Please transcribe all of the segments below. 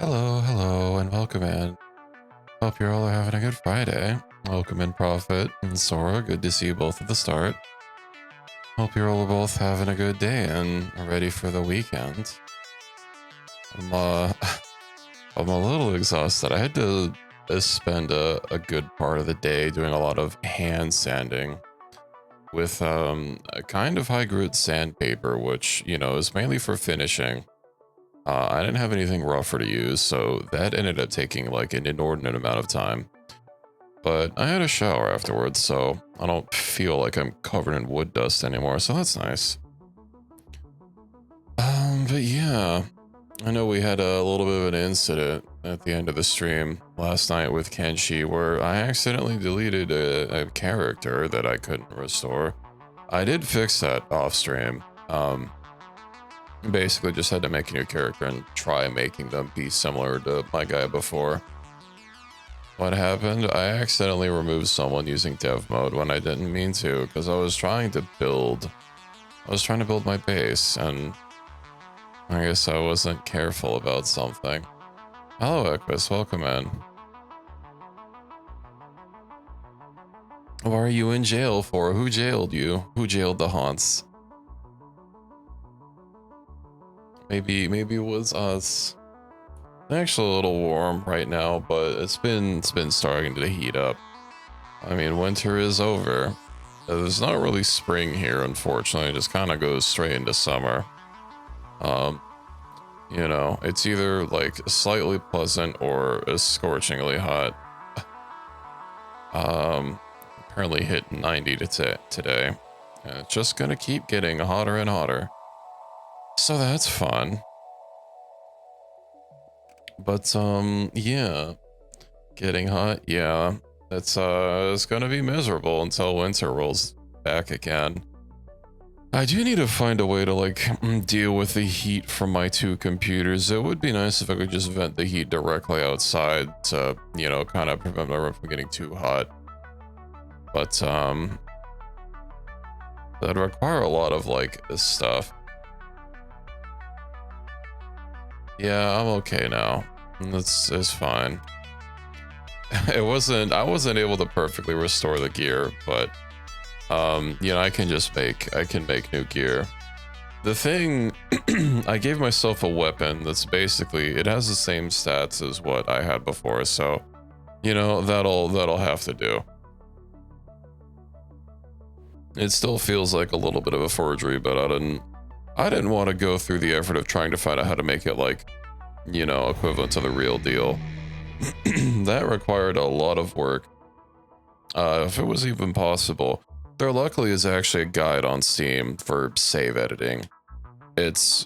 Hello, and welcome in. Hope you're all having a good Friday. Welcome in, Prophet and Sora. Good to see you both at the start. Hope you're all both having a good day and ready for the weekend. I'm, I'm a little exhausted. I had to spend a good part of the day doing a lot of hand sanding with a kind of high grit sandpaper, which, you know, is mainly for finishing. I didn't have anything rougher to use, so that ended up taking like an inordinate amount of time. But I had a shower afterwards, so I don't feel like I'm covered in wood dust anymore, so that's nice. But yeah, I know we had a little bit of an incident at the end of the stream last night with Kenshi where I accidentally deleted a character that I couldn't restore. I did fix that off stream. Basically just had to make a new character and try making them be similar to my guy before. What happened? I accidentally removed someone using dev mode when I didn't mean to, because I was trying to build my base, and I guess I wasn't careful about something. Hello Equus, welcome in. What are you in jail for? Who jailed you? Who jailed the haunts? Maybe it was us. It's actually a little warm right now, but it's been starting to heat up. I mean, winter is over. There's not really spring here, unfortunately. It just kind of goes straight into summer. You know, it's either like slightly pleasant or scorchingly hot. Apparently hit 90 today. And it's just gonna keep getting hotter and hotter. So that's fun. But yeah, getting hot, yeah, it's gonna be miserable until winter rolls back again. I do need to find a way to like deal with the heat from my two computers. It would be nice if I could just vent the heat directly outside to, you know, kind of prevent my room from getting too hot. But that'd require a lot of like this stuff. Yeah, I'm okay now. It's fine. I wasn't able to perfectly restore the gear, but you know, I can make new gear. The thing, I gave myself a weapon that's basically, it has the same stats as what I had before, so you know, that'll have to do. It still feels like a little bit of a forgery, but I didn't want to go through the effort of trying to find out how to make it like, you know, equivalent to the real deal. That required a lot of work. If it was even possible. There luckily is actually a guide on Steam for save editing. It's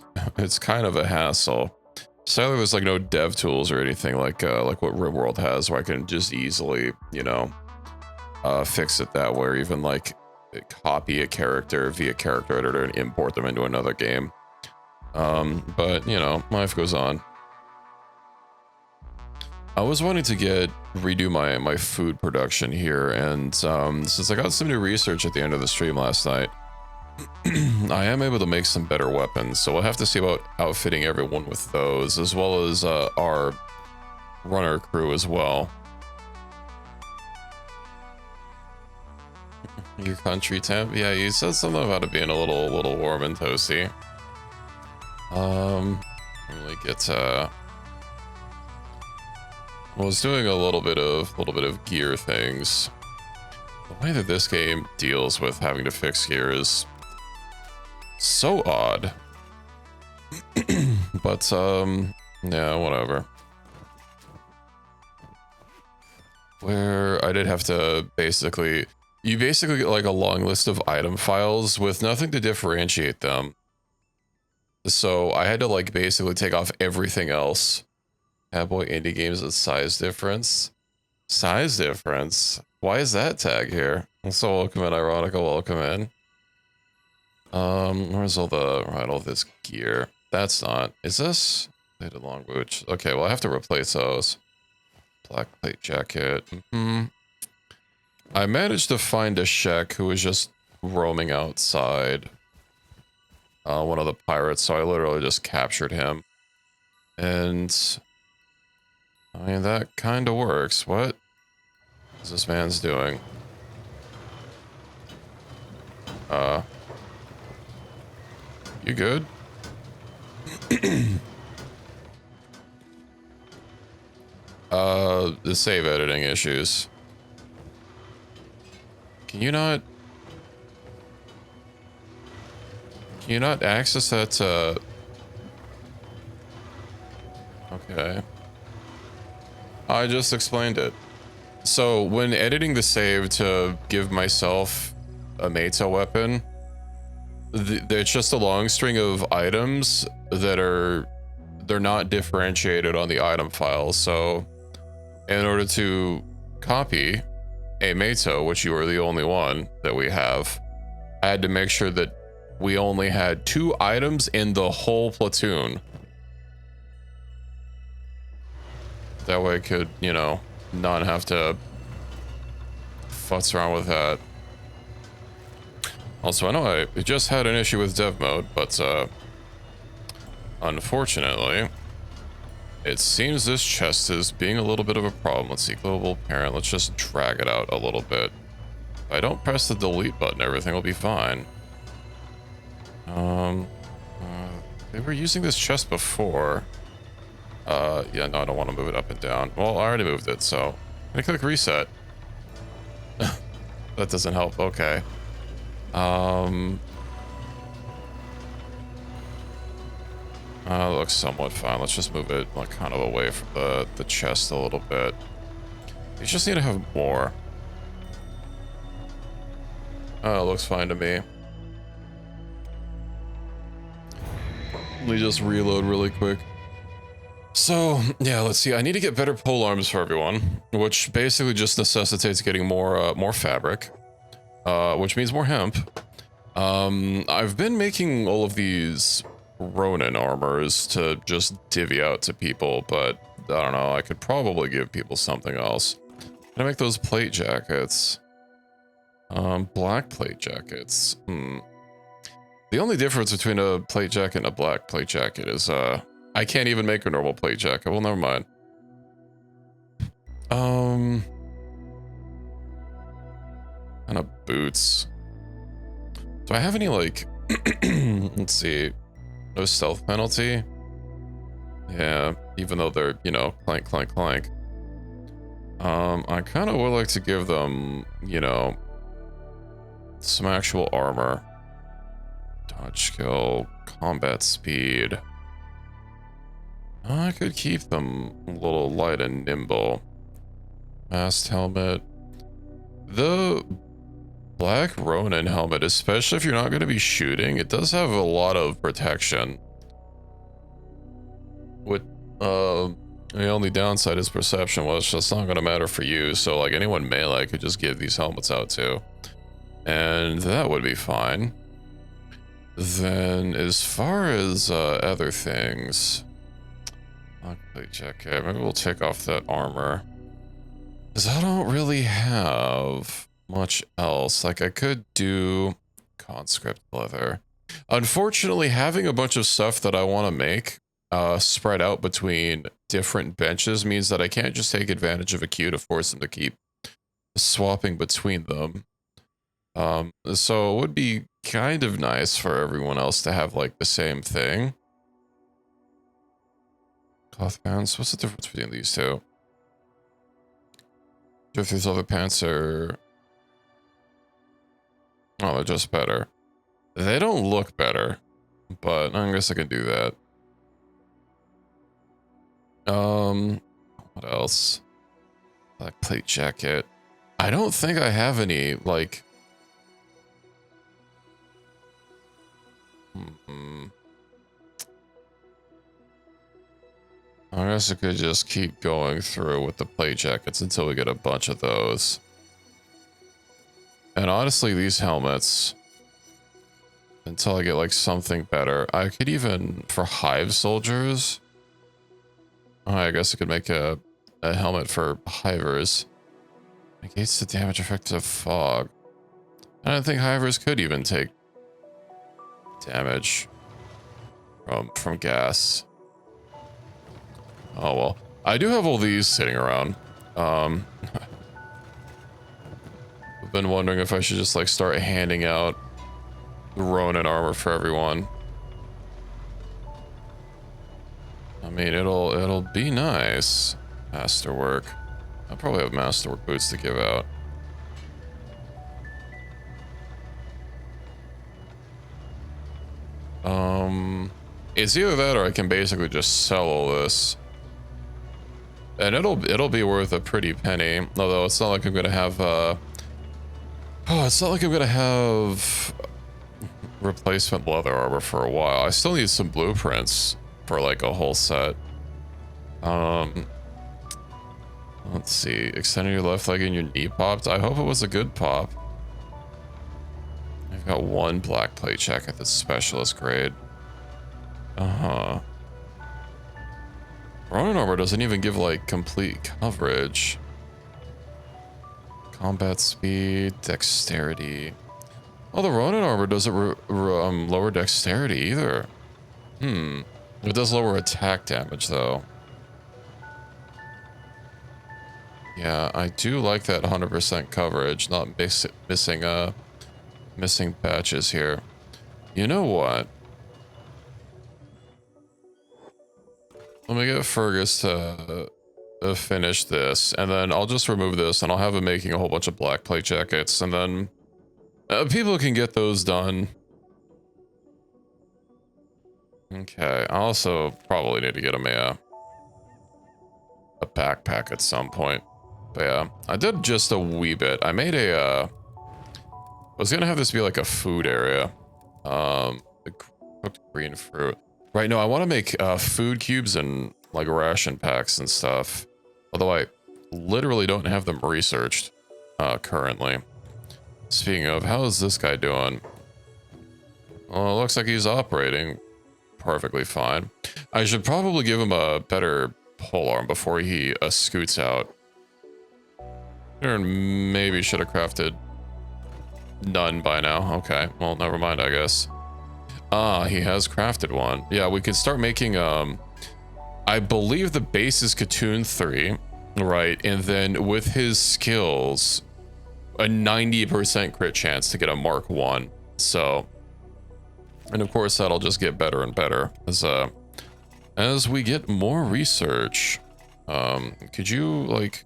kind of a hassle. Sadly, there's like no dev tools or anything like what RimWorld has, where I can just easily, you know, fix it that way, or even like copy a character via character editor and import them into another game. But you know, life goes on. I was wanting to redo my food production here, and since I got some new research at the end of the stream last night, I am able to make some better weapons, so we'll have to see about outfitting everyone with those, as well as our runner crew as well. Your country temp? Yeah, you said something about it being a little warm and toasty. Let me get I was doing a little bit of gear things. The way that this game deals with having to fix gear is so odd. But yeah, whatever. Where I did have to you basically get like a long list of item files with nothing to differentiate them. So I had to like basically take off everything else. Boy, indie games with size difference. Size difference? Why is that tag here? So welcome in, Ironica, welcome in. Where's all this gear? That's not, is this? Plated long boots. Okay, well I have to replace those. Black plate jacket. I managed to find a Shek who was just roaming outside. One of the pirates, so I literally just captured him. And I mean, that kind of works. What is this man's doing? You good? The save editing issues. Can you not access that, okay. I just explained it. So when editing the save to give myself a Meta weapon, it's just a long string of items that they're not differentiated on the item file. So in order to copy a Meta, which you are the only one that we have, I had to make sure that we only had 2 items in the whole platoon. That way I could, you know, not have to futz around with that. Also, I know I just had an issue with dev mode, but unfortunately, it seems this chest is being a little bit of a problem. Let's see, global parent. Let's just drag it out a little bit. If I don't press the delete button, everything will be fine. They were using this chest before. Yeah, no, I don't want to move it up and down. Well, I already moved it, so I'm gonna click reset. That doesn't help. Okay. Looks somewhat fine. Let's just move it like kind of away from the chest a little bit. You just need to have more. Oh, looks fine to me. Let me just reload really quick. So, yeah, let's see. I need to get better pole arms for everyone, which basically just necessitates getting more fabric, which means more hemp. I've been making all of these Ronin armors to just divvy out to people, but I don't know. I could probably give people something else. Can I make those plate jackets? Black plate jackets. The only difference between a plate jacket and a black plate jacket is, I can't even make a normal plate jacket. Well, never mind. Kind of boots. Do I have any, like, let's see, no stealth penalty? Yeah, even though they're, you know, clank, clank, clank. I kind of would like to give them, you know, some actual armor. Dodge skill, combat speed. I could keep them a little light and nimble. Mast helmet. The Black Ronin helmet, especially if you're not going to be shooting, it does have a lot of protection. With, the only downside is perception, which that's not going to matter for you, so like anyone melee could just give these helmets out to. And that would be fine. Then, as far as other things, okay, jacket. Maybe we'll take off that armor, because I don't really have much else. Like I could do conscript leather. Unfortunately, having a bunch of stuff that I want to make spread out between different benches means that I can't just take advantage of a queue to force them to keep swapping between them. So it would be kind of nice for everyone else to have like the same thing. Cloth pants. What's the difference between these two? If these other pants are... Oh, they're just better. They don't look better, but I guess I can do that. What else? Black plate jacket. I don't think I have any, like... I guess I could just keep going through with the plate jackets until we get a bunch of those. And honestly, these helmets, until I get like something better, I could even, for hive soldiers, I guess I could make a helmet for hivers. Negates the damage effect of fog. I don't think hivers could even take damage from gas. Oh well, I do have all these sitting around. I've been wondering if I should just like start handing out Ronin armor for everyone. I mean, it'll be nice. Masterwork. I'll probably have masterwork boots to give out. It's either that or I can basically just sell all this. And it'll be worth a pretty penny. Although it's not like I'm gonna have it's not like I'm gonna have replacement leather armor for a while. I still need some blueprints for like a whole set. Let's see. Extending your left leg and your knee popped. I hope it was a good pop. I've got one black plate check at the specialist grade. Ronin armor doesn't even give like complete coverage. Combat speed, dexterity. Oh, the Ronin armor doesn't lower dexterity either. It does lower attack damage though. Yeah, I do like that 100% coverage, not missing patches here. You know what? Let me get Fergus to finish this, and then I'll just remove this, and I'll have him making a whole bunch of black plate jackets, and then people can get those done. Okay, I also probably need to get him a backpack at some point. But yeah, I did just a wee bit. I made I was gonna have this be like a food area. The cooked green fruit. Right, no, I want to make food cubes and like ration packs and stuff. Although I literally don't have them researched currently. Speaking of, how is this guy doing? Well, it looks like he's operating perfectly fine. I should probably give him a better polearm before he scoots out. Or maybe should have crafted none by now. Okay, well, never mind, I guess. Ah, he has crafted one. Yeah, we can start making, I believe the base is Katoon 3, right? And then with his skills, a 90% crit chance to get a Mark 1. So, and of course that'll just get better and better as we get more research. Could you, like,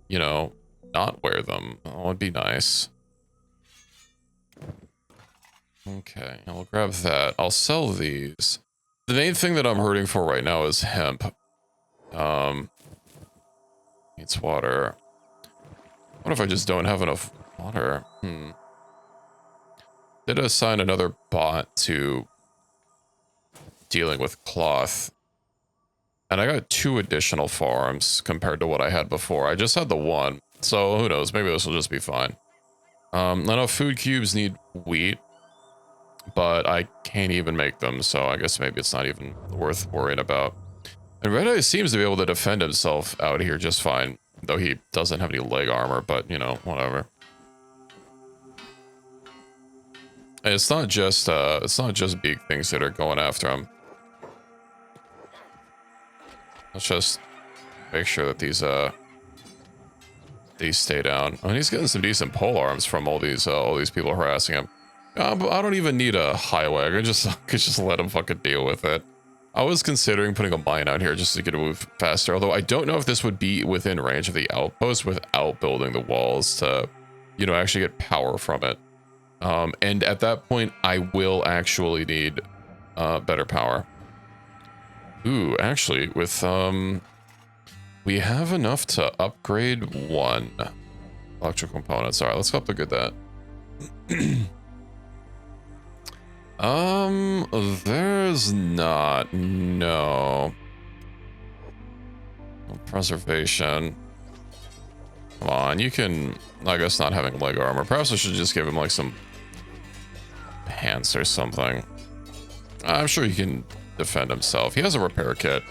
you know, not wear them? That would be nice. Okay, I'll grab that. I'll sell these. The main thing that I'm hurting for right now is hemp. Needs water. What if I just don't have enough water? Did assign another bot to dealing with cloth. And I got 2 additional farms compared to what I had before. I just had the 1. So who knows? Maybe this will just be fine. I know food cubes need wheat, but I can't even make them, so I guess maybe it's not even worth worrying about. And Red Eye seems to be able to defend himself out here just fine, though he doesn't have any leg armor, but, you know, whatever. And it's not just big things that are going after him. Let's just make sure that these stay down. I mean, he's getting some decent pole arms from all these people harassing him. I don't even need a highway. I could just let him fucking deal with it. I was considering putting a mine out here just to get it move faster. Although I don't know if this would be within range of the outpost without building the walls to, you know, actually get power from it. And at that point, I will actually need better power. Ooh, actually, with we have enough to upgrade 1 electrical components. All right, let's upgrade that. There's not. No. Preservation. Come on, you can. I guess not having leg armor. Perhaps I should just give him like some pants or something. I'm sure he can defend himself. He has a repair kit.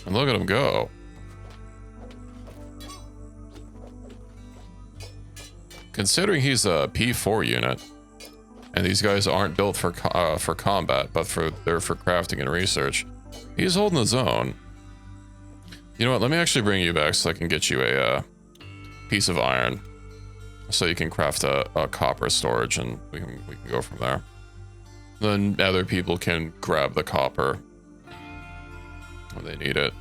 And look at him go. Considering he's a P4 unit, and these guys aren't built for combat, but they're for crafting and research. He's holding his own. You know what? Let me actually bring you back so I can get you a piece of iron, so you can craft a copper storage, and we can go from there. Then other people can grab the copper when they need it.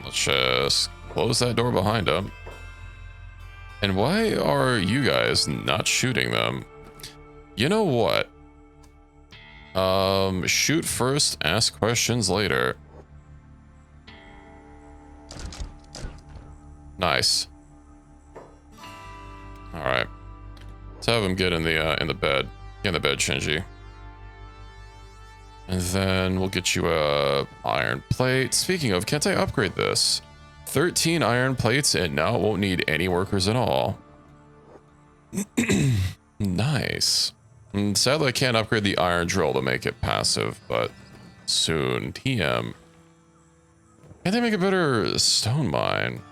Let's just close that door behind him. And why are you guys not shooting them? You know what? Shoot first, ask questions later. Nice. All right. Let's have him get in the bed. Get in the bed, Shinji. And then we'll get you a iron plate. Speaking of, can't I upgrade this? 13 iron plates, and now it won't need any workers at all. Nice. And sadly, I can't upgrade the iron drill to make it passive, but soon. TM. Can't they make a better stone mine?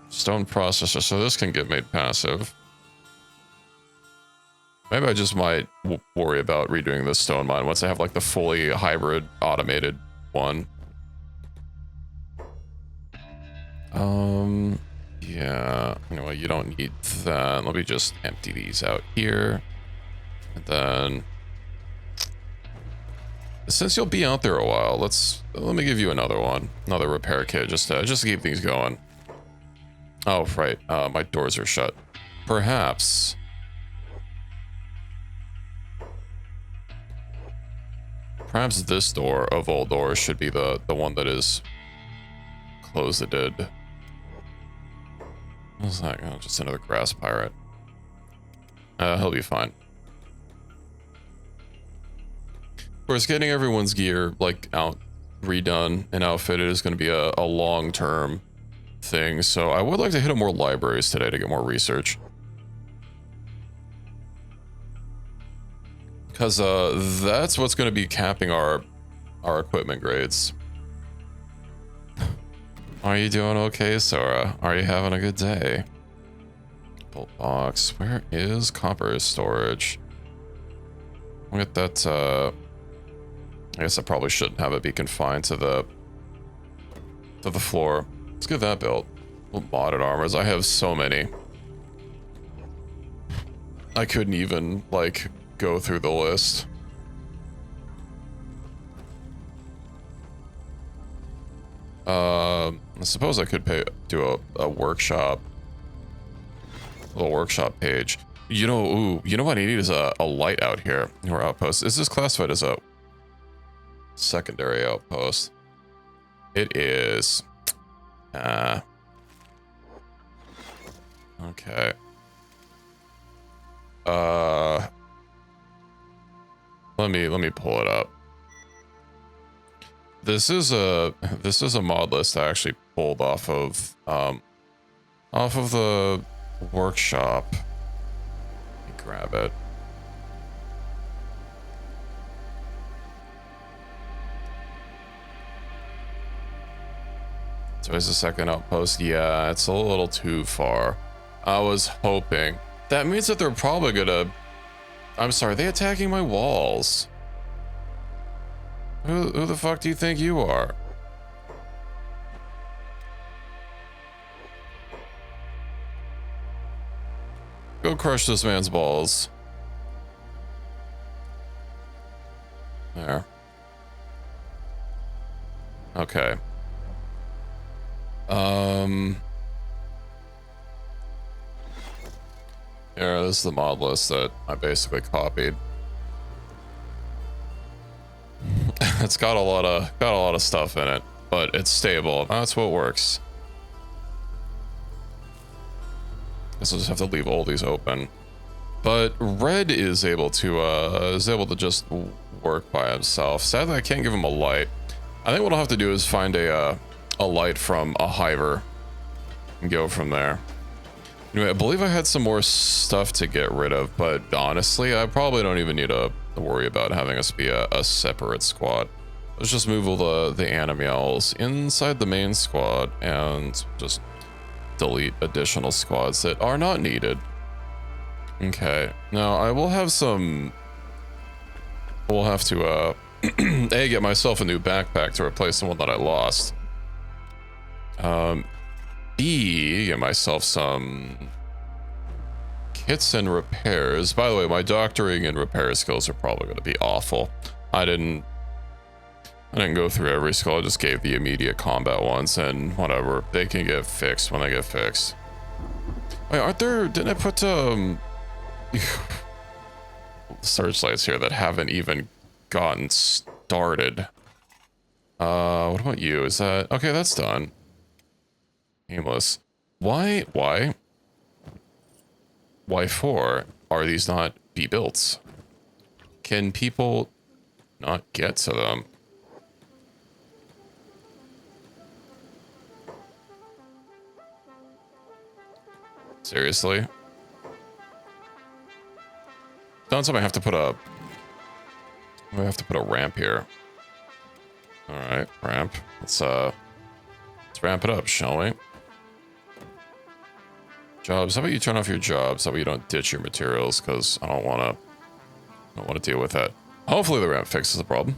Stone processor, so this can get made passive. Maybe I just might worry about redoing this stone mine once I have like the fully hybrid automated one. Yeah, you know what, you don't need that. Let me just empty these out here. And then, since you'll be out there a while, let me give you another one, another repair kit, just to keep things going. Oh, right, my doors are shut. Perhaps this door of all doors should be the one that is closed. What's that? Oh, just another grass pirate. He'll be fine. Of course, getting everyone's gear like redone and outfitted is going to be a long-term thing. So I would like to hit up more libraries today to get more research. Because that's what's going to be capping our equipment grades. Are you doing okay, Sora? Are you having a good day? Bolt box. Where is copper storage? I'll get that. I guess I probably shouldn't have it be confined to the floor. Let's get that built. Modded armors. I have so many. I couldn't even like go through the list. I suppose I could do a workshop, little workshop page. You know, you know what I need is a light out here. Or outpost. Is this classified as a secondary outpost? It is. Okay. Let me pull it up. This is a mod list I actually pulled off of the workshop. Let me grab it. So is the second outpost? Yeah, it's a little too far. I was hoping. That means that they're probably gonna... I'm sorry, they attacking my walls. Who the fuck do you think you are? Go crush this man's balls. There. Okay. Here, this is the mod list that I basically copied. It's got a lot of stuff in it, but it's stable. That's what works. Guess I'll just have to leave all these open. But Red is able to just work by himself. Sadly, I can't give him a light. I think what I'll have to do is find a light from a hiver and go from there. Anyway, I believe I had some more stuff to get rid of, but honestly, I probably don't even need to worry about having us be a separate squad. Let's just move all the animals inside the main squad and just delete additional squads that are not needed. Okay, now I will have some... We'll have to A, get myself a new backpack to replace the one that I lost. B, get myself some kits and repairs. By the way, my doctoring and repair skills are probably going to be awful. I didn't go through every skill. I just gave the immediate combat ones, and whatever. They can get fixed when they get fixed. Wait, aren't there... Didn't I put, searchlights here that haven't even gotten started? What about you? Is that... Okay, that's done. Aimless. Why for are these not be-built? Can people not get to them? Seriously? Don't tell me I have to put a... I have to put a ramp here. Alright, ramp. Let's ramp it up, shall we? Jobs. How about you turn off your jobs? That way you don't ditch your materials, because I don't want to deal with that. Hopefully the ramp fixes the problem.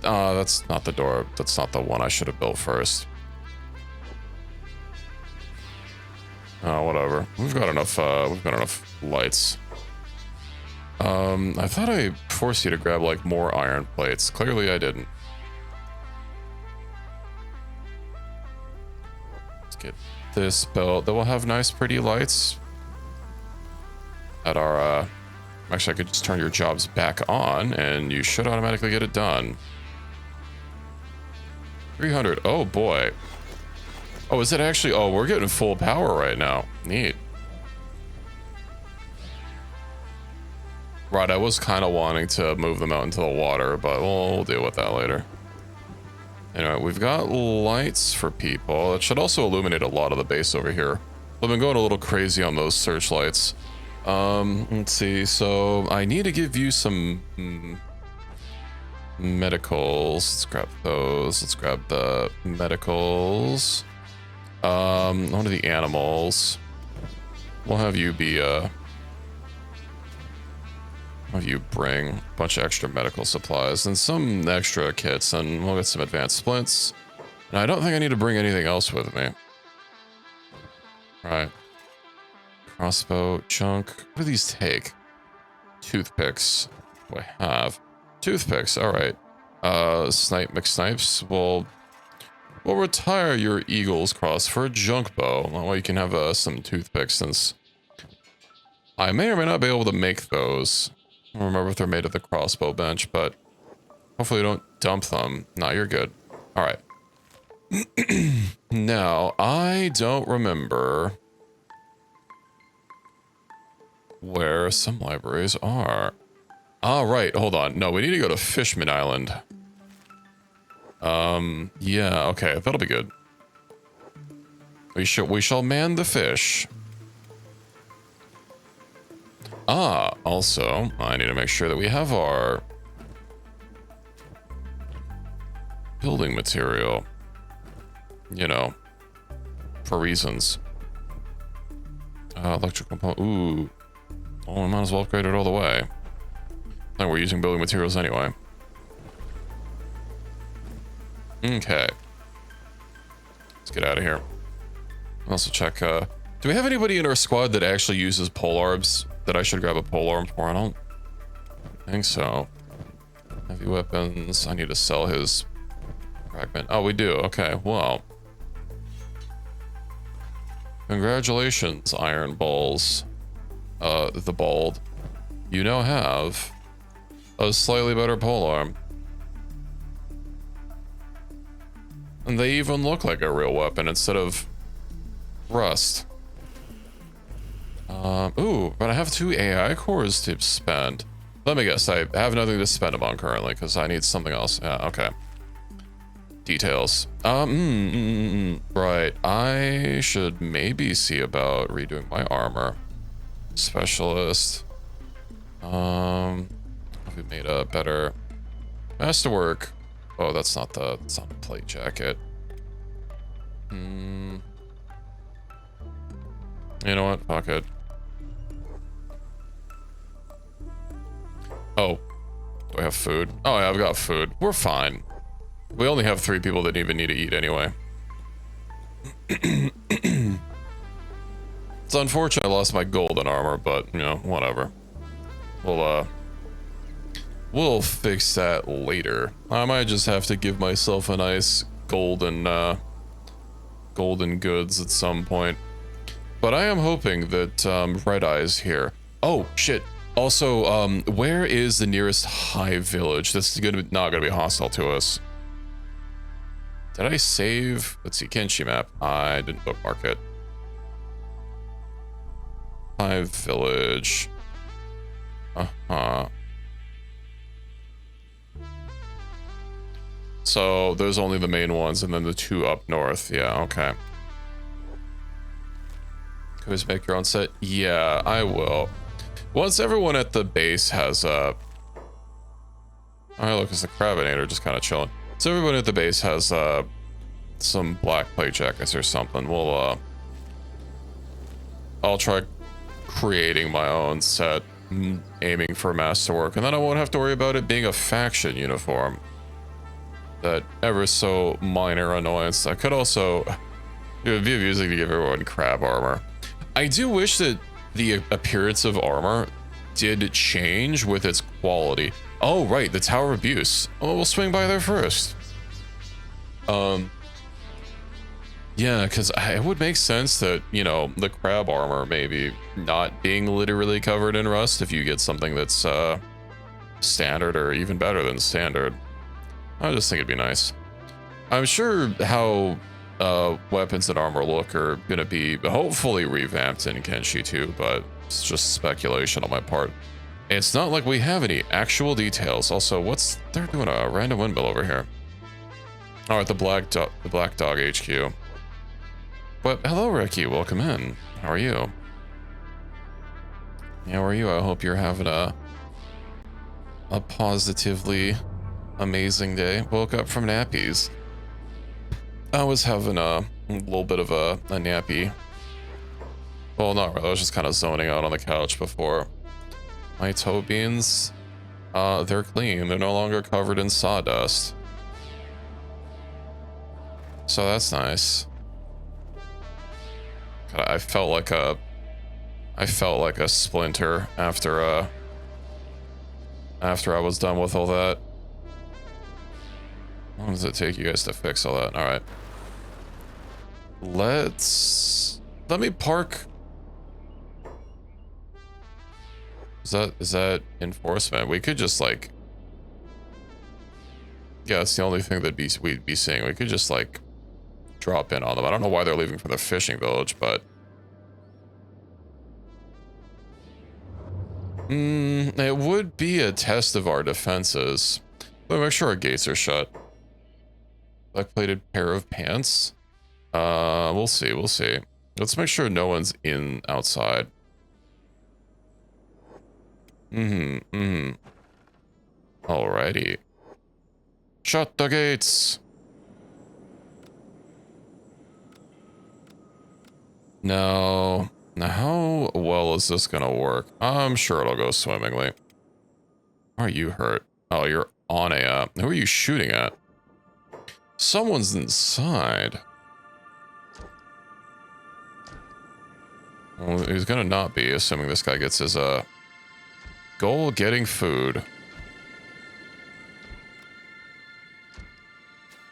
That's not the door. That's not the one I should have built first. Oh, whatever. We've got enough lights. I thought I forced you to grab, like, more iron plates. Clearly I didn't. Let's get this built. That will have nice, pretty lights. At our, actually, I could just turn your jobs back on, and you should automatically get it done. 300. Oh, boy. Oh, is it actually... Oh, we're getting full power right now. Neat. Right, I was kind of wanting to move them out into the water, but we'll deal with that later. Anyway, we've got lights for people. It should also illuminate a lot of the base over here. I've been going a little crazy on those searchlights. Let's see. So I need to give you some medicals. Let's grab those. Let's grab the medicals. One of the animals. We'll have you be, have you bring a bunch of extra medical supplies and some extra kits, and we'll get some advanced splints. And I don't think I need to bring anything else with me. Right. Crossbow, junk. What do these take? Toothpicks. What do I have? Toothpicks, alright. McSnipes will... We'll retire your Eagle's Cross for a junk bow. That way you can have some toothpicks, since I may or may not be able to make those. I don't remember if they're made of the crossbow bench, but hopefully you don't dump them. No, you're good. Alright. Now, I don't remember where some libraries are. Ah, right. Hold on. No, we need to go to Fishman Island. Yeah, okay, that'll be good. We shall man the fish. Ah, also, I need to make sure that we have our building material. You know, for reasons. Electrical component. Ooh. Oh, I might as well upgrade it all the way. I think we're using building materials anyway. Okay. Let's get out of here. Also check, do we have anybody in our squad that actually uses polearms that I should grab a polearm for? I don't think so. Heavy weapons. I need to sell his fragment. Oh, we do. Okay, well. Congratulations, Iron Balls. The Bald. You now have a slightly better polearm. And they even look like a real weapon instead of rust. Ooh, but I have 2 AI cores to spend. Let me guess, I have nothing to spend them on currently because I need something else. Yeah, okay. Details. Right. I should maybe see about redoing my armor. Specialist. We made a better masterwork. Oh, that's not the plate jacket. You know what? Fuck it. have food? Oh yeah, I've got food. We're fine. We only have 3 people that even need to eat anyway. It's unfortunate I lost my golden armor, but, you know, whatever. We'll fix that later. I might just have to give myself a nice golden goods at some point. But I am hoping that Red Eye's here. Oh, shit. Also, where is the nearest high village that's not gonna be hostile to us? Did I save? Let's see, Kenshi map. I didn't bookmark it. High village. So there's only the main ones and then the 2 up north. Yeah, okay. Always make your own set. Yeah, I will. Once everyone at the base has oh look, it's the Crabinator just kind of chilling. So everyone at the base has some black plate jackets or something. I'll try creating my own set, aiming for masterwork, and then I won't have to worry about it being a faction uniform. That ever so minor annoyance. I could also, it would be amusing to give everyone crab armor. I do wish that the appearance of armor did change with its quality. Oh, right, the Tower of Abuse. Oh, we'll swing by there first. Yeah, because it would make sense that, you know, the crab armor maybe not being literally covered in rust if you get something that's standard or even better than standard. I just think it'd be nice. I'm sure how weapons and armor look are gonna be hopefully revamped in Kenshi too, but it's just speculation on my part. It's not like we have any actual details. Also, they're doing a random windmill over here. All right, the Black Dog HQ. But hello, Ricky, welcome in. How are you? How are you? I hope you're having a positively amazing day. Woke up from nappies. I was having a little bit of a nappy. Well, not really. I was just kind of zoning out on the couch before. My toe beans, they're clean. They're no longer covered in sawdust. So that's nice. God, I felt like a splinter after I was done with all that. How long does it take you guys to fix all that? All right. Let me park. Is that enforcement? We could just like, yeah, it's the only thing that we'd be seeing. We could just like drop in on them. I don't know why they're leaving for the fishing village, but it would be a test of our defenses. But make sure our gates are shut. Black-plated pair of pants. We'll see. Let's make sure no one's outside. Alrighty. Shut the gates. No. Now, how well is this gonna work? I'm sure it'll go swimmingly. Are you hurt? Oh, you're on a, who are you shooting at? Someone's inside. Well, he's gonna not be, assuming this guy gets his, goal getting food.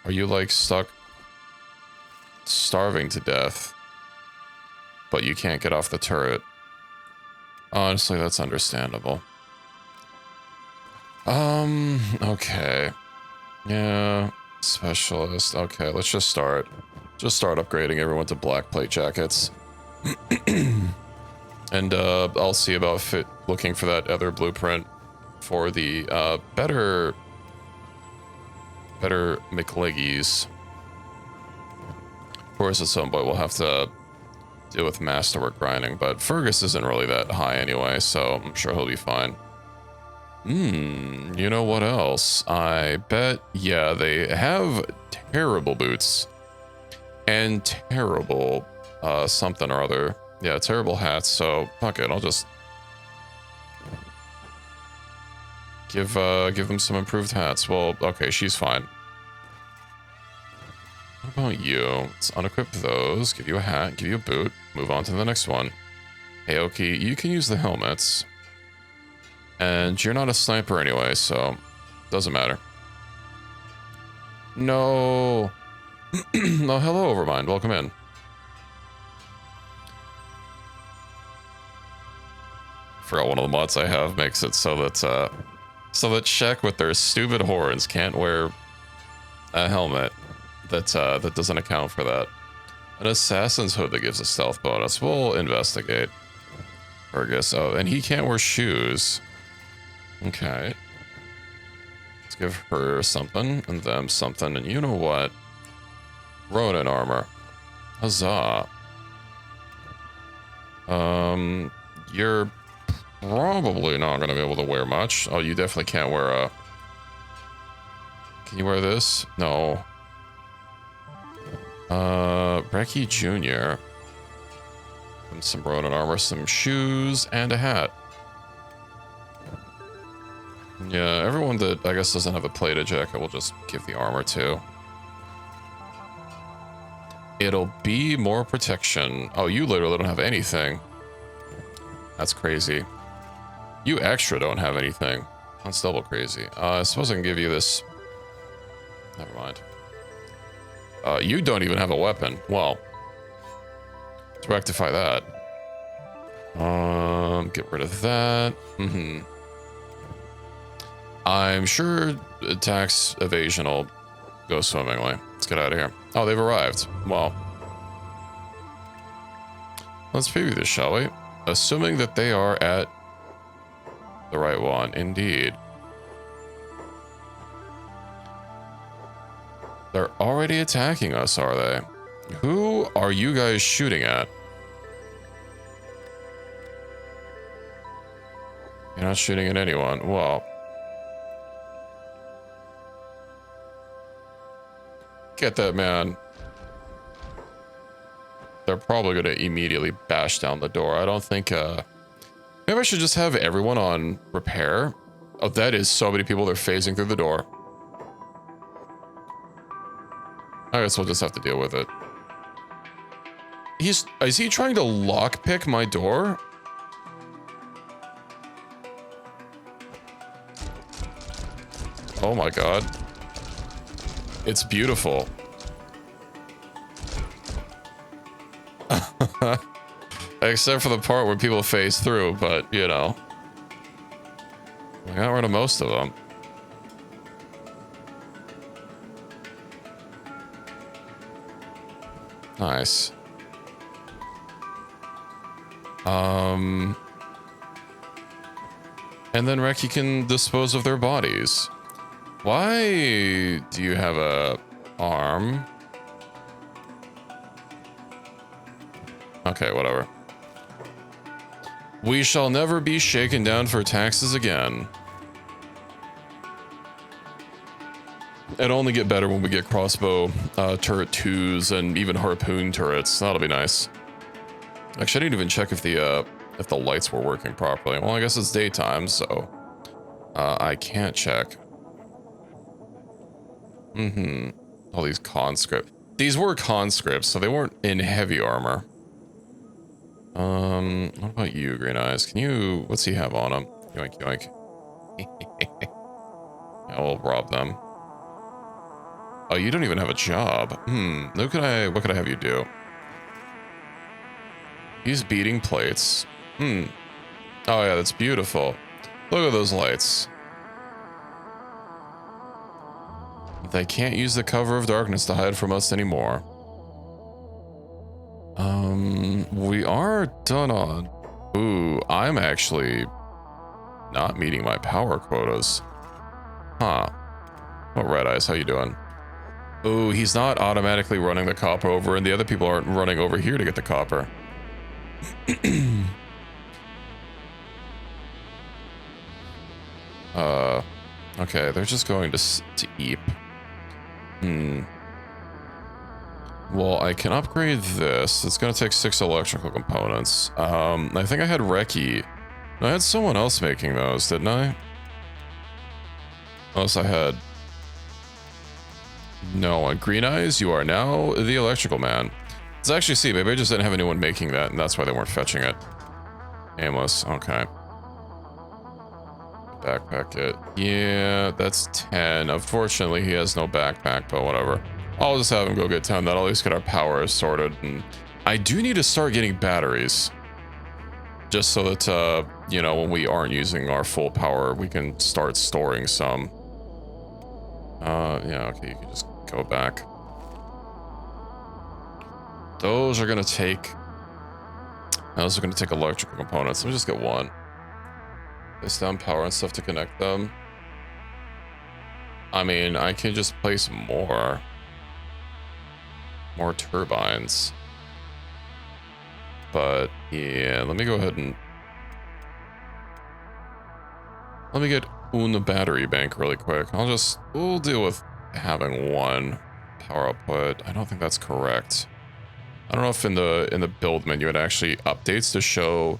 Are you, like, stuck starving to death? But you can't get off the turret. Honestly, that's understandable. Okay. Yeah, specialist. Okay, let's just start upgrading everyone to black plate jackets. And I'll see about looking for that other blueprint for the better McLiggies. Of course, at some point we'll have to deal with masterwork grinding, but Fergus isn't really that high anyway, so I'm sure he'll be fine. You know what else? I bet, yeah, they have terrible boots and terrible something or other. Yeah, terrible hats, so fuck it, I'll just... Give them some improved hats. Well, okay, she's fine. What about you? Let's unequip those. Give you a hat. Give you a boot. Move on to the next one. Aoki, you can use the helmets. And you're not a sniper anyway, so doesn't matter. No. Oh, hello, Overmind. Welcome in. Forgot one of the mods I have makes it so that Shek with their stupid horns can't wear a helmet that doesn't account for that. An assassin's hood that gives a stealth bonus. We'll investigate. Fergus. Oh, and he can't wear shoes. Okay. Let's give her something and them something. And you know what? Ronin armor. Huzzah. You're probably not going to be able to wear much. Oh, you definitely can't wear a... Can you wear this? No. Brecky Jr. And some Ronin armor, some shoes, and a hat. Yeah, everyone that I guess doesn't have a plated jacket will just give the armor to. It'll be more protection. Oh, you literally don't have anything. That's crazy. You extra don't have anything. That's double crazy. I suppose I can give you this. Never mind. You don't even have a weapon. Well, to rectify that. Get rid of that. I'm sure tax evasion will go swimmingly. Let's get out of here. Oh, they've arrived. Well, let's preview this, shall we? Assuming that they are at the right one. Indeed. They're already attacking us, are they? Who are you guys shooting at? You're not shooting at anyone. Well. Get that man. They're probably going to immediately bash down the door. I don't think, maybe I should just have everyone on repair. Oh, that is so many people. They're phasing through the door. I guess we'll just have to deal with it. Is he trying to lockpick my door? Oh my god. It's beautiful. Except for the part where people phase through, but, you know. We got rid of most of them. Nice. And then Reki can dispose of their bodies. Why do you have a arm? Okay, whatever. We shall never be shaken down for taxes again. It'll only get better when we get crossbow turret 2s and even harpoon turrets. That'll be nice. Actually, I didn't even check if the lights were working properly. Well, I guess it's daytime, so I can't check. All these conscripts. These were conscripts, so they weren't in heavy armor. What about you, Green Eyes? Can you... What's he have on him? Yoink, yoink. Yeah, we'll rob them. Oh, you don't even have a job. What could I have you do? He's beating plates. Oh yeah, that's beautiful. Look at those lights. They can't use the cover of darkness to hide from us anymore. We are done on... Ooh, I'm actually not meeting my power quotas. Huh. Oh, Red Eyes, how you doing? Ooh, he's not automatically running the copper over, and the other people aren't running over here to get the copper. Okay, they're just going to Eep. Well, I can upgrade this. It's going to take 6 electrical components. I think I had Reki. I had someone else making those, didn't I? Unless I had... No, on Green Eyes, you are now the electrical man. Let's actually see. Maybe I just didn't have anyone making that, and that's why they weren't fetching it. Aimless. Okay. Backpack it. Yeah, that's 10. Unfortunately, he has no backpack, but whatever. I'll just have him go get 10. That'll at least get our power sorted. And I do need to start getting batteries. Just so that, you know, when we aren't using our full power, we can start storing some. Yeah, okay, you can just go back. Those are going to take... Those are going to take electrical components. Let me just get one. Place down power and stuff to connect them. I mean, I can just place more turbines. But yeah, let me go ahead and let me get the battery bank really quick. We'll deal with having one power output. I don't think that's correct. I don't know if in the build menu it actually updates to show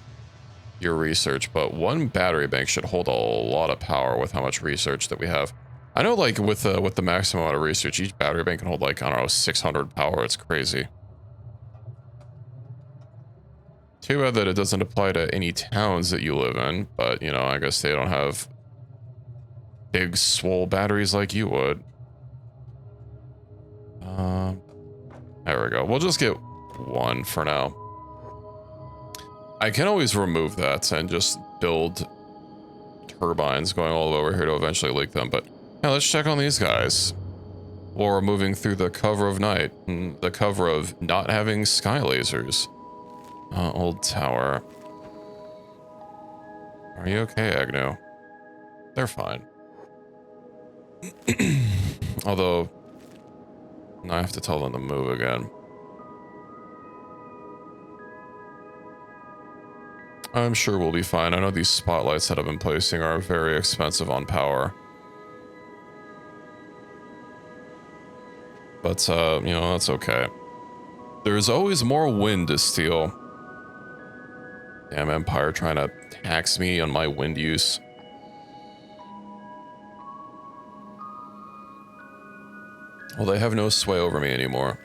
your research, but one battery bank should hold a lot of power with how much research that we have. I know, like, with the maximum amount of research, each battery bank can hold, like, I don't know, 600 power. It's crazy. Too bad that it doesn't apply to any towns that you live in, but, you know, I guess they don't have big swole batteries like you would. There we go. We'll just get one for now. I can always remove that and just build turbines going all the way over here to eventually leak them, but yeah, let's check on these guys. Or moving through the cover of night, the cover of not having sky lasers. Old tower. Are you okay, Agnew? They're fine. Although, now I have to tell them to move again. I'm sure we'll be fine. I know these spotlights that I've been placing are very expensive on power. But, you know, that's okay. There's always more wind to steal. Damn Empire trying to tax me on my wind use. Well, they have no sway over me anymore.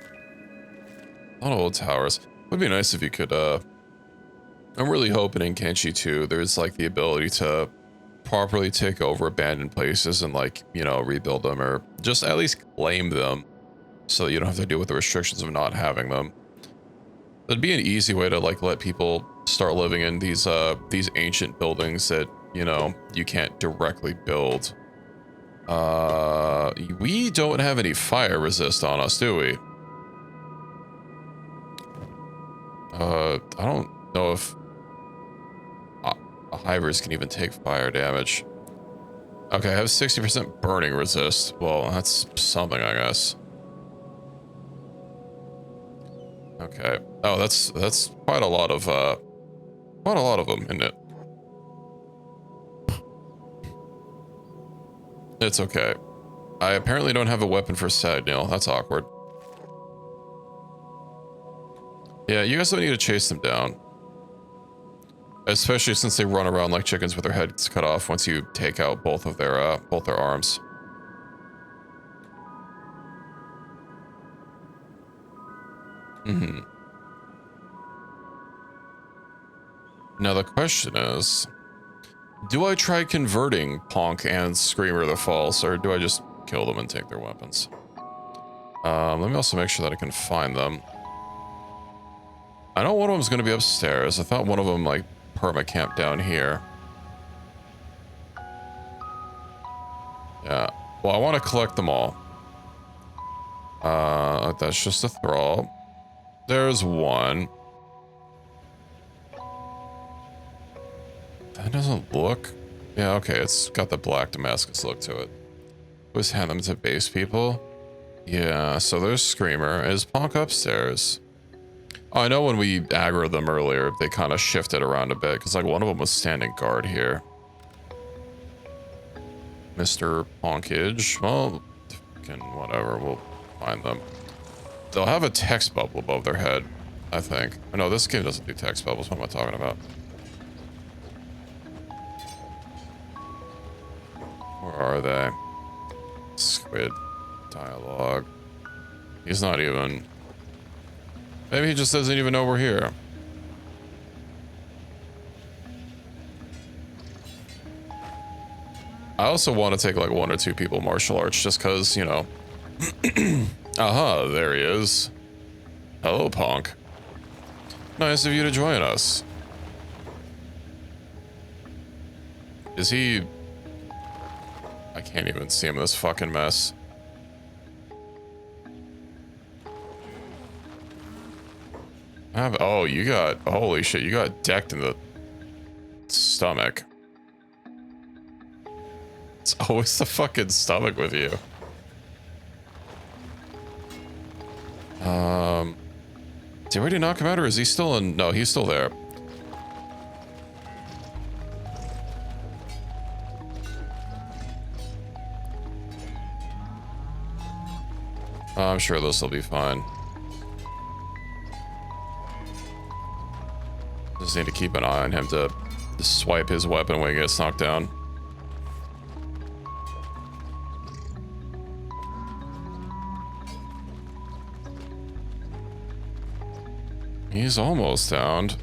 A lot of old towers. Would be nice if you could, I'm really hoping in Kenshi 2, there's, like, the ability to properly take over abandoned places and, like, you know, rebuild them, or just at least claim them so that you don't have to deal with the restrictions of not having them. That'd be an easy way to, like, let people start living in these ancient buildings that, you know, you can't directly build. We don't have any fire resist on us, do we? I don't know if hivers can even take fire damage. Okay, I have 60% burning resist. Well, that's something, I guess. Okay. Oh, that's quite a lot of them, isn't it? It's okay. I apparently don't have a weapon for Sagnil. That's awkward. Yeah, you guys don't need to chase them down. Especially since they run around like chickens with their heads cut off once you take out both their arms. Now the question is, do I try converting Ponk and Screamer to false, or do I just kill them and take their weapons? Let me also make sure that I can find them. I know one of them's going to be upstairs. I thought one of them, like, perma-camped down here. Yeah. Well, I want to collect them all. That's just a thrall. There's one. That doesn't look... Yeah, okay, it's got the black Damascus look to it. Let's hand them to base people. Yeah, so there's Screamer. Is Ponk upstairs? Oh, I know when we aggroed them earlier, they kind of shifted around a bit, because like one of them was standing guard here. Mr. Ponkage. Well, fucking whatever, we'll find them. They'll have a text bubble above their head, I think. Oh, no, this game doesn't do text bubbles. What am I talking about? Where are they? Weird dialogue. He's not even... Maybe he just doesn't even know we're here. I also want to take like 1 or 2 people martial arts just because, you know. Aha, there he is. Hello, punk. Nice of you to join us. Is he... I can't even see him in this fucking mess. Oh, you got... Holy shit, you got decked in the stomach. It's always the fucking stomach with you. Did we already knock him out, or is he still in... No, he's still there. I'm sure this will be fine. Just need to keep an eye on him to swipe his weapon when he gets knocked down. He's almost downed.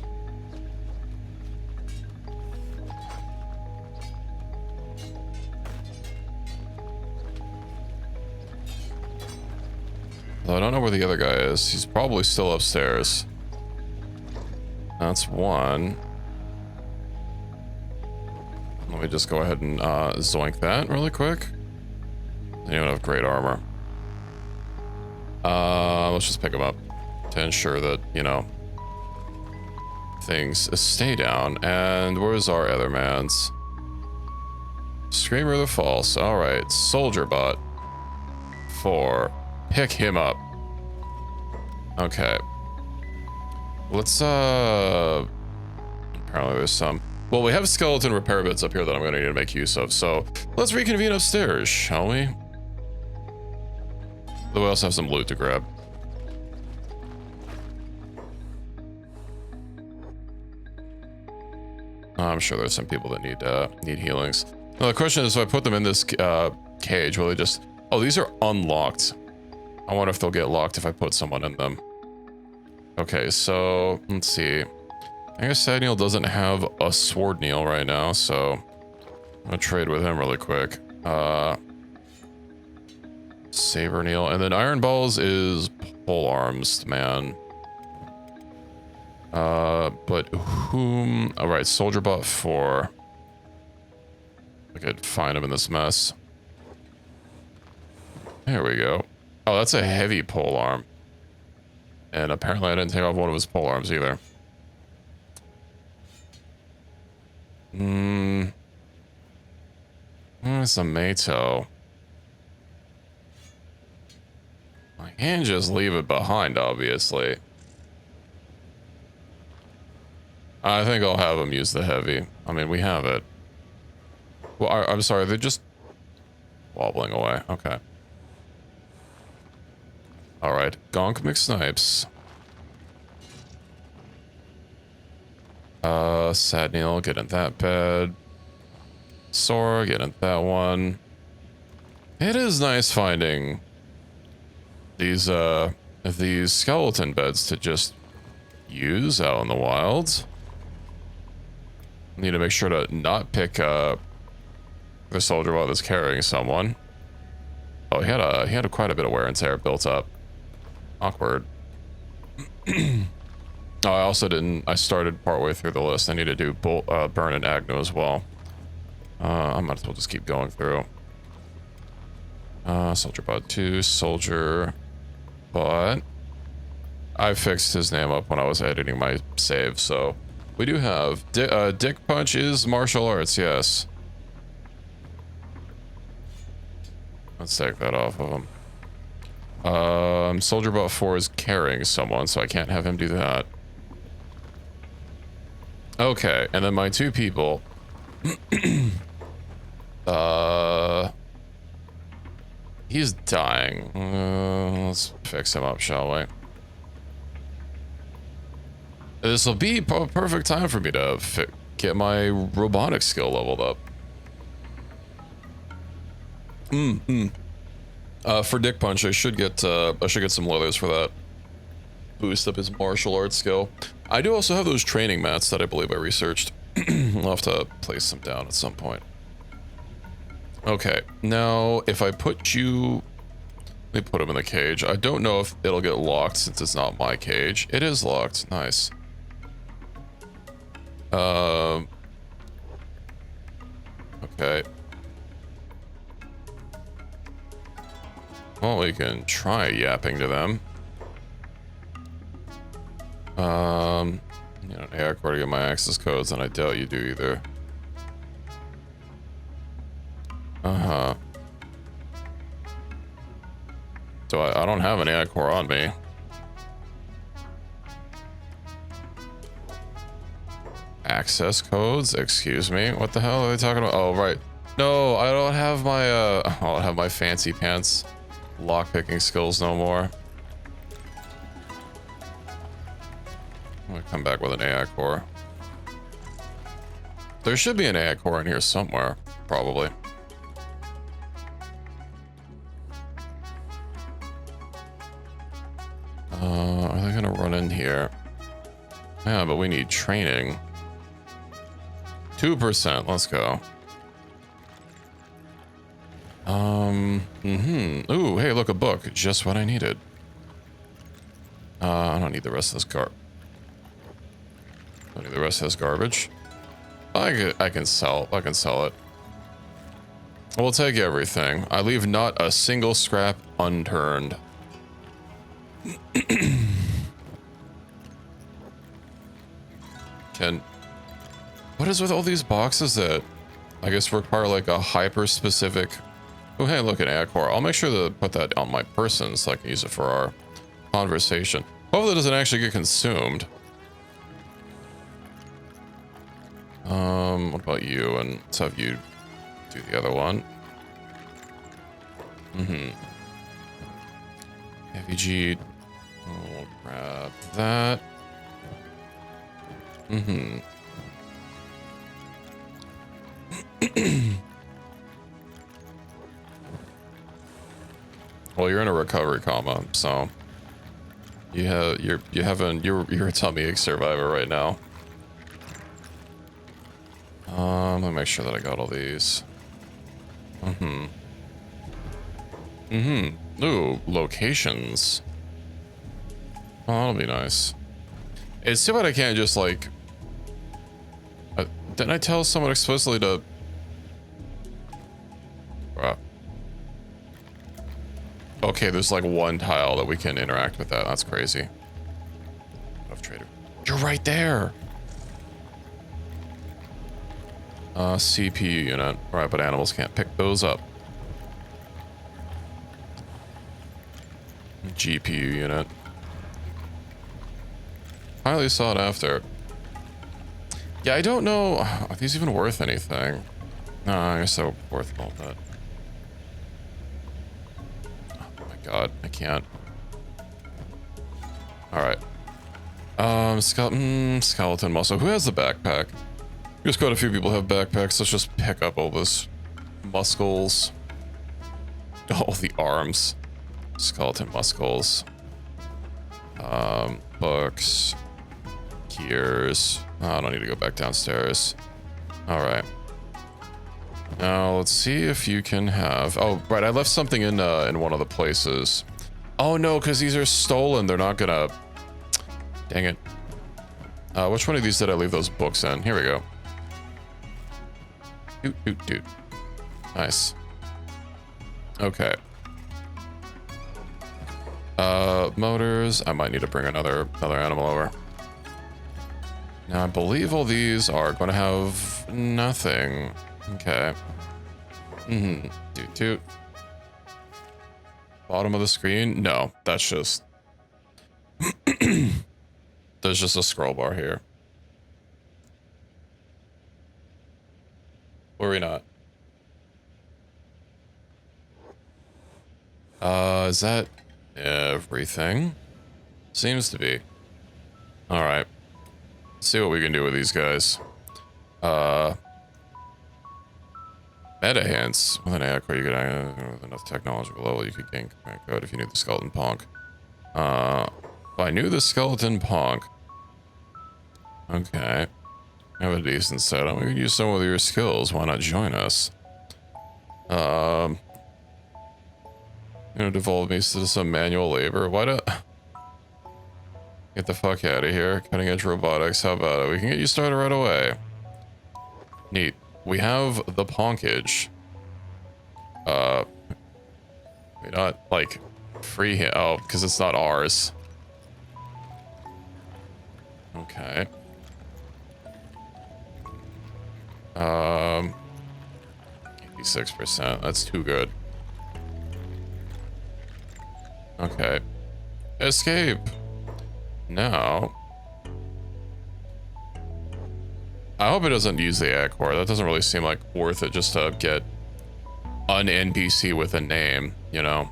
Though I don't know where the other guy is. He's probably still upstairs. That's one. Let me just go ahead and zoink that really quick. They don't have great armor. Let's just pick him up to ensure that, you know, things stay down. And where's our other man's? Screamer the False. All right, Soldier Bot 4. Pick him up. Okay. Let's apparently there's some. Well, we have skeleton repair bits up here that I'm going to need to make use of. So let's reconvene upstairs, shall we? We also have some loot to grab. I'm sure there's some people that need healings. Now the question is, if I put them in this cage, will they just... Oh, these are unlocked. I wonder if they'll get locked if I put someone in them. Okay, so let's see. I guess Sadneil doesn't have a sword kneel right now, so I'm gonna trade with him really quick. Saber kneel, and then Iron Balls is pole arms, man. But whom? All right, Soldier Bot 4. I could find him in this mess. There we go. Oh, that's a heavy pole arm. And apparently I didn't take off one of his pole arms either. Where's the Mato? I can't just leave it behind, obviously. I think I'll have him use the heavy. I mean, we have it. Well, I'm sorry, they're just wobbling away. Okay. All right, Gonk McSnipes. Sadneil, get in that bed. Sora, get in that one. It is nice finding these skeleton beds to just use out in the wild. Need to make sure to not pick the soldier while that's carrying someone. Oh, he had quite a bit of wear and tear built up. Awkward. Oh, I also didn't. I started partway through the list. I need to do Burn and Agno as well. I might as well just keep going through. Soldier Bot 2, Soldier Bot. I fixed his name up when I was editing my save, so we do have Dick Punch is martial arts, yes. Let's take that off of him. Soldier Bot 4 is carrying someone, so I can't have him do that. Okay, and then my 2 people. He's dying. Let's fix him up, shall we? This will be a perfect time for me to get my robotic skill leveled up. For Dick Punch, I should get some leathers for that. Boost up his martial arts skill. I do also have those training mats that I believe I researched. I'll have to place them down at some point. Okay, now if I put you... Let me put him in the cage. I don't know if it'll get locked since it's not my cage. It is locked. Nice. Okay. Well, we can try yapping to them. You know, AI core to get my access codes, and I doubt you do either. Uh-huh. So I don't have an AI core on me. Access codes? Excuse me? What the hell are they talking about? Oh, right. No, I don't have my, I don't have my fancy pants lockpicking skills no more. I'm gonna come back with an AI core. There should be an AI core in here somewhere, probably. Are they gonna run in here? Yeah, but we need training. 2%, let's go. Ooh, hey, look, a book. Just what I needed. I don't need the rest of this don't need the rest of this garbage. I can sell it. We'll take everything. I leave not a single scrap unturned. What is with all these boxes that I guess require like a hyper specific... Oh, hey, look, an AI core. I'll make sure to put that on my person so I can use it for our conversation. Hopefully it doesn't actually get consumed. What about you? And let's have you do the other one. FEG. We'll grab that. Well, you're in a recovery coma, so you're a tummy ache survivor right now. Let me make sure that I got all these. Ooh, locations. Oh, that'll be nice. It's too bad I can't just like... didn't I tell someone explicitly to... Okay, there's like one tile that we can interact with that. That's crazy. Trader. You're right there! CPU unit. Alright, but animals can't pick those up. GPU unit. Highly sought after. Yeah, I don't know. Are these even worth anything? No, I guess they're worth a little bit. Oh my god, I can't. Alright. Skeleton muscle. Who has the backpack? Just quite a few people have backpacks. Let's just pick up all this muscles. Oh, the arms. Skeleton muscles. Books. Gears. Oh, I don't need to go back downstairs. Alright. Now, let's see if you can have... Oh, right, I left something in one of the places. Oh, no, because these are stolen. They're not gonna... Dang it. Which one of these did I leave those books in? Here we go. Doot. Nice. Okay. Motors. I might need to bring another animal over. Now, I believe all these are going to have nothing. Okay. Doot. Bottom of the screen? No, that's just... There's just a scroll bar here. Or are we not? Is that everything? Seems to be. Alright. See what we can do with these guys. Meta hints. With an AI core, you could with enough technological level, you could gain command code if you knew the skeleton punk. If I knew the skeleton punk. Okay. I have a decent setup. We could use some of your skills. Why not join us? Devolve me to some manual labor. Why don't... Get the fuck out of here. Cutting edge robotics. How about it? We can get you started right away. Neat. We have the ponkage. We not, like, free him. Oh, because it's not ours. Okay. 86%. That's too good. Okay. Escape. Now. I hope it doesn't use the AI core. That doesn't really seem like worth it just to get an NPC with a name, you know?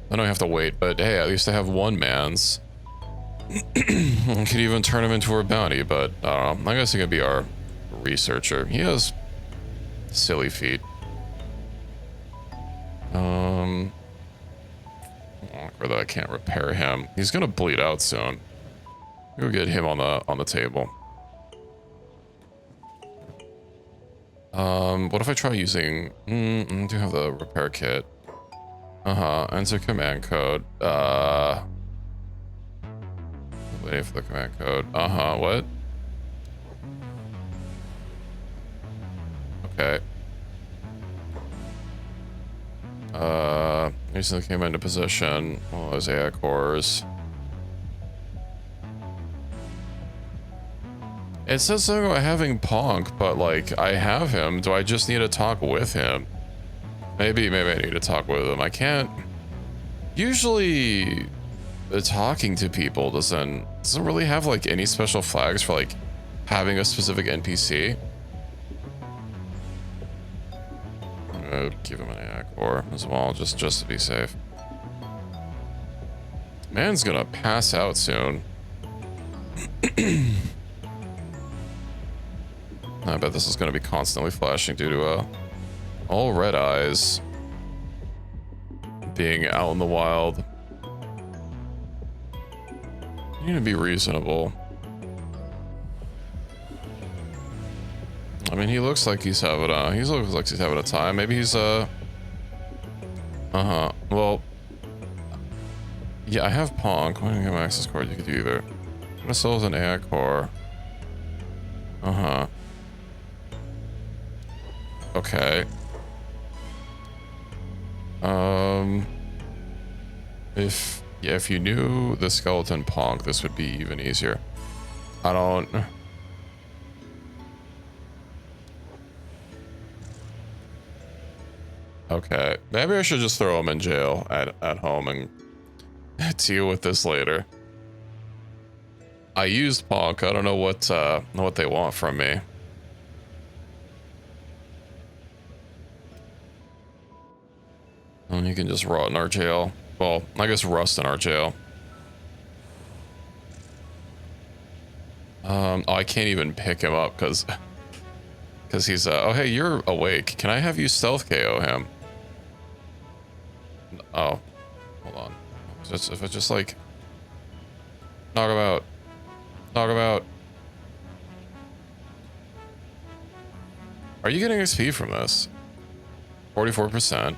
Then I have to wait, but hey, at least I have one man's. I could even turn him into a bounty, but I don't know. I guess he could be our researcher. He has silly feet. Or that I can't repair him. He's gonna bleed out soon. We'll get him on the table. What if I try using... I do have the repair kit. Enter command code. Waiting for the command code. What? Okay. Recently came into position. All those AI cores. It says something about having Ponk, but like, I have him. Do I just need to talk with him? Maybe I need to talk with him. I can't... Usually, talking to people doesn't really have like any special flags for like having a specific NPC. I'm gonna give him an AI core as well, just to be safe. Man's gonna pass out soon. I bet this is going to be constantly flashing due to all red eyes being out in the wild. You need to be reasonable. I mean, he looks like he's having a time. Maybe he's well, yeah, I have Ponk. When you have access card, you could do either. I'm gonna sell as an AI core. Okay. If you knew the skeleton Ponk, this would be even easier. I don't... Okay. Maybe I should just throw him in jail at home and deal with this later. I used Ponk. I don't know what they want from me. And you can just rot in our jail. Well, I guess rust in our jail. Oh, I can't even pick him up because he's oh hey, you're awake. Can I have you stealth KO him? Oh, hold on. If it's just like knock him out. Knock him out. Are you getting XP from this? 44%.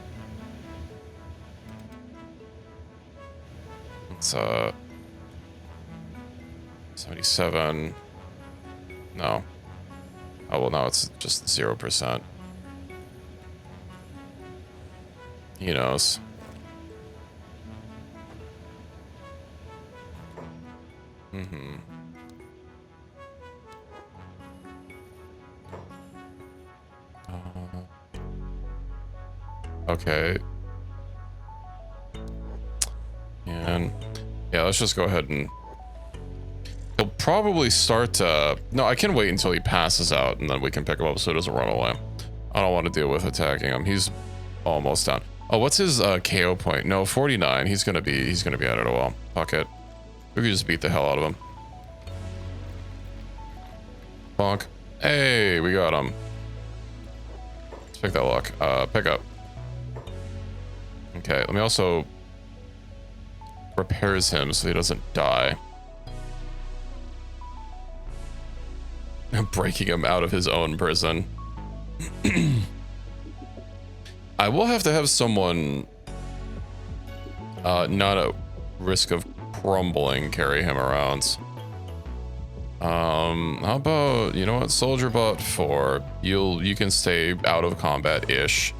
It's 77. No. Oh well, now it's just 0%. He knows. Okay. And yeah, let's just go ahead and he'll probably start no, I can wait until he passes out and then we can pick him up so he doesn't run away. I don't want to deal with attacking him. He's almost down. Oh, what's his KO point? No, 49. He's gonna be at it a while. Fuck it. We could just beat the hell out of him. Bonk. Hey, we got him. Take that look. Pick up. Okay, let me also repairs him so he doesn't die. Breaking him out of his own prison. I will have to have someone not at risk of crumbling carry him around. How about, you know what, Soldier Bot 4, you can stay out of combat-ish.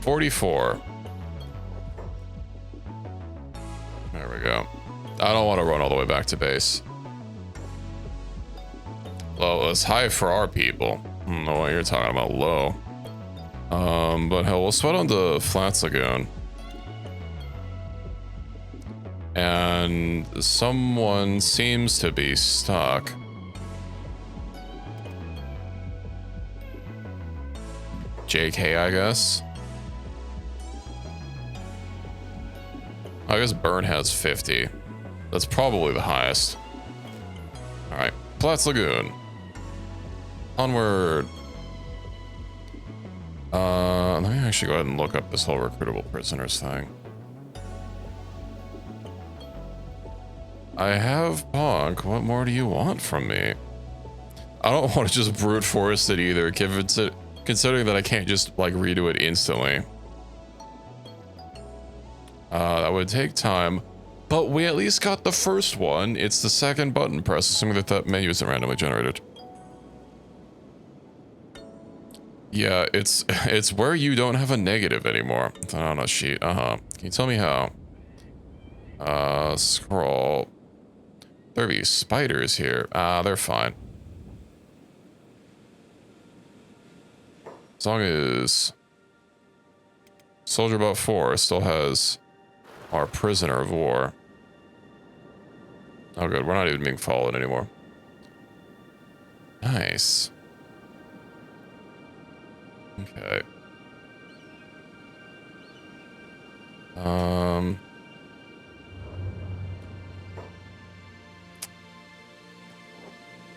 44. There we go. I don't want to run all the way back to base. Well, it's high for our people. I don't know what you're talking about, low. But hell, we'll sweat on the Flats Lagoon. And someone seems to be stuck. JK, I guess. I guess Burn has 50. That's probably the highest. All right, Flats Lagoon. Onward. Let me actually go ahead and look up this whole recruitable prisoners thing. I have Punk. What more do you want from me? I don't want to just brute force it either, considering that I can't just like redo it instantly. That would take time, but we at least got the first one. It's the second button press, assuming that menu isn't randomly generated. Yeah, it's where you don't have a negative anymore. It's not on a sheet. Can you tell me how? Scroll. There be spiders here. They're fine. As long as Soldier Bot 4 still has our prisoner of war. Oh good, we're not even being followed anymore. Nice. Okay.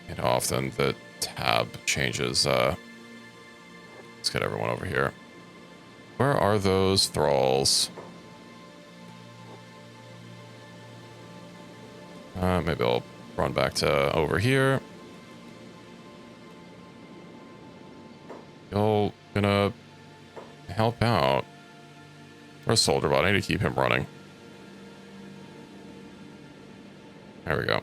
And often the tab changes. Let's get everyone over here. Where are those thralls? Maybe I'll run back to over here. You're gonna help out. Where's Soldier Bot? I need to keep him running. There we go.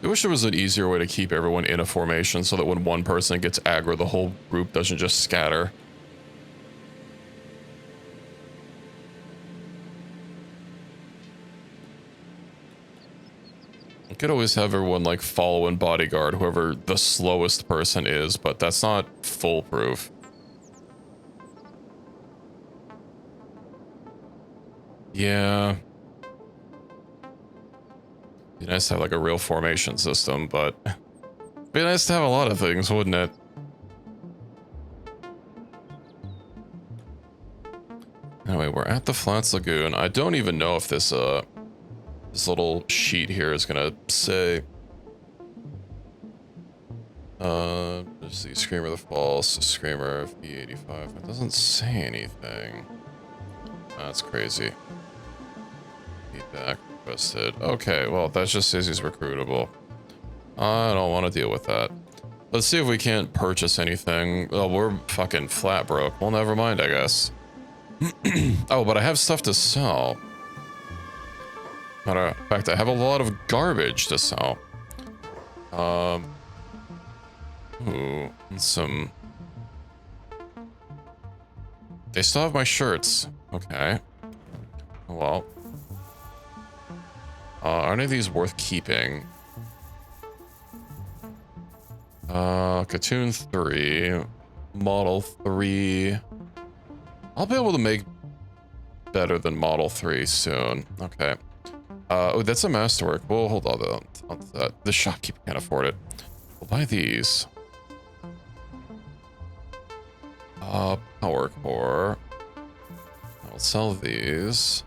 I wish there was an easier way to keep everyone in a formation so that when one person gets aggro, the whole group doesn't just scatter. You could always have everyone like follow and bodyguard whoever the slowest person is, but that's not foolproof. Yeah. Be nice to have like a real formation system, but be nice to have a lot of things, wouldn't it? Anyway, we're at the Flats Lagoon. I don't even know if this this little sheet here is gonna say let's see, Screamer the False, Screamer V85. It doesn't say anything. That's crazy. Feedback requested. Okay, well, that just says he's recruitable. I don't want to deal with that. Let's see if we can't purchase anything. Oh, we're fucking flat broke. Well, never mind, I guess. Oh, but I have stuff to sell. Matter of fact, I have a lot of garbage to sell. Ooh, and some... They still have my shirts. Okay. Well. Are any of these worth keeping? Katoon 3. Model 3. I'll be able to make better than Model 3 soon. Okay. Oh, that's a masterwork. We'll hold on to that. The shopkeeper can't afford it. We'll buy these. Power core. I'll sell these.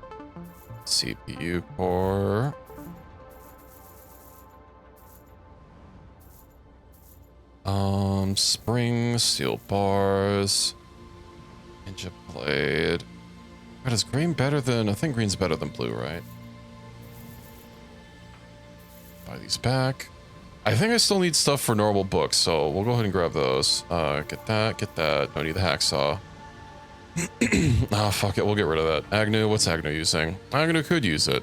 CPU core. Spring, steel bars. Ninja blade. But is green better than... I think green's better than blue, right? Buy these back. I think I still need stuff for normal books, so we'll go ahead and grab those. Get that, get that. Don't need the hacksaw. Ah, fuck it, we'll get rid of that. Agnew, what's Agnew using? Agnew could use it.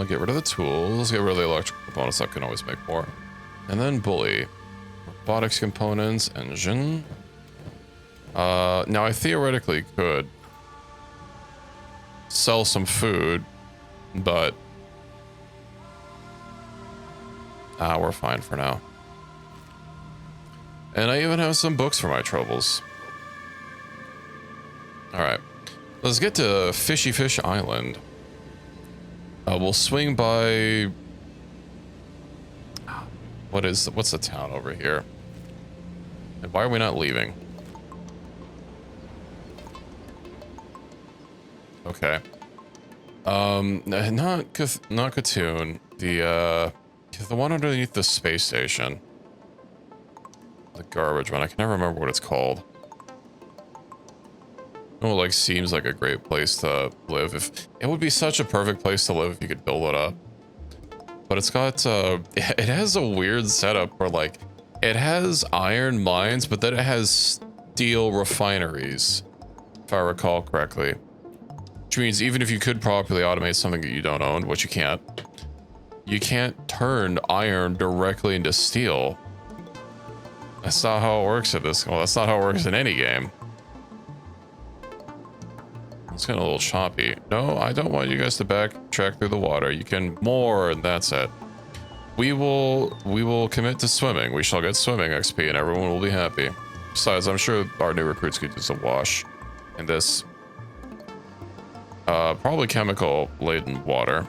Get rid of the tools, get rid of the electrical components, that can always make more. And then bully. Robotics components, engine. Now I theoretically could sell some food, but we're fine for now. And I even have some books for my troubles. Alright. Let's get to Fishy Fish Island. We'll swing by... What's the town over here? And why are we not leaving? Okay. Not Katoon. The one underneath the space station. The garbage one. I can never remember what it's called. Oh, like seems like a great place to live. If it would be such a perfect place to live if you could build it up. But it's got it has a weird setup where like it has iron mines, but then it has steel refineries, if I recall correctly. Which means even if you could properly automate something that you don't own, which you can't turn iron directly into steel. That's not how it works at this. Well, that's not how it works in any game. It's getting a little choppy. No, I don't want you guys to backtrack through the water. You can more, and that's it. We will commit to swimming. We shall get swimming XP, and everyone will be happy. Besides, I'm sure our new recruits could use a wash in this. Probably chemical-laden water.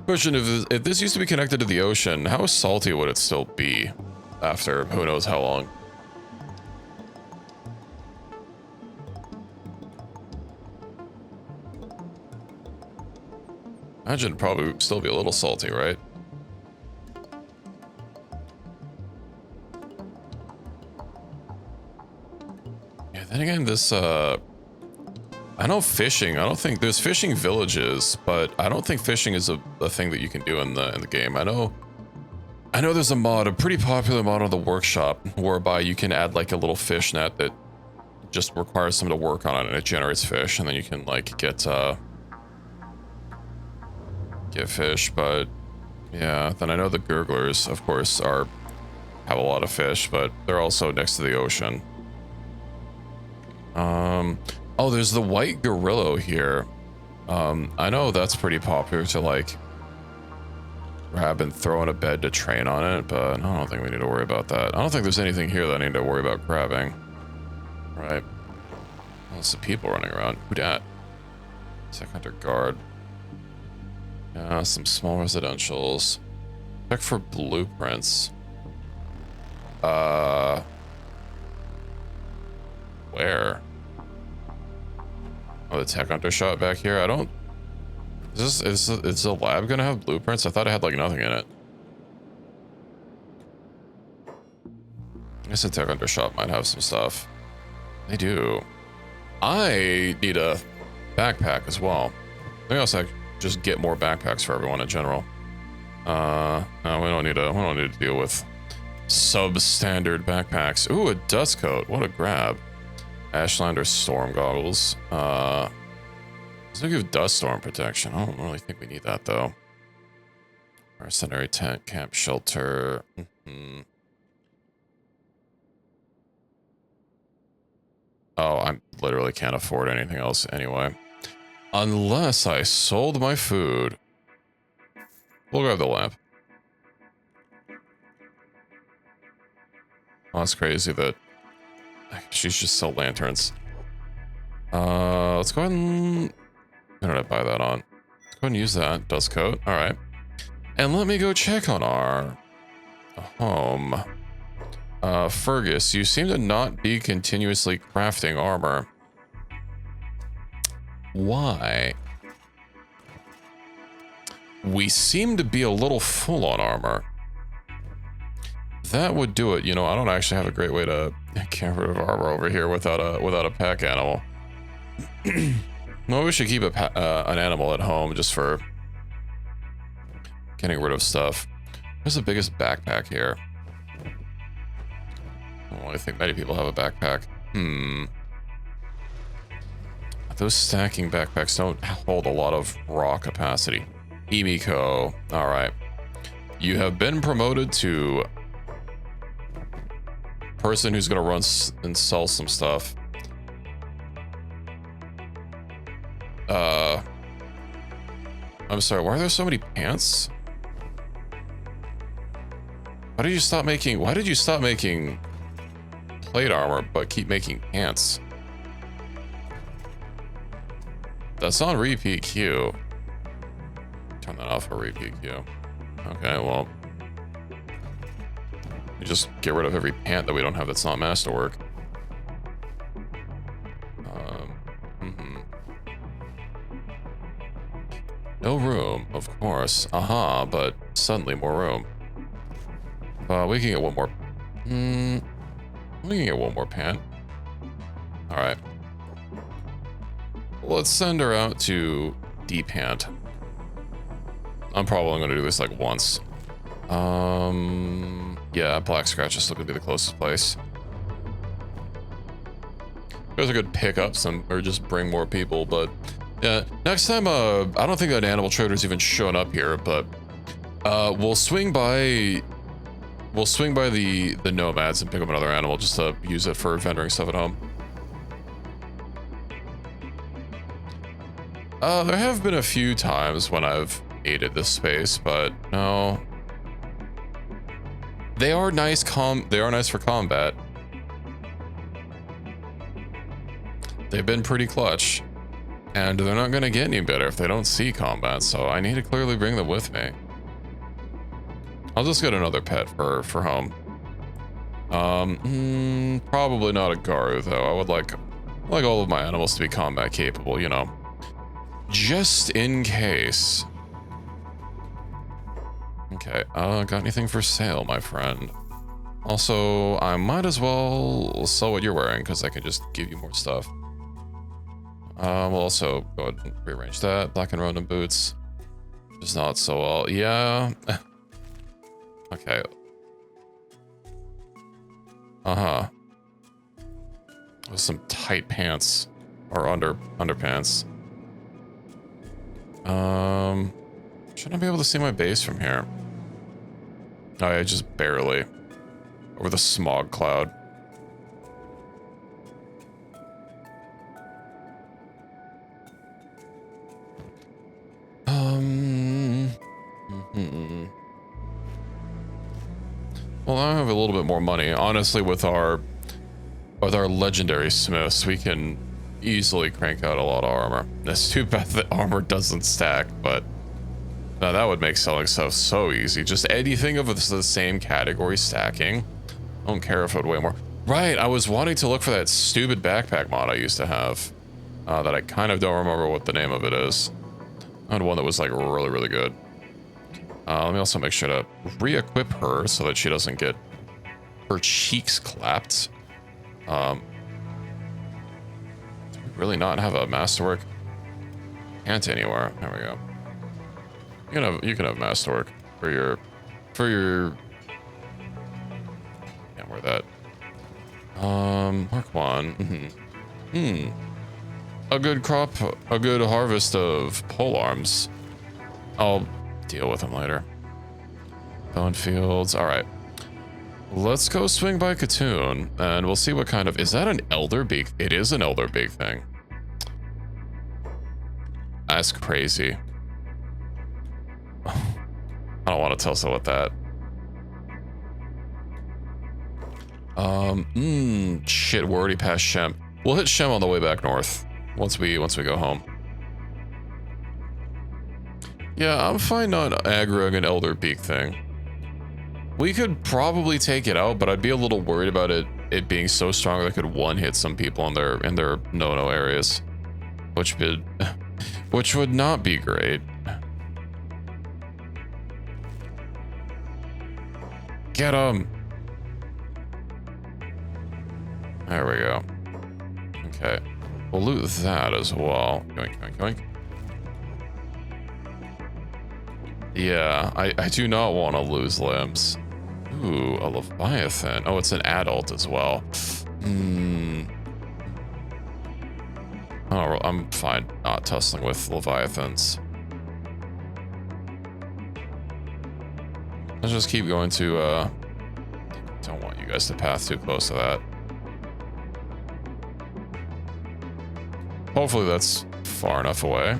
Question, if this used to be connected to the ocean, how salty would it still be after who knows how long? Imagine it'd probably still be a little salty, right? Yeah, then again, this, I know fishing, I don't think, there's fishing villages, but I don't think fishing is a thing that you can do in the game. I know there's a mod, a pretty popular mod on the workshop, whereby you can add like a little fish net that just requires someone to work on it and it generates fish, and then you can like get fish. But yeah, then I know the gurglers, of course, have a lot of fish, but they're also next to the ocean. Oh, there's the white gorilla here. I know that's pretty popular to like grab and throw in a bed to train on it, but I don't think we need to worry about that. I don't think there's anything here that I need to worry about grabbing. Right. Lots of people running around. Who dat? Tech Hunter Guard. Yeah, some small residentials. Check for blueprints. Where? Oh, the Tech Hunter shot back here. I don't... Is the lab gonna have blueprints? I thought it had like nothing in it. I guess the Tech Hunter shop might have some stuff. They do. I need a backpack as well. I think I'll just get more backpacks for everyone in general. No, we don't need to deal with substandard backpacks. Ooh, a dust coat. What a grab. Ashlander storm goggles. Does it give dust storm protection? I don't really think we need that though. Mercenary tent, camp shelter. Oh, I literally can't afford anything else anyway. Unless I sold my food. We'll grab the lamp. Oh, that's crazy that she's just sell lanterns. Let's go ahead and... Why did I buy that on? Let's go ahead and use that. Dust coat. All right. And let me go check on our home. Fergus, you seem to not be continuously crafting armor. Why? We seem to be a little full on armor. That would do it. You know, I don't actually have a great way to get rid of armor over here without a pack animal. Well, we should keep an animal at home just for getting rid of stuff. Where's the biggest backpack here? Oh, I think many people have a backpack. Those stacking backpacks don't hold a lot of raw capacity. Emiko. All right. You have been promoted to person who's going to run and sell some stuff. I'm sorry, why are there so many pants? Why did you stop making plate armor but keep making pants? That's on repeat queue. Turn that off for repeat queue. Okay, well, we just get rid of every pant that we don't have that's not masterwork. No room, of course. Aha, but suddenly more room. We can get one more. We can get one more pant. All right. Let's send her out to D-pant. I'm probably going to do this like once. Yeah, Black Scratch is still going to be the closest place. Guys are good pick up some or just bring more people, but yeah, next time I don't think an animal trader's even shown up here, but we'll swing by the nomads and pick up another animal just to use it for vendoring stuff at home. There have been a few times when I've aided this space, but no. They are nice for combat. They've been pretty clutch. And they're not gonna get any better if they don't see combat, so I need to clearly bring them with me. I'll just get another pet for home. Probably not a Garu though. I would like all of my animals to be combat capable, you know. Just in case. Okay, got anything for sale, my friend? Also, I might as well sell what you're wearing, because I can just give you more stuff. We'll also go ahead and rearrange that. Black and Ronin boots. Just not so well. Yeah. Okay. With some tight pants. Or underpants. Shouldn't I be able to see my base from here? Oh yeah, just barely. Over the smog cloud. Well, I have a little bit more money. Honestly, with our legendary smiths, we can easily crank out a lot of armor. It's too bad that armor doesn't stack, but now that would make selling stuff so easy. Just anything of the same category stacking. I don't care if it would weigh more. Right, I was wanting to look for that stupid backpack mod I used to have. That I kind of don't remember what the name of it is. I had one that was like really, really good. Let me also make sure to re-equip her so that she doesn't get her cheeks clapped. Do we really not have a masterwork pant anywhere? There we go. You can have masterwork for your can't wear that. Mark one. A good harvest of polearms. I'll deal with them later. Bone fields. All right. Let's go swing by Katoon, and we'll see what kind of... Is that an elder beak? It is an elder beak thing. That's crazy. I don't want to tussle with that. Shit, we're already past Shem. We'll hit Shem on the way back north. Once we go home. Yeah, I'm fine not aggroing an elder beak thing. We could probably take it out, but I'd be a little worried about it being so strong that it could one-hit some people in their no-no areas, which would not be great. Get him! There we go. Okay, we'll loot that as well. Yoink, yoink, yoink. Yeah, I do not want to lose limbs. Ooh, a Leviathan. Oh, it's an adult as well. Oh, I'm fine not tussling with Leviathans. Let's just keep going to, don't want you guys to path too close to that. Hopefully that's far enough away.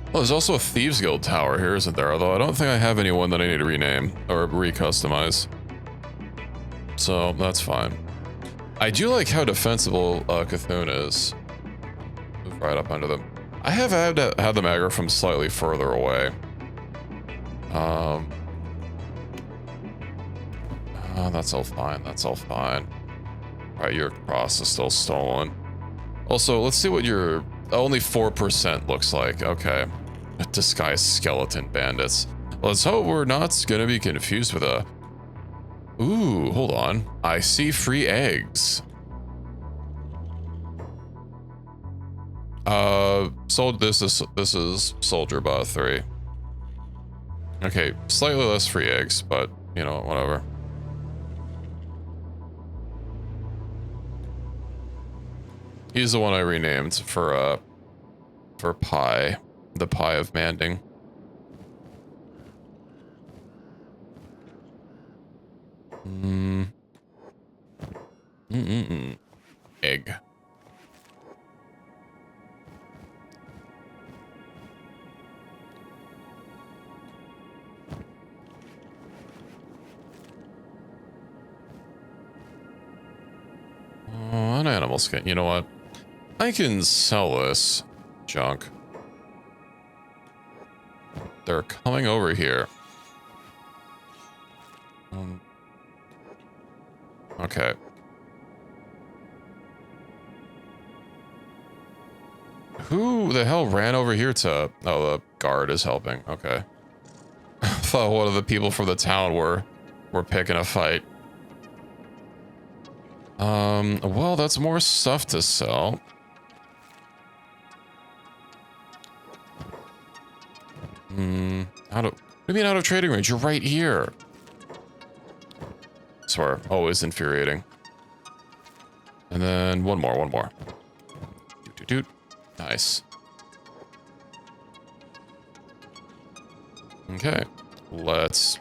Well, there's also a Thieves Guild tower here, isn't there? Although I don't think I have anyone that I need to rename or recustomize. So that's fine. I do like how defensible Cthulhu is. Move right up under them. I have had them aggro from slightly further away. Oh, that's all fine. That's all fine. All right, your cross is still stolen. Also, let's see what your only 4% looks like. Okay. Disguised skeleton bandits. Let's hope we're not gonna be confused with a... Ooh, hold on. I see free eggs. So this is Soldier Bot 3. Okay, slightly less free eggs, but you know, whatever. He's the one I renamed for Pi, the Pi of Manding. Egg. Oh, an animal skin. You know what? I can sell this junk. They're coming over here. Okay. Who the hell ran over here to... Oh, the guard is helping. Okay. I thought one of the people from the town were picking a fight. Well, that's more stuff to sell. What do you mean out of trading range? You're right here. I swear, always infuriating. And then one more. Doot. Nice. Okay, let's...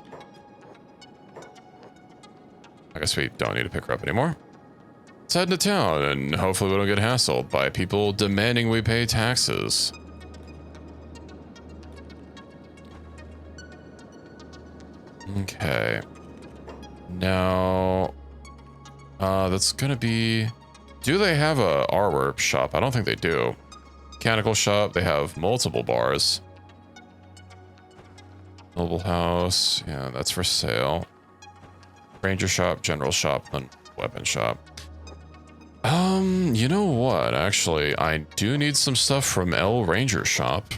I guess we don't need to pick her up anymore. Let's head into town, and hopefully we don't get hassled by people demanding we pay taxes. Okay. Now... that's gonna be... Do they have a armor shop? I don't think they do. Mechanical shop, they have multiple bars. Mobile house, yeah, that's for sale. Ranger shop, general shop, and weapon shop. You know what? Actually, I do need some stuff from L Ranger shop.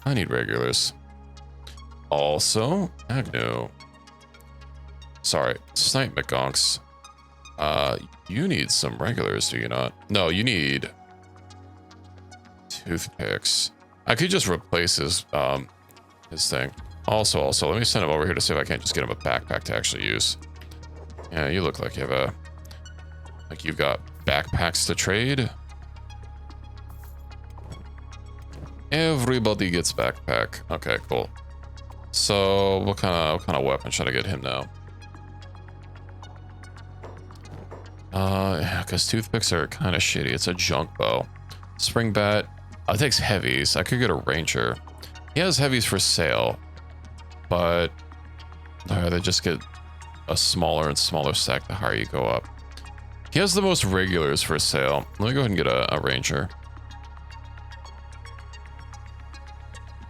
I need regulars. Also, Agnew. Sorry, Snipe McGonks. You need some regulars, do you not? No, you need toothpicks. I could just replace his thing. Also, let me send him over here to see if I can't just get him a backpack to actually use. Yeah, you look like you have you've got backpacks to trade. Everybody gets backpack. Okay, cool. So what kind of weapon should I get him now? Yeah, because toothpicks are kind of shitty. It's a junk bow. Spring bat. It takes heavies. I could get a ranger. He has heavies for sale, but they just get a smaller and smaller stack the higher you go up. He has the most regulars for sale. Let me go ahead and get a ranger.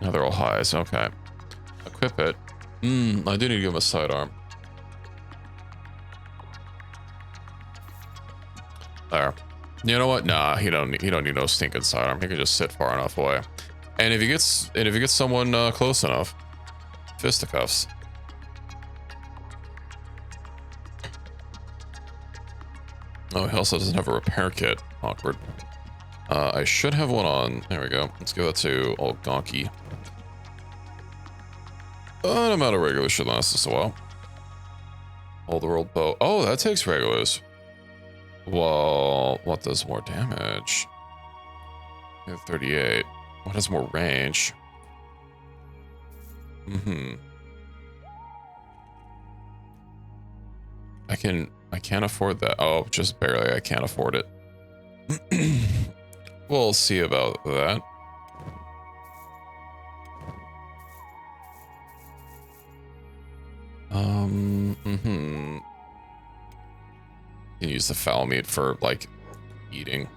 No, they're all highs. Okay. Equip it. I do need to give him a sidearm. There. You know what? Nah, he don't need no stinking sidearm. He can just sit far enough away. And if he gets someone close enough, fisticuffs. Oh, he also doesn't have a repair kit. Awkward. I should have one on. There we go. Let's give that to old Gonky. An amount of regulars should last us a while. Hold the world bow. Oh, that takes regulars. Well, what does more damage? 38. What has more range? I can't afford that. Oh, just barely. I can't afford it. We'll see about that. You can use the foul meat for like eating.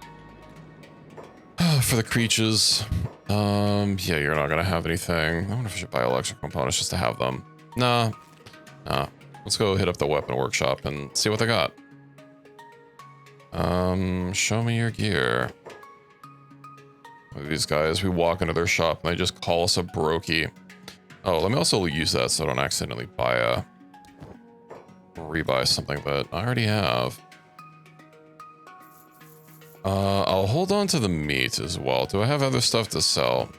For the creatures. Yeah, you're not gonna have anything. I wonder if I should buy electric components just to have them. Nah. Let's go hit up the weapon workshop and see what they got. Show me your gear. These guys, we walk into their shop and they just call us a brokey. Oh, let me also use that so I don't accidentally rebuy something that I already have. I'll hold on to the meat as well. Do I have other stuff to sell?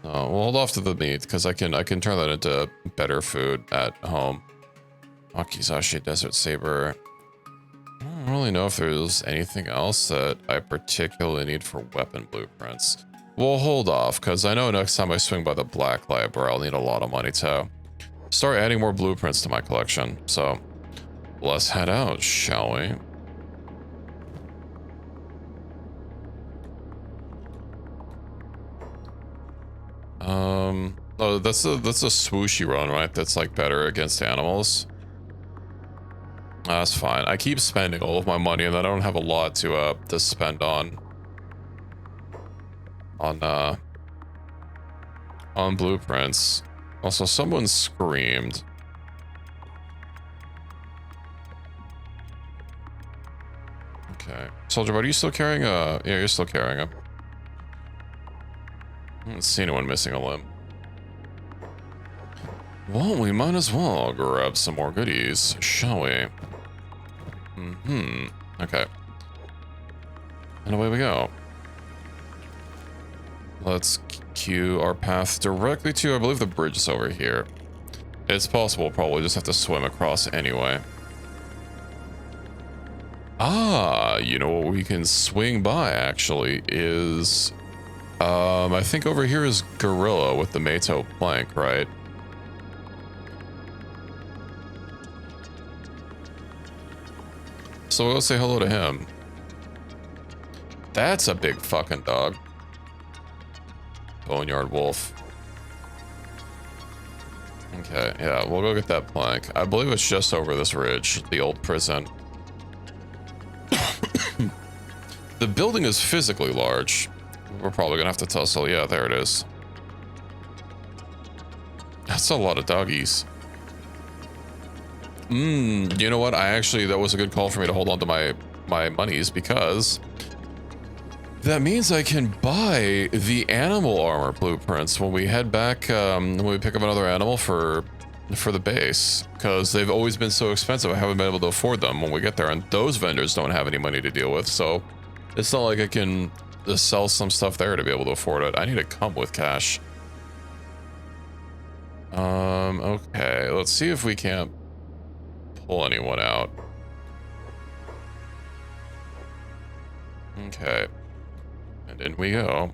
No, we'll hold off to the meat because I can turn that into better food at home. Wakizashi Desert Saber. I don't really know if there's anything else that I particularly need for weapon blueprints. We'll hold off because I know next time I swing by the Black Library, I'll need a lot of money to start adding more blueprints to my collection. So let's head out, shall we? Oh, that's a swooshy run, right? That's like better against animals. That's fine. I keep spending all of my money and I don't have a lot to spend on blueprints. Also, someone screamed. Okay. Soldier, but are you still carrying a... Yeah, you're still carrying him. I don't see anyone missing a limb. Well, we might as well grab some more goodies, shall we? Okay. And away we go. Let's cue our path directly to, I believe the bridge is over here. It's possible, probably just have to swim across anyway. Ah, you know what we can swing by, actually, is... I think over here is Gorilla with the Mato plank, right? So we'll say hello to him. That's a big fucking dog. Boneyard wolf. Okay, yeah, we'll go get that plank. I believe it's just over this ridge, the old prison. The building is physically large. We're probably gonna have to tussle. Yeah, there it is. That's a lot of doggies. You know what? That was a good call for me to hold on to my monies because that means I can buy the animal armor blueprints when we head back, when we pick up another animal for the base, because they've always been so expensive. I haven't been able to afford them when we get there, and those vendors don't have any money to deal with, so it's not like I can just sell some stuff there to be able to afford it. I need to come with cash. Okay, let's see if we can't pull anyone out. Okay. And in we go.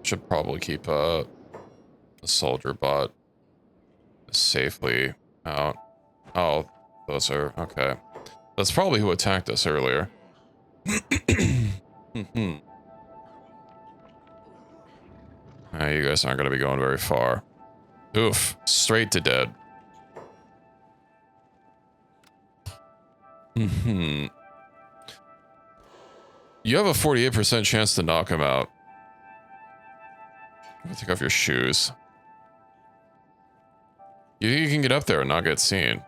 Should probably keep a soldier bot safely out. Oh, those are... Okay. That's probably who attacked us earlier. You guys aren't going to be going very far. Oof. Straight to dead. You have a 48% chance to knock him out. Take off your shoes. You think you can get up there and not get seen?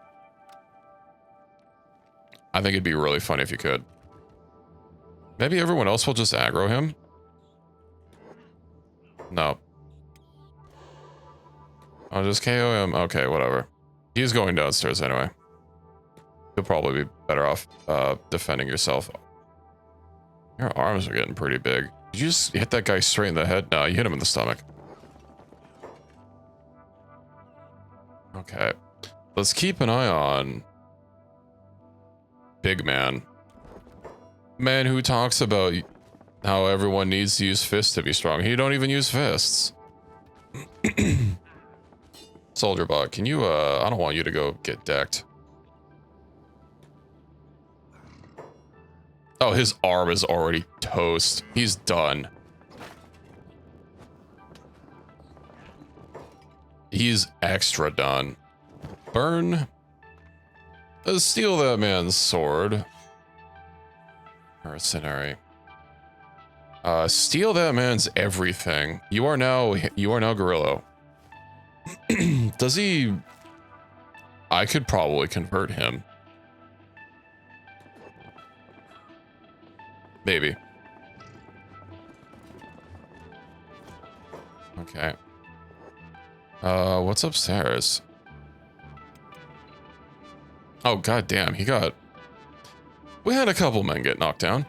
I think it'd be really funny if you could. Maybe everyone else will just aggro him? No. I'll just KO him. Okay, whatever. He's going downstairs anyway. You'll probably be better off defending yourself. Your arms are getting pretty big. Did you just hit that guy straight in the head? No, you hit him in the stomach. Okay. Let's keep an eye on Big Man. Man who talks about how everyone needs to use fists to be strong. He don't even use fists. Soldier Bot, can you, I don't want you to go get decked. Oh, his arm is already toast. He's done. He's extra done. Burn. Steal that man's sword. Mercenary. Steal that man's everything. You are now Gorilla. Does he... I could probably convert him. Maybe. Okay. What's upstairs? Oh, goddamn, he got... We had a couple men get knocked down.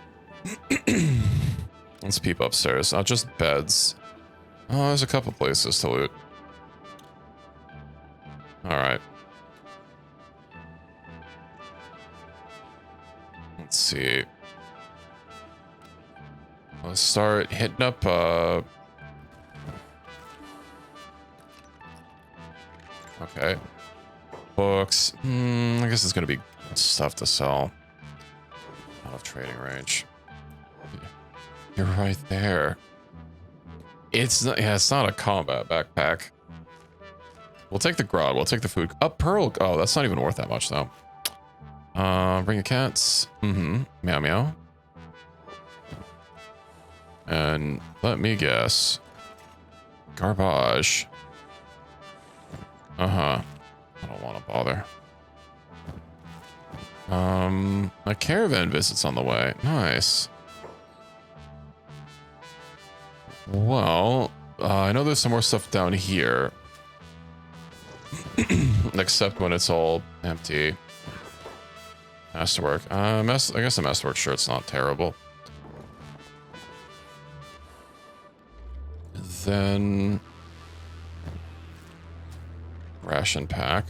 Let's peep upstairs. Not just beds. Oh, there's a couple places to loot. Alright. Let's see. Let's start hitting up, okay. Books. I guess it's gonna be stuff to sell. Out of trading range. You're right there. It's not, yeah, it's not a combat backpack. We'll take the grog. We'll take the food. A pearl. Oh, that's not even worth that much though. Bring a cats. Meow meow. And let me guess. Garbage. I don't want to bother. A caravan visit's on the way. Nice. Well, I know there's some more stuff down here. Except when it's all empty. Masterwork. I guess the Masterwork shirt's not terrible. Then... Ration pack.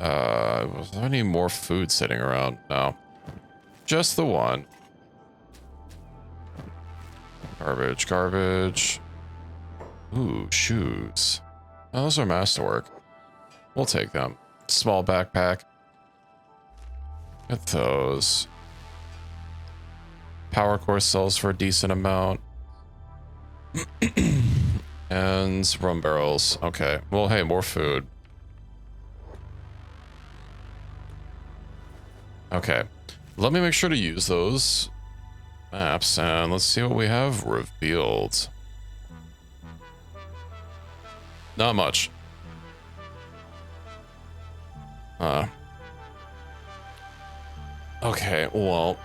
Was there any more food sitting around? No. Just the one. Garbage, garbage. Ooh, shoes. Oh, those are Masterwork. We'll take them. Small backpack. Get those. Power core sells for a decent amount. And rum barrels. Okay. Well, hey, more food. Okay. Let me make sure to use those maps, and let's see what we have revealed. Not much. Okay, well...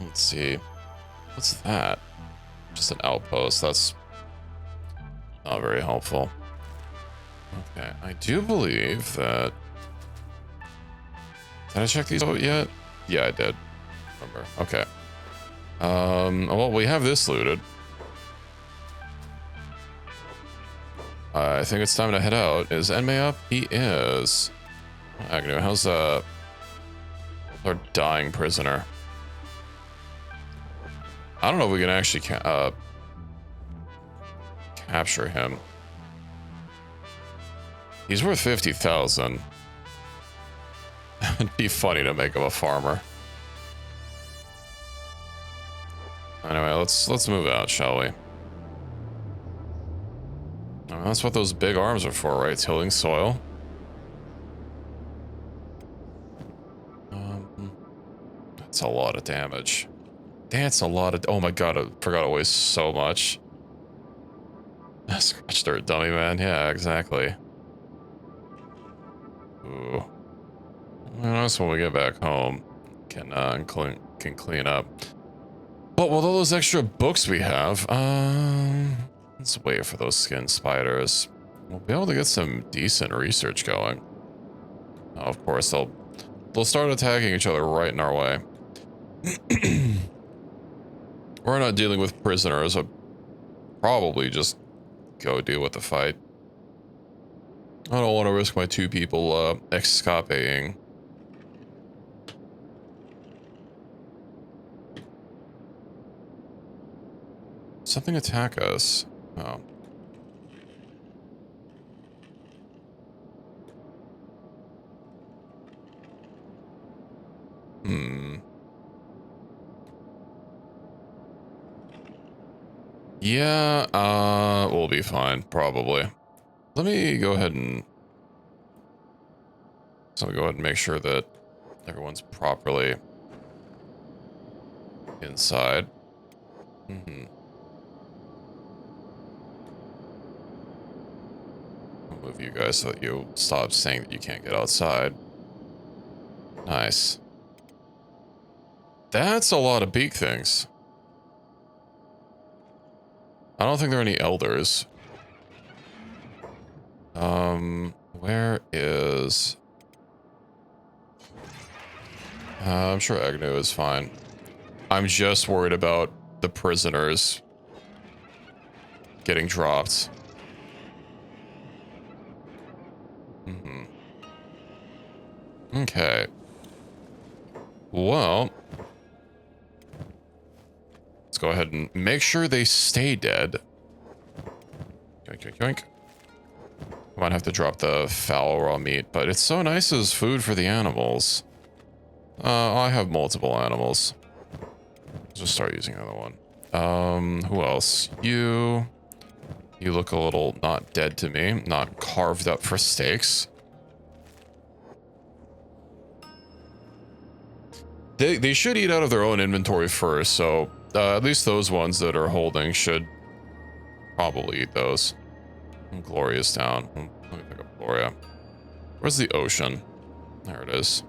Let's see. What's that? Just an outpost. That's not very helpful. Okay, I do believe that... Did I check these out yet? Yeah, I did. Remember. Okay. Well, we have this looted. I think it's time to head out. Is Enmei up? He is. Agnew, how's our dying prisoner? I don't know if we can actually capture him. He's worth 50,000. It'd be funny to make him a farmer. Anyway, let's move out, shall we? That's what those big arms are for, right? Tilling soil. It's a lot of damage. That's a lot of... Oh my god, I forgot it weighs so much. Scratch dirt dummy, man. Yeah, exactly. Ooh. Well, that's when we get back home. Can clean up. But with all those extra books we have, let's wait for those skin spiders. We'll be able to get some decent research going. Of course, they'll start attacking each other right in our way. We're not dealing with prisoners. I'll probably just go deal with the fight. I don't want to risk my 2 people escaping. Something attack us. Oh. Hmm. Yeah, we'll be fine, probably. Let me go ahead and... So go ahead and make sure that everyone's properly inside. Mm-hmm. I'll move you guys so that you stop saying that you can't get outside. Nice. That's a lot of beak things. I don't think there are any elders. Where is... I'm sure Agnew is fine. I'm just worried about the prisoners getting dropped. Mm-hmm. Okay. Well, let's go ahead and make sure they stay dead. Yoink, yoink, yoink. I might have to drop the foul raw meat, but it's so nice as food for the animals. I have multiple animals. Let's just start using another one. Who else? You look a little not dead to me, not carved up for steaks. They should eat out of their own inventory first, so at least those ones that are holding should probably eat those. Gloria's down. Let me pick up Gloria. Where's the ocean? There it is.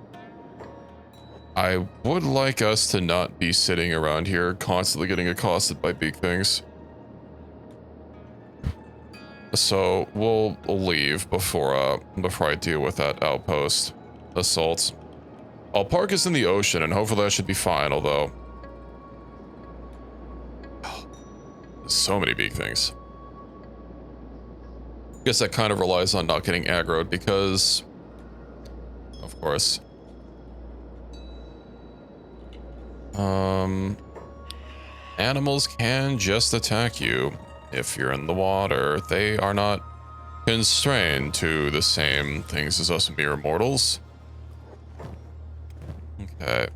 I would like us to not be sitting around here constantly getting accosted by big things. So we'll leave before I deal with that outpost assault. I'll park us in the ocean and hopefully that should be fine, although there's so many big things. Guess that kind of relies on not getting aggroed because, of course. Animals can just attack you if you're in the water. They are not constrained to the same things as us mere mortals. Okay.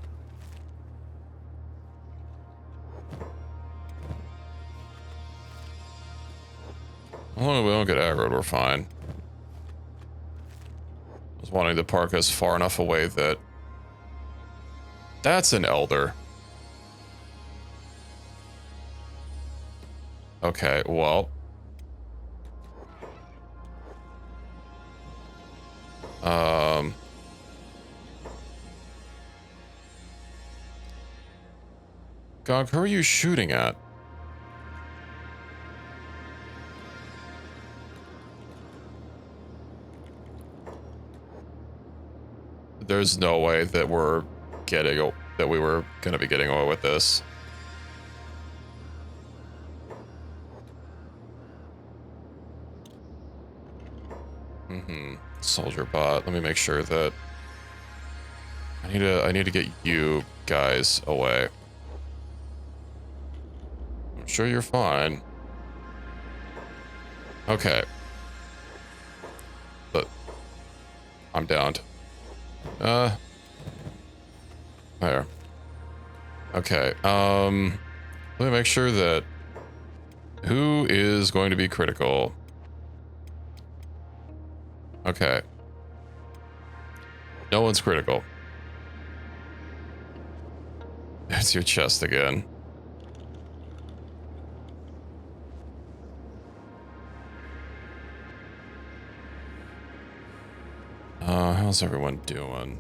As long as we don't get aggroed, we're fine. I was wanting to park us far enough away that... That's an elder. Okay, well... Gog, who are you shooting at? There's no way that we were gonna be getting away with this. Soldier bot. Let me make sure that I need to get you guys away. I'm sure you're fine. Okay. But I'm downed. There. Okay. Let me make sure that who is going to be critical. Okay. No one's critical. There's your chest again. How's everyone doing?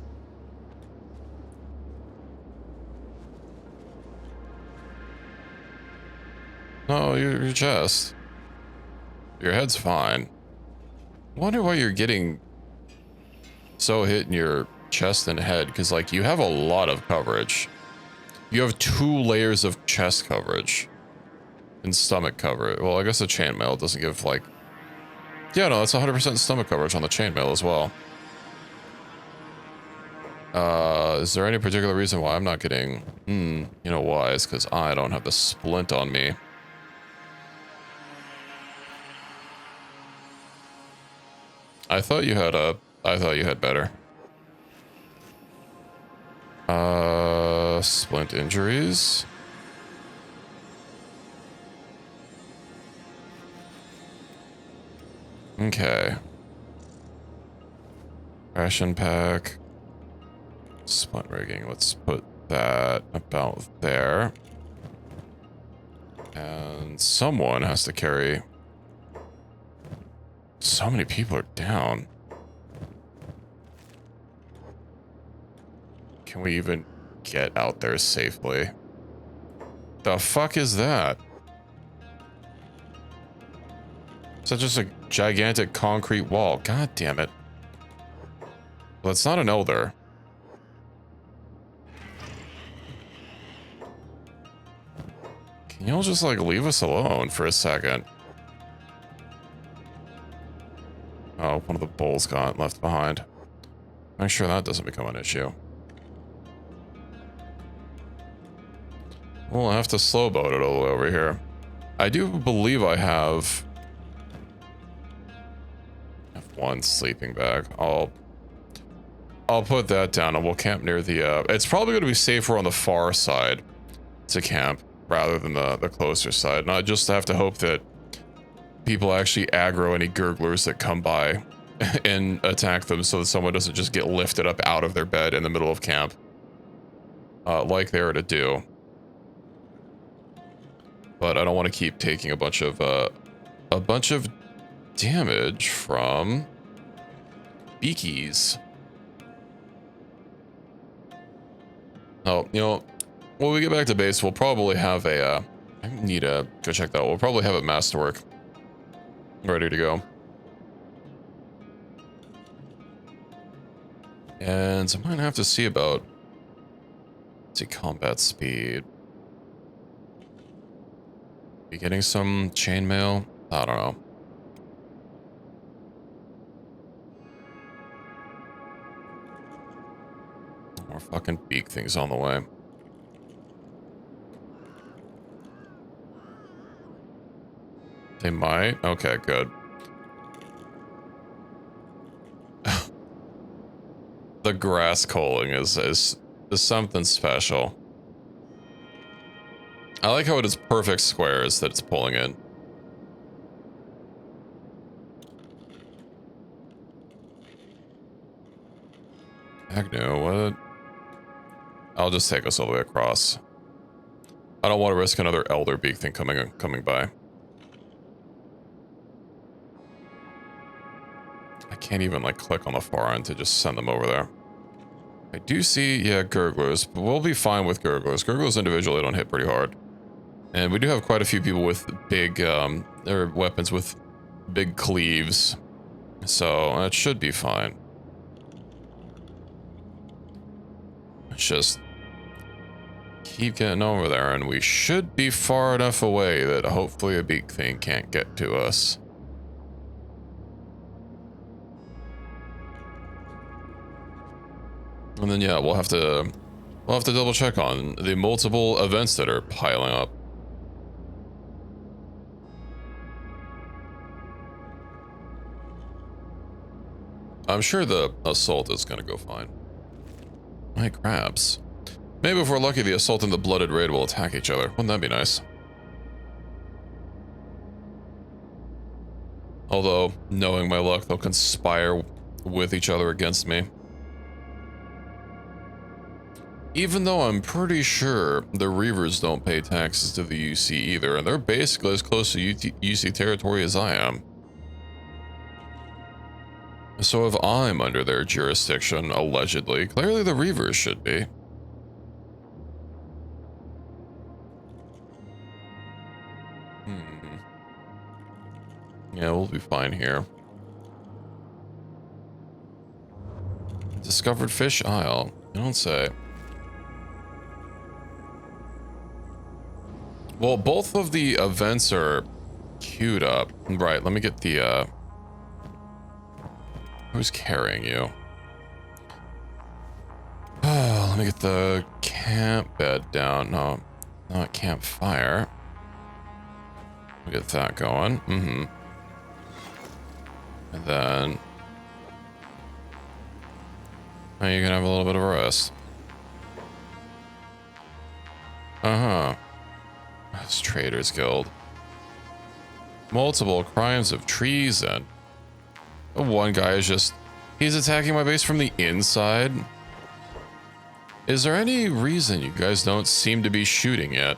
No, your chest. Your head's fine. Wonder why you're getting so hit in your chest and head, because like you have a lot of coverage. You have 2 layers of chest coverage and stomach coverage. Well, I guess the chainmail doesn't give like... Yeah, no, that's 100% stomach coverage on the chainmail as well. Is there any particular reason why I'm not getting... you know why? It's because I don't have the splint on me. I thought you had better. Splint injuries. Okay. Ration pack. Splint rigging. Let's put that about there. And someone has to carry... So many people are down. Can we even get out there safely? The fuck is that? Is that just a gigantic concrete wall? God damn it. Well, it's not an elder. Can y'all just like leave us alone for a second? Oh, one of the bulls got left behind. Make sure that doesn't become an issue. We'll have to slow boat it all the way over here. I do believe I have one sleeping bag. I'll put that down and we'll camp near the... it's probably going to be safer on the far side to camp rather than the closer side. And I just have to hope that people actually aggro any gurglers that come by and attack them so that someone doesn't just get lifted up out of their bed in the middle of camp. Like they were to do. But I don't want to keep taking a bunch of damage from beakies. Oh, you know, when we get back to base, we'll probably have a, I need to go check that. We'll probably have a masterwork ready to go. And I might have to see about, let's see, combat speed. Be getting some chainmail? I don't know. More fucking beak things on the way. They might? Okay, good. The grass culling is something special. I like how it is perfect squares that it's pulling in. Heck no, what? I'll just take us all the way across. I don't want to risk another elder beak thing coming by. I can't even like click on the far end to just send them over there. I do see, yeah, gurglers, but we'll be fine with gurglers. Gurglers individually don't hit pretty hard. And we do have quite a few people with big, or weapons with big cleaves. So that should be fine. Let's just keep getting over there and we should be far enough away that hopefully a beak thing can't get to us. And then yeah, we'll have to double check on the multiple events that are piling up. I'm sure the assault is gonna go fine. My crabs. Maybe if we're lucky, the assault and the blooded raid will attack each other. Wouldn't that be nice? Although, knowing my luck, they'll conspire with each other against me. Even though I'm pretty sure the Reavers don't pay taxes to the UC either, and they're basically as close to UC territory as I am. So if I'm under their jurisdiction, allegedly, clearly the Reavers should be. Yeah, we'll be fine here. Discovered Fish Isle. You don't say. Well, both of the events are queued up. Right, let me get the, who's carrying you? Oh, let me get the camp bed down. No, not campfire. Let me get that going. And then... now you can have a little bit of a rest. This Traders Guild. Multiple crimes of treason. One guy is just... he's attacking my base from the inside. Is there any reason you guys don't seem to be shooting yet?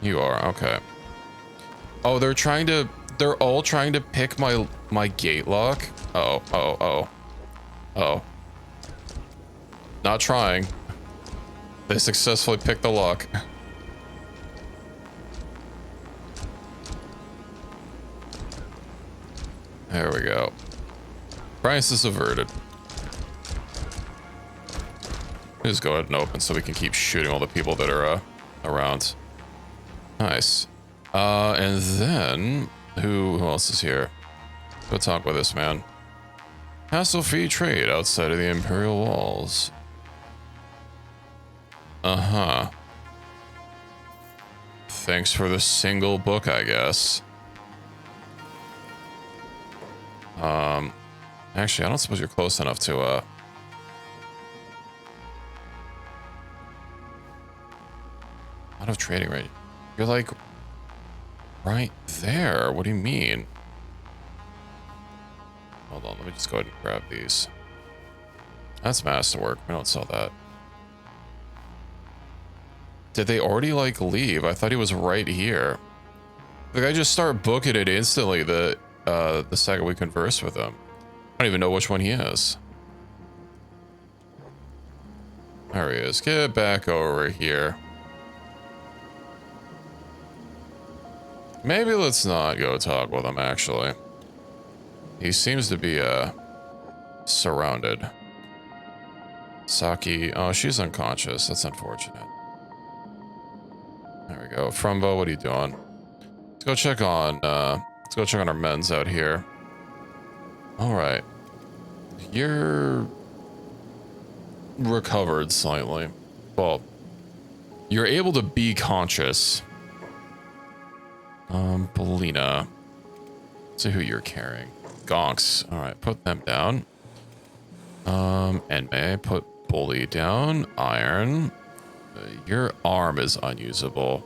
You are, okay. Oh, they're trying to... they're all trying to pick my gate lock? Oh. Not trying. They successfully picked the lock. There we go. Crisis averted. Just go ahead and open so we can keep shooting all the people that are around. Nice. And then who else is here? Go talk with this man. Hassle-free trade outside of the Imperial walls. Thanks for the single book, I guess. Actually, I don't suppose you're close enough to, out of trading rate. You're like right there. What do you mean? Hold on, let me just go ahead and grab these. That's masterwork. We don't sell that. Did they already like leave? I thought he was right here. Like I just start booking it instantly the second we converse with him. I don't even know which one he is. There he is. Get back over here. Maybe let's not go talk with him, actually. He seems to be, surrounded. Saki. Oh, she's unconscious. That's unfortunate. There we go. Frumbo, what are you doing? Let's go check on our men's out here. Alright. You're recovered slightly. Well, you're able to be conscious. Belina. Let's see who you're carrying. Gonks. Alright, put them down. Enme, put Bully down. Iron. Your arm is unusable.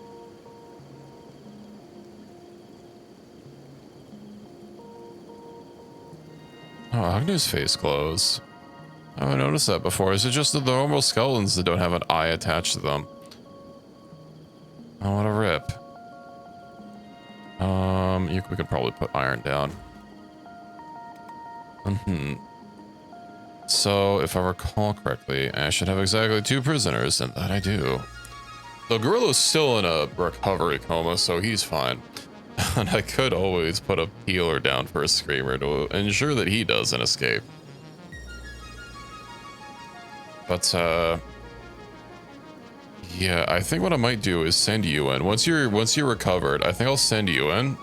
Oh, Agne's face glows. I haven't noticed that before. Is it just the normal skeletons that don't have an eye attached to them? Oh, what a rip. We could probably put Iron down. So, if I recall correctly, I should have exactly 2 prisoners, and that I do. The gorilla's still in a recovery coma, so he's fine. And I could always put a peeler down for a screamer to ensure that he doesn't escape. But, yeah, I think what I might do is send you in. Once you're recovered, I think I'll send you in.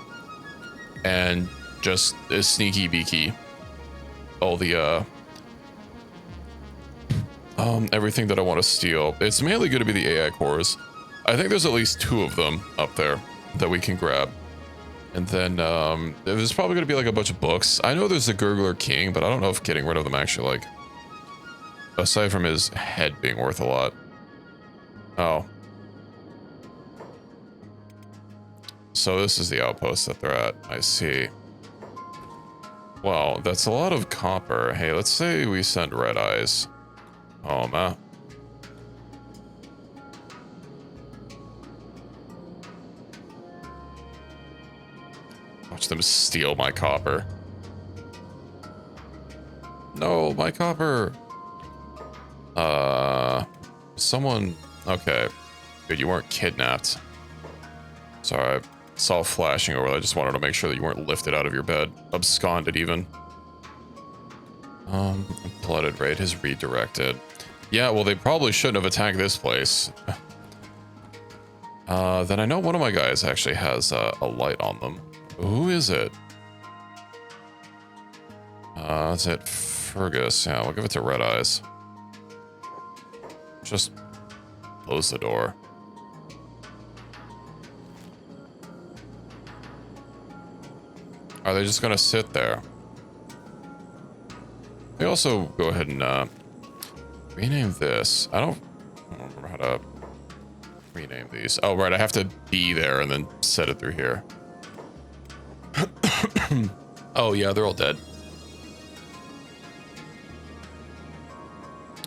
And just sneaky beaky all the, everything that I want to steal. It's mainly going to be the AI cores. I think there's at least 2 of them up there that we can grab. And then, there's probably going to be like a bunch of books. I know there's a Gurgler King, but I don't know if getting rid of them actually, like, aside from his head being worth a lot. Oh. So this is the outpost that they're at. I see. Well, that's a lot of copper. Hey, let's say we send Red Eyes. Oh, man. Watch them steal my copper. No, my copper. Someone... Okay. Good, you weren't kidnapped. Sorry, I saw flashing over. I just wanted to make sure that you weren't lifted out of your bed. Absconded, even. Blooded raid has redirected. Yeah, well, they probably shouldn't have attacked this place. Then I know one of my guys actually has a light on them. Who is it? Is it Fergus? Yeah, we'll give it to Red Eyes. Just close the door. Are they just gonna sit there? They also go ahead and rename this. I don't remember how to rename these. Oh, right, I have to be there and then set it through here. Oh, yeah, they're all dead.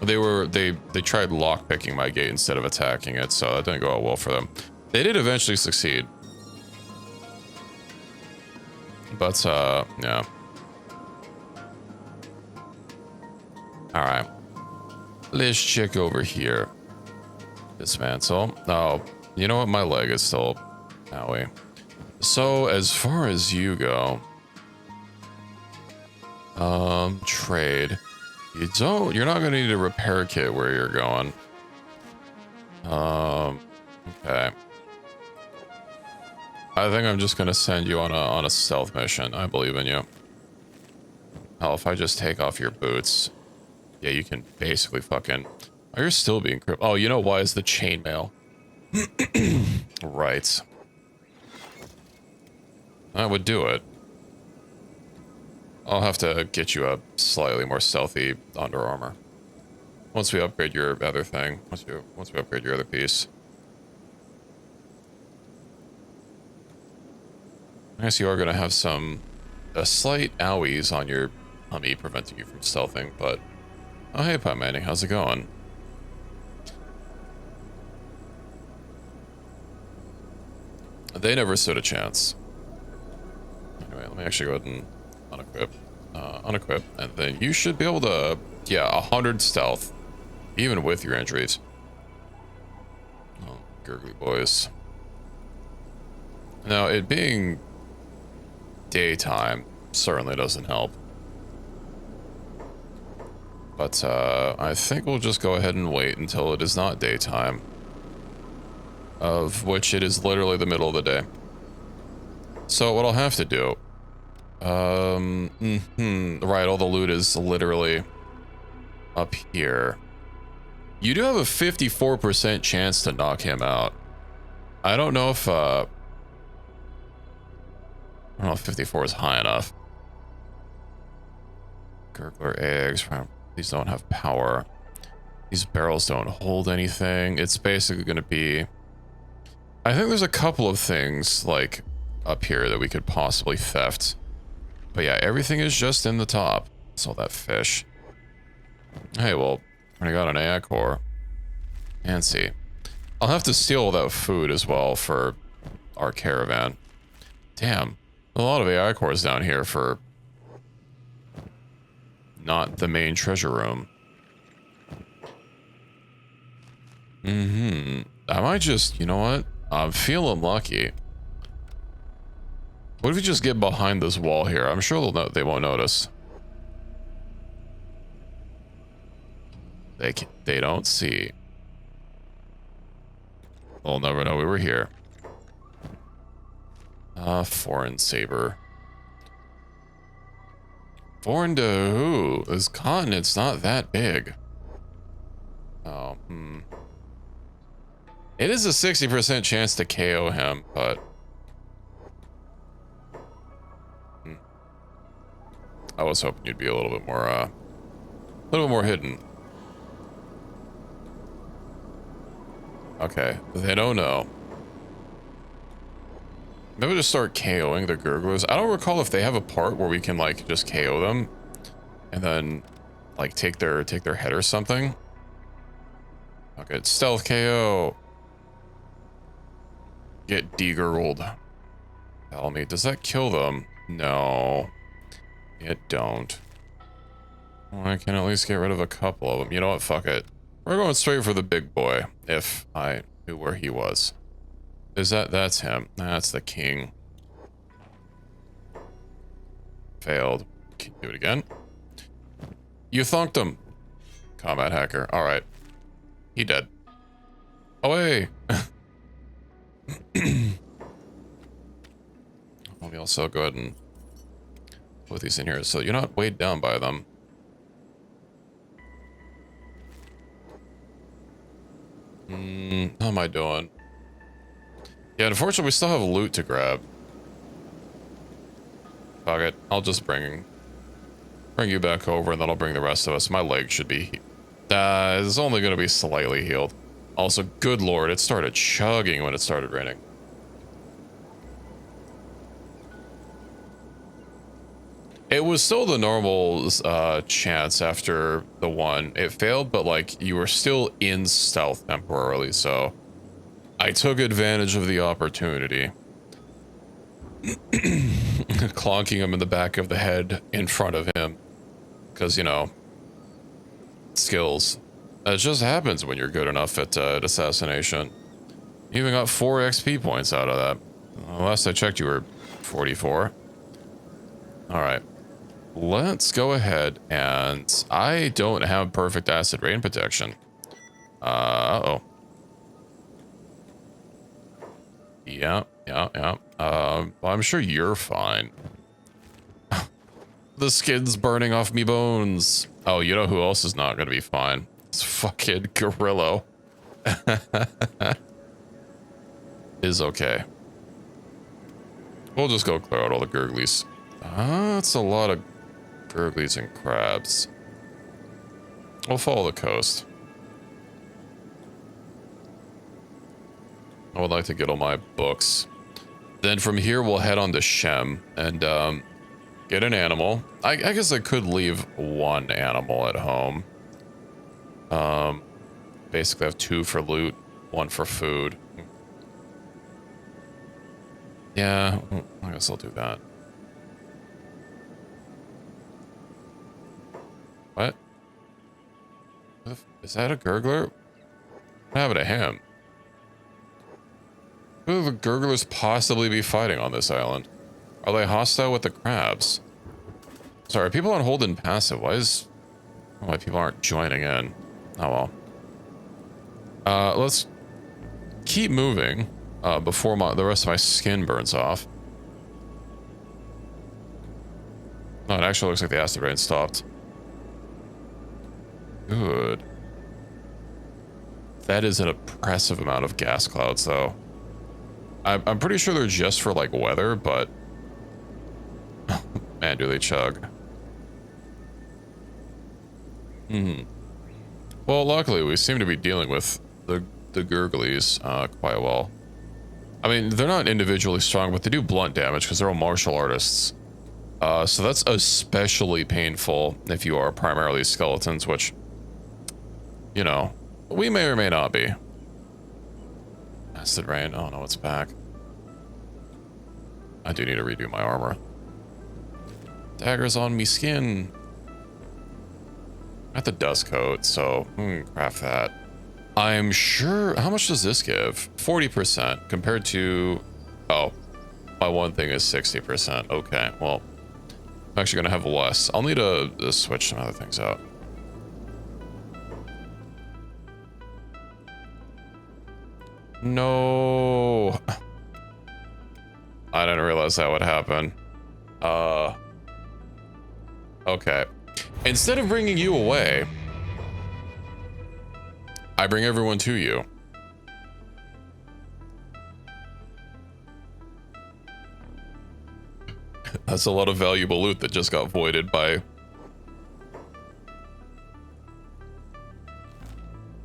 They tried lockpicking my gate instead of attacking it, so that didn't go out well for them. They did eventually succeed. But, yeah. Alright. Let's check over here. Dismantle. Oh, you know what? My leg is still... Owie. So, as far as you go... trade. You're not gonna need a repair kit where you're going. Okay. I think I'm just gonna send you on a stealth mission. I believe in you. Hell, if I just take off your boots, yeah, you can basically fucking... Oh, you're still being crippled. Oh, you know why? Is the chainmail. Right. That would do it. I'll have to get you a slightly more stealthy Under Armour. Once we upgrade your other thing. Once we upgrade your other piece. I guess you are going to have some slight owies on your tummy preventing you from stealthing, but... Oh, hey, Pat Manning, how's it going? They never stood a chance. Anyway, let me actually go ahead and unequip. Unequip, and then you should be able to... Yeah, 100 stealth. Even with your injuries. Oh, gurgly boys. Now, it being... daytime certainly doesn't help. But I think we'll just go ahead and wait until it is not daytime. Of which it is literally the middle of the day. So what I'll have to do... right, all the loot is literally up here. You do have a 54% chance to knock him out. I don't know if... I don't know if 54 is high enough. Gurgler eggs. These don't have power. These barrels don't hold anything. It's basically going to be... I think there's a couple of things, like, up here that we could possibly theft. But yeah, everything is just in the top. That's all that fish. Hey, well, I got an AI core. Fancy. I'll have to steal all that food as well for our caravan. Damn. A lot of AI cores down here for not the main treasure room. I might just, you know what? I'm feeling lucky. What if we just get behind this wall here? I'm sure they won't notice. They don't see. They'll never know we were here. Foreign saber. Foreign to who? This continent's not that big. Oh, It is a 60% chance to KO him, but... I was hoping you'd be a little bit more hidden. Okay, they don't know. Maybe we'll just start KOing the gurglers. I don't recall if they have a part where we can, like, just KO them. And then, like, take their head or something. Okay, stealth KO. Get degurgled. Tell me, does that kill them? No, it don't. Well, I can at least get rid of a couple of them. You know what? Fuck it. We're going straight for the big boy, if I knew where he was. That's him. That's the king. Failed. Can you do it again? You thunked him. Combat hacker. Alright. He dead. Away! Let me also go ahead and put these in here so you're not weighed down by them. How am I doing? Yeah, unfortunately we still have loot to grab. Fuck it. I'll just bring you back over and then I'll bring the rest of us. My leg should be... it's only going to be slightly healed. Also, good lord, it started chugging when it started raining. It was still the normal chance after the one. It failed, but like you were still in stealth temporarily, so I took advantage of the opportunity. Clonking him in the back of the head in front of him. Because, you know, skills. It just happens when you're good enough at assassination. You even got 4 XP points out of that. Last I checked, you were 44. Alright. Let's go ahead and... I don't have perfect acid rain protection. Uh-oh. Yeah. Well, I'm sure you're fine. The skin's burning off me bones. Oh, you know who else is not gonna be fine? It's fucking Gorillo. Is okay. We'll just go clear out all the gurglies. That's a lot of gurglies and crabs. We'll follow the coast. I would like to get all my books. Then from here, we'll head on to Shem and get an animal. I guess I could leave one animal at home. Basically have 2 for loot, 1 for food. Yeah, I guess I'll do that. What? Is that a gurgler? What happened to him? Who would the gurglers possibly be fighting on this island? Are they hostile with the crabs? Sorry, people on hold and passive. Why people aren't joining in? Oh well. Let's keep moving before the rest of my skin burns off. No, it actually looks like the acid rain stopped. Good. That is an oppressive amount of gas clouds, though. I'm pretty sure they're just for, like, weather, but... Man, do they chug. Well, luckily, we seem to be dealing with the gurglies quite well. I mean, they're not individually strong, but they do blunt damage because they're all martial artists. So that's especially painful if you are primarily skeletons, which, you know, we may or may not be. Acid rain. Oh no, it's back. I do need to redo my armor. Daggers on me skin. Got the dust coat, so craft that. I'm sure. How much does this give? 40% compared to. Oh, my one thing is 60%. Okay, well, I'm actually gonna have less. I'll need to switch some other things out. No. I didn't realize that would happen. Okay. Instead of bringing you away, I bring everyone to you. That's a lot of valuable loot that just got voided by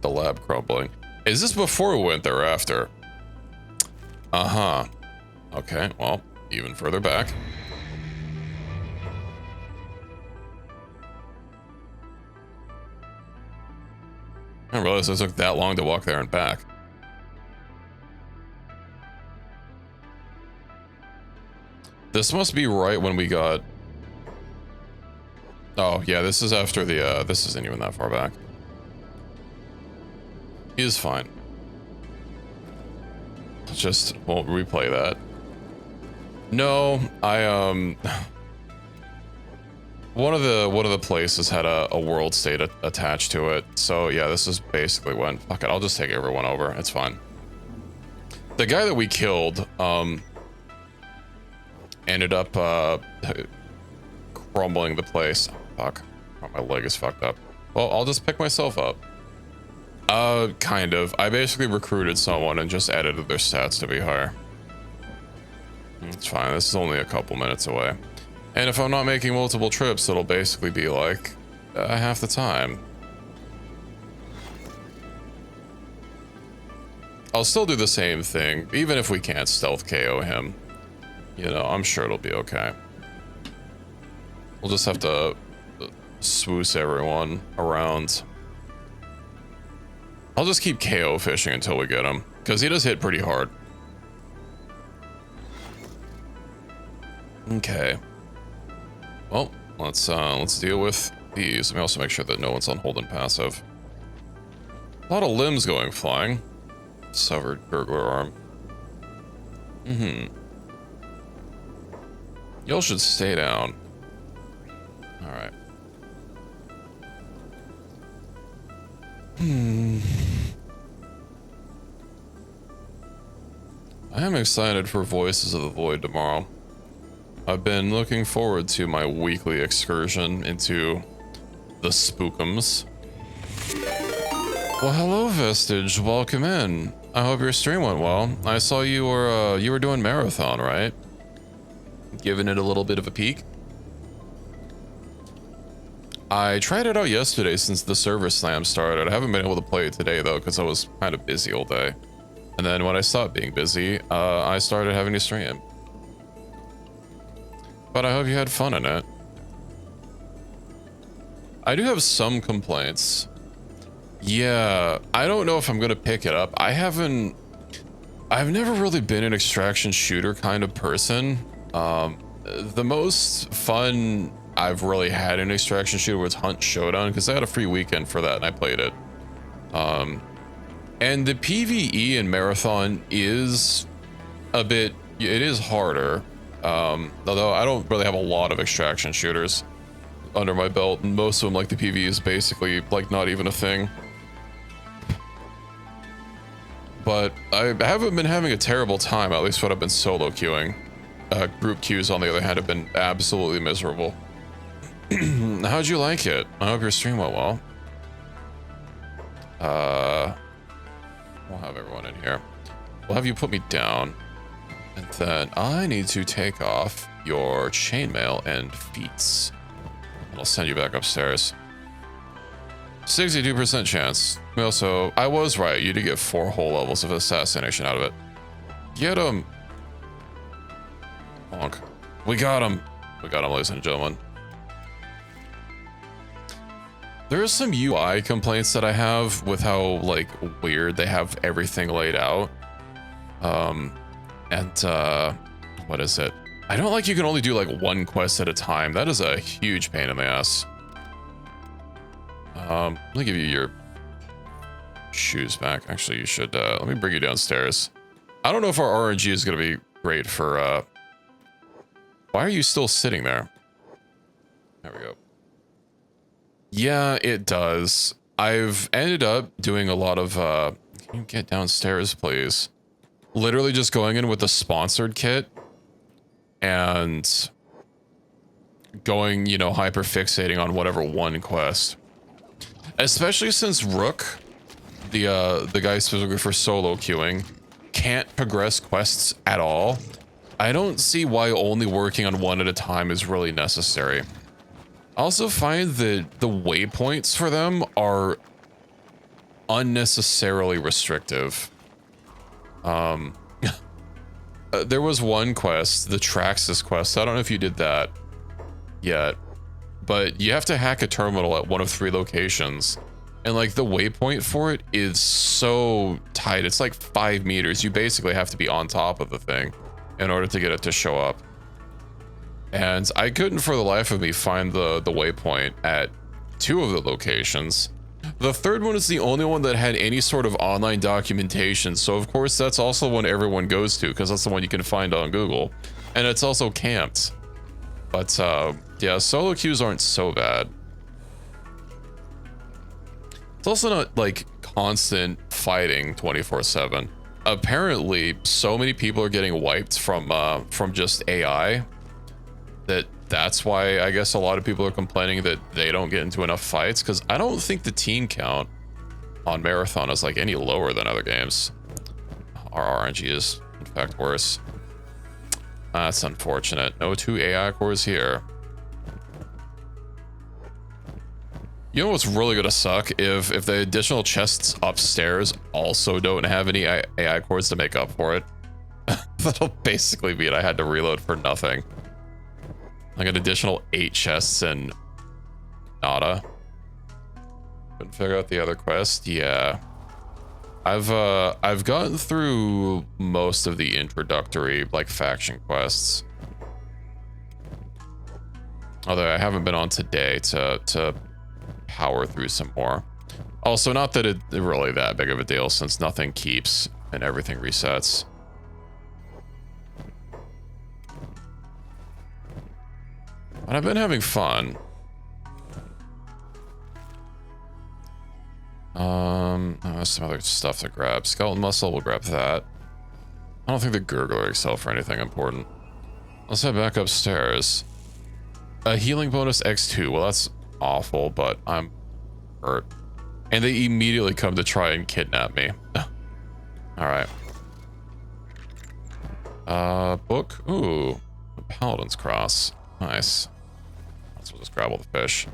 the lab crumbling. Is this before we went there or after? Uh-huh. Okay, well, even further back. I didn't realize it took that long to walk there and back. This must be right when we got... Oh, yeah, this is after the, this isn't even that far back. He is fine. Just won't replay that. No, one of the places had a world state attached to it. So yeah, this is basically when, fuck it, I'll just take everyone over. It's fine. The guy that we killed, ended up, crumbling the place. Fuck, oh, my leg is fucked up. Well, I'll just pick myself up. Kind of. I basically recruited someone and just edited their stats to be higher. It's fine. This is only a couple minutes away. And if I'm not making multiple trips, it'll basically be like half the time. I'll still do the same thing, even if we can't stealth KO him. You know, I'm sure it'll be okay. We'll just have to swoosh everyone around. I'll just keep KO fishing until we get him, because he does hit pretty hard. Okay. Well, let's deal with these. Let me also make sure that no one's on hold and passive. A lot of limbs going flying. Severed burglar arm. Y'all should stay down. All right. I am excited for Voices of the Void tomorrow. I've been looking forward to my weekly excursion into the spookums. Well, hello, Vestige. Welcome in. I hope your stream went well. I saw you were doing marathon, right? Giving it a little bit of a peek. I tried it out yesterday since the server slam started. I haven't been able to play it today though, because I was kind of busy all day. And then when I stopped being busy, I started having to stream. But I hope you had fun in it. I do have some complaints. Yeah, I don't know if I'm gonna pick it up. I've never really been an extraction shooter kind of person. The most fun I've really had in extraction shooter was Hunt Showdown, because I had a free weekend for that and I played it. And the PvE in Marathon is a bit, it is harder. Although I don't really have a lot of extraction shooters under my belt, and most of them, like the PvE is basically like not even a thing. But I haven't been having a terrible time, at least when I've been solo queuing. Group queues, on the other hand, have been absolutely miserable. How'd you like it? I hope your stream went well. We'll have everyone in here. We'll have you put me down. And then I need to take off your chainmail and feats. And I'll send you back upstairs. 62% chance. Also, I was right. You did get 4 whole levels of assassination out of it. Get him. Honk. We got him. We got him, ladies and gentlemen. There are some UI complaints that I have with how, like, weird they have everything laid out. What is it? I don't like you can only do, like, 1 quest at a time. That is a huge pain in the ass. Let me give you your shoes back. Actually, you should, let me bring you downstairs. I don't know if our RNG is going to be great for, why are you still sitting there? There we go. Yeah, it does. I've ended up doing a lot of, can you get downstairs, please? Literally just going in with a sponsored kit and going, you know, hyper fixating on whatever 1 quest. Especially since Rook, the guy specifically for solo queuing, can't progress quests at all. I don't see why only working on 1 at a time is really necessary. I also find that the waypoints for them are unnecessarily restrictive. There was 1 quest, the Traxxas quest. I don't know if you did that yet, but you have to hack a terminal at 1 of 3 locations. And like the waypoint for it is so tight. It's like 5 meters. You basically have to be on top of the thing in order to get it to show up. And I couldn't for the life of me find the waypoint at 2 of the locations. The third one is the only one that had any sort of online documentation. So of course that's also one everyone goes to because that's the one you can find on Google. And it's also camped. But yeah, solo queues aren't so bad. It's also not like constant fighting 24/7. Apparently, so many people are getting wiped from just AI that's why I guess a lot of people are complaining that they don't get into enough fights, because I don't think the team count on Marathon is like any lower than other games. Our RNG is in fact worse. That's unfortunate. No 2 AI cores here. You know what's really gonna suck? If the additional chests upstairs also don't have any AI cores to make up for it. That'll basically mean I had to reload for nothing. Like an additional 8 chests and nada. Couldn't figure out the other quest. Yeah. I've gotten through most of the introductory like faction quests. Although I haven't been on today to power through some more. Also, not that it's really that big of a deal since nothing keeps and everything resets. But I've been having fun. There's some other stuff to grab. Skeleton muscle, we'll grab that. I don't think the gurgler eggs sell for anything important. Let's head back upstairs. A healing bonus X2. Well, that's awful, but I'm hurt. And they immediately come to try and kidnap me. Alright. Book. Ooh. The Paladin's Cross. Nice. Let's just grab all the fish.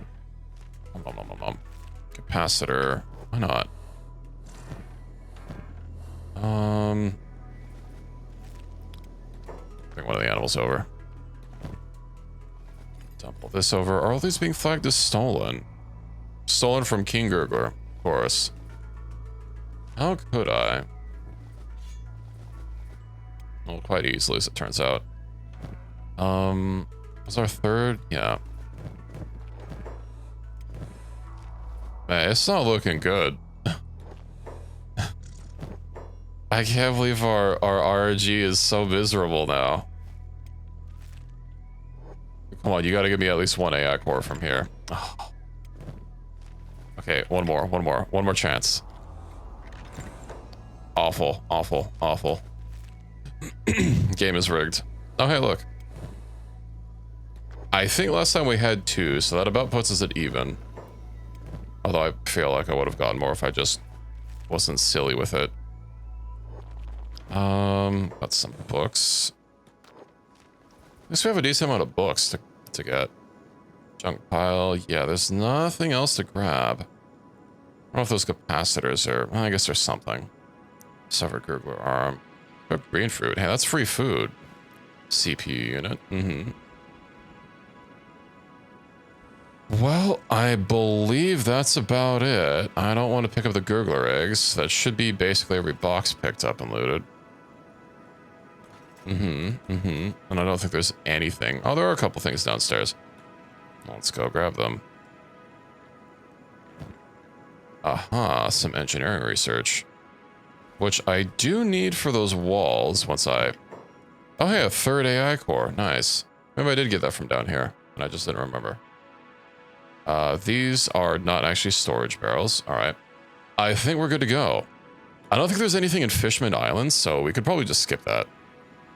Capacitor. Why not? Bring one of the animals over. Dump all this over. Are all these being flagged as stolen? Stolen from King Gurgler, of course. How could I? Well, quite easily, as it turns out. Was our third? Yeah. Man, it's not looking good. I can't believe our RNG is so miserable now. Come on, you gotta give me at least 1 AI core from here. Oh. Okay, one more chance. Awful, awful, awful. Game is rigged. Oh, hey, look. I think last time we had 2, so that about puts us at even. Although I feel like I would have gotten more if I just wasn't silly with it. Got some books. At least we have a decent amount of books to get. Junk pile. Yeah, there's nothing else to grab. I don't know if those capacitors are... Well, I guess there's something. Severed gurgler arm. Green fruit. Hey, that's free food. CPU unit. Mm-hmm. Well, I believe that's about it. I don't want to pick up the gurgler eggs. That should be basically every box picked up and looted. And I don't think there's anything. Oh, there are a couple things downstairs. Let's go grab them. Aha, some engineering research. Which I do need for those walls once I... Oh, hey, a 3rd AI core. Nice. Maybe I did get that from down here, and I just didn't remember. These are not actually storage barrels. All right. I think we're good to go. I don't think there's anything in Fishman Island, so we could probably just skip that.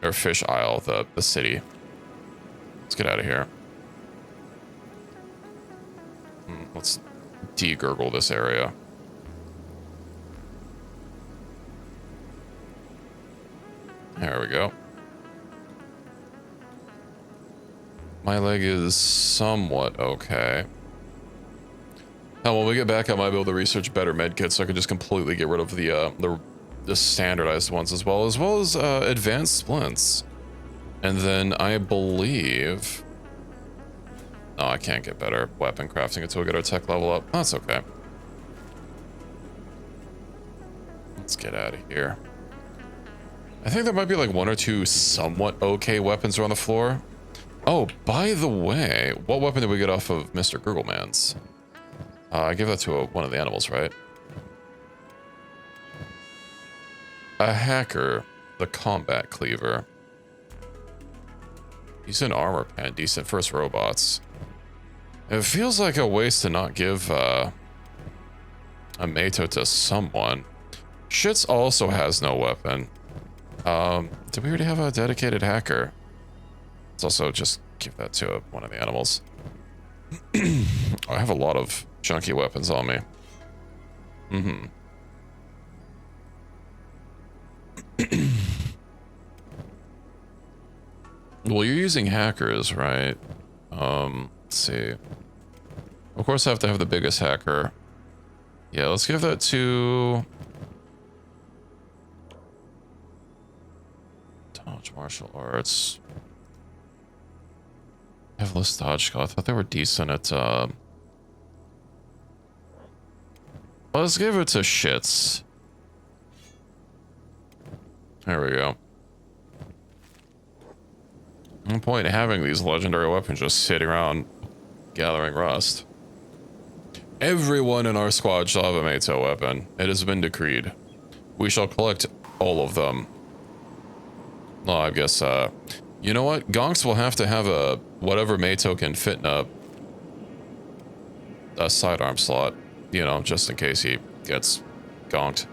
Or Fish Isle, the city. Let's get out of here. Let's de-gurgle this area. There we go. My leg is somewhat okay. Now, when we get back, I might be able to research better medkits so I can just completely get rid of the standardized ones as well as advanced splints. And then I believe... Oh, I can't get better weapon crafting until we get our tech level up. That's okay. Let's get out of here. I think there might be like one or two somewhat okay weapons around the floor. Oh, by the way, what weapon did we get off of Mr. Gurgleman's? I gave that to one of the animals, right? A hacker, the combat cleaver. Decent armor pen, decent first robots. It feels like a waste to not give a Mato to someone. Shits also has no weapon. Did we already have a dedicated hacker? Let's also just give that to one of the animals. I have a lot of junky weapons on me. Well, you're using hackers, right? Let's see. Of course, I have to have the biggest hacker. Yeah, let's give that to... Dodge martial arts. I have less dodge skill. I thought they were decent at, Let's give it to shits. There we go. No point in having these legendary weapons just sitting around gathering rust. Everyone in our squad shall have a Mato weapon. It has been decreed. We shall collect all of them. Well, I guess, you know what? Gonks will have to have a whatever Mato can fit in a sidearm slot, you know, just in case he gets gonked.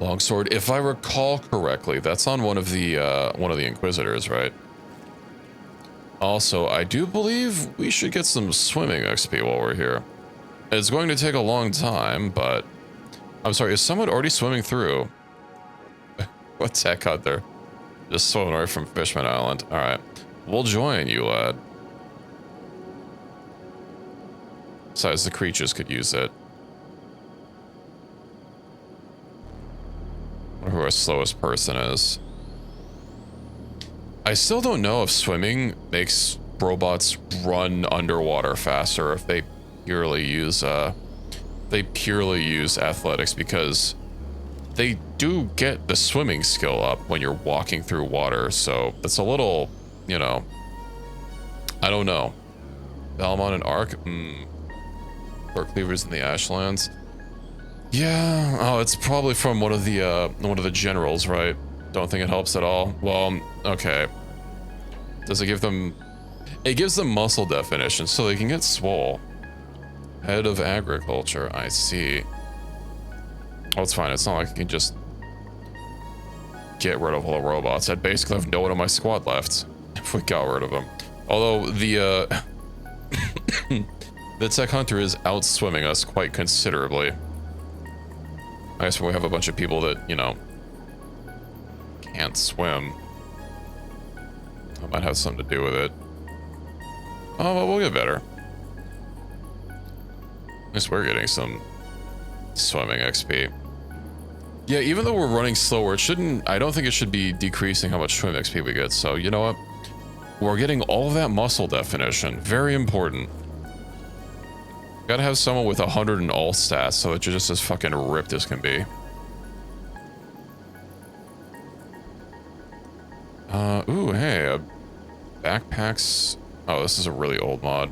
Longsword, if I recall correctly, that's on one of the Inquisitors, right? Also, I do believe we should get some swimming XP while we're here. It's going to take a long time, but... I'm sorry, is someone already swimming through? What's that cut there? Just swimming right from Fishman Island. Alright. We'll join you, lad. Besides, the creatures could use it. I wonder who our slowest person is. I still don't know if swimming makes robots run underwater faster, if they purely use athletics, because they do get the swimming skill up when you're walking through water, so it's a little, you know, I don't know. Valmont and Ark? Port Cleavers in the Ashlands. Yeah, oh, it's probably from one of the generals, right? Don't think it helps at all. Well, okay. Does it give them... It gives them muscle definition so they can get swole. Head of agriculture, I see. Oh, it's fine. It's not like I can just get rid of all the robots. I'd basically have no one on my squad left if we got rid of them. Although the the tech hunter is outswimming us quite considerably. I guess when we have a bunch of people that, you know, can't swim, that might have something to do with it. Oh, well, we'll get better. At least we're getting some swimming XP. Yeah, even though we're running slower, it shouldn't... I don't think it should be decreasing how much swim XP we get. So, you know what? We're getting all that muscle definition. Very important. Gotta have someone with 100 in all stats so that you're just as fucking ripped as can be. Ooh, hey, backpacks. Oh, this is a really old mod.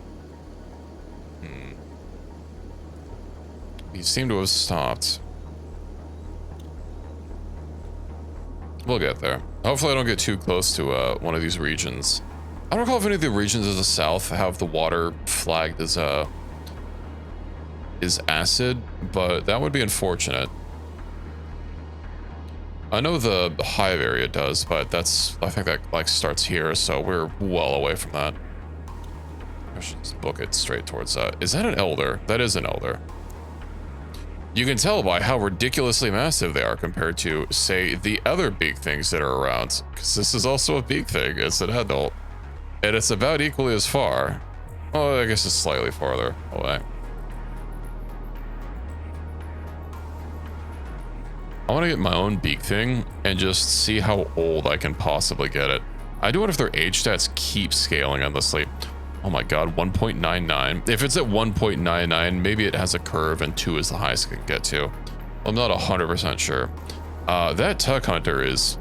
You seem to have stopped. We'll get there. Hopefully I don't get too close to one of these regions. I don't recall if any of the regions of the south have the water flagged as is acid, but that would be unfortunate. I know the hive area does, but that's, I think that like starts here, so we're well away from that. I should just book it straight towards that. Is that an elder? That is an elder. You can tell by how ridiculously massive they are compared to, say, the other big things that are around, because this is also a big thing. It's an adult, and it's about equally as far. Oh, I guess it's slightly farther away. I want to get my own beak thing and just see how old I can possibly get it. I do wonder if their age stats keep scaling endlessly. Oh my god, 1.99. If it's at 1.99, maybe it has a curve and 2 is the highest it can get to. I'm not 100% sure. That Tuck Hunter is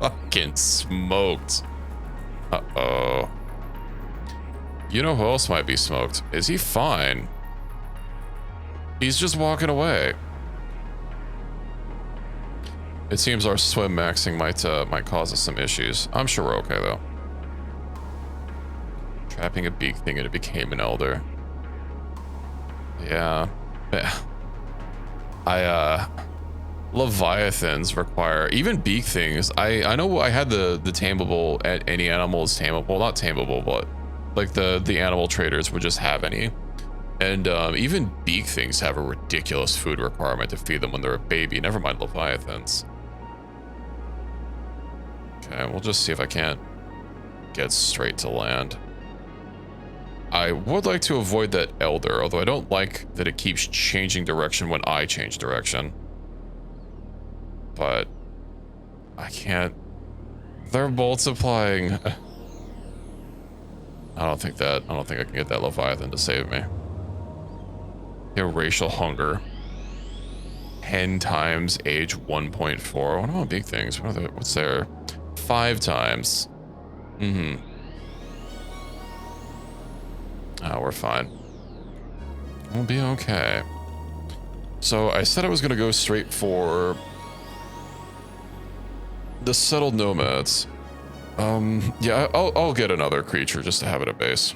fucking smoked. Uh-oh. You know who else might be smoked? Is he fine? He's just walking away. It seems our swim maxing might cause us some issues. I'm sure we're okay though. Trapping a beak thing and it became an elder. Yeah. Leviathans require even beak things. I know I had the tameable at any animal is tameable, not tameable, but like the animal traders would just have any. And even beak things have a ridiculous food requirement to feed them when they're a baby. Never mind Leviathans. Okay, we'll just see if I can't get straight to land. I would like to avoid that elder, although I don't like that it keeps changing direction when I change direction. But I can't. They're multiplying. I don't think I can get that Leviathan to save me. Racial hunger. 10 times age 1.4. What about big things? What's there? 5 times. Oh, we're fine. We'll be okay. So I said I was gonna go straight for the settled nomads. Yeah, I'll get another creature just to have it at base.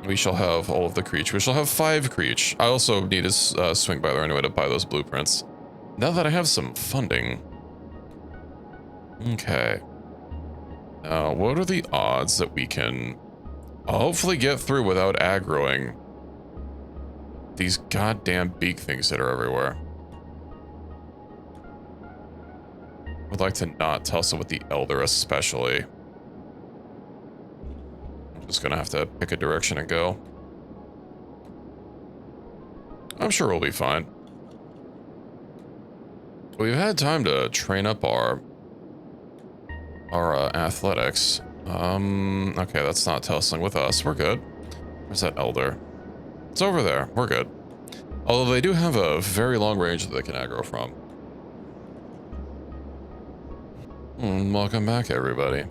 We shall have all of the creatures. We shall have 5 creatures. I also need to swing by there anyway to buy those blueprints. Now that I have some funding. Okay. What are the odds that we can hopefully get through without aggroing these goddamn beak things that are everywhere? Would like to not tussle with the elder especially. I'm just gonna have to pick a direction and go. I'm sure we'll be fine. We've had time to train up our athletics. Okay, that's not tussling with us. We're good. Where's that elder? It's over there. We're good. Although they do have a very long range that they can aggro from. Welcome back, everybody.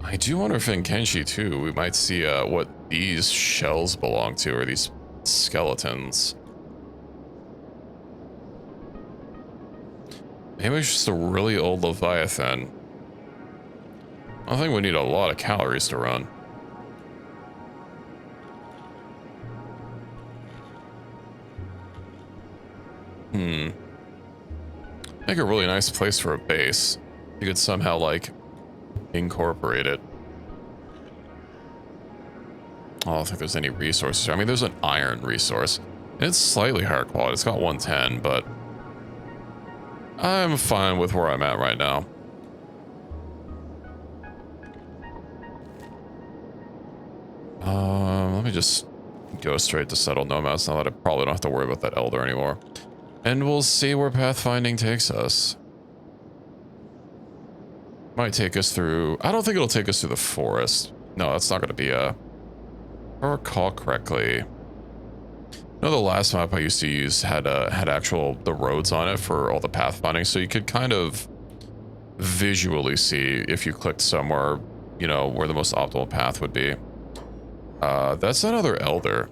I do wonder if in Kenshi, too, we might see what these shells belong to, or these skeletons. Maybe it's just a really old Leviathan. I think we need a lot of calories to run. Make a really nice place for a base. You could somehow, like, incorporate it. I don't think there's any resources. I mean, there's an iron resource. It's slightly higher quality. It's got 110, but I'm fine with where I'm at right now. Let me just go straight to settle nomads now that I probably don't have to worry about that elder anymore. And we'll see where pathfinding takes us. Might take us through... I don't think it'll take us through the forest. No, that's not going to be a... If I recall correctly... No, the last map I used to use had the roads on it for all the pathfinding, so you could kind of visually see if you clicked somewhere, you know, where the most optimal path would be. That's another elder.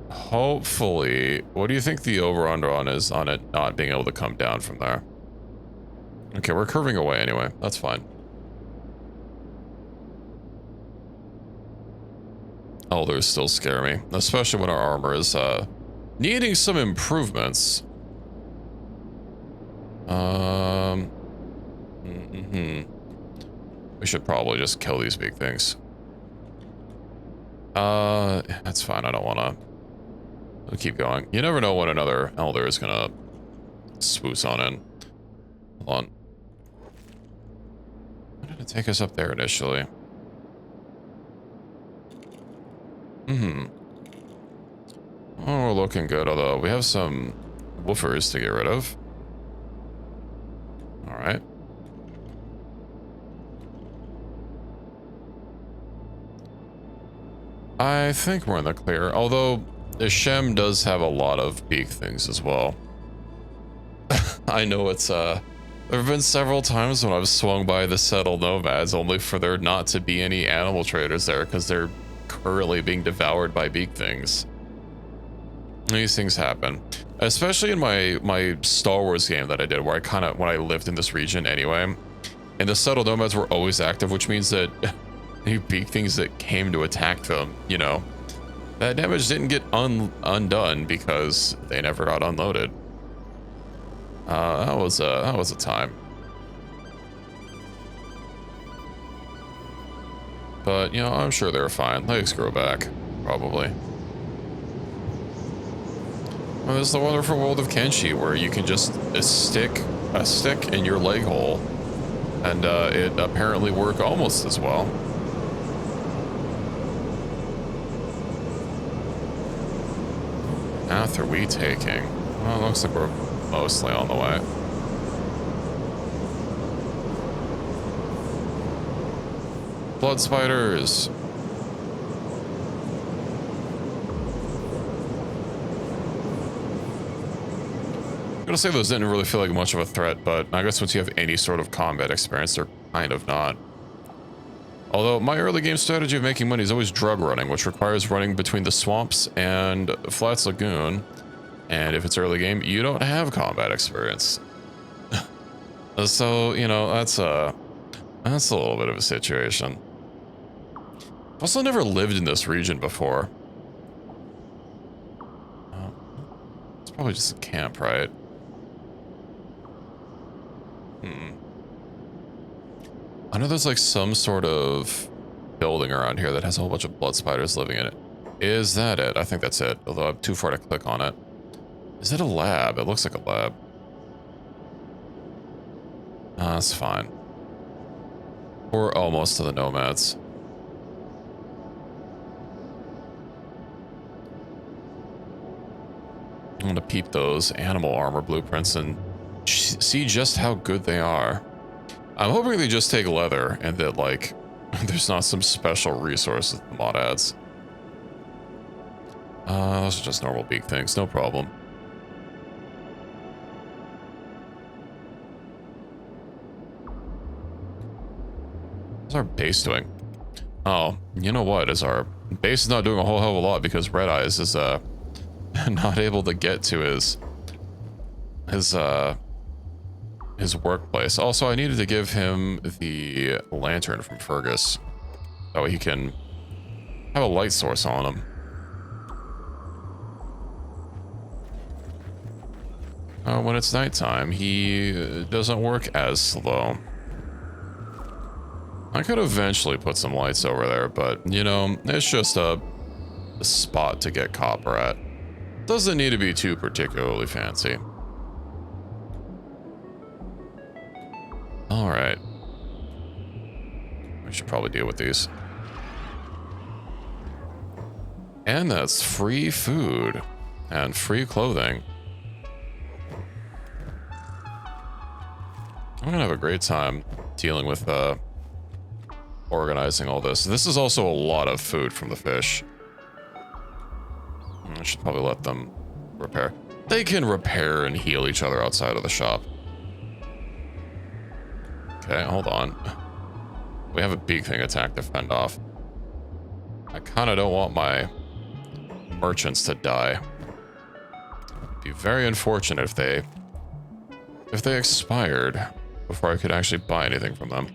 Hopefully, what do you think the over-under on is on it not being able to come down from there? Okay, we're curving away anyway. That's fine. Elders still scare me, especially when our armor is needing some improvements. We should probably just kill these big things. That's fine. I don't want to. We'll keep going. You never know when another elder is gonna swoosh on in. Hold on. Why did it take us up there initially? Hmm. Oh, we're looking good, although we have some woofers to get rid of. All right. I think we're in the clear, although the Shem does have a lot of beak things as well. I know it's, there have been several times when I've swung by the settled nomads only for there not to be any animal traders there because they're currently being devoured by beak things. These things happen, especially in my Star Wars game that I did, where when I lived in this region anyway, and the settled nomads were always active, which means that any beak things that came to attack them, you know, that damage didn't get undone because they never got unloaded. That was a time. But you know, I'm sure they're fine. Legs grow back, probably. Well, there's the wonderful world of Kenshi, where you can just stick a stick in your leg hole, and it apparently work almost as well. Path are we taking? Well, it looks like we're mostly on the way. Blood spiders. I'm gonna say those didn't really feel like much of a threat, but I guess once you have any sort of combat experience, they're kind of not. Although my early game strategy of making money is always drug running, which requires running between the swamps and Flats Lagoon. And if it's early game, you don't have combat experience. So, you know, that's a little bit of a situation. I've also never lived in this region before. It's probably just a camp, right? I know there's like some sort of building around here that has a whole bunch of blood spiders living in it. Is that it? I think that's it, although I'm too far to click on it. Is it a lab? It looks like a lab. That's fine. We're almost to the nomads. I'm gonna peep those animal armor blueprints and see just how good they are. I'm hoping they just take leather and that, like, there's not some special resources the mod adds. Those are just normal beak things, no problem. What's our base doing? Oh, you know what? Our base is not doing a whole hell of a lot because Red Eyes is, not able to get to his workplace. Also, I needed to give him the lantern from Fergus, so he can have a light source on him. When it's nighttime, he doesn't work as slow. I could eventually put some lights over there, but, you know, it's just a spot to get copper at. Doesn't need to be too particularly fancy. All right. We should probably deal with these. And that's free food and free clothing. I'm gonna have a great time dealing with organizing all this. This is also a lot of food from the fish. I should probably let them repair. They can repair and heal each other outside of the shop. Okay, hold on. We have a big thing attack to fend off. I kind of don't want my merchants to die. It'd be very unfortunate if they expired before I could actually buy anything from them.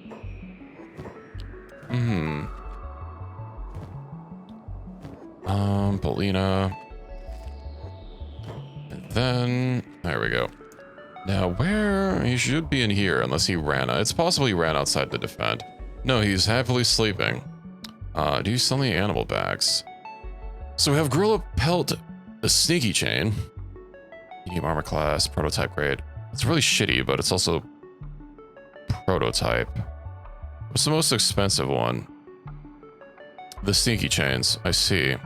Polina. And then, there we go. Now, where? He should be in here, unless he ran. It's possible he ran outside to defend. No, he's happily sleeping. Do you sell any animal bags? So we have Gorilla Pelt, a Sneaky Chain. Medium armor class, prototype grade. It's really shitty, but it's also prototype. What's the most expensive one? The Sneaky Chains, I see.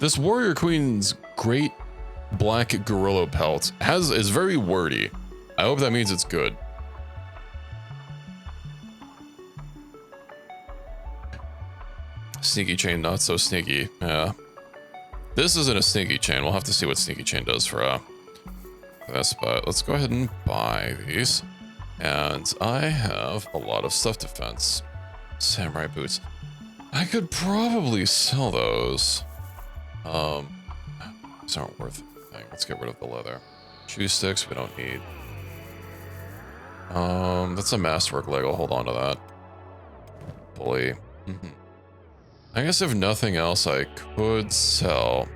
This warrior queen's great black gorilla pelt is very wordy. I hope that means it's good. Sneaky chain, not so sneaky. Yeah. This isn't a sneaky chain. We'll have to see what sneaky chain does for this, but let's go ahead and buy these. And I have a lot of stuff defense. Samurai boots. I could probably sell those. These aren't worth anything. Let's get rid of the leather. Shoe sticks we don't need. That's a masterwork leg. I'll hold on to that. Bully. I guess if nothing else, I could sell.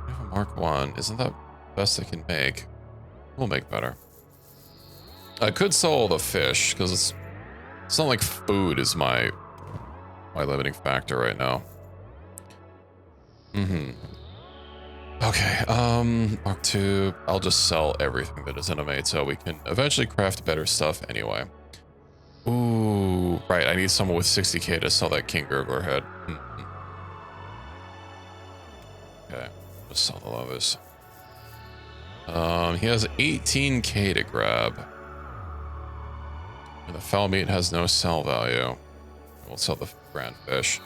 I have a Mark 1. Isn't that best I can make? We'll make better. I could sell all the fish, because it's not like food is my limiting factor right now. Okay, Mark 2. I'll just sell everything that is animate so we can eventually craft better stuff anyway. Ooh, right, I need someone with 60k to sell that King Gurgler head. Okay, just sell the others. He has 18k to grab. And the foul meat has no sell value. We'll sell the grand fish.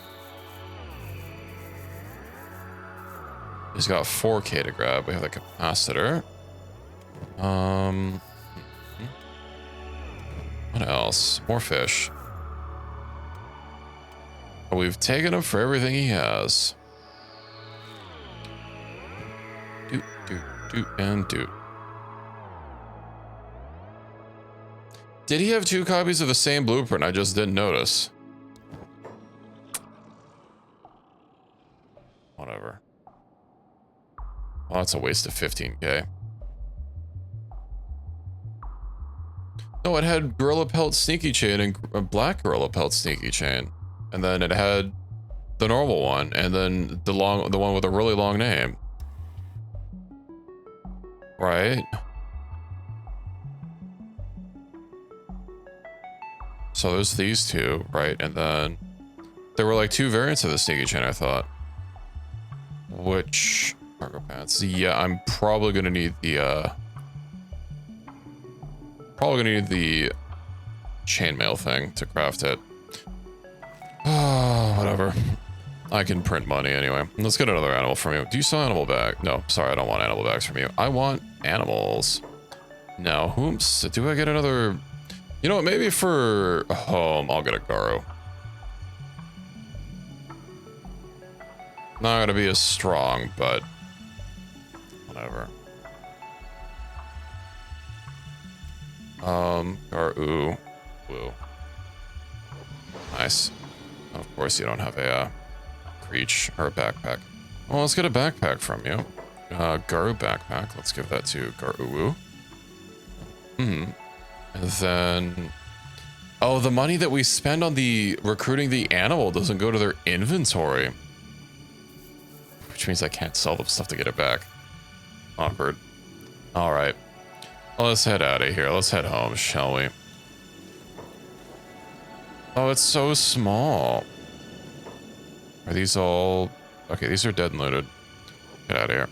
He's got 4k to grab. We have the capacitor. What else? More fish. Oh, we've taken him for everything he has. Doot, doot, doot, and doot. Did he have 2 copies of the same blueprint? I just didn't notice. Whatever. Well, that's a waste of 15k. No, it had Gorilla Pelt Sneaky Chain and a black Gorilla Pelt Sneaky Chain. And then it had the normal one, and then the one with a really long name. Right? So there's these two, right? And then there were like 2 variants of the Sneaky Chain, I thought. Which cargo pants? Yeah, I'm probably gonna need the chainmail thing to craft it. Oh, whatever. I can print money anyway. Let's get another animal from you. Do you sell animal bag? No, sorry, I don't want animal bags from you. I want animals. Now, whoops, do I get another? You know what, maybe for home, I'll get a Garo. Not gonna be as strong, but whatever. Garu. Woo. Nice. Of course you don't have a creech or a backpack. Well, let's get a backpack from you. Garu backpack. Let's give that to Garu. And then... Oh, the money that we spend on the recruiting the animal doesn't go to their inventory. Which means I can't sell them stuff to get it back. Awkward. Alright. Well, let's head out of here. Let's head home, shall we? Oh, it's so small. Are these all... Okay, these are dead and looted. Get out of here.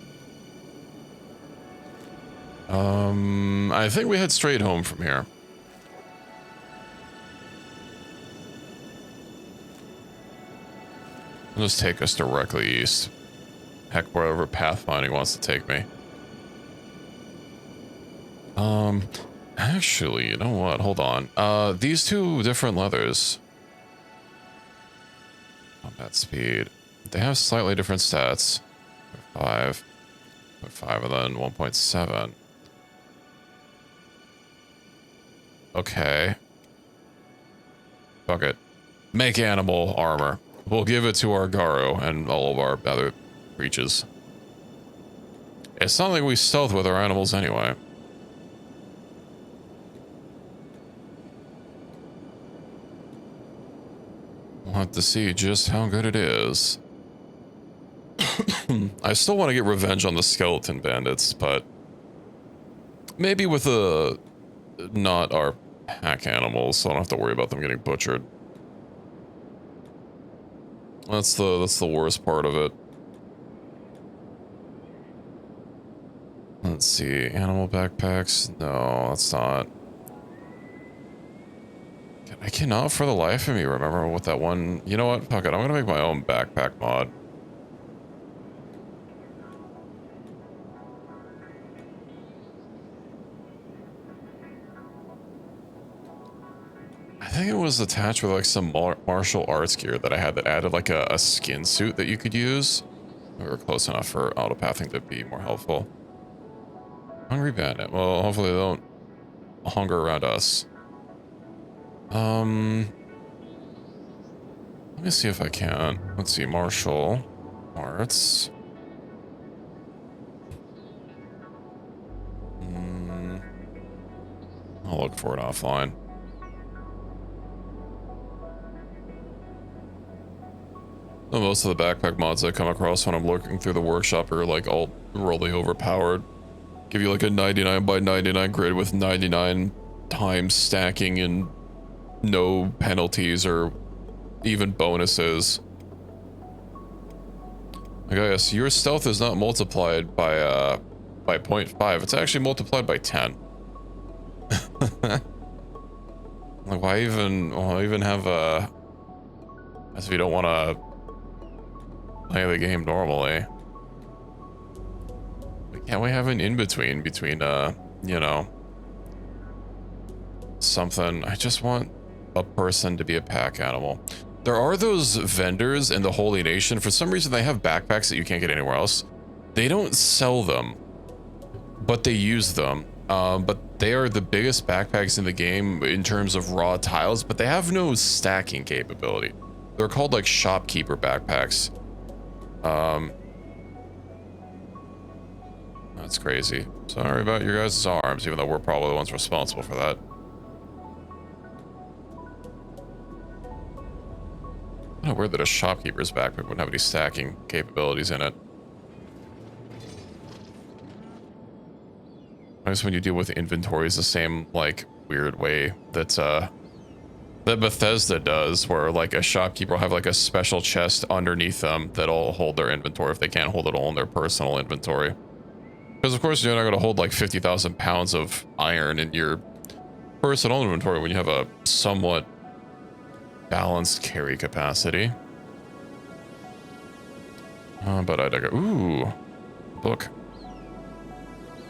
I think we head straight home from here. It'll just take us directly east. Heck, wherever pathfinding wants to take me. Actually, you know what? Hold on. These 2 different leathers. Combat speed. They have slightly different stats. 5. 5 and then 1.7. Okay. Fuck it. Make animal armor. We'll give it to our Garo and all of our other creatures. It's not like we stealth with our animals anyway. We'll have to see just how good it is. I still want to get revenge on the skeleton bandits, but maybe with not our pack animals, so I don't have to worry about them getting butchered. That's the worst part of it. Let's see. Animal backpacks. No, that's not. I cannot for the life of me remember what that one... You know what? Fuck it. I'm gonna make my own backpack mod. I think it was attached with like some martial arts gear that I had that added like a skin suit that you could use. We were close enough for autopathing to be more helpful. Hungry bandit. Well, hopefully they don't hunger around us. Let me see if I can. Let's see, martial arts. I'll look for it offline. Most of the backpack mods I come across when I'm looking through the workshop are like all really overpowered. Give you like a 99 by 99 grid with 99 times stacking and no penalties or even bonuses. I guess your stealth is not multiplied by 0.5. It's actually multiplied by 10. Like why even have a... As if you don't want to play the game normally. Can't we have an in-between between, you know, something? I just want a person to be a pack animal. There are those vendors in the Holy Nation. For some reason, they have backpacks that you can't get anywhere else. They don't sell them, but they use them. But they are the biggest backpacks in the game in terms of raw tiles, but they have no stacking capability. They're called like shopkeeper backpacks. That's crazy. Sorry about your guys' arms, even though we're probably the ones responsible for that. Kind of weird that a shopkeeper's backpack wouldn't have any stacking capabilities in it. I guess when you deal with inventories the same, like, weird way that, that Bethesda does, where, like, a shopkeeper will have, like, a special chest underneath them that'll hold their inventory if they can't hold it all in their personal inventory. Because, of course, you're not going to hold, like, 50,000 pounds of iron in your personal inventory when you have a somewhat balanced carry capacity. But I dig it. Ooh, book.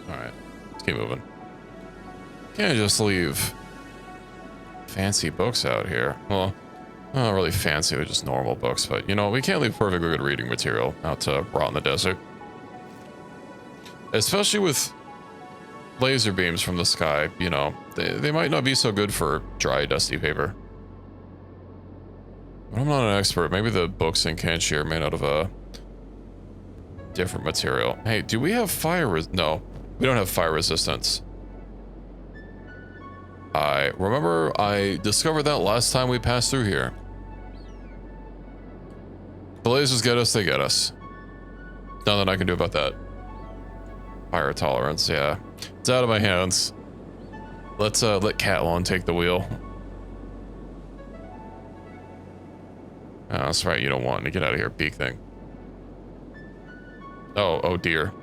Alright, let's keep moving. Can't just leave fancy books out here. Well, not really fancy, they're just normal books, but, you know, we can't leave perfectly good reading material out to rot in the desert. Especially with laser beams from the sky, you know, they might not be so good for dry, dusty paper. But I'm not an expert. Maybe the books in Kenshi are made out of a different material. Hey, do we have fire No, we don't have fire resistance. I remember I discovered that last time we passed through here. The lasers get us, they get us. Nothing I can do about that. Fire tolerance, yeah. It's out of my hands. Let's let Catlon take the wheel. Oh, that's right, you don't want to get out of here, peak thing. Oh dear.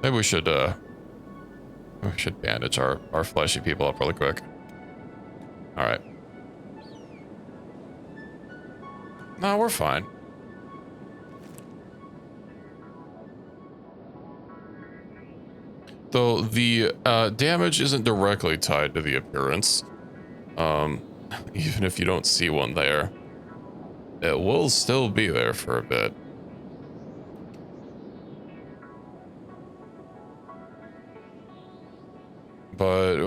Maybe we should bandage our fleshy people up really quick. Alright. No, we're fine. Though the damage isn't directly tied to the appearance. Even if you don't see one there, it will still be there for a bit. But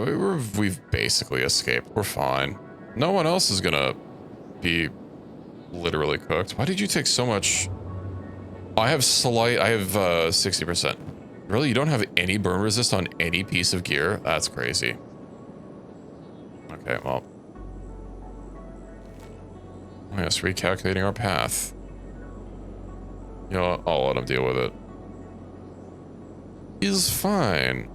we've basically escaped. We're fine. No one else is gonna be literally cooked. Why did you take so much? I have 60%. Really? You don't have any burn resist on any piece of gear? That's crazy. Okay, well. I guess recalculating our path. You know what? I'll let him deal with it. He's fine.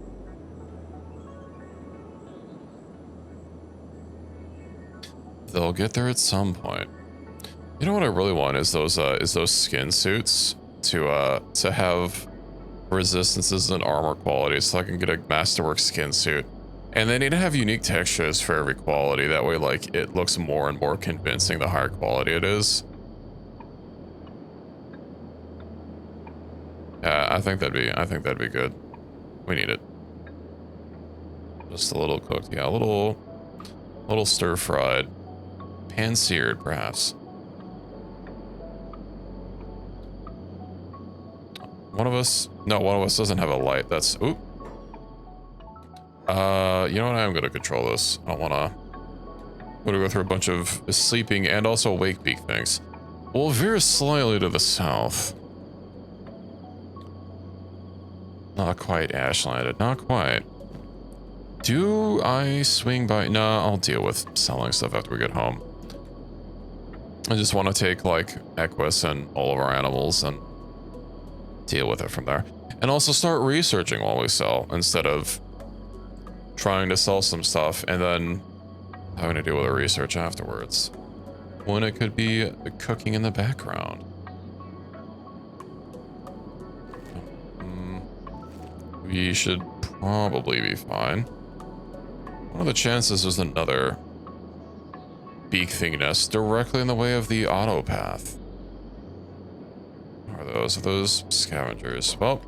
They'll get there at some point. You know what I really want is those skin suits to have resistances and armor quality so I can get a masterwork skin suit. And they need to have unique textures for every quality. That way, like, it looks more and more convincing the higher quality it is. Yeah, I think that'd be good. We need it. Just a little cooked, yeah, a little stir-fried. Pan-seared, perhaps. One of us doesn't have a light. That's, oop. You know what? I'm gonna control this. I don't wanna go through a bunch of sleeping and also wake peak things. We'll veer slightly to the south. Not quite ash-landed, not quite. Do I swing by? No, I'll deal with selling stuff after we get home. I just want to take, like, Equus and all of our animals and deal with it from there. And also start researching while we sell, instead of trying to sell some stuff and then having to deal with the research afterwards. When it could be cooking in the background. We should probably be fine. What are the chances there's another beak thinginess directly in the way of the auto path? What are those? Are those scavengers? Well,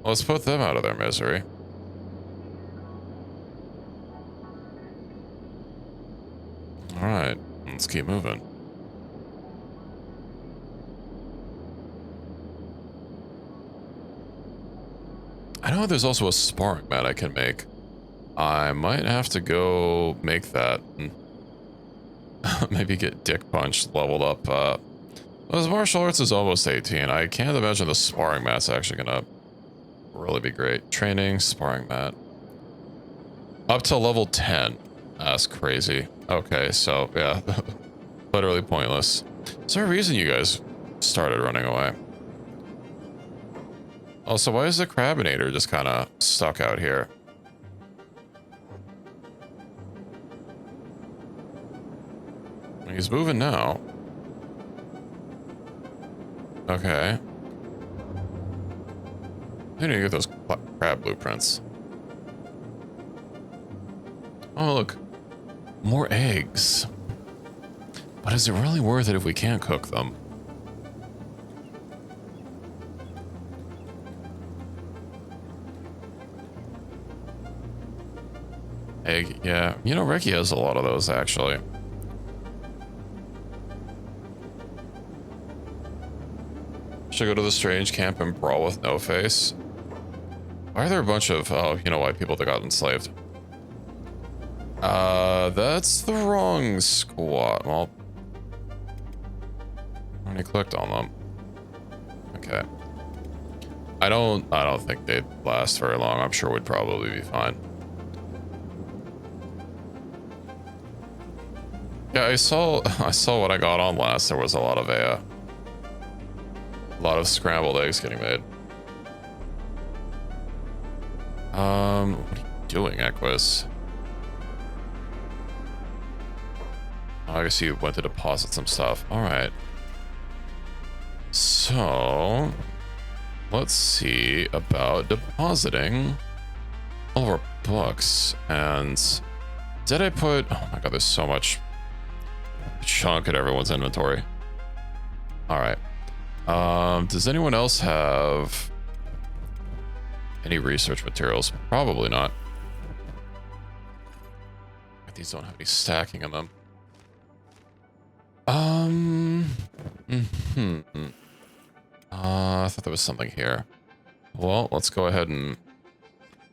let's put them out of their misery. Alright, let's keep moving. I know there's also a sparring mat I can make. I might have to go make that. And maybe get Dick Punch leveled up. Well, his martial arts is almost 18. I can't imagine the sparring mat's actually gonna really be great. Training, sparring mat. Up to level 10. That's crazy. Okay, so yeah. Literally pointless. Is there a reason you guys started running away? Also, why is the Crabinator just kind of stuck out here? He's moving now. Okay. I need to get those crab blueprints. Oh, look. More eggs. But is it really worth it if we can't cook them? Egg, yeah. You know, Ricky has a lot of those, actually. Should go to the strange camp and brawl with No Face. Why are there a bunch of, oh, you know, white people that got enslaved? That's the wrong squad. Well, I already clicked on them. Okay. I don't think they'd last very long. I'm sure we'd probably be fine. Yeah, I saw what I got on last. There was a lot of scrambled eggs getting made. What are you doing, Equus? Oh, I guess you went to deposit some stuff. All right. So, let's see about depositing all of our books. And did I put? Oh my God, there's so much chunk in everyone's inventory. All right. Does anyone else have any research materials? Probably not. These don't have any stacking in them. I thought there was something here. Well, let's go ahead and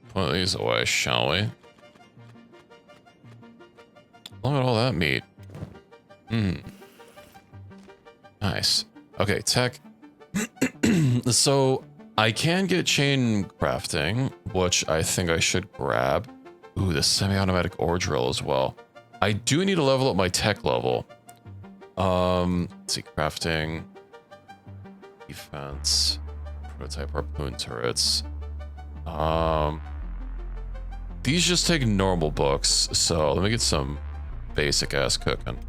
put these away, shall we? Look at all that meat. Nice. Okay, tech. So I can get chain crafting, which I think I should grab. Ooh, the semi-automatic ore drill as well. I do need to level up my tech level. Let's see, crafting, defense, prototype harpoon turrets. These just take normal books, so let me get some basic ass cooking.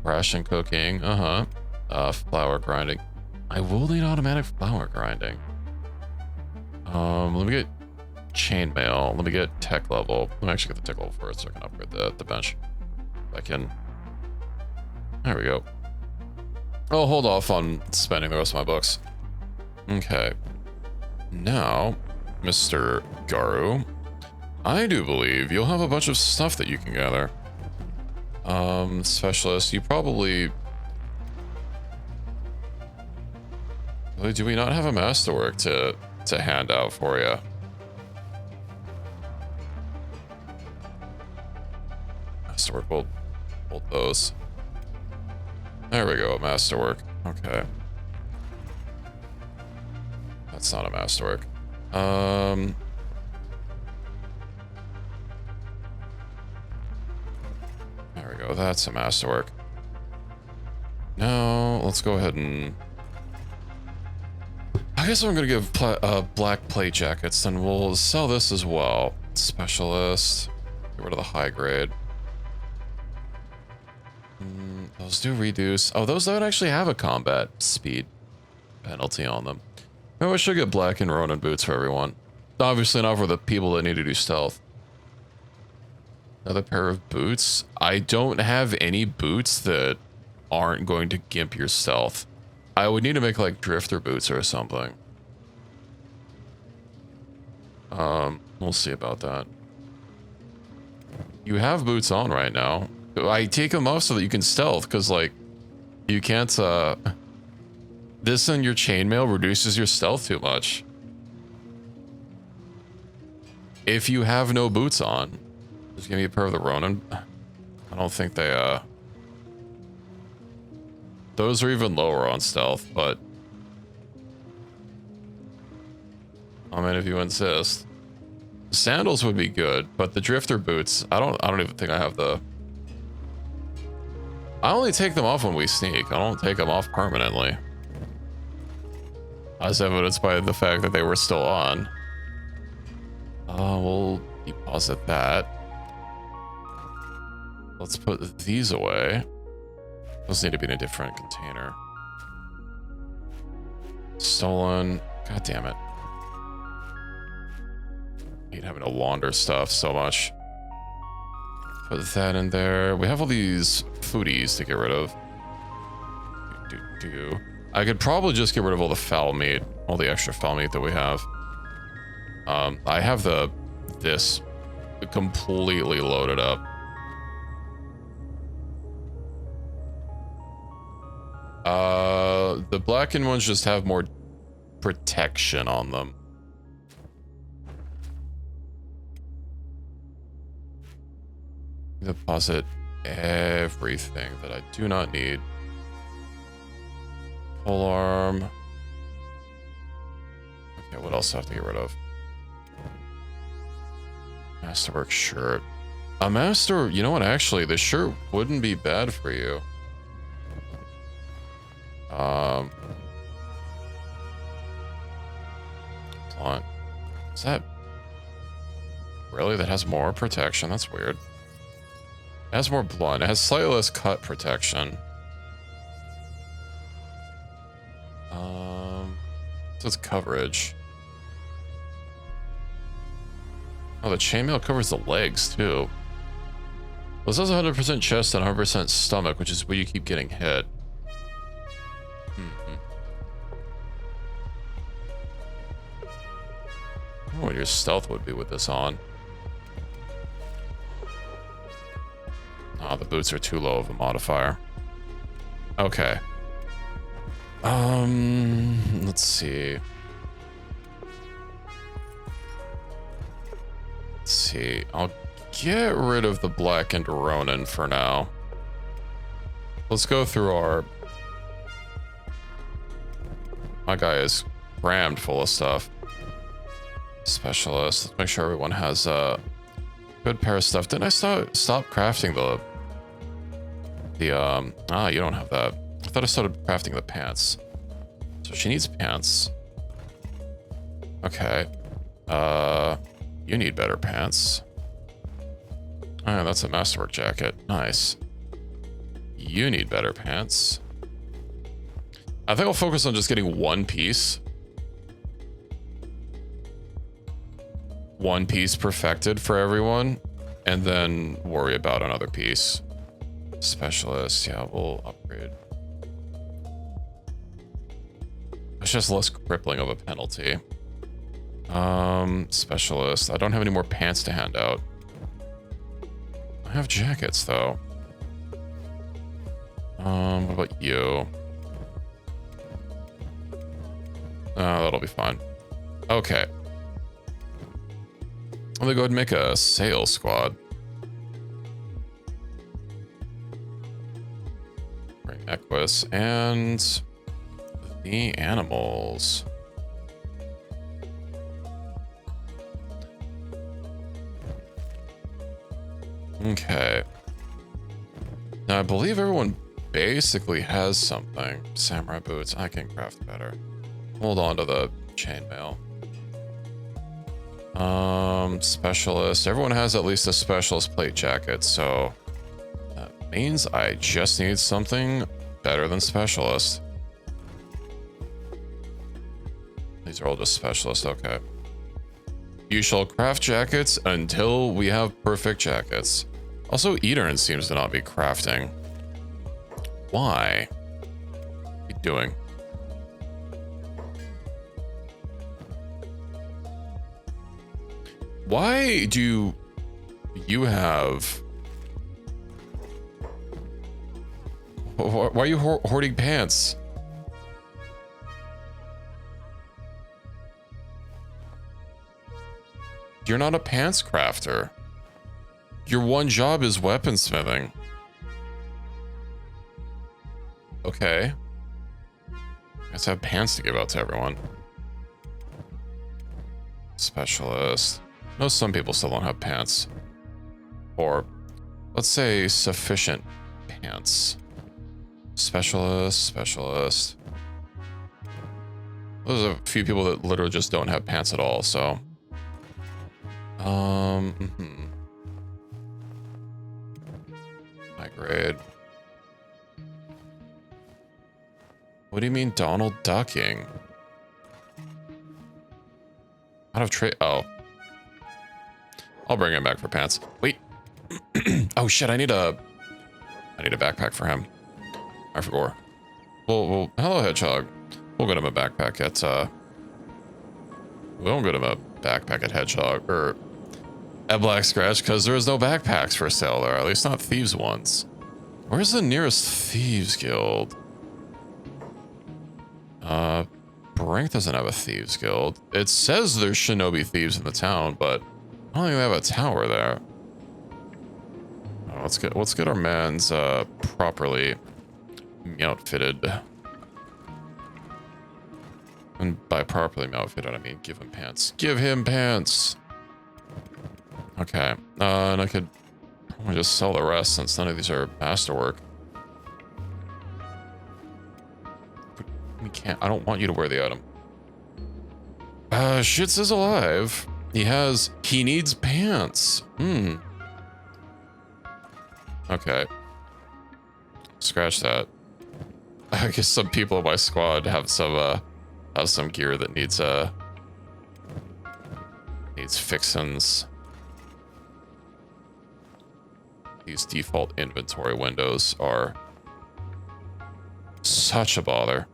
Ration cooking, flour grinding. I will need automatic flour grinding. Let me get chainmail. Let me get tech level. Let me actually get the tech level first so I can upgrade the bench. Back in. There we go. I'll hold off on spending the rest of my books. Okay. Now, Mr. Garu, I do believe you'll have a bunch of stuff that you can gather. Specialist, you probably... Do we not have a masterwork to hand out for you? Masterwork, we'll hold those. There we go, masterwork. Okay. That's not a masterwork. There we go, that's a masterwork. Now, let's go ahead and... I guess I'm gonna give black plate jackets, then we'll sell this as well. Specialist. Get rid of the high grade. Those do reduce. Oh, those don't actually have a combat speed penalty on them. Maybe I should get black and Ronin boots for everyone. Obviously not for the people that need to do stealth. Another pair of boots. I don't have any boots that aren't going to gimp your stealth. I would need to make like drifter boots or something. We'll see about that. You have boots on right now. I take them off so that you can stealth, because like you can't this and your chainmail reduces your stealth too much. If you have no boots on, just give me a pair of the Ronin. I don't think they those are even lower on stealth, but I mean, if you insist. Sandals would be good, but the drifter boots, I don't even think I have the... I only take them off when we sneak. I don't take them off permanently. As evidenced by the fact that they were still on. We'll deposit that. Let's put these away. Those need to be in a different container. Stolen. God damn it. I hate having to launder stuff so much. Put that in there. We have all these foodies to get rid of. I could probably just get rid of all the foul meat. All the extra foul meat that we have. I have this completely loaded up. The blackened ones just have more protection on them. Deposit everything that I do not need. Polearm. Okay, what else do I have to get rid of? Masterwork shirt. A master, you know what, actually, the shirt wouldn't be bad for you. Blunt. Is that... Really? That has more protection? That's weird. It has more blunt. It has slightly less cut protection. So it's coverage. Oh, the chainmail covers the legs too. Well, this has 100% chest and 100% stomach, which is where you keep getting hit. I don't know what your stealth would be with this on. Oh, the boots are too low of a modifier. Okay. Let's see. Let's see. I'll get rid of the blackened Ronin for now. Let's go through our... My guy is crammed full of stuff. Specialist. Let's make sure everyone has a good pair of stuff. Didn't I stop crafting you don't have that. I thought I started crafting the pants. So she needs pants. Okay. You need better pants. Oh, that's a masterwork jacket. Nice. You need better pants. I think I'll focus on just getting one piece. One piece perfected for everyone, and then worry about another piece. Specialist, yeah, we'll upgrade. It's just less crippling of a penalty. Specialist. I don't have any more pants to hand out. I have jackets though. What about you? That'll be fine. Okay. Let me go ahead and make a sales squad. Bring Equus and the animals. Okay. Now I believe everyone basically has something. Samurai boots, I can craft better. Hold on to the chainmail. Specialist. Everyone has at least a specialist plate jacket, so that means I just need something better than specialist. These are all just specialists, okay. You shall craft jackets until we have perfect jackets. Also, Eatern seems to not be crafting. Why? What are you doing? Why do you have... Why are you hoarding pants? You're not a pants crafter. Your one job is weaponsmithing. Okay. I guess I have pants to give out to everyone. Specialist. No, some people still don't have pants. Or, let's say, sufficient pants. Specialist, specialist. There's a few people that literally just don't have pants at all, so... High grade. What do you mean Donald ducking? Out of trade. Oh. I'll bring him back for pants. Wait. Oh shit, I need a backpack for him. I forgot. Well, hello Hedgehog. We'll get him a backpack at we won't get him a backpack at Hedgehog or at Black Scratch because there is no backpacks for sale there, at least not thieves ones. Where's the nearest thieves guild? Brink doesn't have a thieves guild. It says there's shinobi thieves in the town, but I don't think they have a tower there. Let's get our man's properly outfitted. And by properly outfitted, I mean give him pants. Give him pants. Okay, and I could probably just sell the rest since none of these are masterwork. We can't. I don't want you to wear the item. Shits is alive. He needs pants. Okay. Scratch that. I guess some people in my squad have some gear that needs fixins. These default inventory windows are such a bother.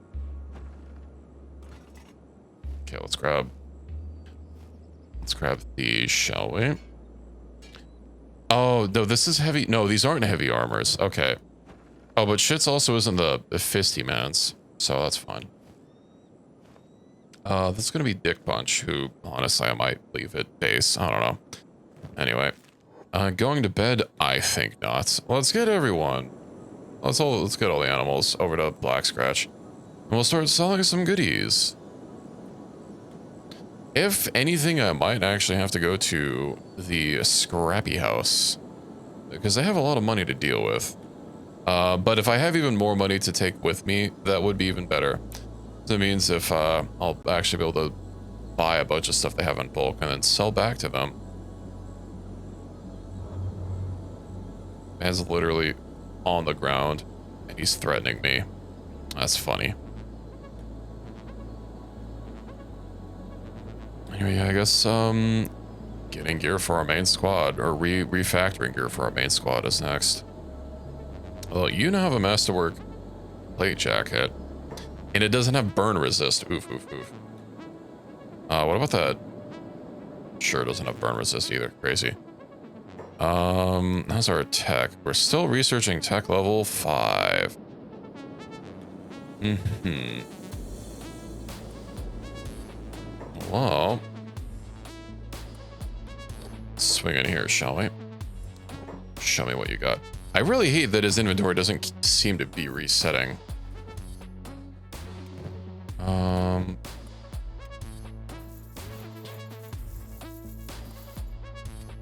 Okay, let's grab these, shall we? Oh, no, this is heavy. No, these aren't heavy armors. Okay. Oh, but shits also isn't the fisty mans, so that's fine. This is gonna be Dick Punch, who honestly I might leave at base. I don't know. Anyway, going to bed? I think not. Let's get everyone. Let's get all the animals over to Black Scratch, and we'll start selling some goodies. If anything, I might actually have to go to the Scrappy House because I have a lot of money to deal with. But if I have even more money to take with me, that would be even better. That means if I'll actually be able to buy a bunch of stuff they have in bulk and then sell back to them. Man's literally on the ground and he's threatening me. That's funny. Anyway, yeah, I guess getting gear for our main squad, or refactoring gear for our main squad is next. Well, you now have a masterwork plate jacket, and it doesn't have burn resist. Oof, oof, oof. What about that? Sure, doesn't have burn resist either. Crazy. How's our tech? We're still researching tech level 5. Well, swing in here, shall we? Show me what you got. I really hate that his inventory doesn't seem to be resetting.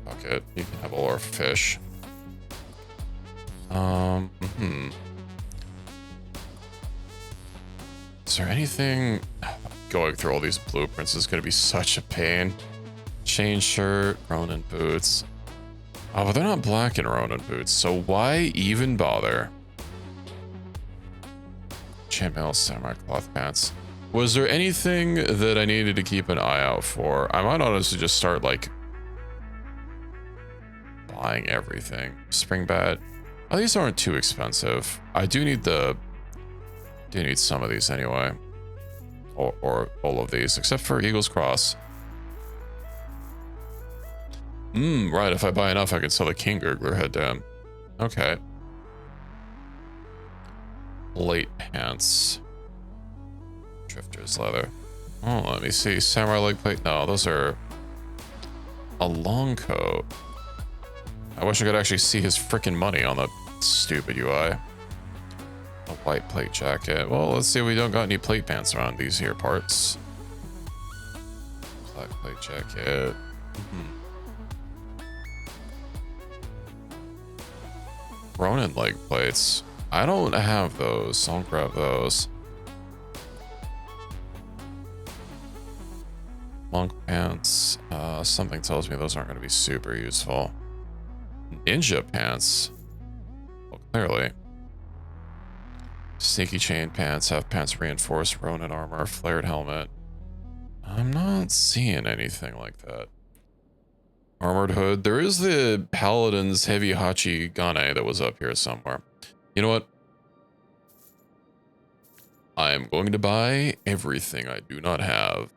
Fuck it. You can have all our fish. Is there anything... Going through all these blueprints is going to be such a pain. Chain shirt, Ronin boots. Oh, but they're not black and Ronin boots, so why even bother? Chainmail samurai cloth pants. Was there anything that I needed to keep an eye out for? I might honestly just start, like, buying everything. Spring bat. Oh, these aren't too expensive. I do need some of these anyway. Or all of these, except for Eagle's Cross. Right, if I buy enough, I can sell the King Gurgler head down. Okay. Plate pants. Drifter's leather. Oh, let me see. Samurai leg plate. No, those are a long coat. I wish I could actually see his freaking money on the stupid UI. A white plate jacket. Well, let's see if we don't got any plate pants around these here parts. Black plate jacket. Ronin leg plates. I don't have those. I'll grab those. Monk pants. Something tells me those aren't going to be super useful. Ninja pants. Well, clearly. Sneaky chain pants, have pants reinforced, Ronin armor, flared helmet. I'm not seeing anything like that. Armored hood. There is the Paladin's heavy Hachi Gane that was up here somewhere. You know what? I am going to buy everything I do not have.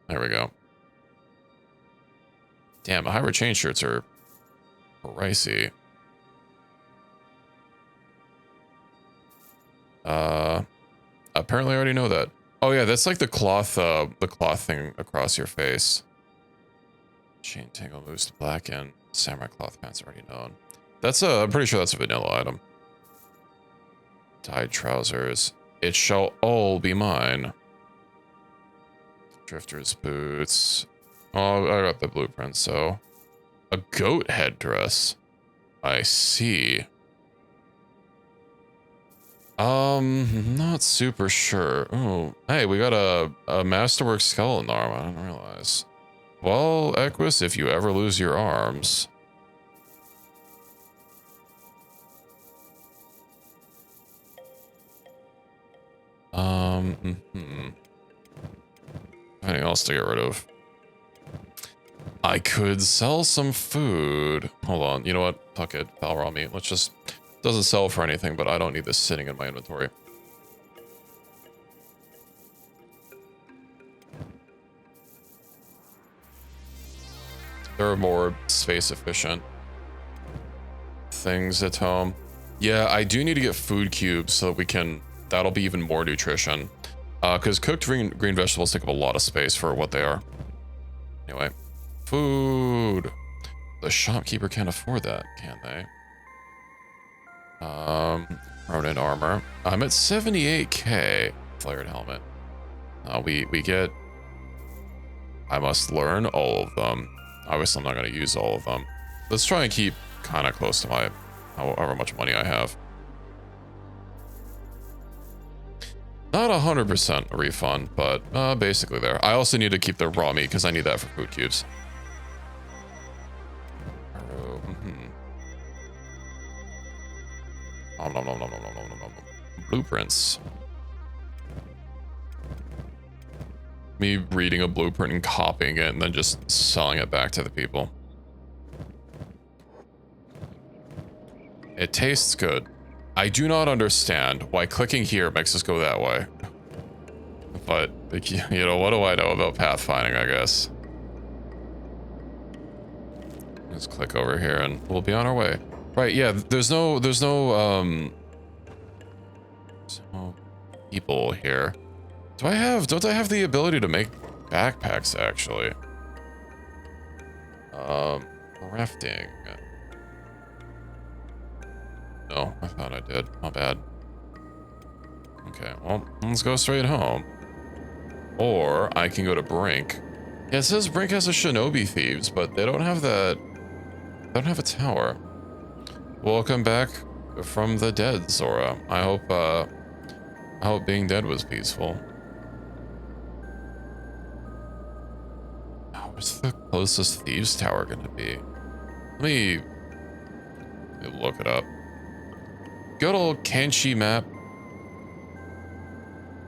There we go. Damn, the hybrid chain shirts are pricey. Apparently I already know that. Oh yeah, that's like the cloth thing across your face. Chain tangle moves to black and samurai cloth pants already known. That's I'm pretty sure that's a vanilla item. Dyed trousers. It shall all be mine. Drifter's boots. Oh, I got the blueprint, so. A goat headdress. I see. Not super sure. Oh, hey, we got a Masterwork skeleton arm. I didn't realize. Well, Equus, if you ever lose your arms. Anything else to get rid of? I could sell some food. Hold on. You know what? Fuck it. Foul raw meat. Let's just... Doesn't sell for anything, but I don't need this sitting in my inventory. There are more space efficient things at home. Yeah, I do need to get food cubes so that we can... That'll be even more nutrition. Because cooked green vegetables take up a lot of space for what they are. Anyway. Food. The shopkeeper can't afford that, can they? Ronin armor. I'm at 78k. Flared helmet. We get... I must learn all of them. Obviously, I'm not going to use all of them. Let's try and keep kind of close to my... however much money I have. Not 100% refund, but basically there. I also need to keep the raw meat because I need that for food cubes. Blueprints. Me reading a blueprint and copying it and then just selling it back to the people. It tastes good. I do not understand why clicking here makes us go that way. But, you know, what do I know about pathfinding, I guess? Let's click over here and we'll be on our way. Right, yeah, there's no people here. Don't I have the ability to make backpacks, actually? Crafting. No, I thought I did. My bad. Okay, well, let's go straight home. Or I can go to Brink. Yeah, it says Brink has a Shinobi Thieves, but they don't have that. They don't have a tower. Welcome back from the dead, Zora. I hope being dead was peaceful. Where's the closest Thieves Tower gonna be? Let me look it up. Good old Kenshi map.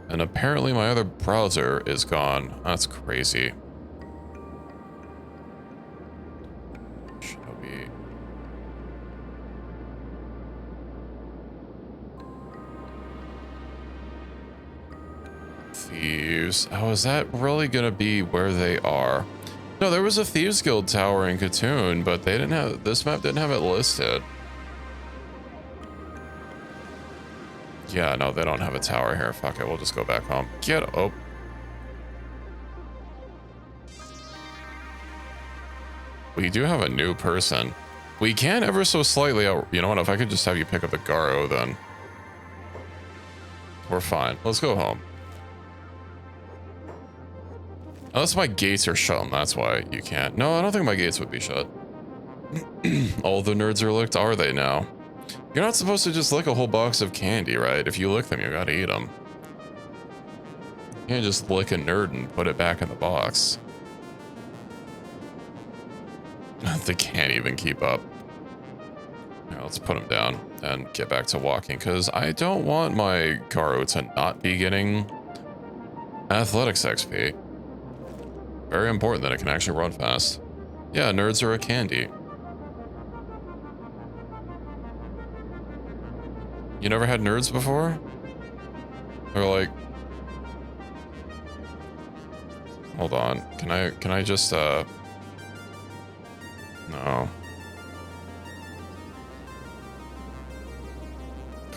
And apparently my other browser is gone. That's crazy. Shinobi. Thieves. Oh, is that really gonna be where they are? No, there was a Thieves Guild tower in Katoon, but they didn't have, this map didn't have it listed. Yeah, no, they don't have a tower here. Fuck it, we'll just go back home. Get up. We do have a new person. We can ever so slightly out. You know what? If I could just have you pick up a Garo, then we're fine. Let's go home. Unless my gates are shut, and that's why you can't. No, I don't think my gates would be shut. All the nerds are licked, are they now? You're not supposed to just lick a whole box of candy, right? If you lick them, you gotta eat them. You can't just lick a nerd and put it back in the box. They can't even keep up. Now let's put them down and get back to walking, because I don't want my Garo to not be getting athletics XP. Very important that it can actually run fast. Yeah, nerds are a candy. You never had nerds before? Or like... Hold on. Can I just, No.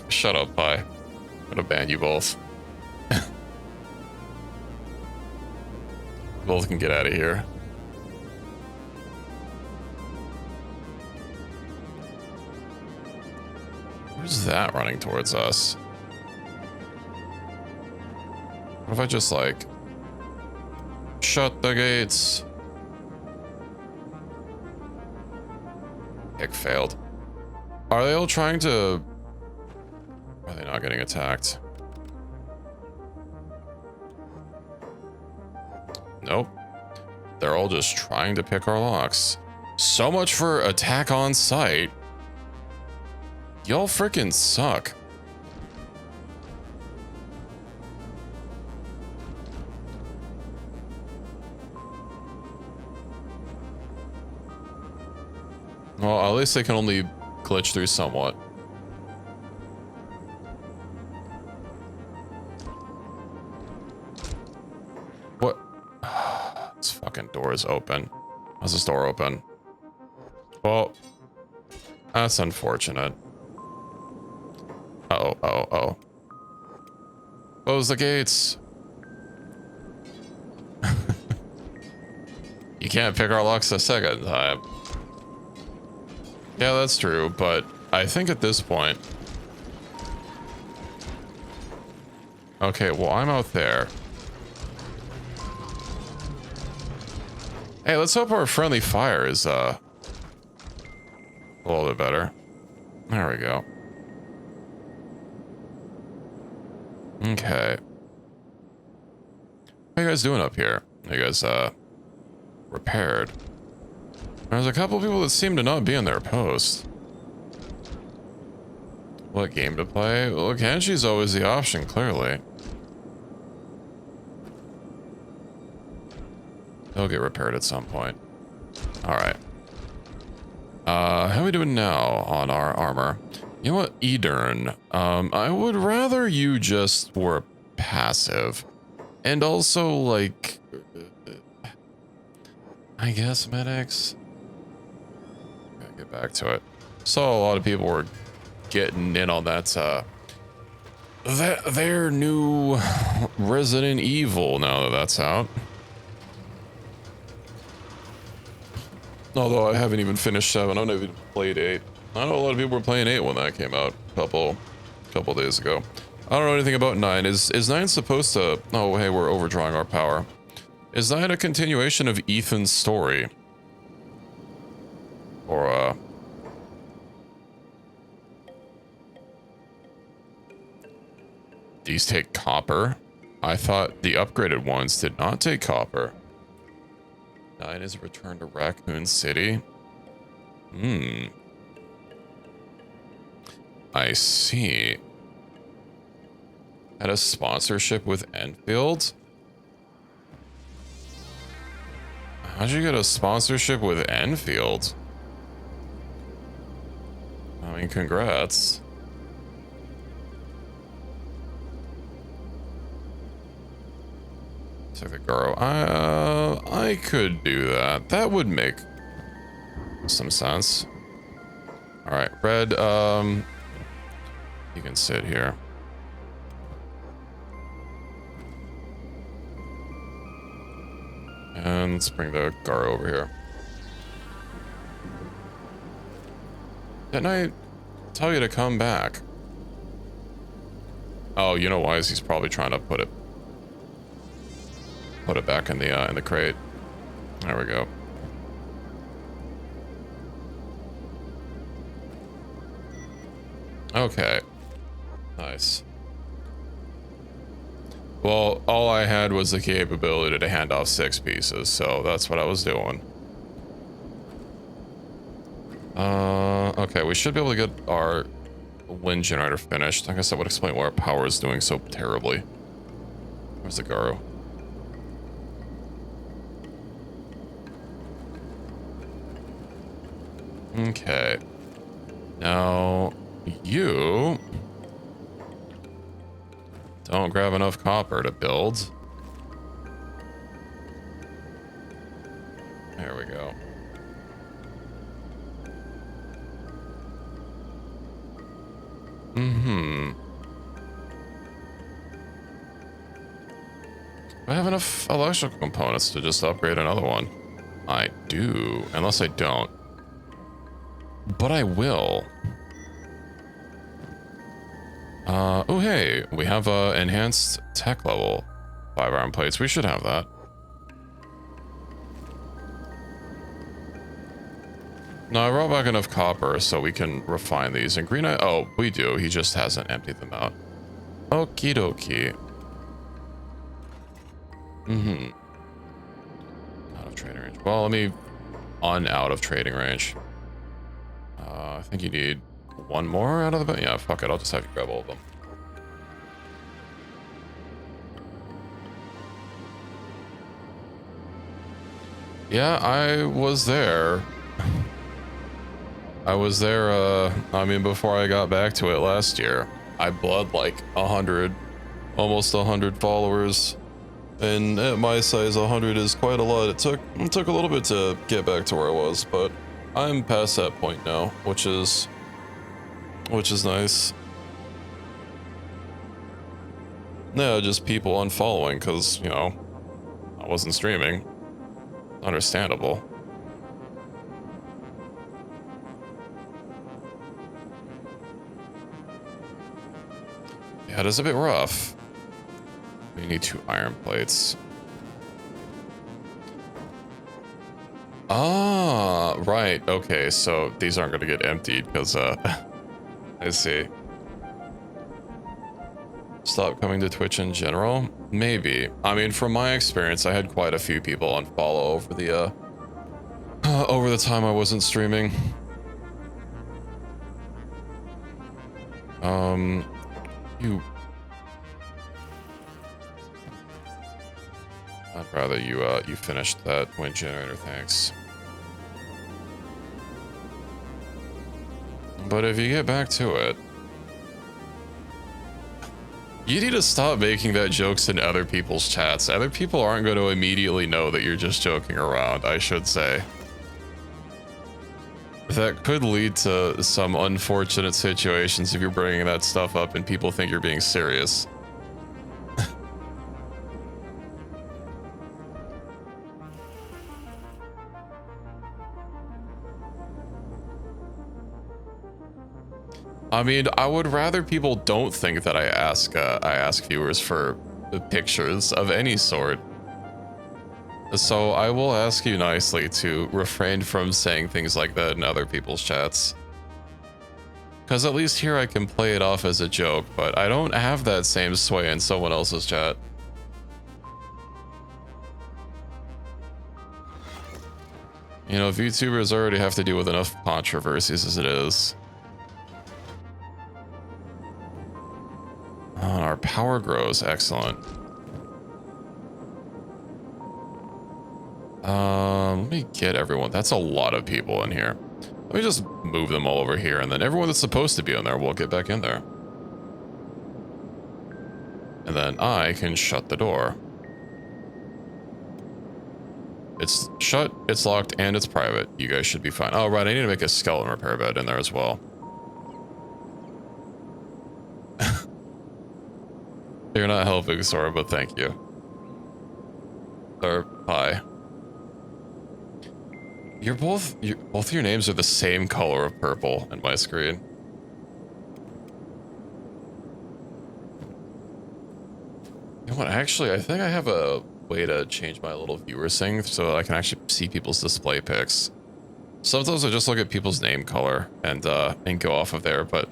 Shut up, bye. I'm gonna ban you both. Both can get out of here. Who's that running towards us? What if I just like shut the gates? Kick failed. Are they all trying to... Are they not getting attacked? Nope. They're all just trying to pick our locks. So much for attack on sight. Y'all freaking suck. Well, at least they can only glitch through somewhat. What? This fucking door is open. How's this door open? Well, that's unfortunate. Uh-oh. Close the gates. You can't pick our locks a second time. Yeah, that's true, but I think at this point... Okay, well, I'm out there. Hey, let's hope our friendly fire is, a little bit better. There we go. Okay. How are you guys doing up here? Are you guys, repaired? There's a couple people that seem to not be in their post. What game to play? Well, Kenshi's always the option, clearly. They'll get repaired at some point. All right. How are we doing now on our armor? You know what, Edern? I would rather you just were passive. And also, like, I guess medics. Gotta get back to it. Saw a lot of people were getting in on that, their new Resident Evil now that that's out. Although I haven't even finished 7, I've never even played 8. I know a lot of people were playing 8 when that came out a couple days ago. I don't know anything about 9. Is 9 supposed to... Oh, hey, we're overdrawing our power. Is 9 a continuation of Ethan's story? Or, these take copper? I thought the upgraded ones did not take copper. 9 is a return to Raccoon City. I see. Had a sponsorship with Enfield? How'd you get a sponsorship with Enfield? I mean, congrats. Girl, I could do that. That would make some sense. All right, Red, you can sit here. And let's bring the Garo over here. Didn't I tell you to come back? Oh, you know why? Is he's probably trying to put it back in the crate. There we go. Okay. Nice. Well, all I had was the capability to hand off 6 pieces, so that's what I was doing. Okay, we should be able to get our wind generator finished. I guess that would explain why our power is doing so terribly. Where's the Garo? Okay. Now, you don't grab enough copper to build. There we go. I have enough electrical components to just upgrade another one. I do, unless I don't. But I will. Oh hey, we have enhanced tech level 5 iron plates. We should have that. No, I brought back enough copper so we can refine these. And green, oh, we do. He just hasn't emptied them out. Okie dokie. Out of trading range. Well, let me out of trading range. I think you need one more out of the... Yeah, fuck it. I'll just have you grab all of them. Yeah, I was there. I was there, I mean, before I got back to it last year. I bled like 100, almost 100 followers. And at my size, 100 is quite a lot. It took a little bit to get back to where I was, but I'm past that point now, which is nice. Yeah, just people unfollowing because, you know, I wasn't streaming. Understandable. Yeah, it is a bit rough. We need 2 iron plates. Ah, right. Okay, so these aren't going to get emptied because, I see. Stop coming to Twitch in general? Maybe. I mean, from my experience, I had quite a few people unfollow over the time I wasn't streaming. I'd rather you finished that wind generator, thanks. But if you get back to it, you need to stop making that jokes in other people's chats. Other people aren't going to immediately know that you're just joking around, I should say. That could lead to some unfortunate situations if you're bringing that stuff up and people think you're being serious. I mean, I would rather people don't think that I ask viewers for pictures of any sort. So I will ask you nicely to refrain from saying things like that in other people's chats. Because at least here I can play it off as a joke, but I don't have that same sway in someone else's chat. You know, VTubers already have to deal with enough controversies as it is. And our power grows, excellent. Let me get everyone. That's a lot of people in here. Let me just move them all over here, and then everyone that's supposed to be in there will get back in there. And then I can shut the door. It's shut, it's locked, and it's private. You guys should be fine. Oh, right, I need to make a skeleton repair bed in there as well. You're not helping, Sora, but thank you. Or bye. Both of your names are the same color of purple in my screen. You know what? Actually, I think I have a way to change my little viewer thing so I can actually see people's display pics. Sometimes I just look at people's name color and go off of there, but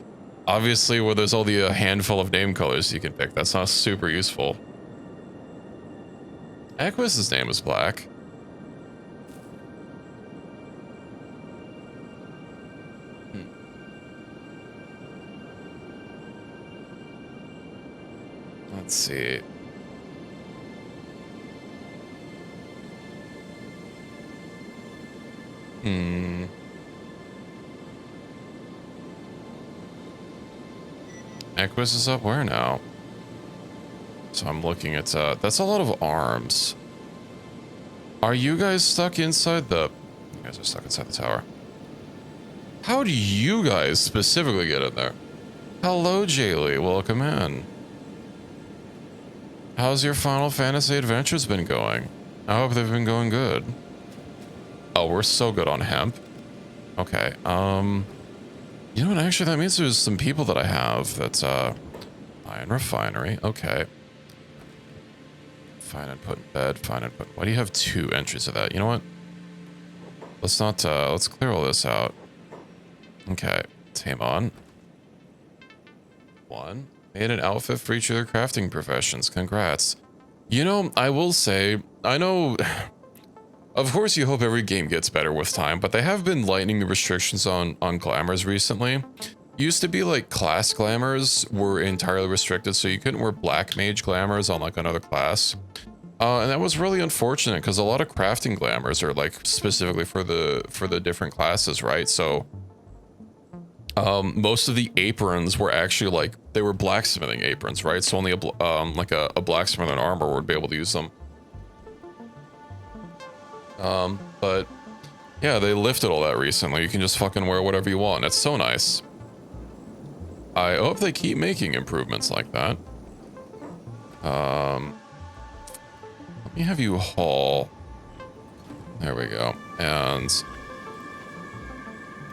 obviously where there's only a handful of name colors you can pick, that's not super useful. Aquis's name is black. Let's see. Equus is up where now? So I'm looking at, that's a lot of arms. Are you guys stuck inside the... You guys are stuck inside the tower. How do you guys specifically get in there? Hello, Jaylee. Welcome in. How's your Final Fantasy adventures been going? I hope they've been going good. Oh, we're so good on hemp. Okay, you know what, actually that means there's some people that I have that's, iron refinery, okay. Fine and put in bed, fine and put... Why do you have 2 entries of that? You know what? Let's not, let's clear all this out. Okay, tame on. 1. Made an outfit for each of their crafting professions, congrats. You know, I will say, I know... Of course, you hope every game gets better with time, but they have been lightening the restrictions on glamours recently. Used to be like class glamours were entirely restricted, so you couldn't wear black mage glamours on like another class. And that was really unfortunate because a lot of crafting glamours are like specifically for the different classes, right? So most of the aprons were actually like, they were blacksmithing aprons, right? So only a blacksmith and armor would be able to use them. But yeah, they lifted all that recently. You can just fucking wear whatever you want. It's so nice. I hope they keep making improvements like that. Let me have you haul. There we go. And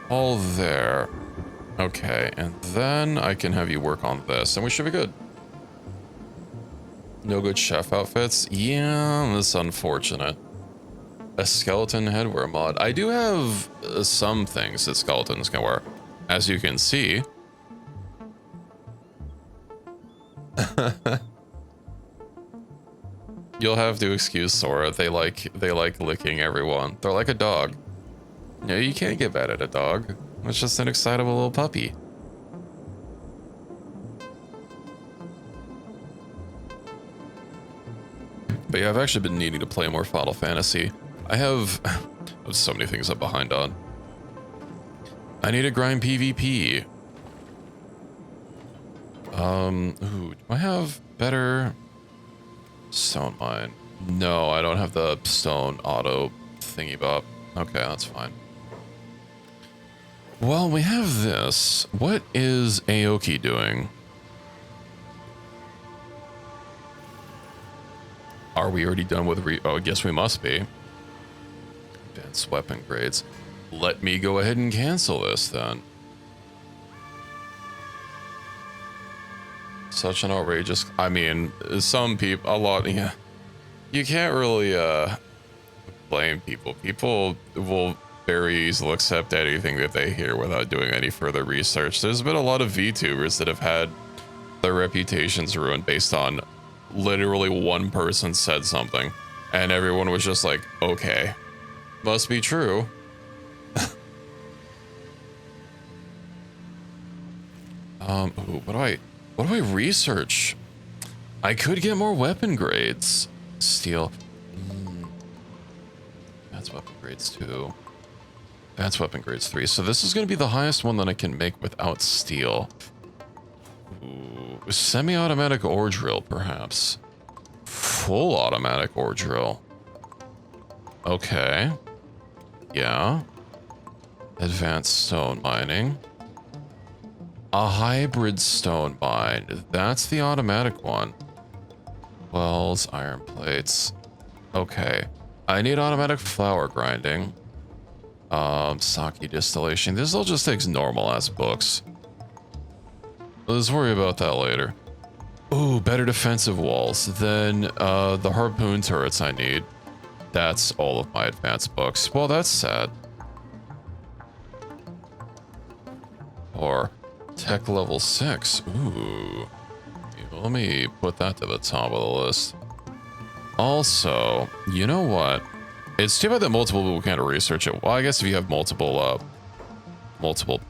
all there. Okay, and then I can have you work on this, and we should be good. No good chef outfits? Yeah, that's unfortunate. A skeleton headwear mod. I do have some things that skeletons can wear. As you can see. You'll have to excuse Sora. They like licking everyone. They're like a dog. No, you can't get mad at a dog. It's just an excitable little puppy. But yeah, I've actually been needing to play more Final Fantasy. I have so many things I'm behind on. I need to grind PvP. Ooh, do I have better stone mine? No, I don't have the stone auto thingy bop. Okay, that's fine. Well, we have this. What is Aoki doing? Are we already done with oh, I guess we must be. Advanced weapon grades. Let me go ahead and cancel this then. Such an outrageous... I mean, some people... A lot... Yeah. You can't really blame people. People will very easily accept anything that they hear without doing any further research. There's been a lot of VTubers that have had their reputations ruined based on literally one person said something. And everyone was just like, okay, must be true. Ooh, what do I research? I could get more weapon grades. Steel. That's weapon grades 2. That's weapon grades 3. So this is going to be the highest one that I can make without steel. Ooh, semi-automatic ore drill, perhaps. Full automatic ore drill. Okay. Yeah. Advanced stone mining. A hybrid stone mine. That's the automatic one. Wells, iron plates. Okay. I need automatic flour grinding. Sake distillation. This all just takes normal ass books. Let's worry about that later. Ooh, better defensive walls. Then the harpoon turrets I need. That's all of my advanced books. Well, that's sad. Or tech level 6. Ooh. Let me put that to the top of the list. Also, you know what? It's too bad that multiple people can't research it. Well, I guess if you have multiple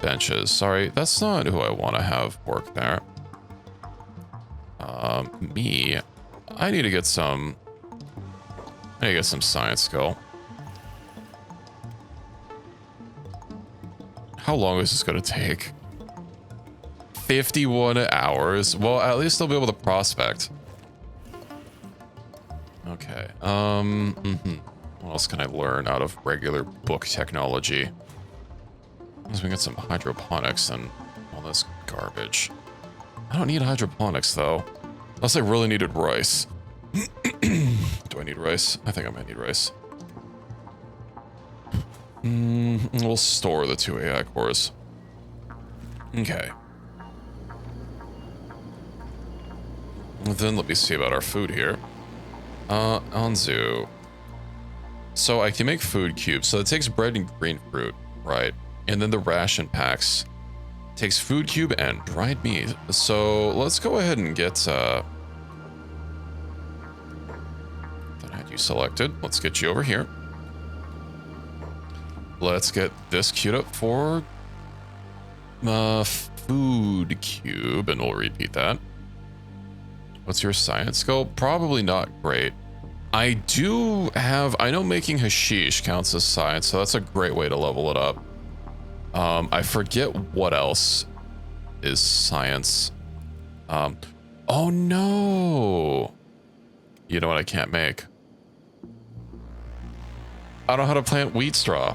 benches. Sorry, that's not who I want to have work there. Me. I need to get some... I need to get some science skill. How long is this going to take? 51 hours. Well, at least I'll be able to prospect. Okay. What else can I learn out of regular book technology? As we get some hydroponics and all this garbage. I don't need hydroponics though. Unless I really needed rice. Do I need rice? I think I might need rice. We'll store the 2 AI cores. Okay. Then let me see about our food here. Anzu. So I can make food cubes. So it takes bread and green fruit, right? And then the ration packs takes food cube and dried meat. So let's go ahead and get that I had you selected. Let's get you over here. Let's get this queued up for food cube, and we'll repeat that. What's your science skill? Probably not great. I do have... I know making hashish counts as science, so that's a great way to level it up. I forget what else is science. Oh no! You know what I can't make? I don't know how to plant wheat straw.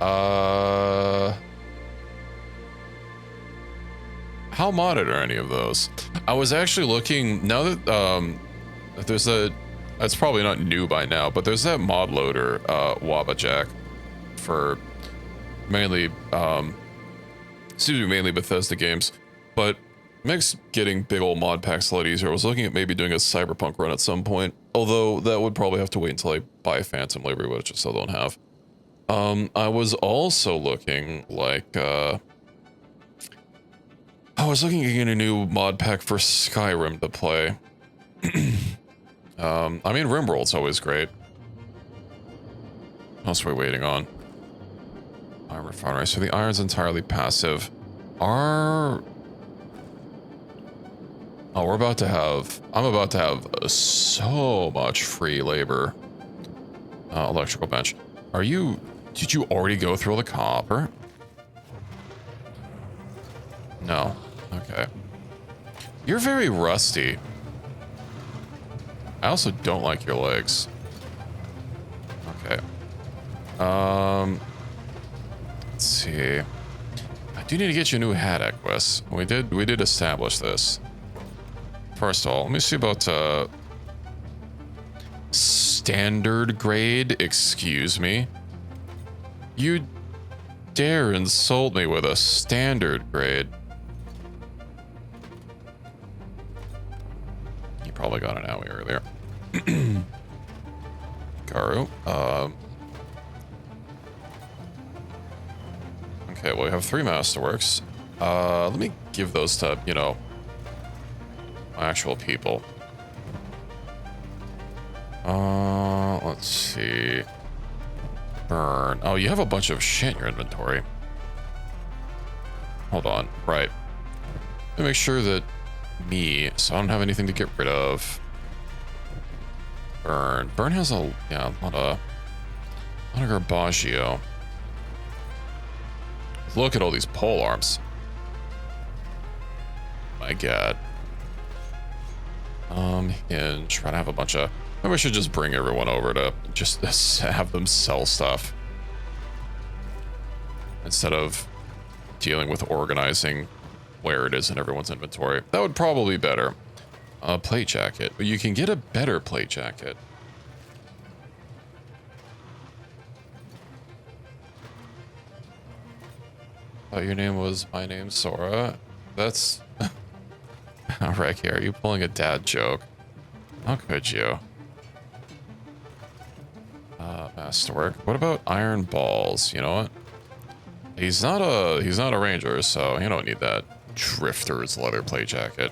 How modded are any of those? I was actually looking, now that there's a, it's probably not new by now, but there's that mod loader, Wabajack, for mainly, mainly Bethesda games, but makes getting big old mod packs a lot easier. I was looking at maybe doing a Cyberpunk run at some point, although that would probably have to wait until I buy Phantom Liberty, which I still don't have. I was also looking like, I was looking at getting a new mod pack for Skyrim to play. I mean, RimWorld's always great. What else are we waiting on? Iron refinery. So the iron's entirely passive. Oh, I'm about to have so much free labor. Electrical bench. Did you already go through all the copper? No. Okay. You're very rusty. I also don't like your legs. Okay. Let's see. I do need to get you a new hat, Equus. We did establish this. First of all, let me see about standard grade. Excuse me. You dare insult me with a standard grade. You probably got an owie earlier. Garu. Okay, well, we have 3 masterworks. Let me give those to, you know, actual people. Let's see. Burn. Oh, you have a bunch of shit in your inventory. Hold on. Right. Let me make sure that so I don't have anything to get rid of. Burn. Burn has a lot of garbaggio. Look at all these pole arms. My god. Hinge. Try to have a bunch of... Maybe I should just bring everyone over to just have them sell stuff. Instead of dealing with organizing where it is in everyone's inventory. That would probably be better. Plate jacket. But you can get a better plate jacket. Thought your name was my name, Sora. That's... Ricky, are you pulling a dad joke? How could you? Masterwork. What about iron balls? You know what? He's not a ranger, so you don't need that drifter's leather plate jacket.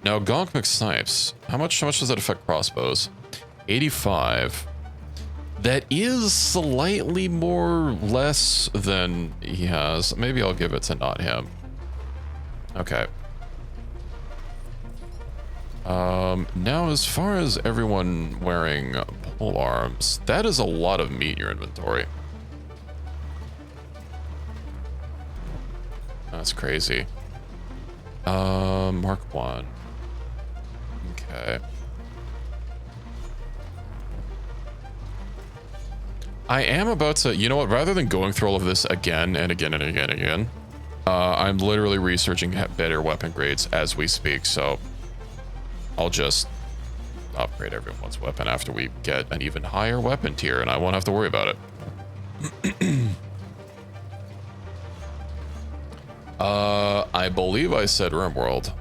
Now, Gonk McSnipes. How much does that affect crossbows? 85. That is slightly more less than he has. Maybe I'll give it to not him. Okay. Now as far as everyone wearing pole arms, that is a lot of meat in your inventory. That's crazy. Mark 1. Okay. I am about to, you know what, rather than going through all of this again and again and again and again, I'm literally researching better weapon grades as we speak, so I'll just upgrade everyone's weapon after we get an even higher weapon tier, and I won't have to worry about it. I believe I said RimWorld.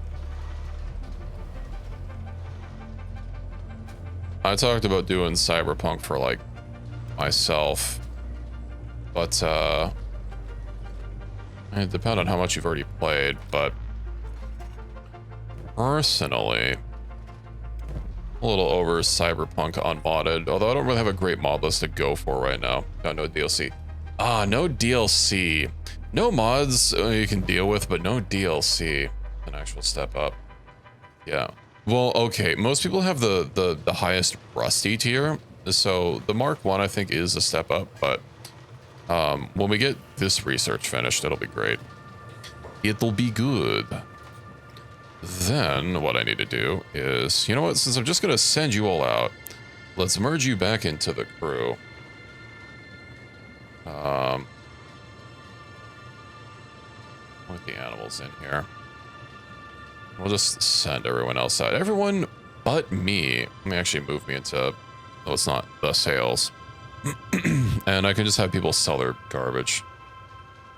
I talked about doing Cyberpunk for, like, myself, but, it depends on how much you've already played, but personally, a little over Cyberpunk unmodded, although I don't really have a great mod list to go for right now. Got no DLC. No DLC. No mods you can deal with, but no DLC. An actual step up. Yeah. Well, okay, most people have the highest Rusty tier, so the Mark 1 I think is a step up, but when we get this research finished, it'll be great. It'll be good. Then what I need to do is, you know what, since I'm just gonna send you all out, let's merge you back into the crew. Put the animals in here. We'll just send everyone else out. Everyone but me. Let me actually move me into, oh, it's not the sales. And I can just have people sell their garbage.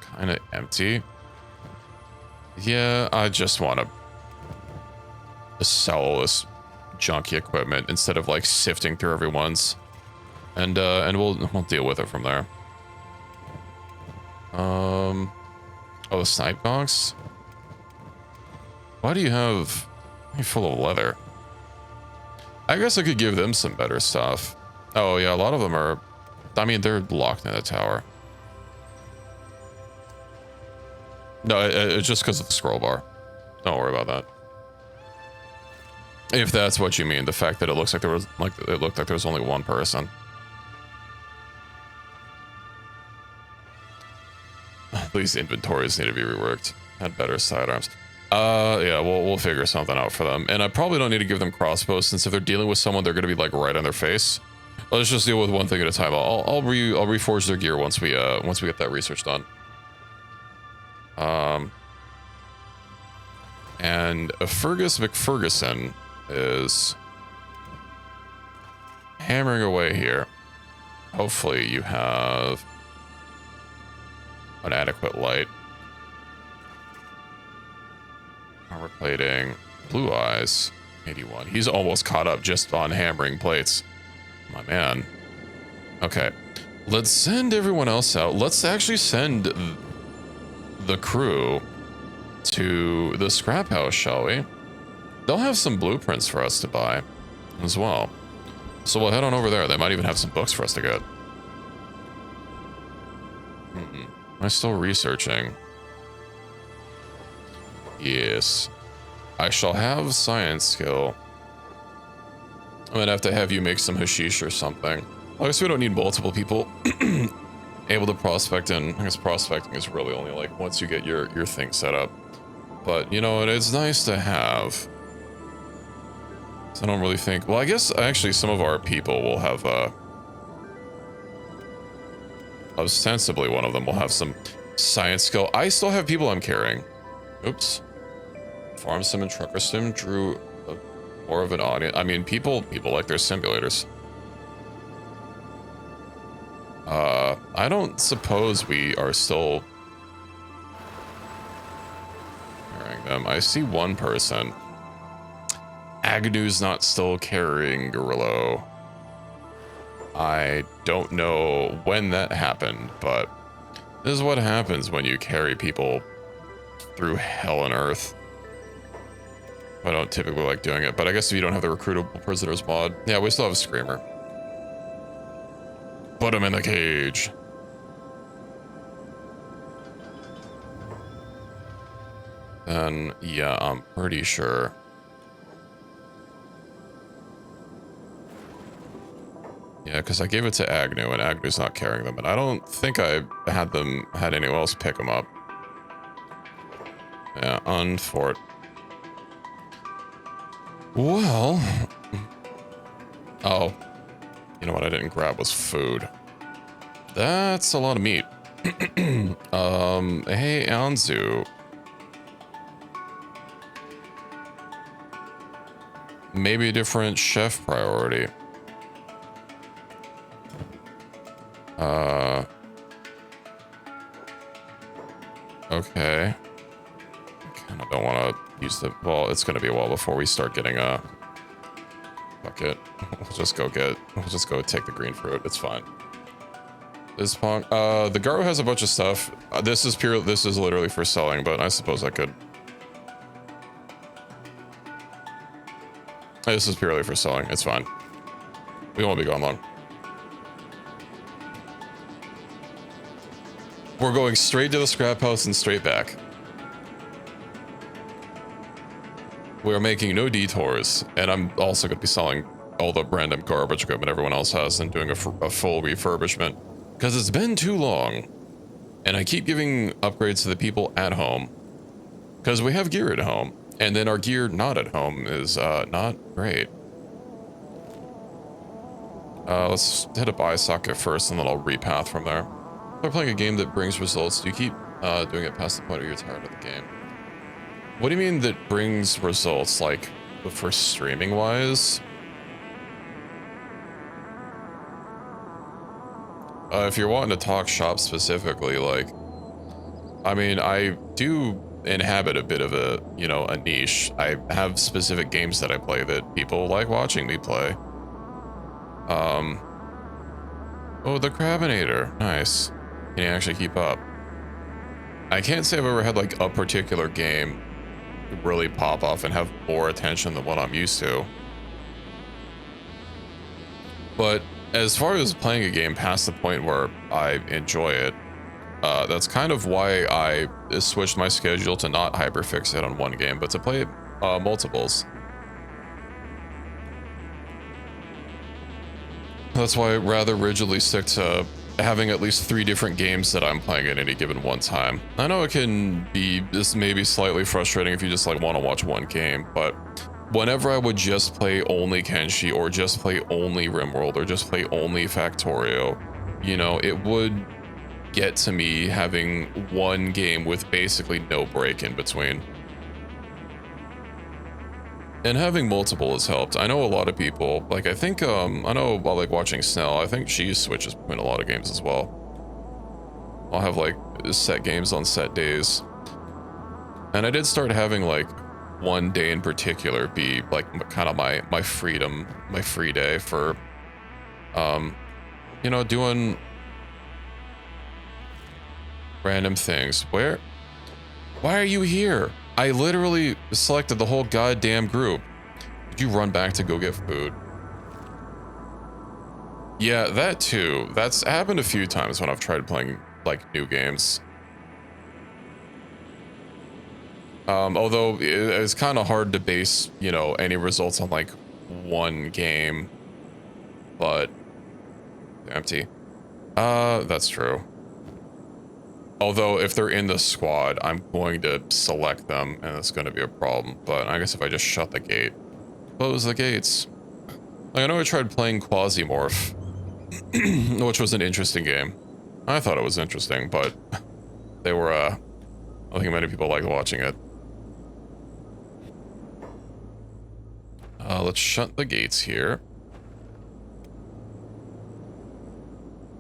Kind of empty. Yeah, I just want to sell all this junky equipment instead of like sifting through everyone's. And we'll deal with it from there. Oh, the snipe gonks? Why do you have... You're full of leather. I guess I could give them some better stuff. Oh, yeah, a lot of them are... I mean, they're locked in a tower. No, it's just because of the scroll bar. Don't worry about that. If that's what you mean, the fact that it looks like there was it looked like there was only one person. These inventories need to be reworked. Had better sidearms. Yeah, we'll figure something out for them. And I probably don't need to give them crossbows, since if they're dealing with someone, they're gonna be like right on their face. Let's just deal with one thing at a time. I'll reforge their gear once we get that research done. And a Fergus McFerguson is hammering away here. Hopefully you have an adequate light. Armor plating, blue eyes, 81. He's almost caught up just on hammering plates. My man. Okay, let's send everyone else out. Let's actually send the crew to the scrap house, shall we? They'll have some blueprints for us to buy as well. So we'll head on over there. They might even have some books for us to get. Am I still researching? Yes. I shall have science skill. I'm gonna have to have you make some hashish or something. I guess we don't need multiple people able to prospect in. I guess prospecting is really only like once you get your thing set up. But, you know, it's nice to have. So I don't really think... Well, I guess actually some of our people will have... ostensibly one of them will have some science skill. I still have people I'm carrying. Oops. Farm sim and trucker sim drew more of an audience. I mean, people like their simulators. I don't suppose we are still... them. I see one person. Agnew's not still carrying Gorillo. I don't know when that happened, but this is what happens when you carry people through hell and earth. I don't typically like doing it, but I guess if you don't have the recruitable prisoners mod, yeah, we still have a screamer. Put him in the cage. Then, yeah, I'm pretty sure. Yeah, because I gave it to Agnew, and Agnew's not carrying them, and I don't think I had anyone else pick them up. Yeah, unfort. Well, oh, you know what I didn't grab was food. That's a lot of meat. Hey, Anzu. Maybe a different chef priority. Okay. I kind of don't want to use the... Well, it's going to be a while before we start getting a... Fuck it. We'll just go take the green fruit. It's fine. This pong... the Garo has a bunch of stuff. This is literally for selling, but I suppose I could... This is purely for selling. It's fine. We won't be gone long. We're going straight to the scrap house and straight back. We're making no detours, and I'm also going to be selling all the random garbage equipment everyone else has and doing a full refurbishment. Because it's been too long, and I keep giving upgrades to the people at home. Because we have gear at home. And then our gear not at home is not great. Let's hit a buy socket first, and then I'll repath from there. We're playing a game that brings results. Do you keep doing it past the point where you're tired of the game? What do you mean that brings results? Like, for streaming-wise? If you're wanting to talk shop specifically, like... I mean, I do... inhabit a bit of a, you know, a niche. I have specific games that I play that people like watching me play. Oh, the Crabinator. Nice. Can you actually keep up? I can't say I've ever had like a particular game really pop off and have more attention than what I'm used to. But as far as playing a game past the point where I enjoy it, that's kind of why I switched my schedule to not hyperfixate on one game, but to play multiples. That's why I rather rigidly stick to having at least 3 different games that I'm playing at any given one time. I know it can be this maybe slightly frustrating if you just like want to watch one game, but whenever I would just play only Kenshi or just play only RimWorld or just play only Factorio, you know, it would get to me having one game with basically no break in between. And having multiple has helped. I know a lot of people, like I think, I know about like watching Snell, I think she switches between a lot of games as well. I'll have like set games on set days. And I did start having like one day in particular be like kind of my freedom, my free day for, you know, doing random things. Why are you here? I literally selected the whole goddamn group. Did you run back to go get food? Yeah, that too. That's happened a few times when I've tried playing like new games. Although it's kind of hard to base, you know, any results on like one game, but empty. That's true. Although if they're in the squad, I'm going to select them and it's going to be a problem. But I guess if I just shut the gate, close the gates. Like I know I tried playing Quasimorph, which was an interesting game. I thought it was interesting, but they were, I don't think many people liked watching it. Let's shut the gates here.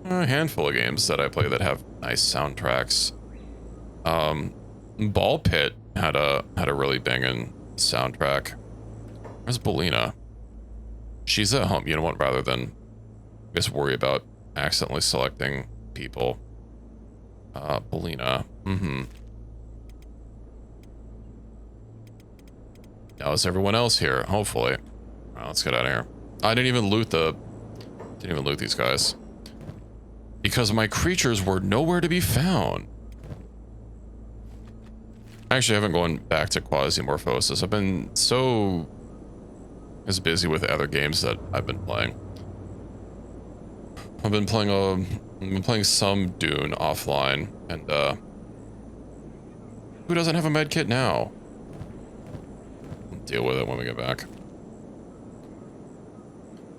A handful of games that I play that have nice soundtracks. Ball Pit had a really banging soundtrack. Where's Belina? She's at home. You know what? Rather than just worry about accidentally selecting people. Belina. Now is everyone else here? Hopefully. Well, let's get out of here. I didn't even loot these guys. Because my creatures were nowhere to be found. Actually, I haven't gone back to Quasimorphosis. I've been so as busy with other games that I've been playing. I've been playing some Dune offline, and who doesn't have a med kit now? We'll deal with it when we get back.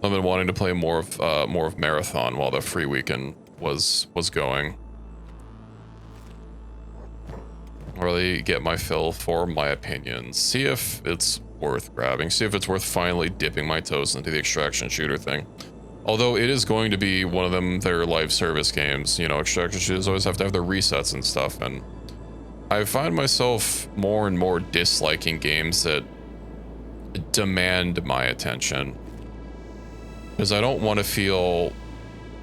I've been wanting to play more of Marathon while the free weekend was going. Really get my fill for my opinions. See if it's worth grabbing. See if it's worth finally dipping my toes into the extraction shooter thing. Although it is going to be one of them, their live service games. You know, extraction shooters always have to have their resets and stuff. And I find myself more and more disliking games that demand my attention. Because I don't want to feel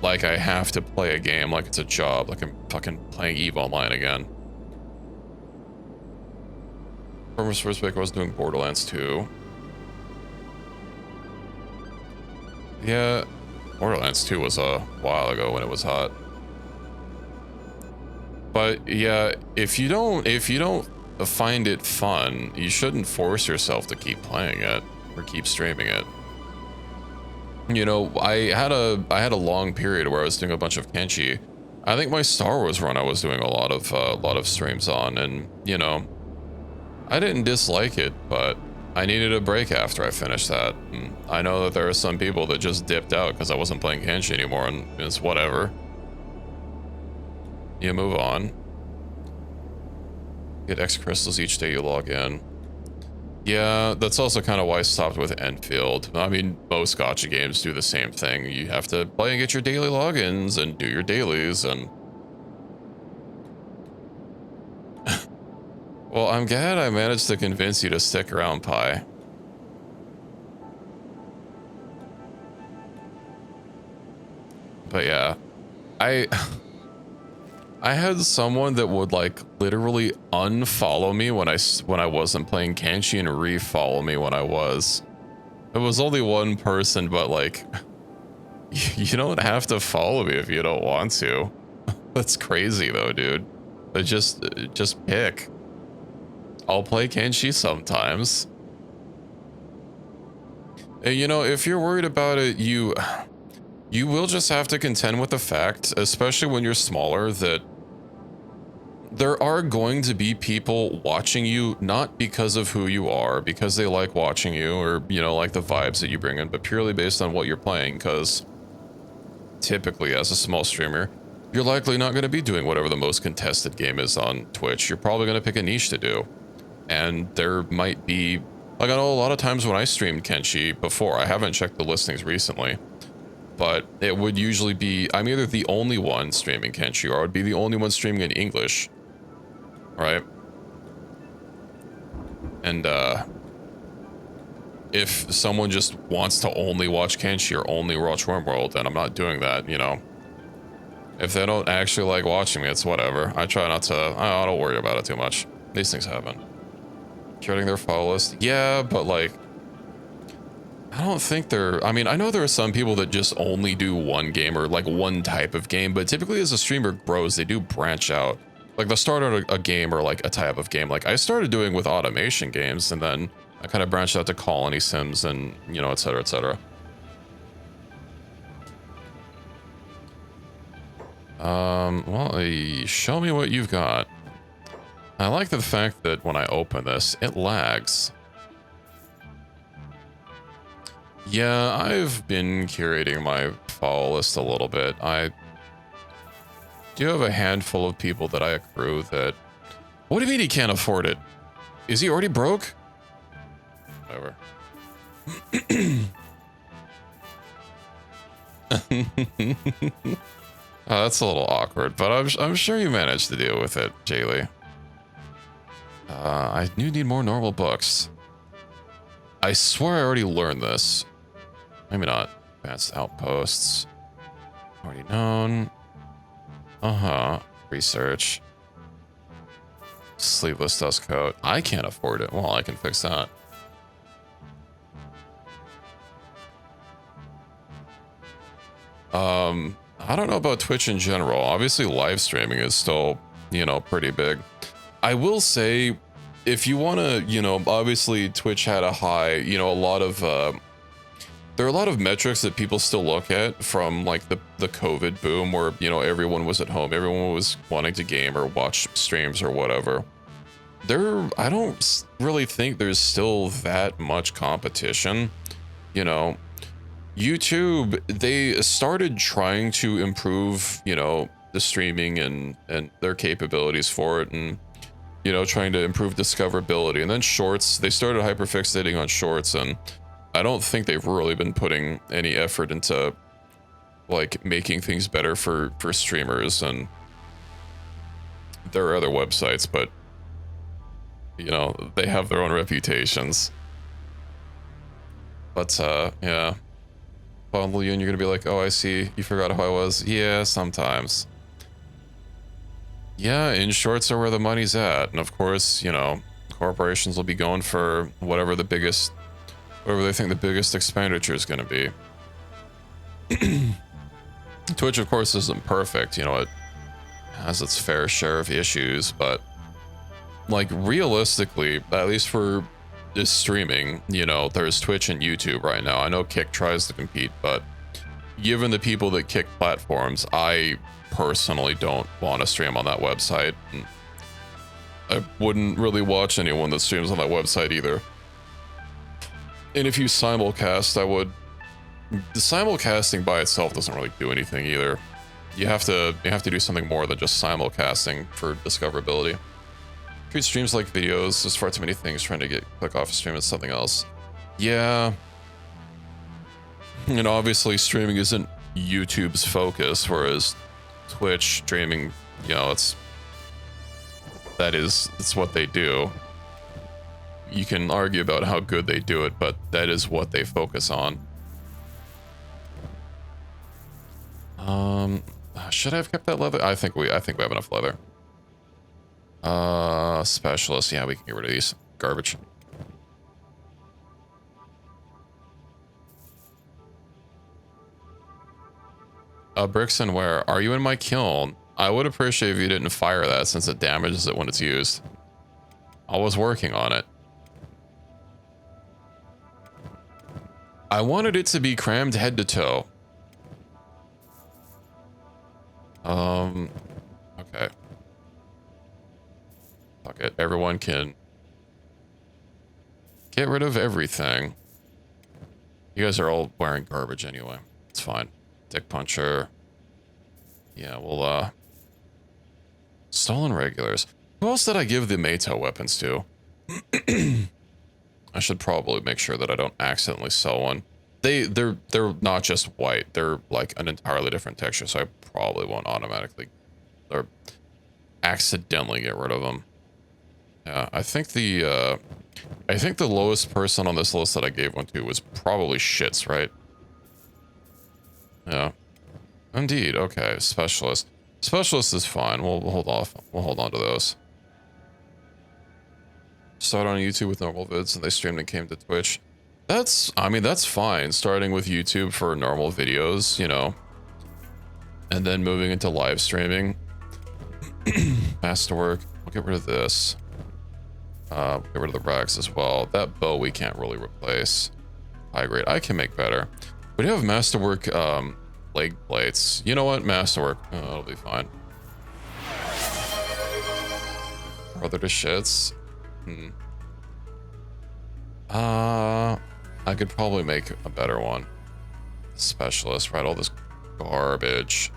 like I have to play a game like it's a job, like I'm fucking playing EVE Online again. From first week I was doing Borderlands 2. Yeah, Borderlands 2 was a while ago when it was hot. But yeah, if you don't find it fun, you shouldn't force yourself to keep playing it or keep streaming it. You know, I had a long period where I was doing a bunch of Kenshi. I think my Star Wars run I was doing a lot of streams on, and you know, I didn't dislike it, but I needed a break after I finished that. And I know that there are some people that just dipped out because I wasn't playing Kenshi anymore, and it's whatever. You move on. Get X crystals each day you log in. Yeah, that's also kind of why I stopped with Enfield. I mean, most gacha games do the same thing. You have to play and get your daily logins and do your dailies and... Well, I'm glad I managed to convince you to stick around, Pi. But yeah, I had someone that would like literally unfollow me when I wasn't playing Kenshi and refollow me when I was. It was only one person, but like, you don't have to follow me if you don't want to. That's crazy though, dude. But just pick. I'll play Kenshi sometimes. And, you know, if you're worried about it, You will just have to contend with the fact, especially when you're smaller, that there are going to be people watching you, not because of who you are, because they like watching you or, you know, like the vibes that you bring in, but purely based on what you're playing, because typically as a small streamer, you're likely not going to be doing whatever the most contested game is on Twitch. You're probably going to pick a niche to do. And there might be, like, I know a lot of times when I streamed Kenshi before, I haven't checked the listings recently, but it would usually be, I'm either the only one streaming Kenshi or I would be the only one streaming in English. Right? And if someone just wants to only watch Kenshi or only watch Wormworld, then I'm not doing that, you know. If they don't actually like watching me, it's whatever. I try not to, I don't worry about it too much. These things happen. Curating their follow list. Yeah, but like, I don't think they're, I mean, I know there are some people that just only do one game or like one type of game, but typically as a streamer grows, they do branch out. Like they'll start out a game or like a type of game. Like I started doing with automation games and then I kind of branched out to colony sims and, you know, et cetera, et cetera. Well, show me what you've got. I like the fact that when I open this, it lags. Yeah, I've been curating my follow list a little bit. I do have a handful of people that I accrue that... What do you mean he can't afford it? Is he already broke? Whatever. Oh, that's a little awkward, but I'm sure you managed to deal with it, Jaylee. I do need more normal books. I swear I already learned this. Maybe not. Advanced outposts. Already known. Uh-huh. Research. Sleeveless dust coat. I can't afford it. Well, I can fix that. I don't know about Twitch in general. Obviously, live streaming is still, you know, pretty big. I will say, if you want to, you know, obviously Twitch had a high, you know, a lot of, there are a lot of metrics that people still look at from like the COVID boom where, you know, everyone was at home. Everyone was wanting to game or watch streams or whatever. I don't really think there's still that much competition, you know. YouTube, they started trying to improve, you know, the streaming and their capabilities for it and, you know, trying to improve discoverability. And then shorts, they started hyperfixating on shorts and I don't think they've really been putting any effort into like making things better for streamers. And there are other websites, but you know, they have their own reputations. But yeah. Bundle you and you're gonna be like, oh, I see, you forgot who I was. Yeah, sometimes. Yeah, in shorts are where the money's at. And of course, you know, corporations will be going for whatever they think the biggest expenditure is gonna be. Twitch, of course, isn't perfect. You know, it has its fair share of issues, but like realistically, at least for is streaming, you know, there's Twitch and YouTube right now. I know Kick tries to compete, but given the people that Kick platforms, I personally don't want to stream on that website. I wouldn't really watch anyone that streams on that website either. And if you simulcast, I would... The simulcasting by itself doesn't really do anything either. You have to do something more than just simulcasting for discoverability. Treat streams like videos. There's far too many things trying to click off a stream as something else. Yeah. And obviously streaming isn't YouTube's focus, whereas Twitch streaming, you know, it's what they do. You can argue about how good they do it, but that is what they focus on. Should I have kept that leather? I think we have enough leather. Specialist. Yeah, we can get rid of these. Garbage. Brixton, where are you in my kiln? I would appreciate if you didn't fire that since it damages it when it's used. I was working on it. I wanted it to be crammed head to toe. Okay. Fuck it. Everyone can get rid of everything. You guys are all wearing garbage anyway. It's fine. Dick puncher. Yeah, well, stolen regulars. Who else did I give the Mato weapons to? I should probably make sure that I don't accidentally sell one. They're not just white. They're like an entirely different texture, so I probably won't automatically or accidentally get rid of them. Yeah, I think the lowest person on this list that I gave one to was probably Shits, right? Yeah. Indeed. Okay. Specialist. Specialist is fine. We'll hold off. We'll hold on to those. Started on YouTube with normal vids and they streamed and came to Twitch. I mean, that's fine. Starting with YouTube for normal videos, you know, and then moving into live streaming. Masterwork. We'll get rid of this. Get rid of the Rex as well. That bow we can't really replace. High grade. I can make better. We do have Masterwork leg plates. You know what? Masterwork. Oh, it'll be fine. Brother to Shits. I could probably make a better one. Specialist, right? All this garbage.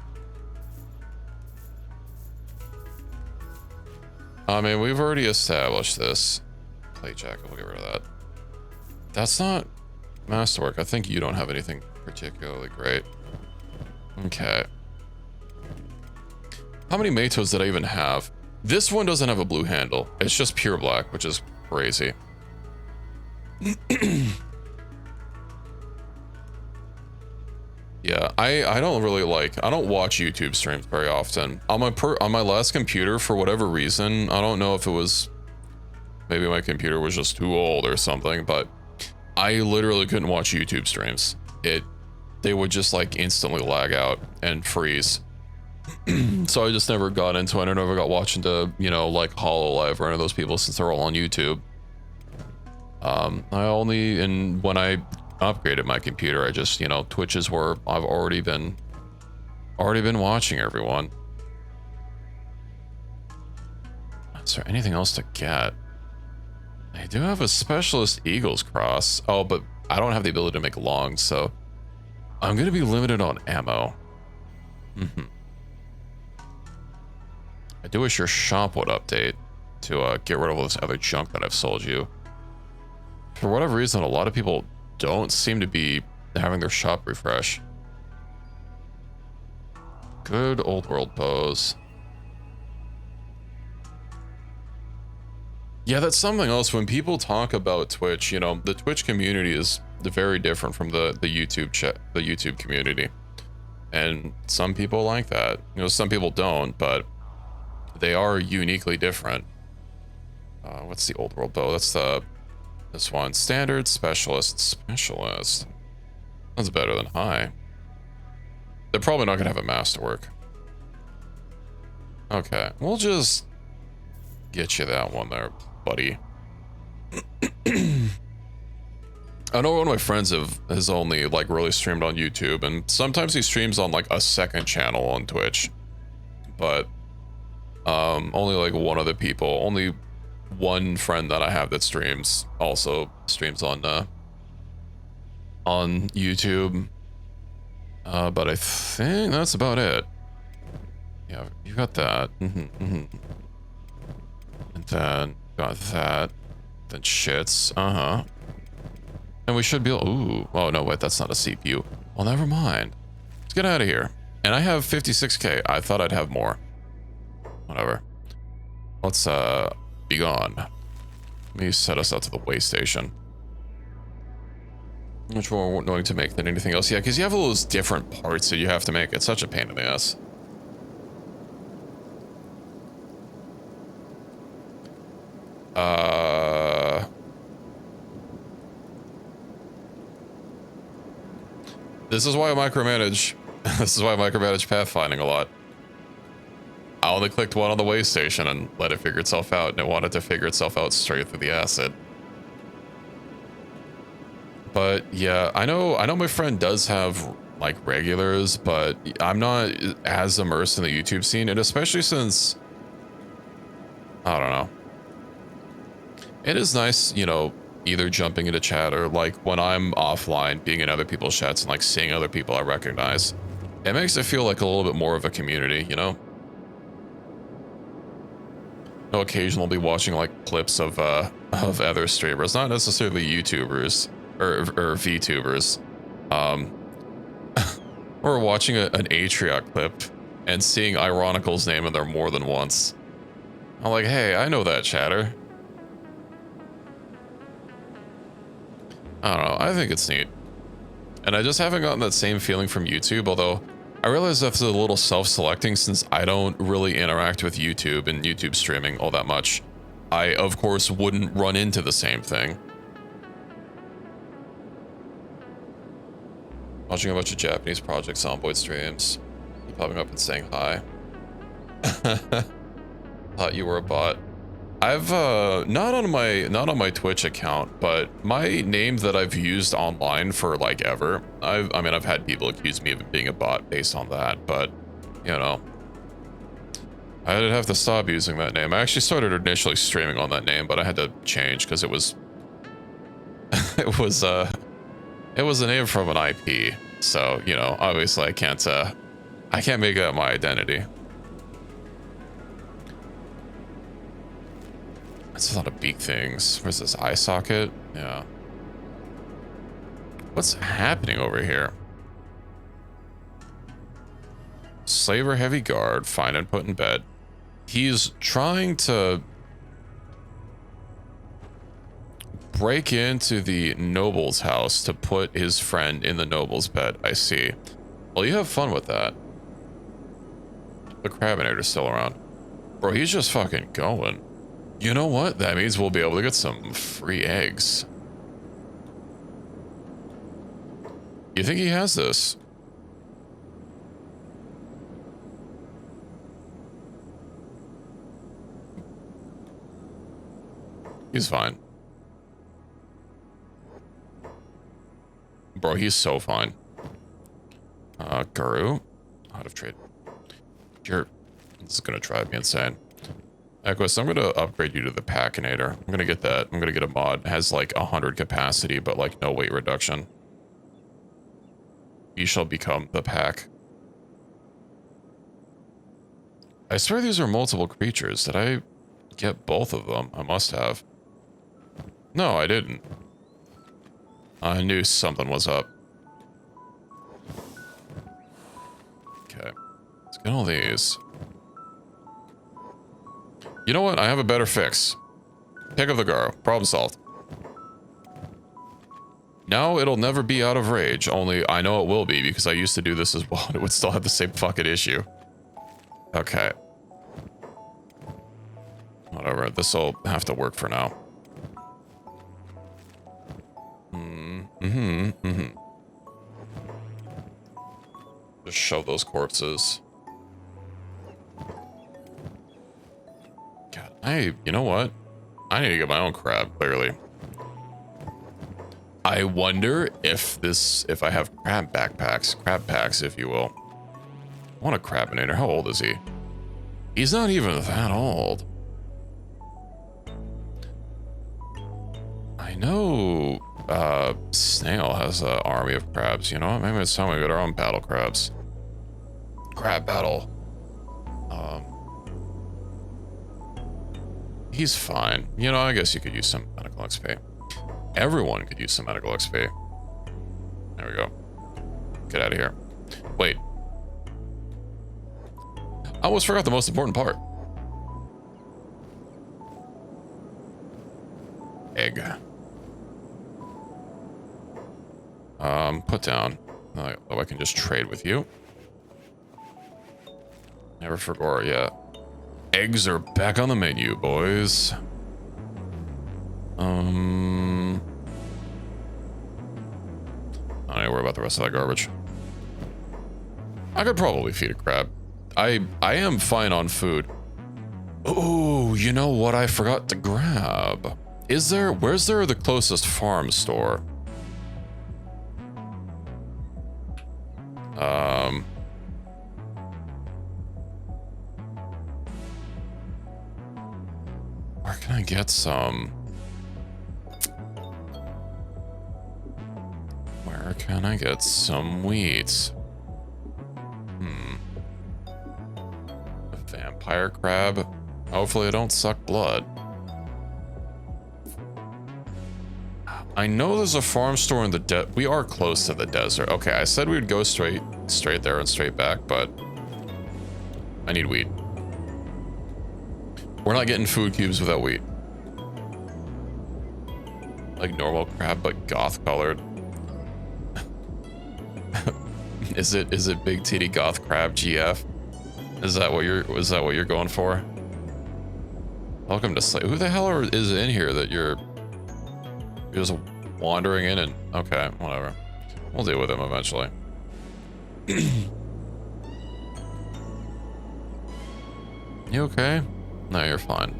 I mean, we've already established this. Plate jacket, we'll get rid of that. That's not Masterwork. I think you don't have anything particularly great. Okay. How many Matos did I even have? This one doesn't have a blue handle. It's just pure black, which is crazy. Yeah, I don't really I don't watch YouTube streams very often. On my last computer, for whatever reason, I don't know if it was, maybe my computer was just too old or something, but I literally couldn't watch YouTube streams. They would just like instantly lag out and freeze. So I just never got into it. I never got watching to, you know, like HoloLive or any of those people since they're all on YouTube. When I upgraded my computer, I just, you know, Twitch is where I've already been watching everyone. Is there anything else to get? I do have a Specialist Eagles Cross. Oh, but I don't have the ability to make long, so I'm going to be limited on ammo. I do wish your shop would update to get rid of all this other junk that I've sold you. For whatever reason, a lot of people don't seem to be having their shop refresh. Good old world bows. Yeah, that's something else. When people talk about Twitch, you know, the Twitch community is very different from the YouTube community. And some people like that. You know, some people don't, but they are uniquely different. What's the old world bow? That's this one. Standard, specialist, specialist. That's better than high. They're probably not gonna have a masterwork. Okay, we'll just get you that one there, buddy. I know one of my friends has only like really streamed on YouTube, and sometimes he streams on like a second channel on Twitch, but only like only one friend that I have that streams also streams on YouTube. But I think that's about it. Yeah, you got that. And then got that. Then shits. And we should be able, ooh. Oh no, wait, that's not a CPU. Well, never mind. Let's get out of here. And I have 56k. I thought I'd have more. Whatever. Let's be gone. Let me set us out to the way station. Much more annoying to make than anything else. Yeah, because you have all those different parts that you have to make. It's such a pain in the ass. This is why I micromanage. This is why I micromanage pathfinding a lot. I only clicked one on the way station and let it figure itself out, and it wanted to figure itself out straight through the acid. But yeah, I know my friend does have like regulars, but I'm not as immersed in the YouTube scene, and especially since, I don't know. It is nice, you know, either jumping into chat or like when I'm offline, being in other people's chats and like seeing other people I recognize. It makes it feel like a little bit more of a community, you know? No, occasionally I'll be watching like clips of other streamers, not necessarily YouTubers or VTubers. Or watching an Atriot clip and seeing Ironical's name in there more than once. I'm like, hey, I know that chatter. I don't know, I think it's neat. And I just haven't gotten that same feeling from YouTube, although I realize that's a little self-selecting since I don't really interact with YouTube and YouTube streaming all that much. I, of course, wouldn't run into the same thing. Watching a bunch of Japanese Project Zomboid streams. Keep popping up and saying hi. Thought you were a bot. I've not on my Twitch account, but my name that I've used online for like ever. I mean I've had people accuse me of being a bot based on that, but you know, I did have to stop using that name. I actually started initially streaming on that name, but I had to change because it was it was a name from an IP. So, you know, obviously I can't make that my identity. That's a lot of big things. Where's this eye socket? Yeah. What's happening over here? Slaver heavy guard, find and put in bed. He's trying to break into the noble's house to put his friend in the noble's bed. I see. Well, you have fun with that. The Crabinator's still around. Bro, he's just fucking going. You know what? That means we'll be able to get some free eggs. You think he has this? He's fine. Bro, he's so fine. Guru? Out of trade. This is gonna drive me insane. Equus, I'm gonna upgrade you to the Packinator. I'm gonna get that. I'm gonna get a mod. It has like 100 capacity, but like no weight reduction. You shall become the pack. I swear these are multiple creatures. Did I get both of them? I must have. No, I didn't. I knew something was up. Okay. Let's get all these. You know what? I have a better fix. Pick up the Garo. Problem solved. Now it'll never be out of rage, only I know it will be because I used to do this as well and it would still have the same fucking issue. Okay. Whatever, this'll have to work for now. Just shove those corpses. God, you know what? I need to get my own crab, clearly. I wonder if I have crab packs, if you will. I want a Crabinator. How old is he? He's not even that old. I know Snail has an army of crabs. You know what? Maybe it's time we get our own battle crabs. Crab battle. He's fine. You know, I guess you could use some medical XP. Everyone could use some medical XP. There we go. Get out of here. Wait. I almost forgot the most important part. Egg. Put down. Oh, I can just trade with you. Never forgot, yeah. Eggs are back on the menu, boys. I don't need to worry about the rest of that garbage. I could probably feed a crab. I am fine on food. Oh, you know what I forgot to grab? Where's there the closest farm store? get some? Where can I get some wheat? A vampire crab? Hopefully I don't suck blood. I know there's a farm store in the we are close to the desert. Okay, I said we would go straight there and straight back, but I need wheat. We're not getting food cubes without wheat. Like normal crab, but goth colored. Is it big titty goth crab GF? Is that what you're going for? Welcome to Slay. Who the hell is in here that you're just wandering in and okay, whatever. We'll deal with him eventually. You okay? No, you're fine.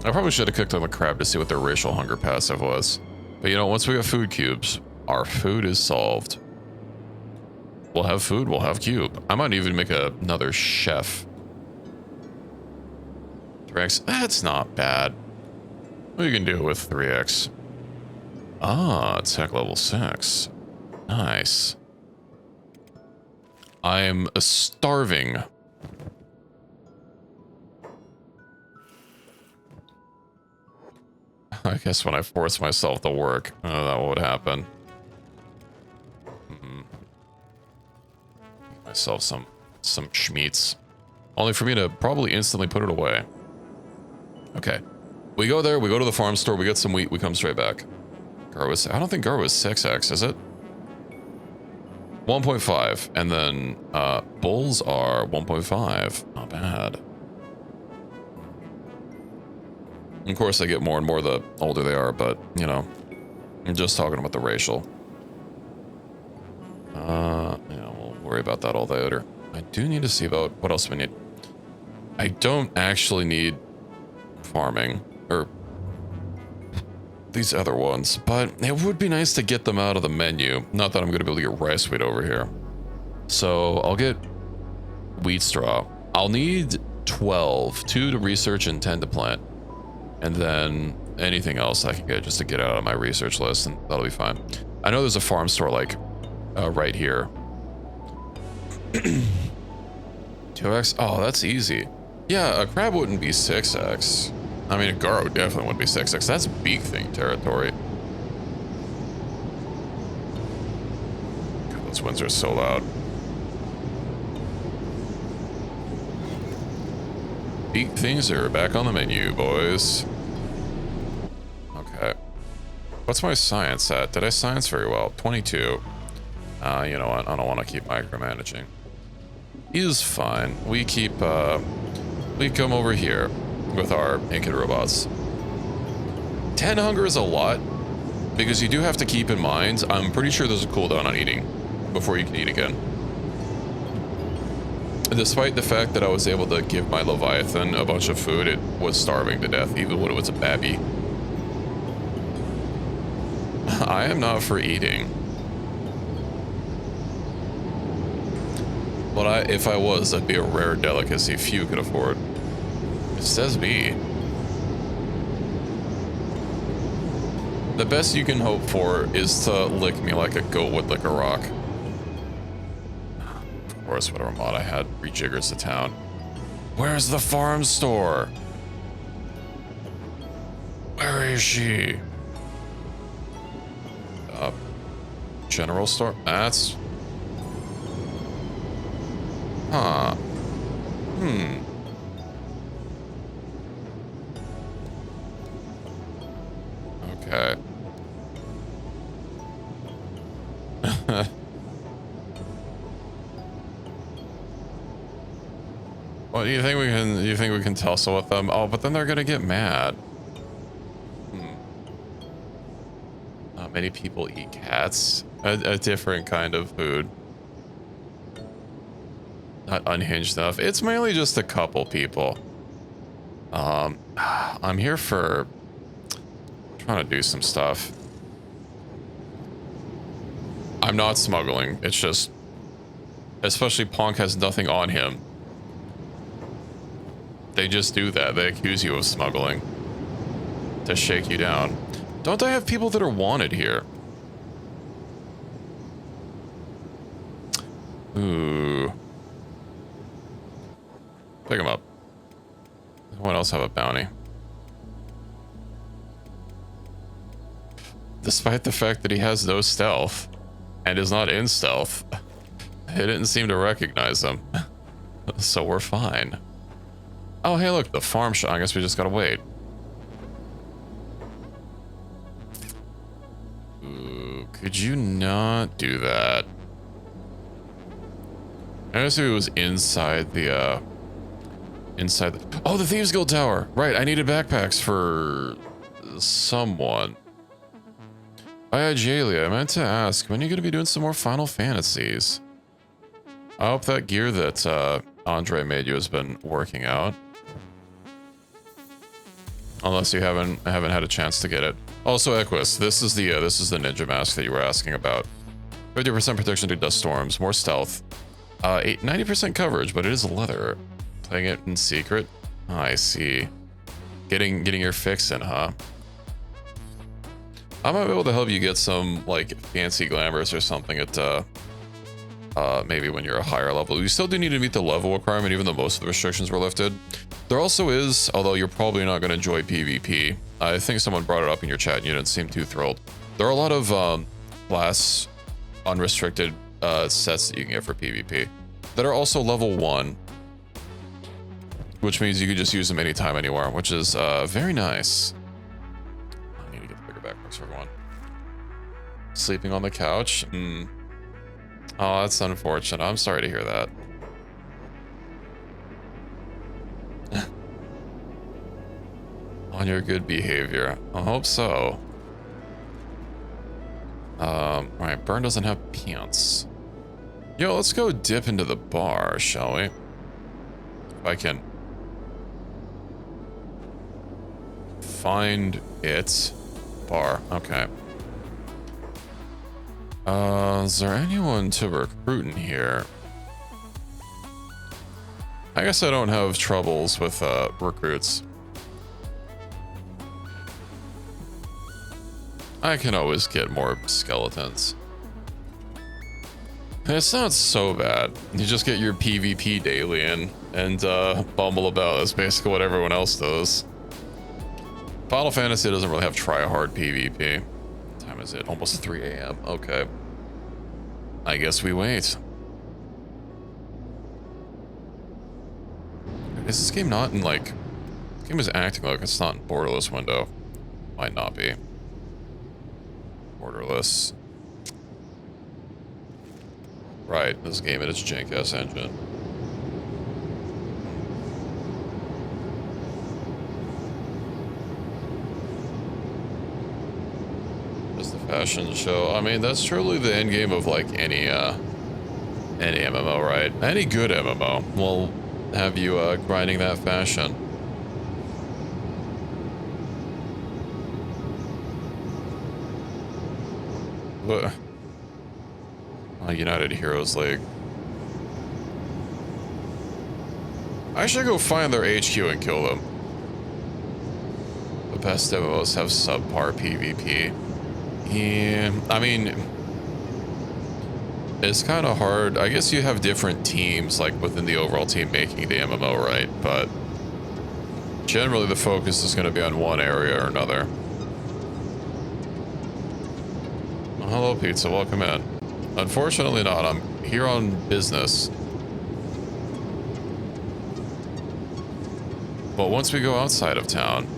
I probably should have cooked on the crab to see what their racial hunger passive was. But you know, once we have food cubes, our food is solved. We'll have food, we'll have cube. I might even make another chef. 3x, that's not bad. We can do it with 3x. Ah, tech level 6. Nice. I'm starving. I guess when I force myself to work, that would happen. Myself some schmeats. Only for me to probably instantly put it away. Okay. We go there, we go to the farm store, we get some wheat, we come straight back. Garwa, I don't think Garwa is 6x, is it? 1.5, and then bulls are 1.5. Not bad. Of course, they get more and more the older they are, but, you know, I'm just talking about the racial. Yeah, we'll worry about that all later. I do need to see about what else we need. I don't actually need farming, or these other ones, but it would be nice to get them out of the menu. Not that I'm going to be able to get rice wheat over here. So I'll get wheat straw. I'll need 12, 2 to research and 10 to plant. And then anything else I can get just to get out of my research list, and that'll be fine. I know there's a farm store like right here. 2x? Oh, that's easy. Yeah, a crab wouldn't be 6x. I mean, a Garo definitely wouldn't be 6x. That's beak thing territory. God, those winds are so loud. Beak things are back on the menu, boys. Okay. What's my science at? Did I science very well? 22. You know what? I don't want to keep micromanaging. Is fine. We keep, we come over here with our Incan robots. 10 hunger is a lot, because you do have to keep in mind, I'm pretty sure there's a cooldown on eating before you can eat again. Despite the fact that I was able to give my Leviathan a bunch of food, it was starving to death, even when it was a babby. I am not for eating. But if I was, that'd be a rare delicacy few could afford. It says me. The best you can hope for is to lick me like a goat would lick a rock. Of course, whatever mod I had rejiggers the town. Where's the farm store? Where is she? General store? That's... Huh. Okay. Well, do you think we can tussle with them? Oh, but then they're gonna get mad. Not many people eat cats. A different kind of food. Not unhinged enough. It's mainly just a couple people. I'm here for trying to do some stuff. I'm not smuggling. It's just, especially Ponk has nothing on him. They just do that. They accuse you of smuggling to shake you down. Don't I have people that are wanted here? Ooh. Pick him up. Someone else have a bounty. Despite the fact that he has no stealth and is not in stealth, they didn't seem to recognize him. So we're fine. Oh, hey, look, the farm shop. I guess we just gotta wait. Ooh, could you not do that? I guess if it was inside the, oh, the Thieves Guild Tower. Right, I needed backpacks for someone. Hi, Jalia. I meant to ask, when are you going to be doing some more Final Fantasies? I hope that gear that Andre made you has been working out. Unless you haven't had a chance to get it. Also, Equus, this is the ninja mask that you were asking about. 50% protection to dust storms, more stealth. 90% coverage, but it is leather. Playing it in secret. Oh, I see. Getting your fix in, huh? I might be able to help you get some like fancy glamours or something at maybe when you're a higher level. You still do need to meet the level requirement, even though most of the restrictions were lifted. There also is, although you're probably not going to enjoy PvP. I think someone brought it up in your chat and you didn't seem too thrilled. There are a lot of class unrestricted sets that you can get for PvP that are also level 1, which means you can just use them anytime, anywhere, which is very nice. I need to get the bigger backpacks for everyone. Sleeping on the couch? Oh, that's unfortunate. I'm sorry to hear that. On your good behavior. I hope so. Right, Burn doesn't have pants. Yo, let's go dip into the bar, shall we? If I can find it. Bar, okay. Is there anyone to recruit in here? I guess I don't have troubles with recruits. I can always get more skeletons. It's not so bad. You just get your PvP daily in and bumble about. That's basically what everyone else does. Final Fantasy doesn't really have try-hard PvP. What time is it? Almost 3 a.m. Okay. I guess we wait. Is this game not in like... This game is acting like it's not in borderless window. Might not be. Borderless. Right, this game and its jank-ass engine. Just the fashion show. I mean, that's truly the end game of like any MMO, right? Any good MMO will have you grinding that fashion. What? United Heroes League. I should go find their HQ and kill them. The best MMOs have subpar PvP. Yeah, I mean, it's kind of hard. I guess you have different teams, like within the overall team making the MMO, right? But generally the focus is going to be on one area or another. Oh, hello, Pizza. Welcome in. Unfortunately not. I'm here on business. But once we go outside of town,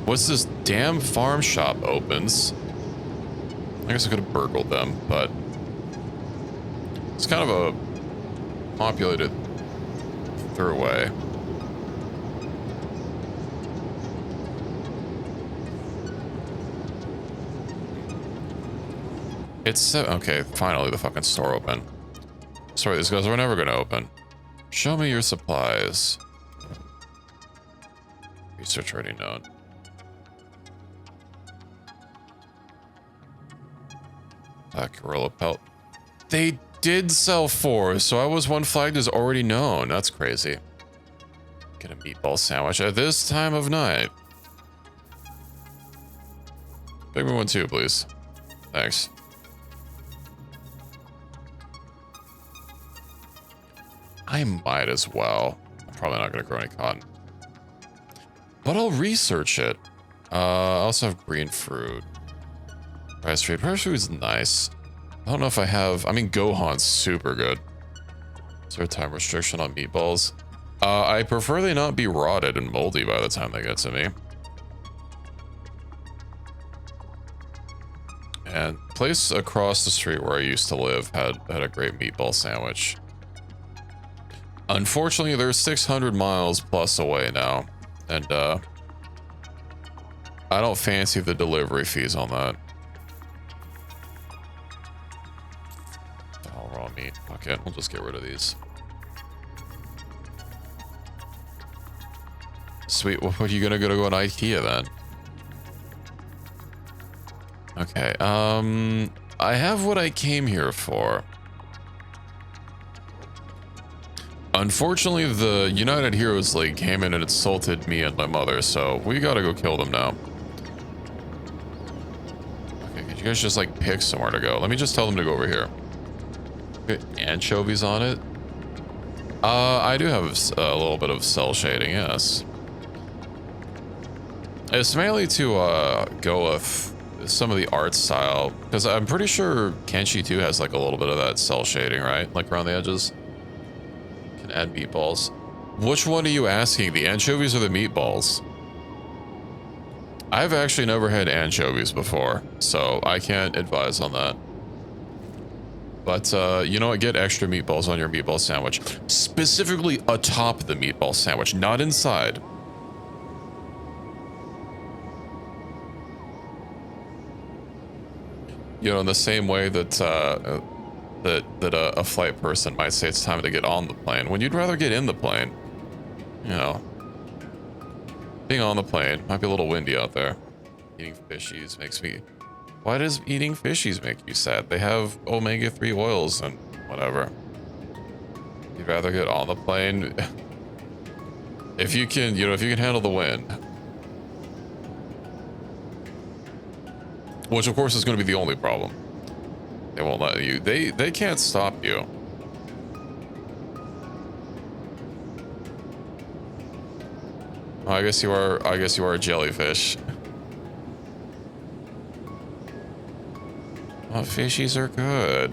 once this damn farm shop opens, I guess I could have burgled them, but it's kind of a populated throughway. It's okay, finally the fucking store open. Sorry, these guys were never gonna open. Show me your supplies. Research already known. Gorilla pelt. They did sell 4, so I was one flagged as already known. That's crazy. Get a meatball sandwich at this time of night. Big one too, please. Thanks. I might as well. I'm probably not going to grow any cotton. But I'll research it. I also have green fruit. Rice fruit. Rice fruit is nice. I don't know if I have... I mean, Gohan's super good. Is there a time restriction on meatballs? I prefer they not be rotted and moldy by the time they get to me. And place across the street where I used to live had a great meatball sandwich. Unfortunately, they're 600 miles plus away now. And, I don't fancy the delivery fees on that. Oh, raw meat. Okay, we'll just get rid of these. Sweet. Well, what are you gonna go to IKEA then? Okay. I have what I came here for. Unfortunately, the United Heroes League came in and insulted me and my mother, so we gotta go kill them now. Okay, could you guys just like pick somewhere to go? Let me just tell them to go over here. Okay, anchovies on it. I do have a little bit of cell shading, yes. It's mainly to go with some of the art style, because I'm pretty sure Kenshi too has like a little bit of that cell shading, right? Like around the edges. Can add meatballs. Which one are you asking? The anchovies or the meatballs? I've actually never had anchovies before, so I can't advise on that. But you know what? Get extra meatballs on your meatball sandwich. Specifically atop the meatball sandwich, not inside. You know, in the same way that a flight person might say it's time to get on the plane, when you'd rather get in the plane. You know, being on the plane might be a little windy out there. Eating fishies makes me... Why does eating fishies make you sad? They have omega-3 oils and whatever. You'd rather get on the plane. If you can, you know, if you can handle the wind. Which, of course, is going to be the only problem. They won't let you. They can't stop you. Oh, I guess you are. I guess you are a jellyfish. Oh, fishies are good.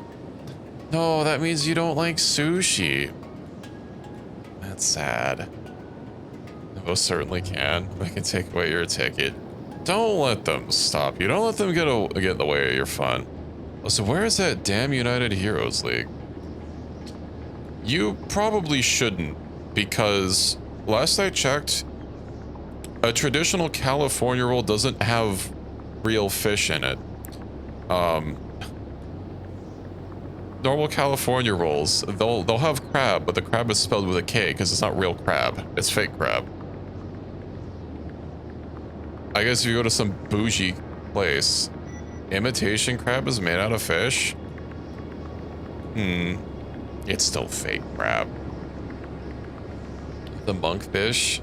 No, that means you don't like sushi. That's sad. They most certainly can. They can take away your ticket. Don't let them stop you. Don't let them get in the way of your fun. Oh, so where is that damn United Heroes League? You probably shouldn't, because last I checked, a traditional California roll doesn't have real fish in it. Normal California rolls, they'll have crab, but the crab is spelled with a K because it's not real crab. It's fake crab. I guess if you go to some bougie place, imitation crab is made out of fish? It's still fake crab. The monkfish?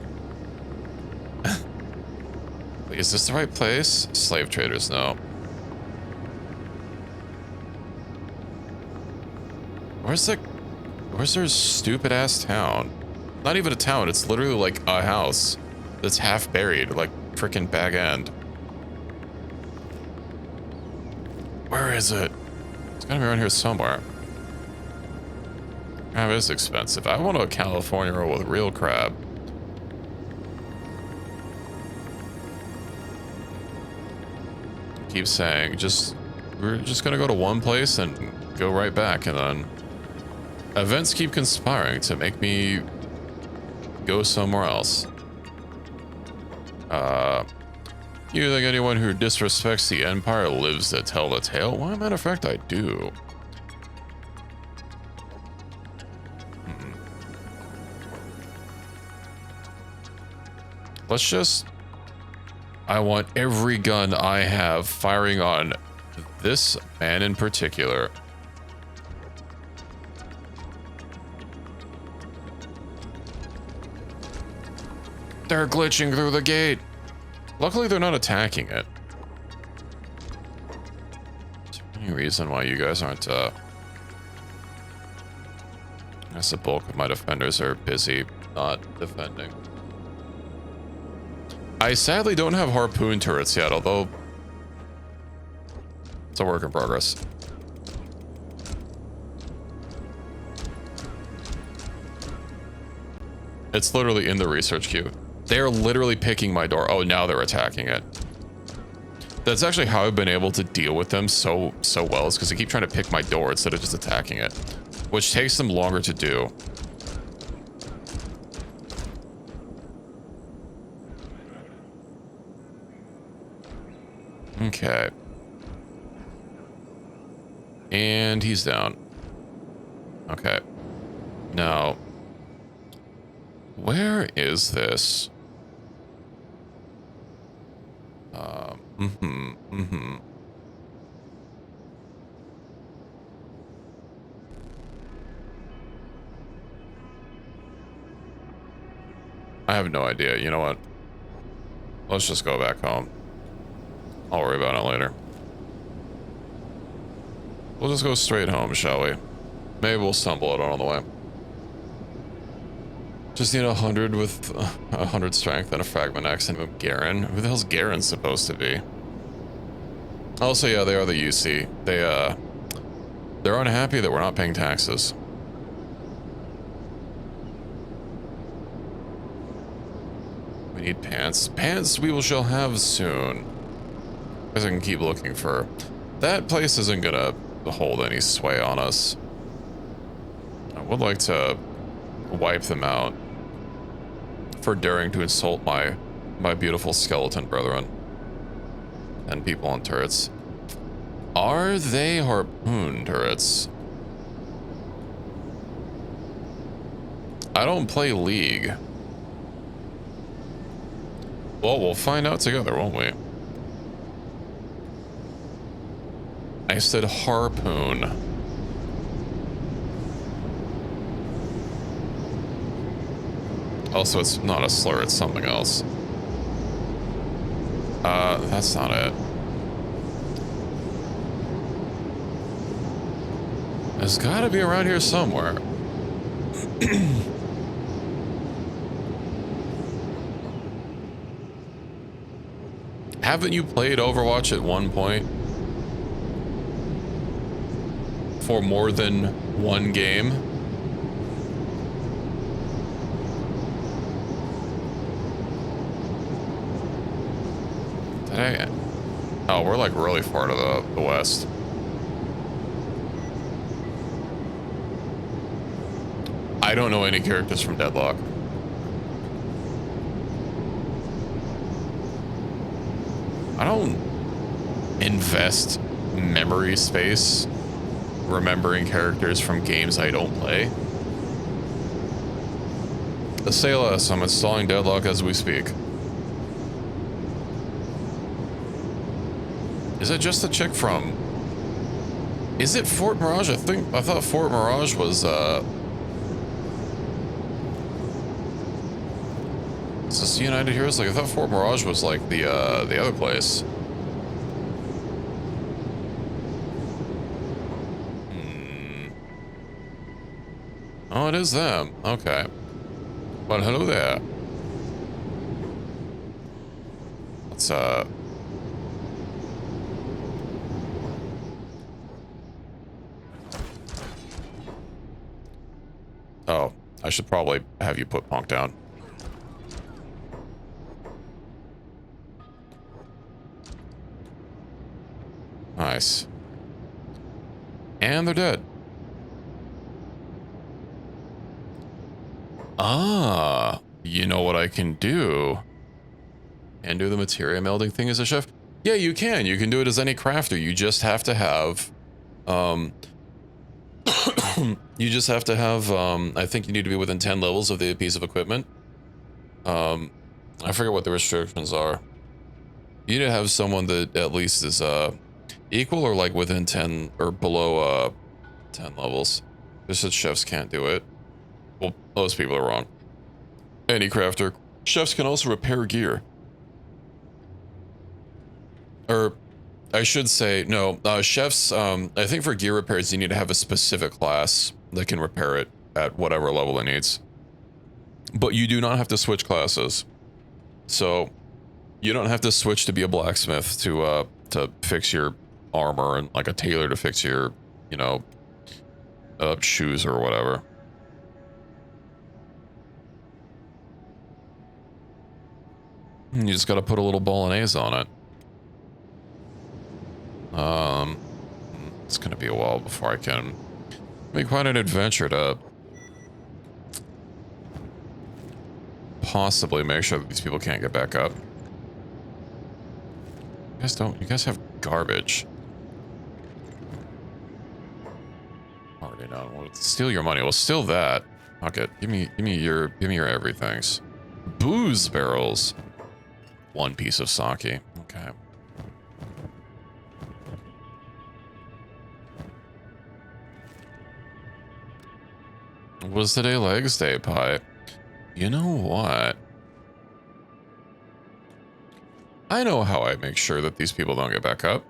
Wait, is this the right place? Slave traders, no. Where's their stupid ass town? Not even a town, it's literally like a house that's half buried, like freaking Bag End. Where is it? It's gotta be around here somewhere. Crab is expensive. I want a California roll with real crab. Keep saying, we're just gonna go to one place and go right back, and then events keep conspiring to make me go somewhere else. You think anyone who disrespects the Empire lives to tell the tale? Well, matter of fact, I do. Let's just... I want every gun I have firing on this man in particular. They're glitching through the gate. Luckily, they're not attacking it. Is there any reason why you guys aren't, I guess the bulk of my defenders are busy not defending. I sadly don't have harpoon turrets yet, although it's a work in progress. It's literally in the research queue. They're literally picking my door. Oh, now they're attacking it. That's actually how I've been able to deal with them so well, is because they keep trying to pick my door instead of just attacking it, which takes them longer to do. Okay. And he's down. Okay. Now, where is this? I have no idea. You know what? Let's just go back home. I'll worry about it later. We'll just go straight home, shall we? Maybe we'll stumble it on the way. Just need 100 with 100 strength and a fragment axe and move Garen. Who the hell's Garen supposed to be? Also, yeah, they are the UC. They're unhappy that we're not paying taxes. We need pants. Pants we shall have soon. Guess I can keep looking for. That place isn't gonna hold any sway on us. I would like to wipe them out for daring to insult my beautiful skeleton brethren and people on turrets. Are they harpoon turrets? I don't play League. Well, we'll find out together, won't we? I said harpoon. Also, it's not a slur, it's something else. That's not it. It's gotta be around here somewhere. Haven't you played Overwatch at one point? For more than one game? Did I? Oh, we're like really far to the west. I don't know any characters from Deadlock. I don't invest memory space remembering characters from games I don't play. Say less, I'm installing Deadlock as we speak. Is it just the chick from... Is it Fort Mirage? I thought Fort Mirage was, Is this United Heroes? Like, I thought Fort Mirage was like the other place. Oh, it is them. Okay. Well, hello there. Let's, Oh, I should probably have you put Punk down. Nice. And they're dead. Ah, you know what I can do? And do the materia melding thing as a chef? Yeah, you can. You can do it as any crafter. You just have to have, you just have to have, I think you need to be within 10 levels of the piece of equipment. I forget what the restrictions are. You need to have someone that at least is, equal or like within 10 or below, 10 levels. Just that chefs can't do it. Well, most people are wrong. Any crafter Chefs can also repair gear. Or, I should say, no, chefs, I think for gear repairs, you need to have a specific class that can repair it at whatever level it needs. But you do not have to switch classes. So, you don't have to switch to be a blacksmith to fix your armor and like a tailor to fix your, you know, shoes or whatever. You just gotta put a little bolognese on it. It's gonna be a while before I can make quite an adventure to possibly make sure that these people can't get back up. You guys have garbage. Already know. Well, steal your money. Well, steal that. Okay, give me your everythings. Booze barrels. One piece of sake. Okay. Was today legs day, Pie? You know what? I know how I make sure that these people don't get back up.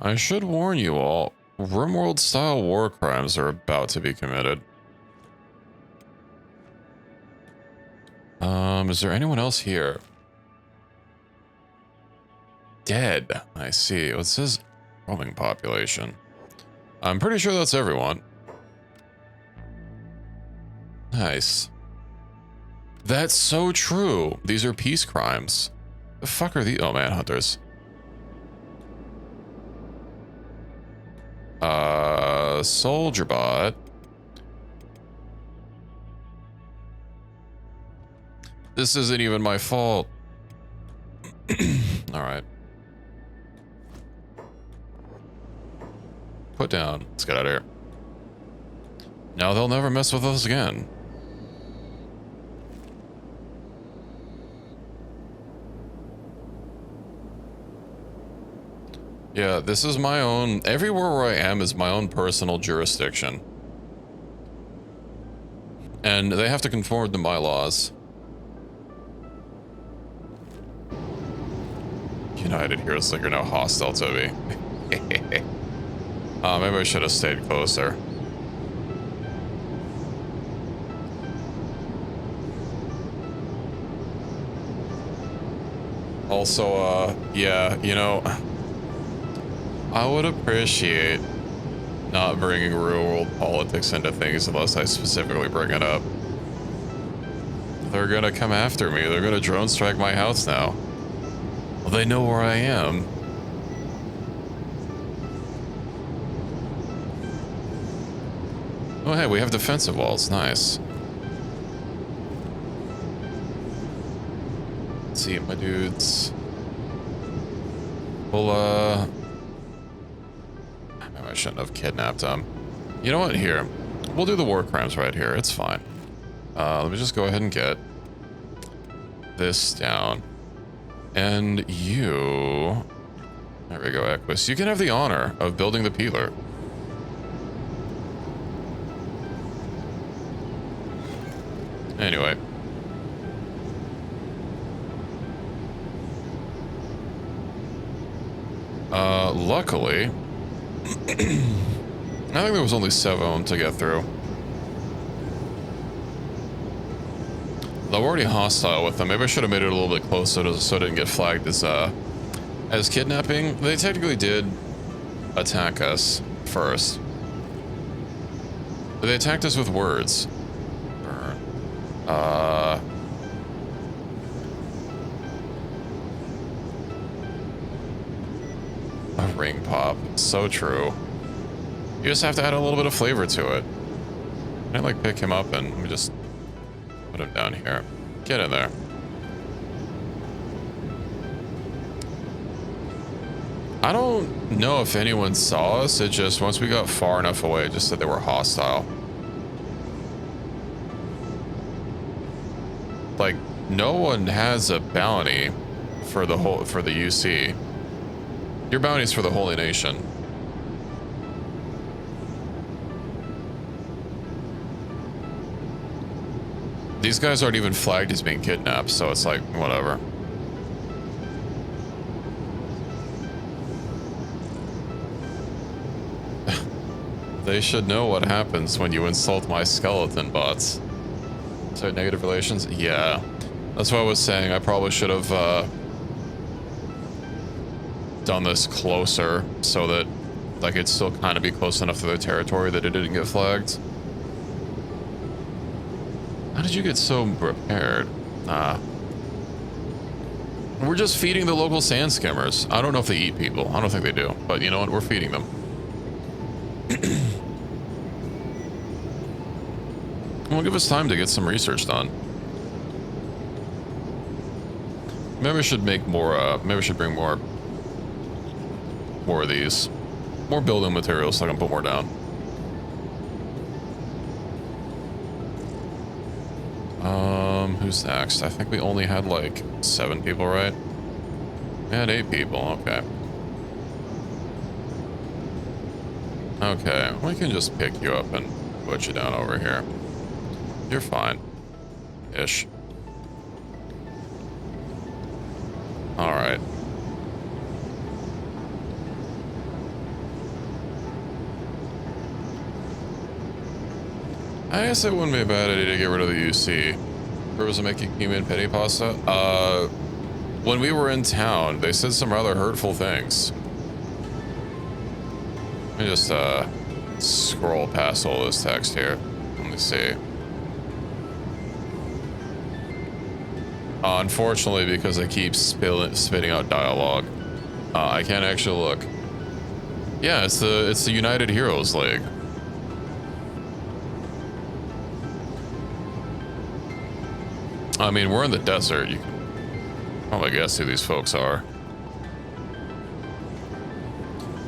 I should warn you all, RimWorld style war crimes are about to be committed. Is there anyone else here? Dead. I see. It says roaming population. I'm pretty sure that's everyone. Nice. That's so true. These are peace crimes. The fuck are these? Oh, manhunters. Soldier bot. This isn't even my fault. All right. Put down. Let's get out of here. Now they'll never mess with us again. Yeah, this is my own... Everywhere where I am is my own personal jurisdiction. And they have to conform to my laws. United Heroes like you're now hostile to me. Maybe I should have stayed closer. Also, yeah, you know... I would appreciate not bringing real world politics into things unless I specifically bring it up. They're gonna come after me. They're gonna drone strike my house now. Well, they know where I am. Oh, hey, we have defensive walls. Nice. Let's see, my dudes. Well, I shouldn't have kidnapped him. You know what? Here. We'll do the war crimes right here. It's fine. Let me just go ahead and get this down. And you... There we go, Equus. You can have the honor of building the peeler. Anyway. Luckily... I think there was only 7 to get through. They're already hostile with them. Maybe I should have made it a little bit closer so it didn't get flagged as kidnapping. They technically did attack us first. But they attacked us with words. A ring pop. So true. You just have to add a little bit of flavor to it. Can I like pick him up and let me just put him down here. Get in there. I don't know if anyone saw us. It just, once we got far enough away, it just said they were hostile. Like, no one has a bounty for the UC. Your bounty's for the Holy Nation. These guys aren't even flagged as being kidnapped, so it's like, whatever. They should know what happens when you insult my skeleton bots. So negative relations? Yeah. That's what I was saying. I probably should have done this closer so that I could still kind of be close enough to their territory that it didn't get flagged. How did you get so prepared? We're just feeding the local sand skimmers. I don't know if they eat people. I don't think they do. But you know what? We're feeding them. Well, give us time to get some research done. Maybe we should make more, maybe we should bring more of these. More building materials so I can put more down. Who's next? I think we only had like 7 people, right? We had 8 people, okay. Okay, we can just pick you up and put you down over here. You're fine. Ish. Alright. I guess it wouldn't be a bad idea to get rid of the UC. Purpose of making human petty pasta? When we were in town, they said some rather hurtful things. Let me just, scroll past all this text here. Let me see. Unfortunately, because I keep spitting out dialogue, I can't actually look. Yeah, it's the United Heroes League. I mean, we're in the desert. You can probably guess who these folks are.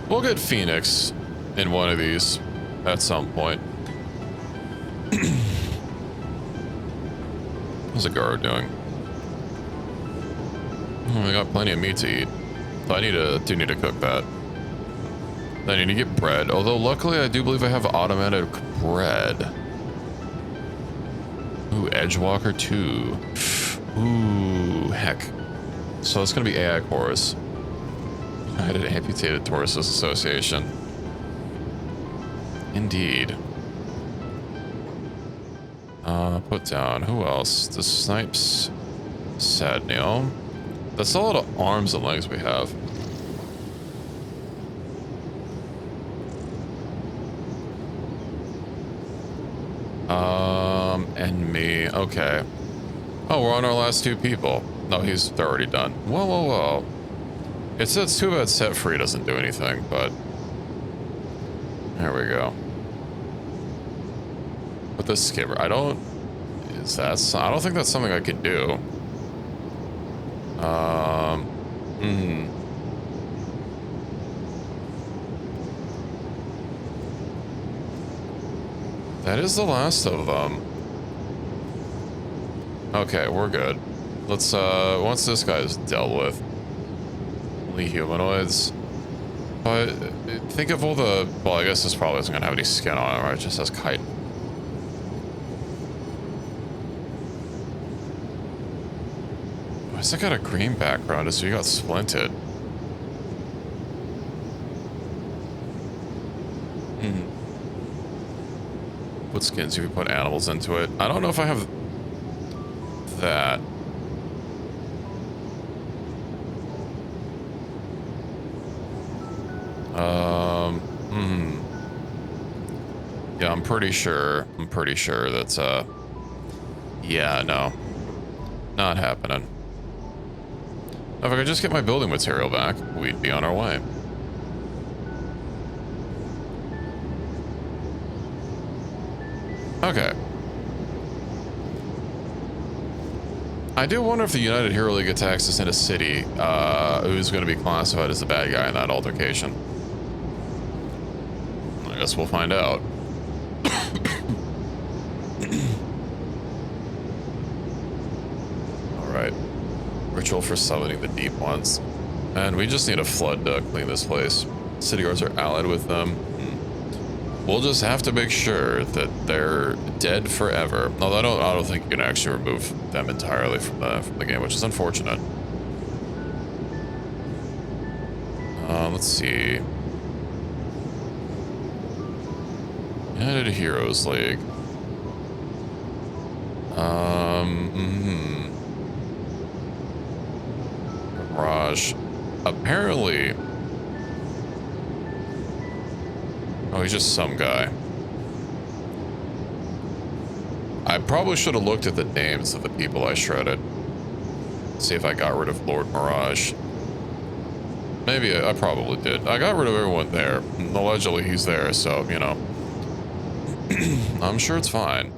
We'll get Phoenix in one of these at some point. What's the guard doing? Oh, I got plenty of meat to eat. I do need to cook that. I need to get bread. Although luckily I do believe I have automatic bread. Ooh, Edgewalker 2. Ooh, heck. So it's gonna be AI cores. I had an amputated tortoise association. Indeed. Put down. Who else? The snipes. Sadneil. That's a lot of arms and legs we have. And me. Okay. Oh, we're on our last 2 people. No, they're already done. Whoa, whoa, whoa. It's too bad set free doesn't do anything, but there we go. With the skipper, I don't think that's something I could do. That is the last of them. Okay, we're good. Let's, once this guy's dealt with, only humanoids. But think of all the, well, I guess this probably isn't gonna have any skin on it, right? It just says kite. Why's it got a green background? So you got splinted. What skins if you put animals into it? I don't know if I have that. Yeah, I'm pretty sure that's, yeah, no. Not happening. If I could just get my building material back, we'd be on our way. Okay. I do wonder if the United Hero League attacks us in a city, who's going to be classified as the bad guy in that altercation. I guess we'll find out. Alright. Ritual for summoning the deep ones. And we just need a flood to clean this place. City guards are allied with them. We'll just have to make sure that they're dead forever. Although I don't think you can actually remove them entirely from the game, which is unfortunate. Let's see. United Heroes League. Mirage. Apparently. Oh, he's just some guy. I probably should have looked at the names of the people I shredded. See if I got rid of Lord Mirage. Maybe I probably did. I got rid of everyone there. Allegedly he's there, so, you know. I'm sure it's fine.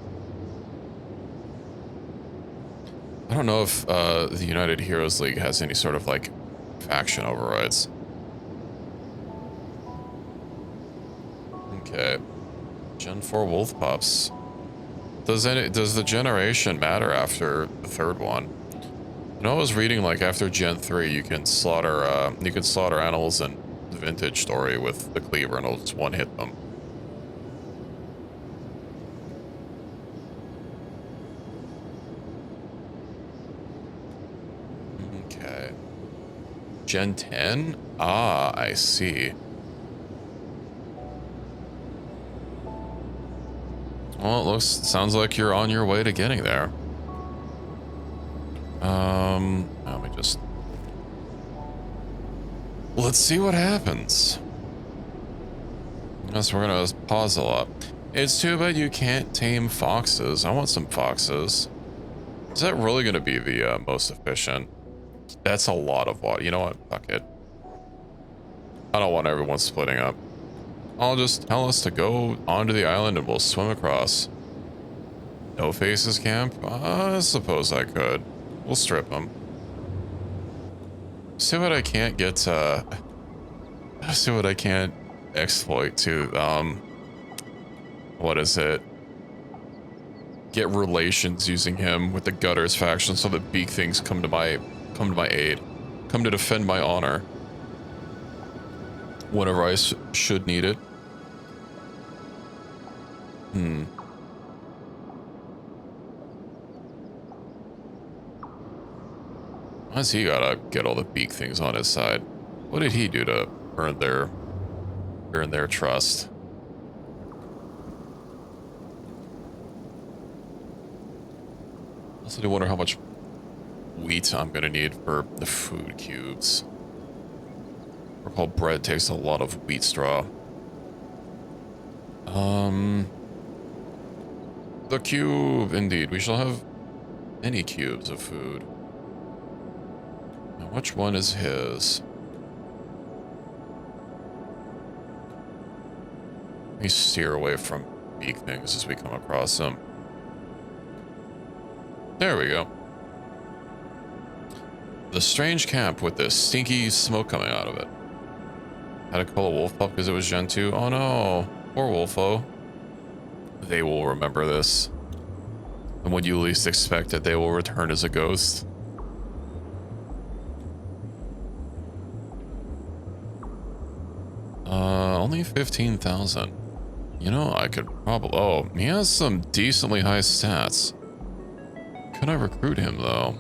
I don't know if the United Heroes League has any sort of, like, faction overrides. Okay. Gen 4 Wolf Pups. Does the generation matter after the third one? You know, I was reading, like, after Gen 3, you can slaughter animals in the vintage story with the cleaver and it'll just one-hit them. Okay. Gen 10? Ah, I see. Well, it sounds like you're on your way to getting there. Let me just... Let's see what happens. Yes, we're gonna pause a lot. It's too bad you can't tame foxes. I want some foxes. Is that really gonna be the most efficient? That's a lot of water. You know what? Fuck it. I don't want everyone splitting up. I'll just tell us to go onto the island and we'll swim across. No faces camp? I suppose I could. We'll strip them. See what I can't get, see what I can't exploit to, what is it? Get relations using him with the Gutters faction so that beak things come to my aid. Come to defend my honor. Whenever I should need it. Why's he gotta get all the beak things on his side? What did he do to earn their trust? Also do wonder how much wheat I'm gonna need for the food cubes. Recall bread takes a lot of wheat straw. The cube, indeed. We shall have many cubes of food. Now, which one is his? Let me steer away from beak things as we come across them. There we go. The strange camp with the stinky smoke coming out of it. Had to call a wolf pup because it was Gen 2. Oh no, poor Wolfo. They will remember this. And when you least expect it, they will return as a ghost. Only 15,000. You know, I could probably... Oh, he has some decently high stats. Could I recruit him, though?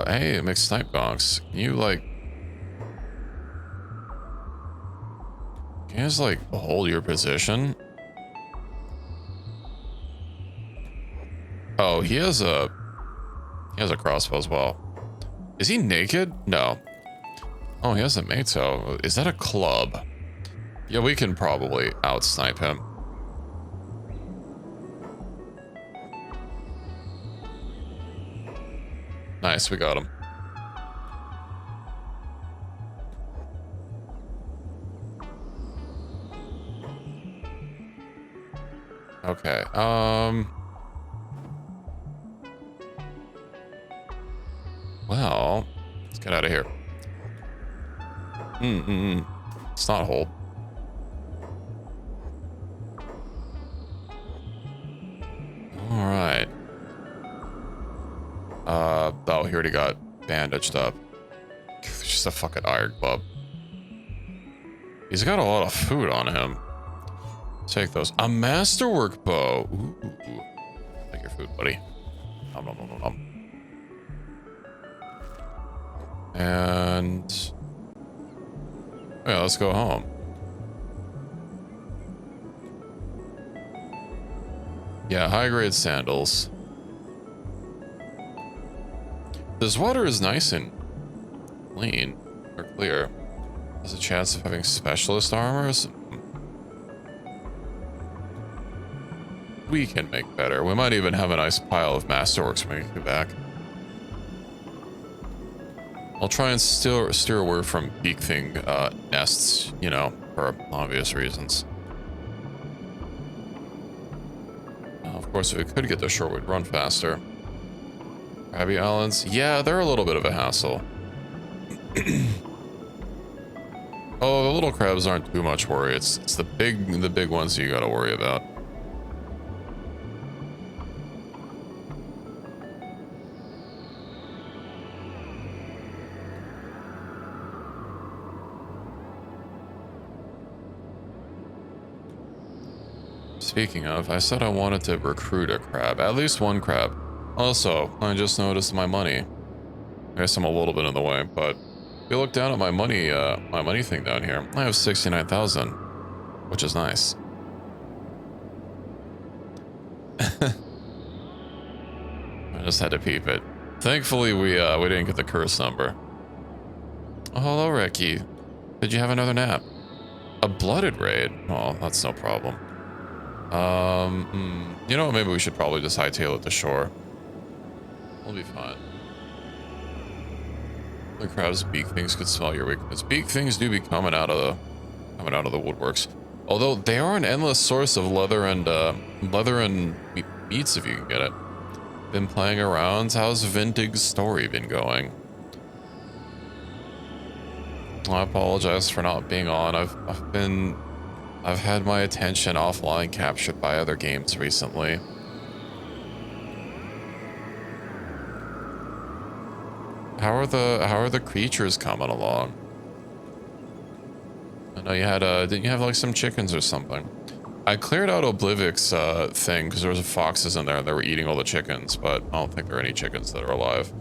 Hey, mixed snipe gonks. Can you, like... Can you just, like, hold your position? Oh, he has a crossbow as well. Is he naked? No. Oh, he has a Mato. Is that a club? Yeah, we can probably outsnipe him. Nice, we got him. Okay, well, let's get out of here. It's not hold. All right. Oh, he already got bandaged up. It's just a fucking iron club. He's got a lot of food on him. Take those. A masterwork bow. Ooh. Take your food, buddy. Nom, nom, nom, nom, nom. And yeah, let's go home. Yeah, high-grade sandals. This water is nice and clean or clear. There's a chance of having specialist armors. We can make better. We might even have a nice pile of masterworks when we get back. I'll try and steer away from beak thing nests, you know, for obvious reasons. Of course, if we could get to shore, we'd run faster. Krabby Islands, yeah, they're a little bit of a hassle. Oh, the little crabs aren't too much worry. It's the big ones you gotta worry about. Speaking of, I said I wanted to recruit a crab, at least one crab. Also, I just noticed my money. I guess I'm a little bit in the way, but if you look down at my money thing down here, I have 69,000, which is nice. I just had to peep it. Thankfully, we didn't get the curse number. Oh, hello, Ricky. Did you have another nap? A blooded raid? Oh, that's no problem. You know what? Maybe we should probably just hightail it to shore. We'll be fine. The crab's beak things could smell your weakness. Beak things do be coming out of the woodworks. Although they are an endless source of leather and meats if you can get it. Been playing around. How's Vintig's story been going? I apologize for not being on. I've had my attention offline captured by other games recently. How are the creatures coming along? I know you had didn't you have like some chickens or something? I cleared out Oblivic's thing because there was foxes in there and they were eating all the chickens, but I don't think there are any chickens that are alive.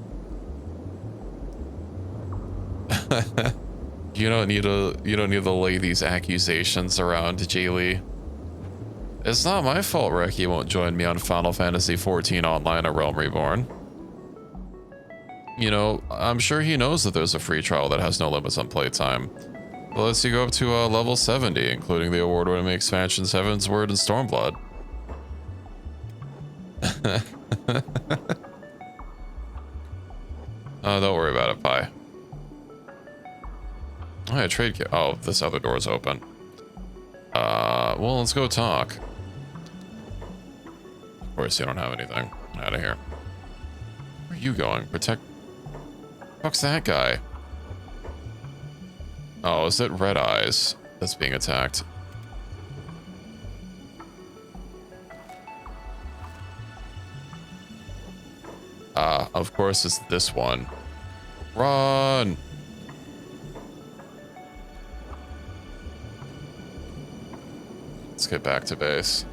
You don't need to lay these accusations around, Jaylee. It's not my fault Ricky won't join me on Final Fantasy XIV Online or Realm Reborn. You know, I'm sure he knows that there's a free trial that has no limits on playtime. It lets you go up to level 70, including the award-winning expansions Heaven's Word and Stormblood. Oh, don't worry about it, Pi. Oh, yeah, trade kit. Oh, this other door's open. Well, let's go talk. Of course, you don't have anything. Out of here. Where are you going? Protect... Fuck's that guy? Oh, is it Red Eyes that's being attacked? Of course it's this one. Run! Let's get back to base.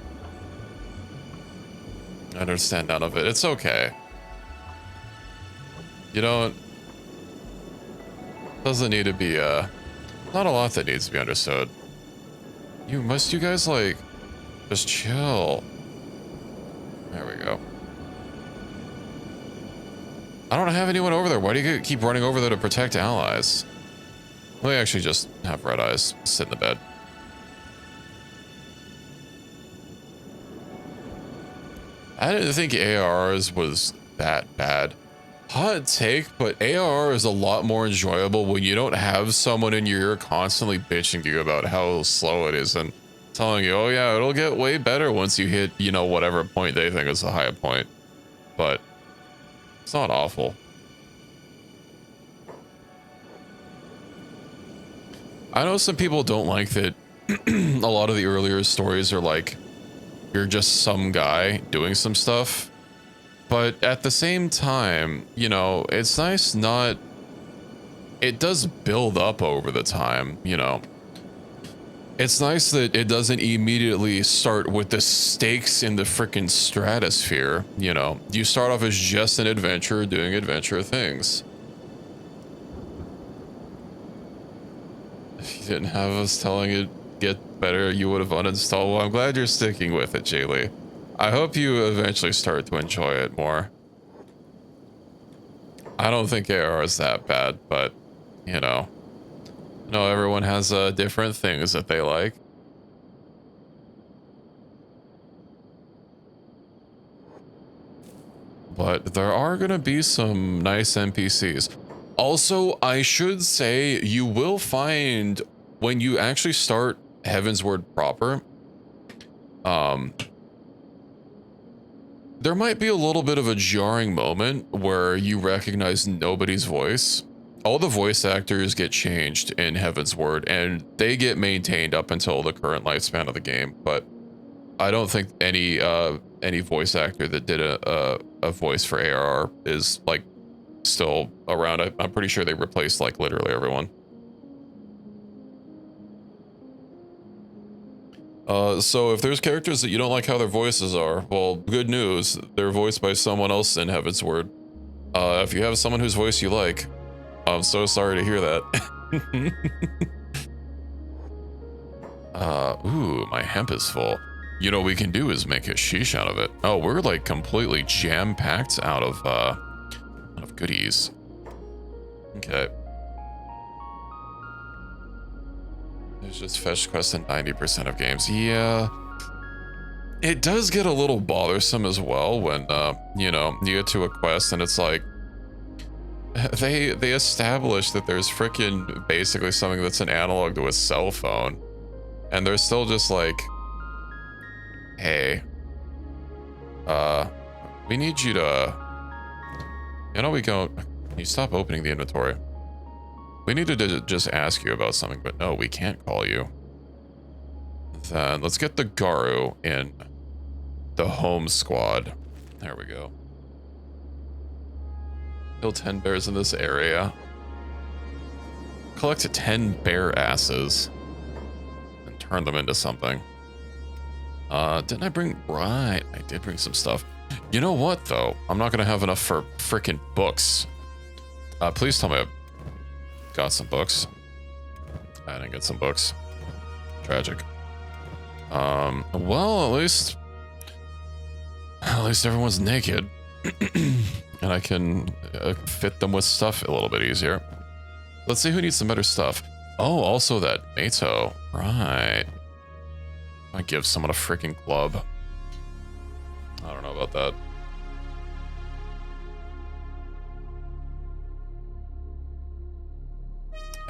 I understand none of it. It's okay. You don't... Doesn't need to be, not a lot that needs to be understood. You guys, like, just chill. There we go. I don't have anyone over there. Why do you keep running over there to protect allies? Let me actually just have Red Eyes sit in the bed. I didn't think ARs was that bad. Hot take, but AR is a lot more enjoyable when you don't have someone in your ear constantly bitching to you about how slow it is and telling you, oh yeah, it'll get way better once you hit, you know, whatever point they think is the high point. But it's not awful. I know some people don't like that a lot of the earlier stories are like, you're just some guy doing some stuff. But at the same time, you know, it's nice not... It does build up over the time, you know. It's nice that it doesn't immediately start with the stakes in the frickin' stratosphere, you know. You start off as just an adventurer doing adventure things. If you didn't have us telling it get better, you would have uninstalled. Well, I'm glad you're sticking with it, Jaylee. I hope you eventually start to enjoy it more. I don't think AR is that bad, but, you know. No, everyone has different things that they like. But there are going to be some nice NPCs. Also, I should say you will find when you actually start Heavensward proper, there might be a little bit of a jarring moment where you recognize nobody's voice. All the voice actors get changed in Heavensward, and they get maintained up until the current lifespan of the game. But I don't think any voice actor that did a voice for ARR is like still around. I'm pretty sure they replaced like literally everyone. So if there's characters that you don't like how their voices are, well, good news, they're voiced by someone else in Heavensward. If you have someone whose voice you like, I'm so sorry to hear that. Ooh, my hemp is full. You know what we can do is make a sheesh out of it. Oh, we're like completely jam-packed out of goodies. Okay. There's just fetch quests in 90% of games. Yeah. It does get a little bothersome as well when, you know, you get to a quest and it's like, they establish that there's frickin' basically something that's an analog to a cell phone. And they're still just like, hey, we need you to, you know, can you stop opening the inventory? We needed to just ask you about something, but no, we can't call you. Then let's get the Garu in the home squad. There we go. Kill 10 bears in this area. Collect 10 bear asses and turn them into something. Didn't I bring... Right, I did bring some stuff. You know what, though? I'm not going to have enough for frickin' books. Please tell me I got some books. I didn't get some books. Tragic. Well, at least everyone's naked. And I can fit them with stuff a little bit easier. Let's see who needs some better stuff. Oh, also that Mato. Right. I give someone a freaking club. I don't know about that.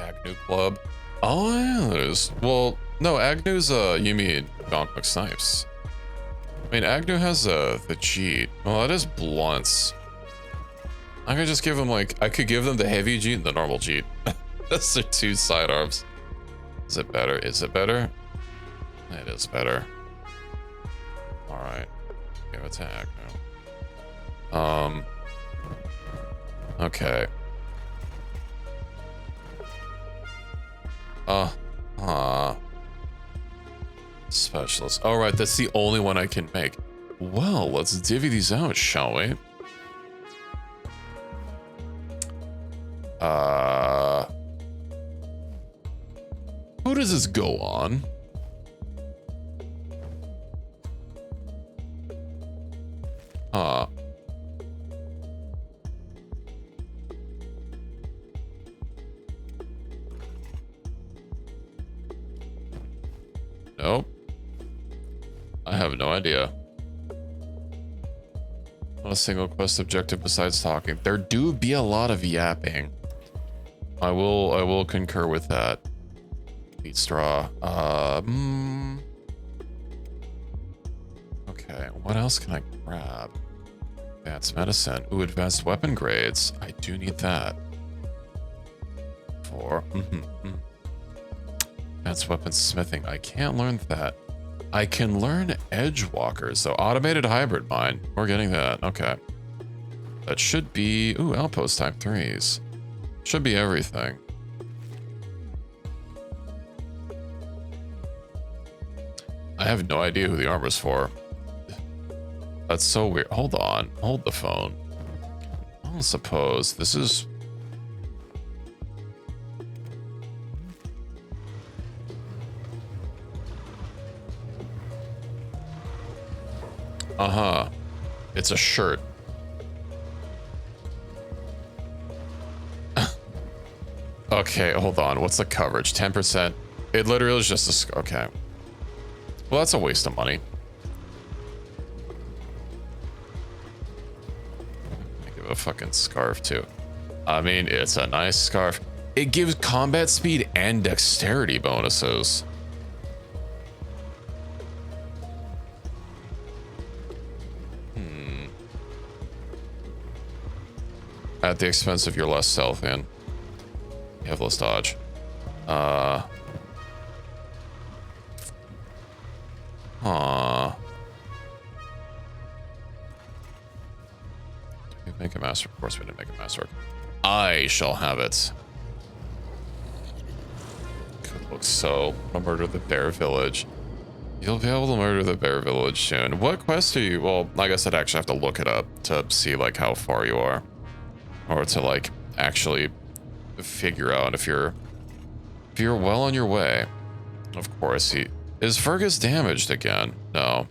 Agnew club. Oh, yeah, there's... Well, no, Agnew's, you mean Gauntlet Snipes. I mean, Agnew has, the cheat. Well, that is blunts. I could just give him, like... I could give them the heavy cheat and the normal cheat. Those are two sidearms. Is it better? Is it better? It is better. Alright. Give it to Agnew. Okay. Specialist. All right, that's the only one I can make. Well, let's divvy these out, shall we? Who does this go on? Nope. I have no idea. Not a single quest objective besides talking. There do be a lot of yapping. I will concur with that. Eat straw. Okay, what else can I grab? Advanced medicine. Ooh, advanced weapon grades. I do need that. Advanced weapon smithing. I can't learn that. I can learn edge walkers, so automated hybrid mine. We're getting that. Okay. That should be, ooh, outpost type 3s. Should be everything. I have no idea who the armor's for. That's so weird. Hold on. Hold the phone. I don't suppose this is... Uh-huh. It's a shirt. Okay, hold on. What's the coverage? 10%? It literally is just a... Okay. Well, that's a waste of money. I give a fucking scarf, too. I mean, it's a nice scarf. It gives combat speed and dexterity bonuses. At the expense of your less stealth, man. You have less dodge. Huh. Did we make a master? Of course we didn't make a masterwork. I shall have it. Could look so. I'll murder the bear village. You'll be able to murder the bear village soon. What quest are you? Well, I guess I'd actually have to look it up to see like how far you are. Or to like actually figure out if you're well on your way. Of course, is Fergus damaged again? No.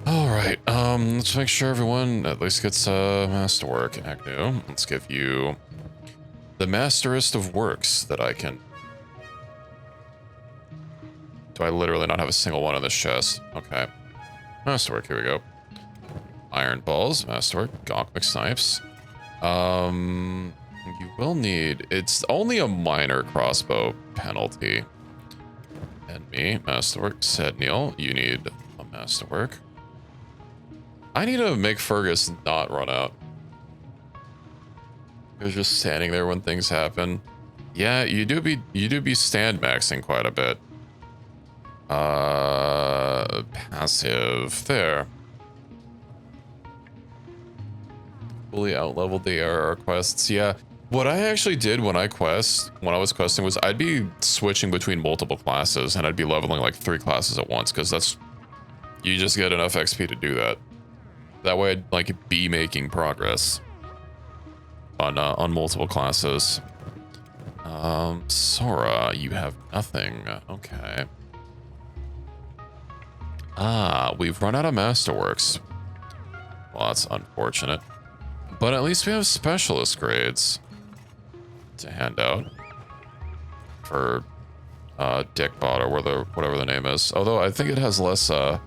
All right. Let's make sure everyone at least gets masterwork. Agnew. Let's give you the masterest of works that I can. Do I literally not have a single one on this chest? Okay. Masterwork. Here we go. Iron balls, masterwork, Gonk McSnipes. You will need, it's only a minor crossbow penalty. And me, masterwork. Sedniel, you need a masterwork. I need to make Fergus not run out. He was just standing there when things happen. Yeah, you do be stand maxing quite a bit. Passive there. Fully out-leveled the ARR quests. Yeah, what I actually did when I was questing was I'd be switching between multiple classes and I'd be leveling like 3 classes at once because that's, you just get enough XP to do that. That way I'd like be making progress on multiple classes. Sora, you have nothing. Okay. We've run out of masterworks. Well, that's unfortunate. But at least we have specialist grades to hand out for Dickbot or whatever the name is. Although I think it has less. I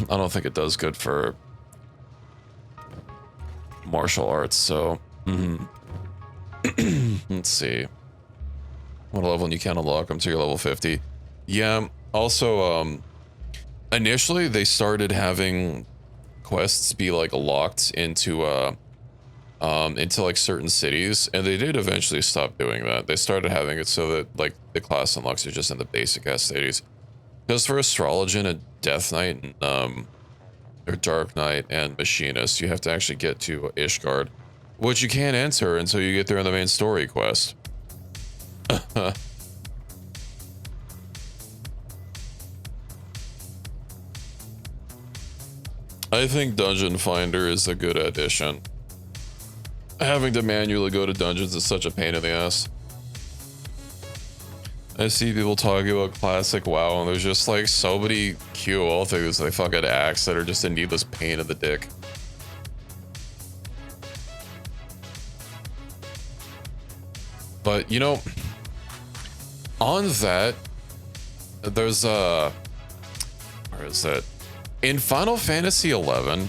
don't think it does good for martial arts. So let's see. What level and you can unlock them to your level 50. Yeah. Also, initially they started having quests be like locked into like certain cities, and they did eventually stop doing that. They started having it so that like the class unlocks are just in the basic ass cities. Because for Astrologian and Death Knight and or Dark Knight and Machinist, you have to actually get to Ishgard, which you can't enter until you get there in the main story quest. I think Dungeon Finder is a good addition. Having to manually go to dungeons is such a pain in the ass. I see people talking about classic WoW, and there's just like so many QOL things they fucking axe that are just a needless pain in the dick. But you know, on that, there's where is it? In Final Fantasy 11,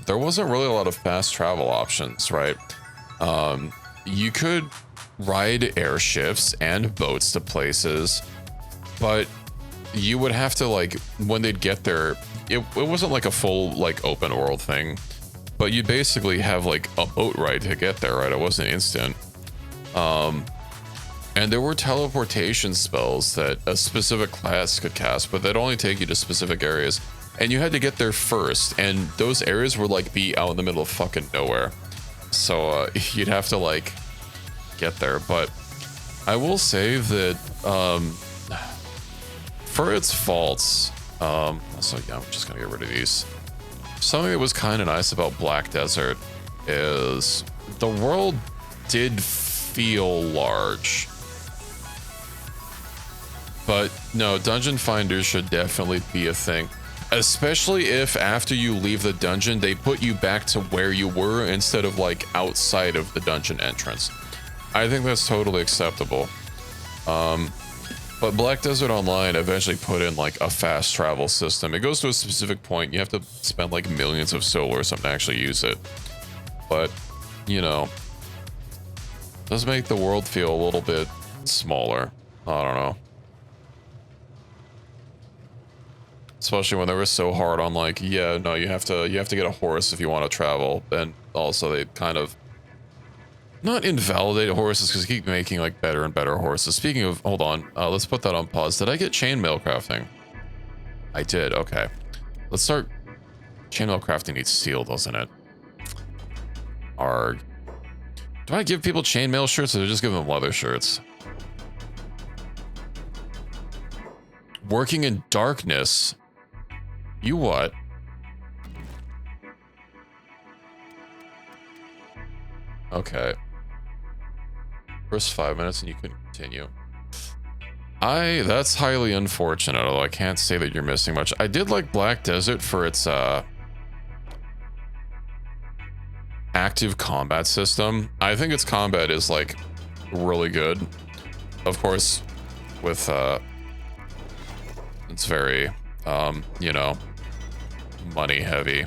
there wasn't really a lot of fast travel options, right? You could ride airships and boats to places, but you would have to like, when they'd get there, it wasn't like a full like open world thing, but you basically have like a boat ride to get there, right? It wasn't instant. And there were teleportation spells that a specific class could cast, but they'd only take you to specific areas. and you had to get there first, and those areas would like be out in the middle of fucking nowhere. So you'd have to like get there. But I will say that for its faults, so yeah, I'm just gonna get rid of these. Something that was kind of nice about Black Desert is the world did feel large. But no, dungeon finders should definitely be a thing. Especially if after you leave the dungeon, they put you back to where you were instead of like outside of the dungeon entrance. I think that's totally acceptable. But Black Desert Online eventually put in like a fast travel system. It goes to a specific point. You have to spend like millions of solar or something to actually use it. But, you know, it does make the world feel a little bit smaller. I don't know. Especially when they were so hard on like, yeah, no, you have to get a horse if you want to travel. And also they kind of not invalidated horses because they keep making like better and better horses. Speaking of, hold on, let's put that on pause. Did I get chainmail crafting? I did. Okay, let's start. Chainmail crafting needs steel, doesn't it? Arg. Do I give people chainmail shirts or do I just give them leather shirts? Working in darkness. You what? Okay. First 5 minutes and you couldn't continue. That's highly unfortunate, although I can't say that you're missing much. I did like Black Desert for its active combat system. I think its combat is like really good. Of course, with it's very you know, money heavy.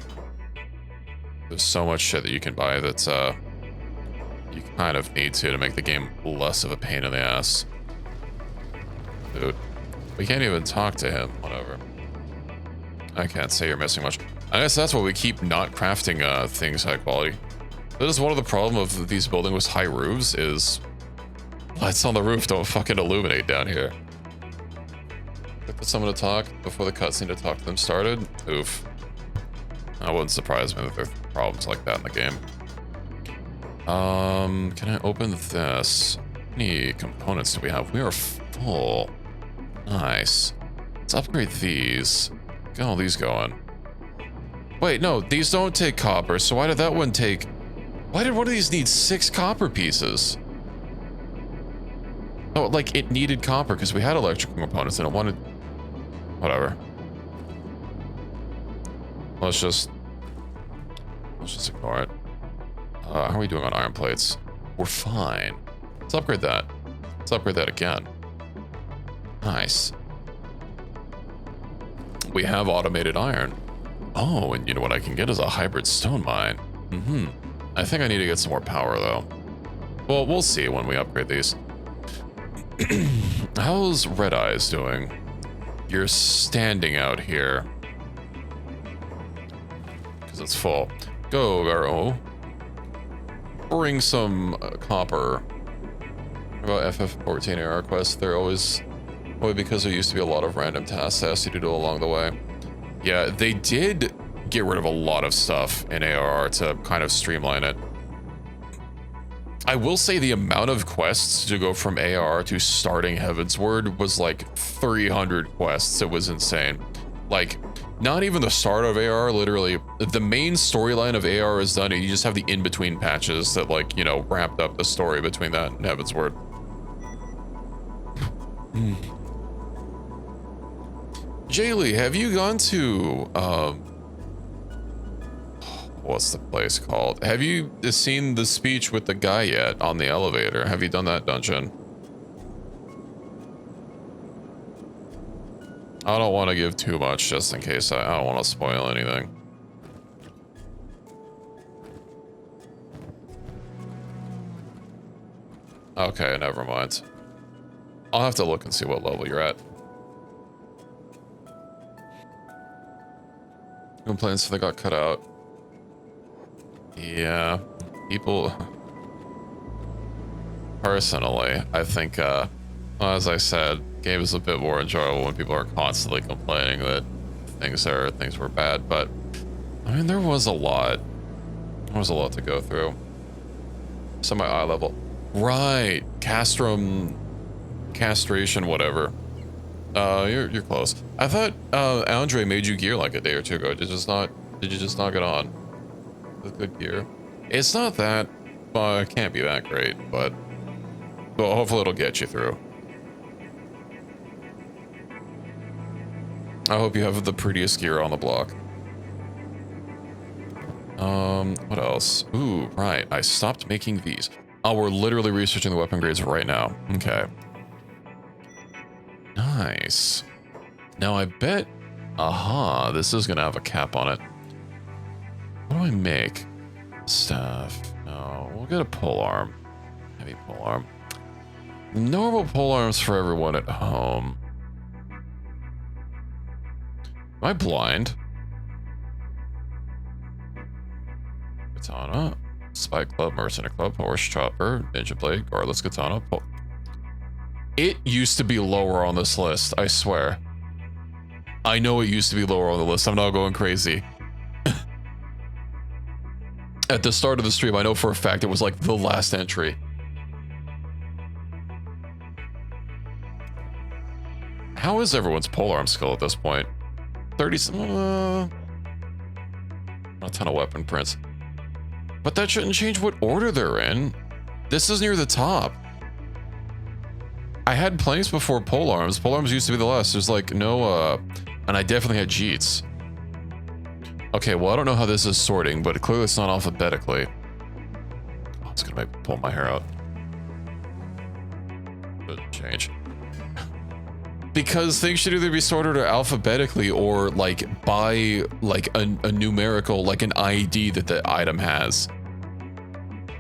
There's so much shit that you can buy that's you kind of need to make the game less of a pain in the ass. Dude, we can't even talk to him. Whatever. I can't say you're missing much. I guess that's why we keep not crafting things high quality. That is one of the problems of these buildings with high roofs is lights on the roof don't fucking illuminate down here. Wait for someone to talk before the cutscene to talk to them started. Oof. That wouldn't surprise me that there are problems like that in the game. Can I open this? How many components do we have? We are full. Nice. Let's upgrade these. Get all these going. Wait, no, these don't take copper, so why did that one take... Why did one of these need 6 copper pieces? Oh, like, it needed copper because we had electrical components and it wanted... Whatever. Let's just ignore it. How are we doing on iron plates? We're fine. Let's upgrade that. Let's upgrade that again. Nice. We have automated iron. Oh, and you know what I can get is a hybrid stone mine. I think I need to get some more power though. Well, we'll see when we upgrade these. How's Red Eyes doing? You're standing out here. Because it's full. Go, Garo. Bring some copper. About FF14 AR quests, they're always... Probably because there used to be a lot of random tasks I asked you to do along the way. Yeah, they did get rid of a lot of stuff in ARR to kind of streamline it. I will say the amount of quests to go from ARR to starting Heavensward was like 300 quests. It was insane. Like, not even the start of AR, literally, the main storyline of AR is done, and you just have the in-between patches that, like, you know, wrapped up the story between that and Heavensward. Jaylee, have you gone to, what's the place called? Have you seen the speech with the guy yet on the elevator? Have you done that dungeon? I don't want to give too much just in case I don't want to spoil anything. Okay, never mind. I'll have to look and see what level you're at. Complaints they got cut out. Yeah, people... Personally, I think, well, as I said, game is a bit more enjoyable when people are constantly complaining that things were bad, but I mean, there was a lot. There was a lot to go through. Semi eye level. Right. Castration, whatever. You're close. I thought, Andre made you gear like a day or two ago. Did you just not get on? With good gear. It's not that, it can't be that great, but well, hopefully it'll get you through. I hope you have the prettiest gear on the block. What else? Ooh, right. I stopped making these. Oh, we're literally researching the weapon grades right now. Okay. Nice. Now I bet, aha, this is gonna have a cap on it. What do I make? Staff. No, we'll get a pole arm. Heavy pole arm. Normal pole arms for everyone at home. Am I blind? Katana, Spike Club, Mercenary Club, Horse Chopper, Ninja Blade, Guardless Katana. It used to be lower on this list, I swear. I know it used to be lower on the list. I'm not going crazy. At the start of the stream, I know for a fact it was like the last entry. How is everyone's polearm skill at this point? 30, not a ton of weapon prints. But that shouldn't change what order they're in. This is near the top. I had planks before polearms. Polearms used to be the last. There's like no, and I definitely had Jeets. Okay, well, I don't know how this is sorting, but clearly it's not alphabetically. Oh, it's gonna make me pull my hair out. Good change. Because things should either be sorted alphabetically or like by like a numerical, like an ID that the item has.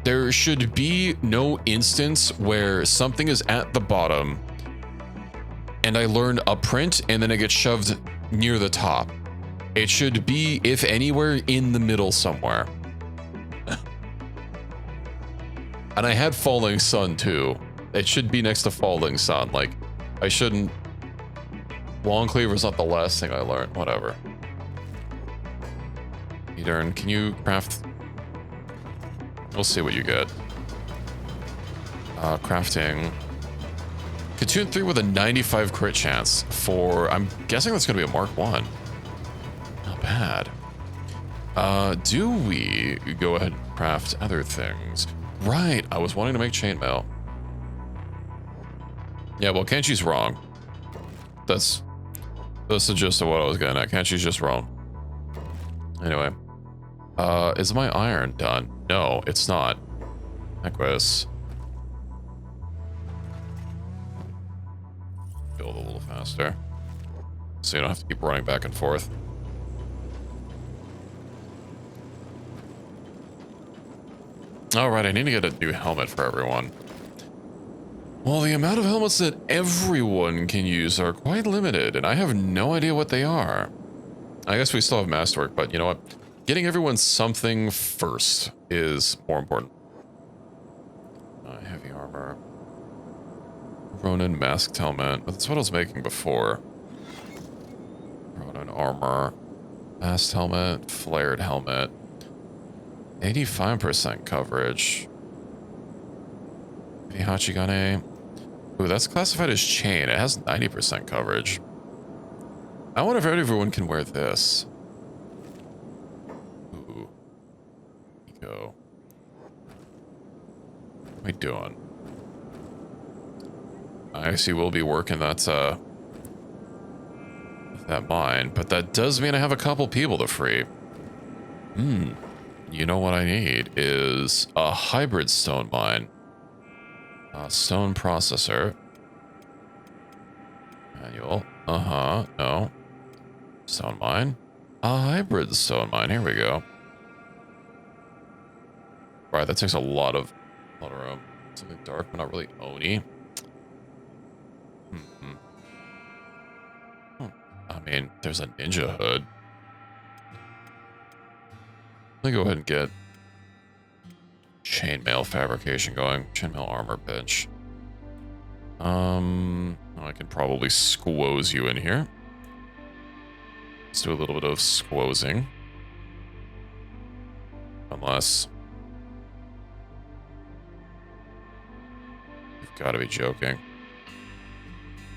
There should be no instance where something is at the bottom and I learn a print and then it gets shoved near the top. It should be, if anywhere, in the middle somewhere. And I had Falling Sun too. It should be next to Falling Sun. Like, I shouldn't... Long Cleaver's not the last thing I learned. Whatever. Etern, can you craft... We'll see what you get. Crafting... Katoon 3 with a 95 crit chance for... I'm guessing that's going to be a Mark 1. Not bad. Do we go ahead and craft other things? Right, I was wanting to make chainmail. Yeah, well, Kenshi's wrong. That's the gist of what I was getting at. Kenshi's just wrong. Anyway. Is my iron done? No, it's not. Equus. Build a little faster. So you don't have to keep running back and forth. Alright, I need to get a new helmet for everyone. Well, the amount of helmets that everyone can use are quite limited, and I have no idea what they are. I guess we still have masterwork, but you know what? Getting everyone something first is more important. Heavy armor. Ronin masked helmet. That's what I was making before. Ronin armor. Masked helmet. Flared helmet. 85% coverage. Hachigane. Ooh, that's classified as chain. It has 90% coverage. I wonder if everyone can wear this. Ooh. Eco. What am I doing? I see we'll be working that mine, but that does mean I have a couple people to free. You know what I need is a hybrid stone mine. Stone processor. Manual. No. Stone mine. A hybrid stone mine. Here we go. Right, that takes a lot of room. Something dark, but not really Oni. I mean, there's a ninja hood. Let me go ahead and get chainmail fabrication going. Chainmail armor bench. I can probably squoze you in here. Let's do a little bit of squozing. Unless... You've got to be joking.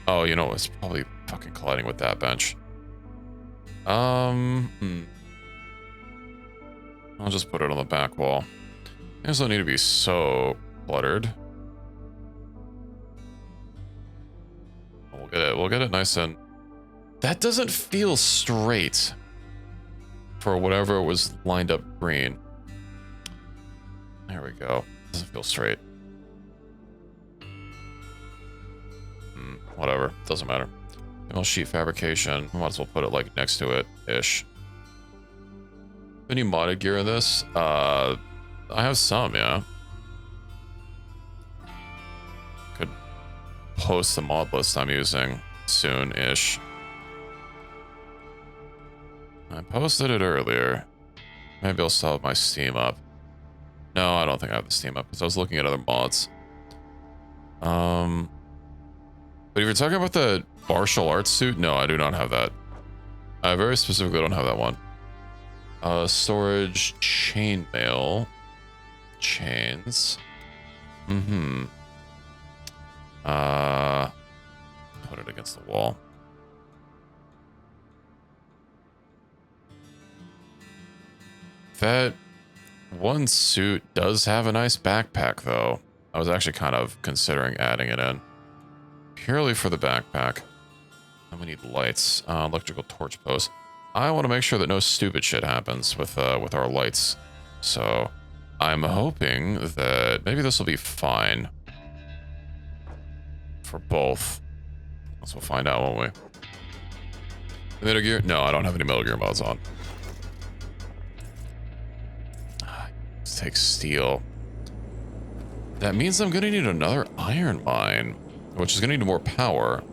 Oh, you know, it's probably fucking colliding with that bench. I'll just put it on the back wall. Things don't need to be so cluttered. We'll get it nice and... That doesn't feel straight for whatever was lined up green. There we go. Doesn't feel straight. Whatever. Doesn't matter. Well, sheet fabrication. Might as well put it like next to it-ish. Any modded gear in this? I have some, yeah. Could post the mod list I'm using soon-ish. I posted it earlier. Maybe I'll still have my Steam up. No, I don't think I have the Steam up because I was looking at other mods. But if you're talking about the martial arts suit, no, I do not have that. I very specifically don't have that one. Storage chainmail. Chains. Put it against the wall. That one suit does have a nice backpack, though. I was actually kind of considering adding it in. Purely for the backpack. And we need lights. Electrical torch post. I want to make sure that no stupid shit happens with our lights. So I'm hoping that maybe this will be fine. For both. Guess we'll find out, won't we? Metal Gear? No, I don't have any Metal Gear mods on. Let's take steel. That means I'm gonna need another iron mine, which is gonna need more power.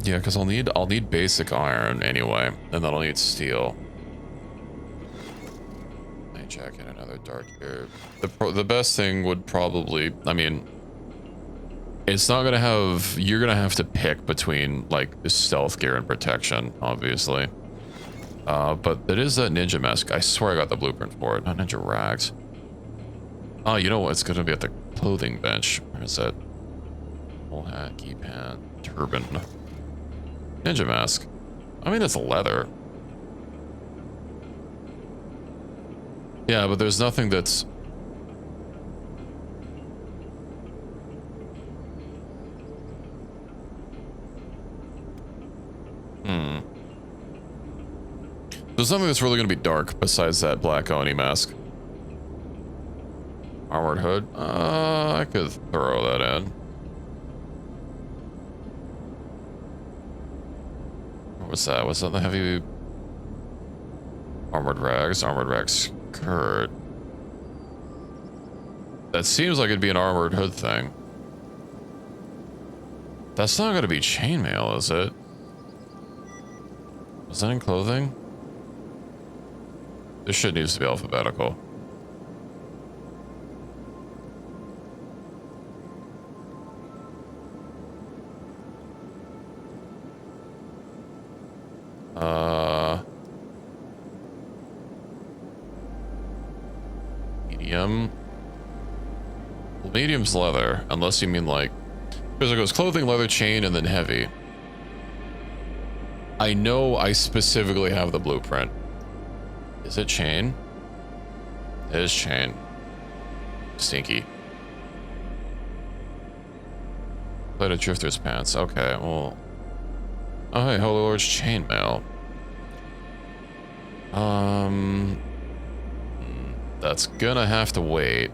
Yeah, because I'll need basic iron anyway, and then I'll need steel. Night jacket, another dark gear. The best thing would probably, I mean, it's not gonna have. You're gonna have to pick between like the stealth gear and protection, obviously. But it is that ninja mask. I swear I got the blueprint for it, not ninja rags. Oh, you know what? It's gonna be at the clothing bench. Where is it? Full hat, key pant, turban. Ninja mask. I mean, it's leather. Yeah, but there's nothing that's... There's nothing that's really going to be dark besides that black Oni mask. Armored hood. I could throw that in. What's that? What's that? The heavy armored rags skirt. That seems like it'd be an armored hood thing. That's not gonna be chainmail, is it? Was that in clothing? This shit needs to be alphabetical. Medium. Well, medium's leather, unless you mean like... Because it goes clothing, leather, chain, and then heavy. I know I specifically have the blueprint. Is it chain? It is chain. Stinky. Plated drifter's pants. Okay, well... Oh, hey, Holy Lord's chainmail. That's gonna have to wait.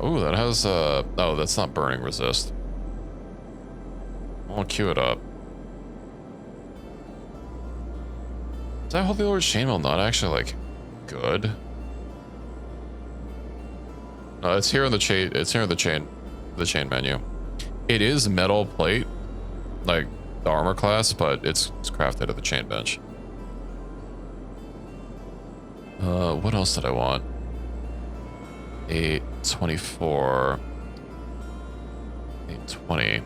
Ooh, that has, oh, that's not burning resist. I'll queue it up. Is that Holy Lord's chainmail not actually, like, good? No, it's here in the chain, it's here in the chain menu. It is metal plate, like the armor class, but it's crafted at the chain bench. What else did I want? 824. 820.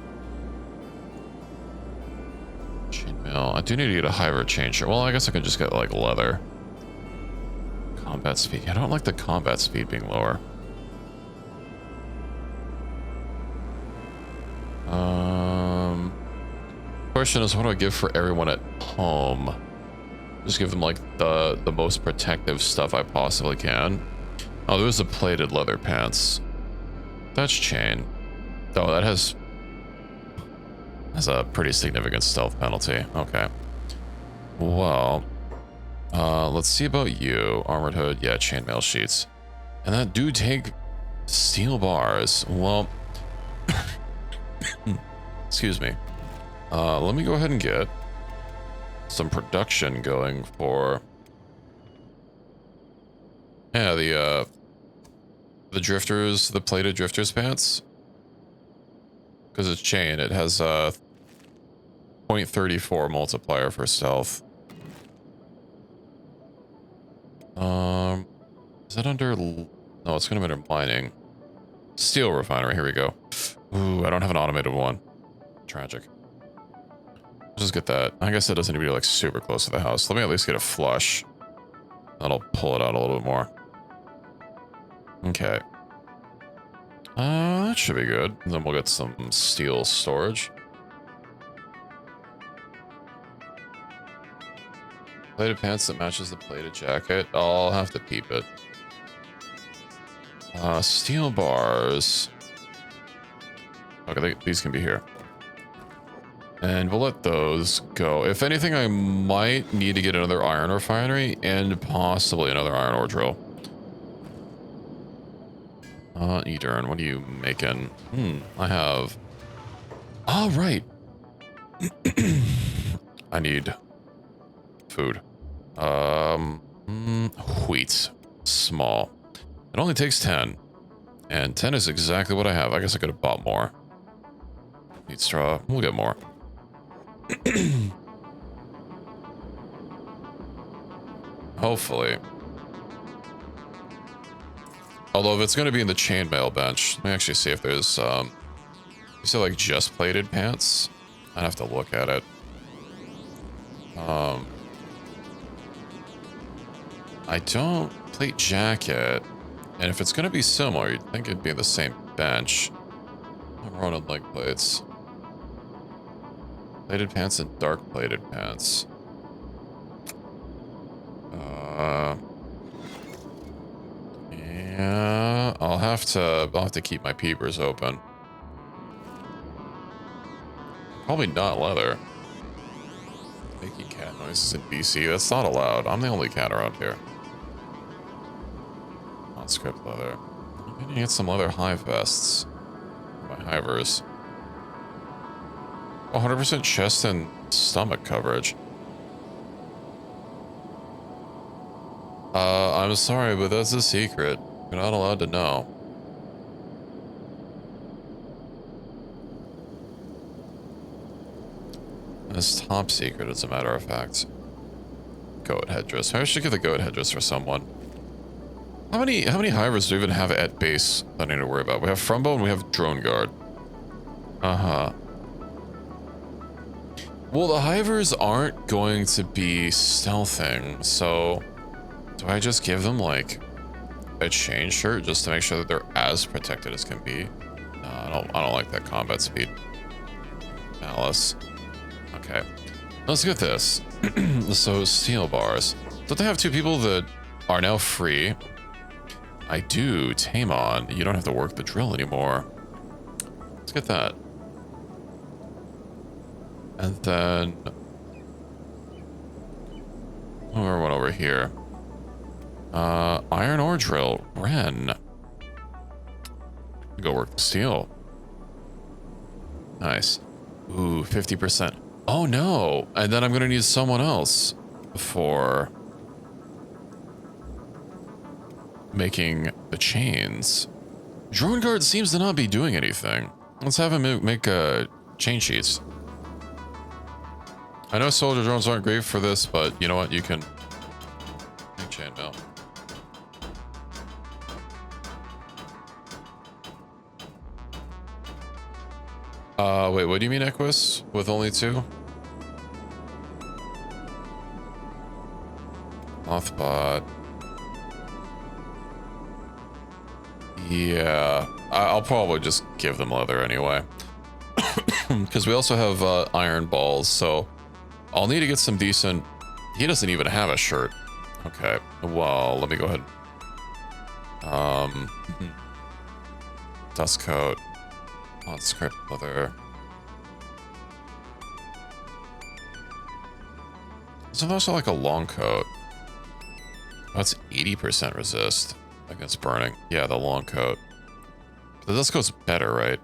Chainmail. I do need to get a higher changer. Well, I guess I could just get like leather. Combat speed. I don't like the combat speed being lower. Question is, what do I give for everyone at home? Just give them like the most protective stuff I possibly can. Oh, there's the plated leather pants. That's chain. Oh, that has a pretty significant stealth penalty. Okay. Well, let's see about you. Armored hood, yeah, chainmail sheets. And that do take steel bars. Well, excuse me. Let me go ahead and get some production going for, yeah, the drifters, the plated drifters pants. Because it's chain, it has a 0.34 multiplier for stealth. Is that under? No, it's gonna be under mining. Steel refinery. Here we go. Ooh, I don't have an automated one. Tragic. Just get that. I guess it doesn't need to be like super close to the house. Let me at least get a flush. That'll pull it out a little bit more. Okay. That should be good. And then we'll get some steel storage. Plated pants that matches the plated jacket. I'll have to peep it. Steel bars. Okay, these can be here. And we'll let those go. If anything, I might need to get another iron refinery and possibly another iron ore drill. Edurn, what are you making? I have... Oh, right. I need food. Wheat. Small. It only takes 10. And 10 is exactly what I have. I guess I could have bought more. Need straw. We'll get more. Hopefully. Although if it's going to be in the chainmail bench, let me actually see if there's, you say like just plated pants? I'd have to look at it. I don't plate jacket, and if it's going to be similar, you'd think it'd be the same bench. I'm running leg plates. Plated pants and dark plated pants. Yeah, I'll have to keep my peepers open. Probably not leather. Making cat noises in BC, that's not allowed. I'm the only cat around here. Non-script leather. I'm gonna get some leather hive vests. My hivers. 100% chest and stomach coverage. I'm sorry, but that's a secret. You're not allowed to know. It's top secret, as a matter of fact. Goat headdress. I should get the goat headdress for someone. How many hivers do we even have at base that I need to worry about? We have Frumbo and we have Drone Guard. Uh-huh. Well, the hivers aren't going to be stealthing, so do I just give them like a chain shirt just to make sure that they're as protected as can be? No, I don't like that combat speed. Alice. Okay, let's get this. So steel bars. Don't they have two people that are now free? I do. Tamon, you don't have to work the drill anymore. Let's get that. And then one over here. Iron ore drill. Ren. Go work the steel. Nice. Ooh, 50%. Oh no! And then I'm gonna need someone else for making the chains. Drone Guard seems to not be doing anything. Let's have him make chain sheets. I know soldier drones aren't great for this, but you know what? You can make chainmail. Wait, what do you mean Equus? With only 2? Mothbot. Yeah, I'll probably just give them leather anyway. Because we also have iron balls, so I'll need to get some decent... He doesn't even have a shirt. Okay, well, let me go ahead. Dust coat. On script leather. There's also like a long coat. That's 80% resist against burning. Yeah, the long coat. The dust coat's better, right?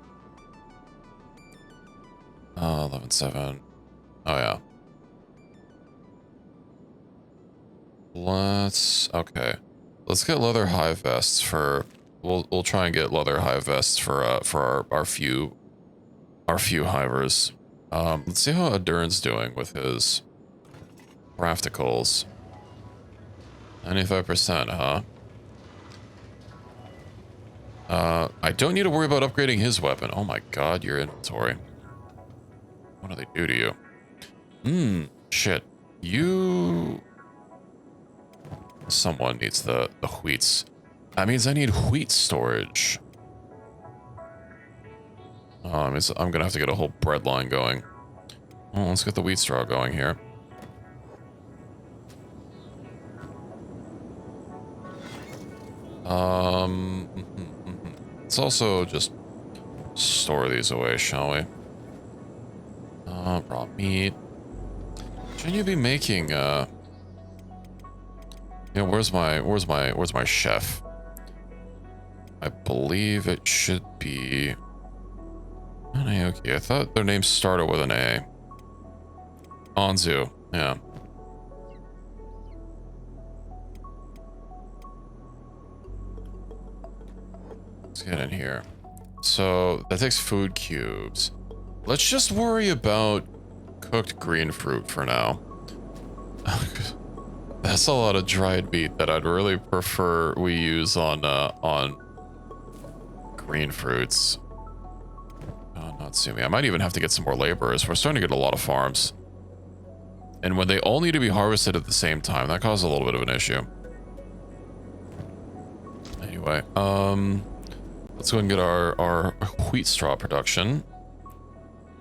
11.7. Oh yeah. Okay. Let's get leather high vests for... We'll try and get leather high vests for our few hivers. Let's see how Adurin's doing with his practicals. 95%, huh? I don't need to worry about upgrading his weapon. Oh my god, your inventory. What do they do to you? Shit. You... Someone needs the wheats. That means I need wheat storage. I'm gonna have to get a whole bread line going. Well, let's get the wheat straw going here. Let's also just store these away, shall we? Raw meat. Shouldn't you be making, you know, where's my chef? I believe it should be... Anayoki. I thought their names started with an A. Anzu, yeah. Let's get in here. So, that takes food cubes. Let's just worry about cooked green fruit for now. That's a lot of dried meat that I'd really prefer we use on green fruits. Oh, not Sumi. I might even have to get some more laborers. We're starting to get a lot of farms. And when they all need to be harvested at the same time, that causes a little bit of an issue. Anyway, let's go and get our wheat straw production.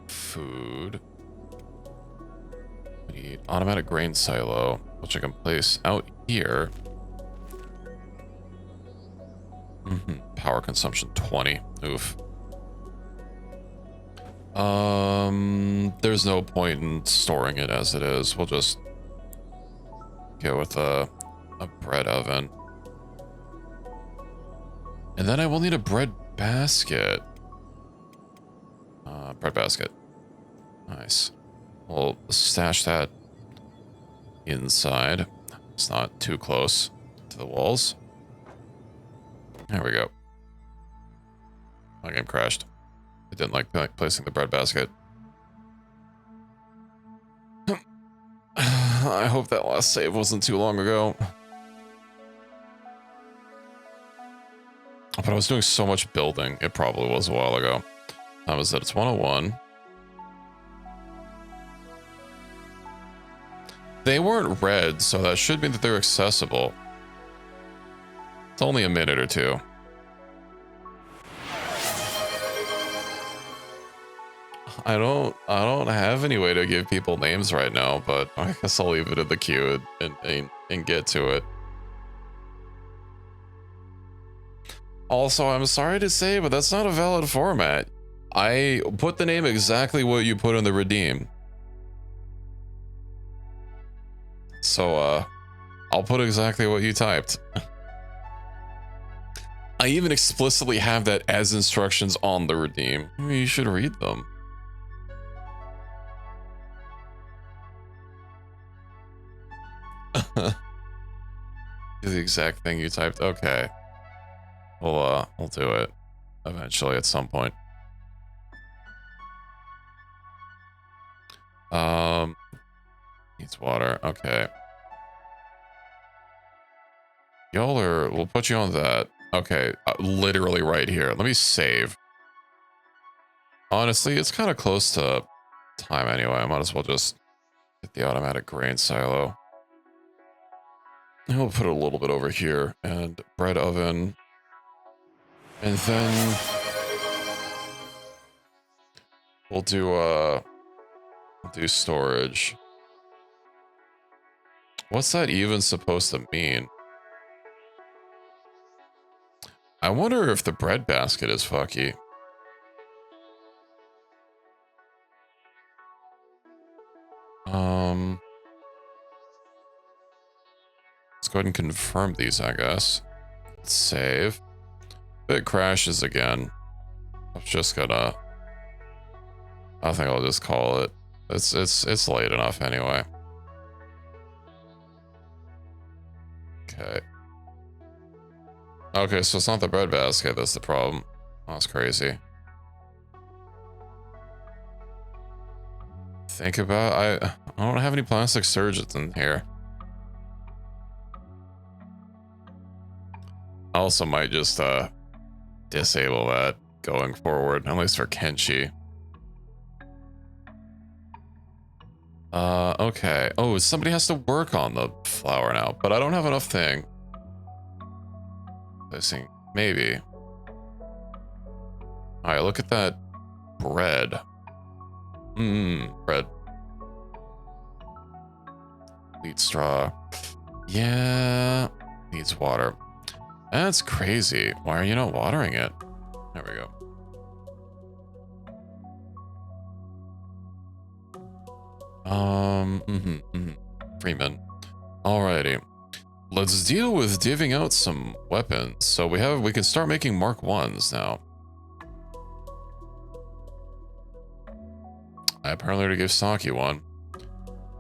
Food. We need automatic grain silo, which I can place out here. Power consumption 20. Oof. There's no point in storing it as it is. We'll just go with a bread oven. And then I will need a bread basket. Bread basket. Nice. We'll stash that inside. It's not too close to the walls. There we go. My game crashed. I didn't like placing the bread basket. I hope that last save wasn't too long ago. But I was doing so much building. It probably was a while ago. That was it. It's 101. They weren't red, so that should mean that they're accessible. It's only a minute or two. I don't have any way to give people names right now, but I guess I'll leave it in the queue and get to it. Also, I'm sorry to say, but that's not a valid format. I put the name exactly what you put in the redeem. So, I'll put exactly what you typed. I even explicitly have that as instructions on the redeem. Maybe you should read them. The exact thing you typed. Okay. We'll do it eventually at some point. Needs water. Okay. We'll put you on that. Okay, literally right here. Let me save. Honestly, it's kind of close to time anyway. I might as well just get the automatic grain silo. And we'll put it a little bit over here and bread oven. And then we'll do storage. What's that even supposed to mean? I wonder if the bread basket is fucky. Let's go ahead and confirm these, I guess. Let's save. If it crashes again, I'm just gonna... I think I'll just call it. It's late enough anyway. Okay. Okay, so it's not the bread basket that's the problem. That's crazy. Think about... I don't have any plastic surgeons in here. I also might just disable that going forward, at least for Kenshi. Okay. Oh, somebody has to work on the flour now, but I don't have enough thing. I think maybe. All right, look at that bread. Bread. Wheat straw. Yeah, needs water. That's crazy. Why are you not watering it? There we go. Freeman. Alrighty. Let's deal with divvying out some weapons. So we can start making Mark 1s now. I apparently already gave Saki one.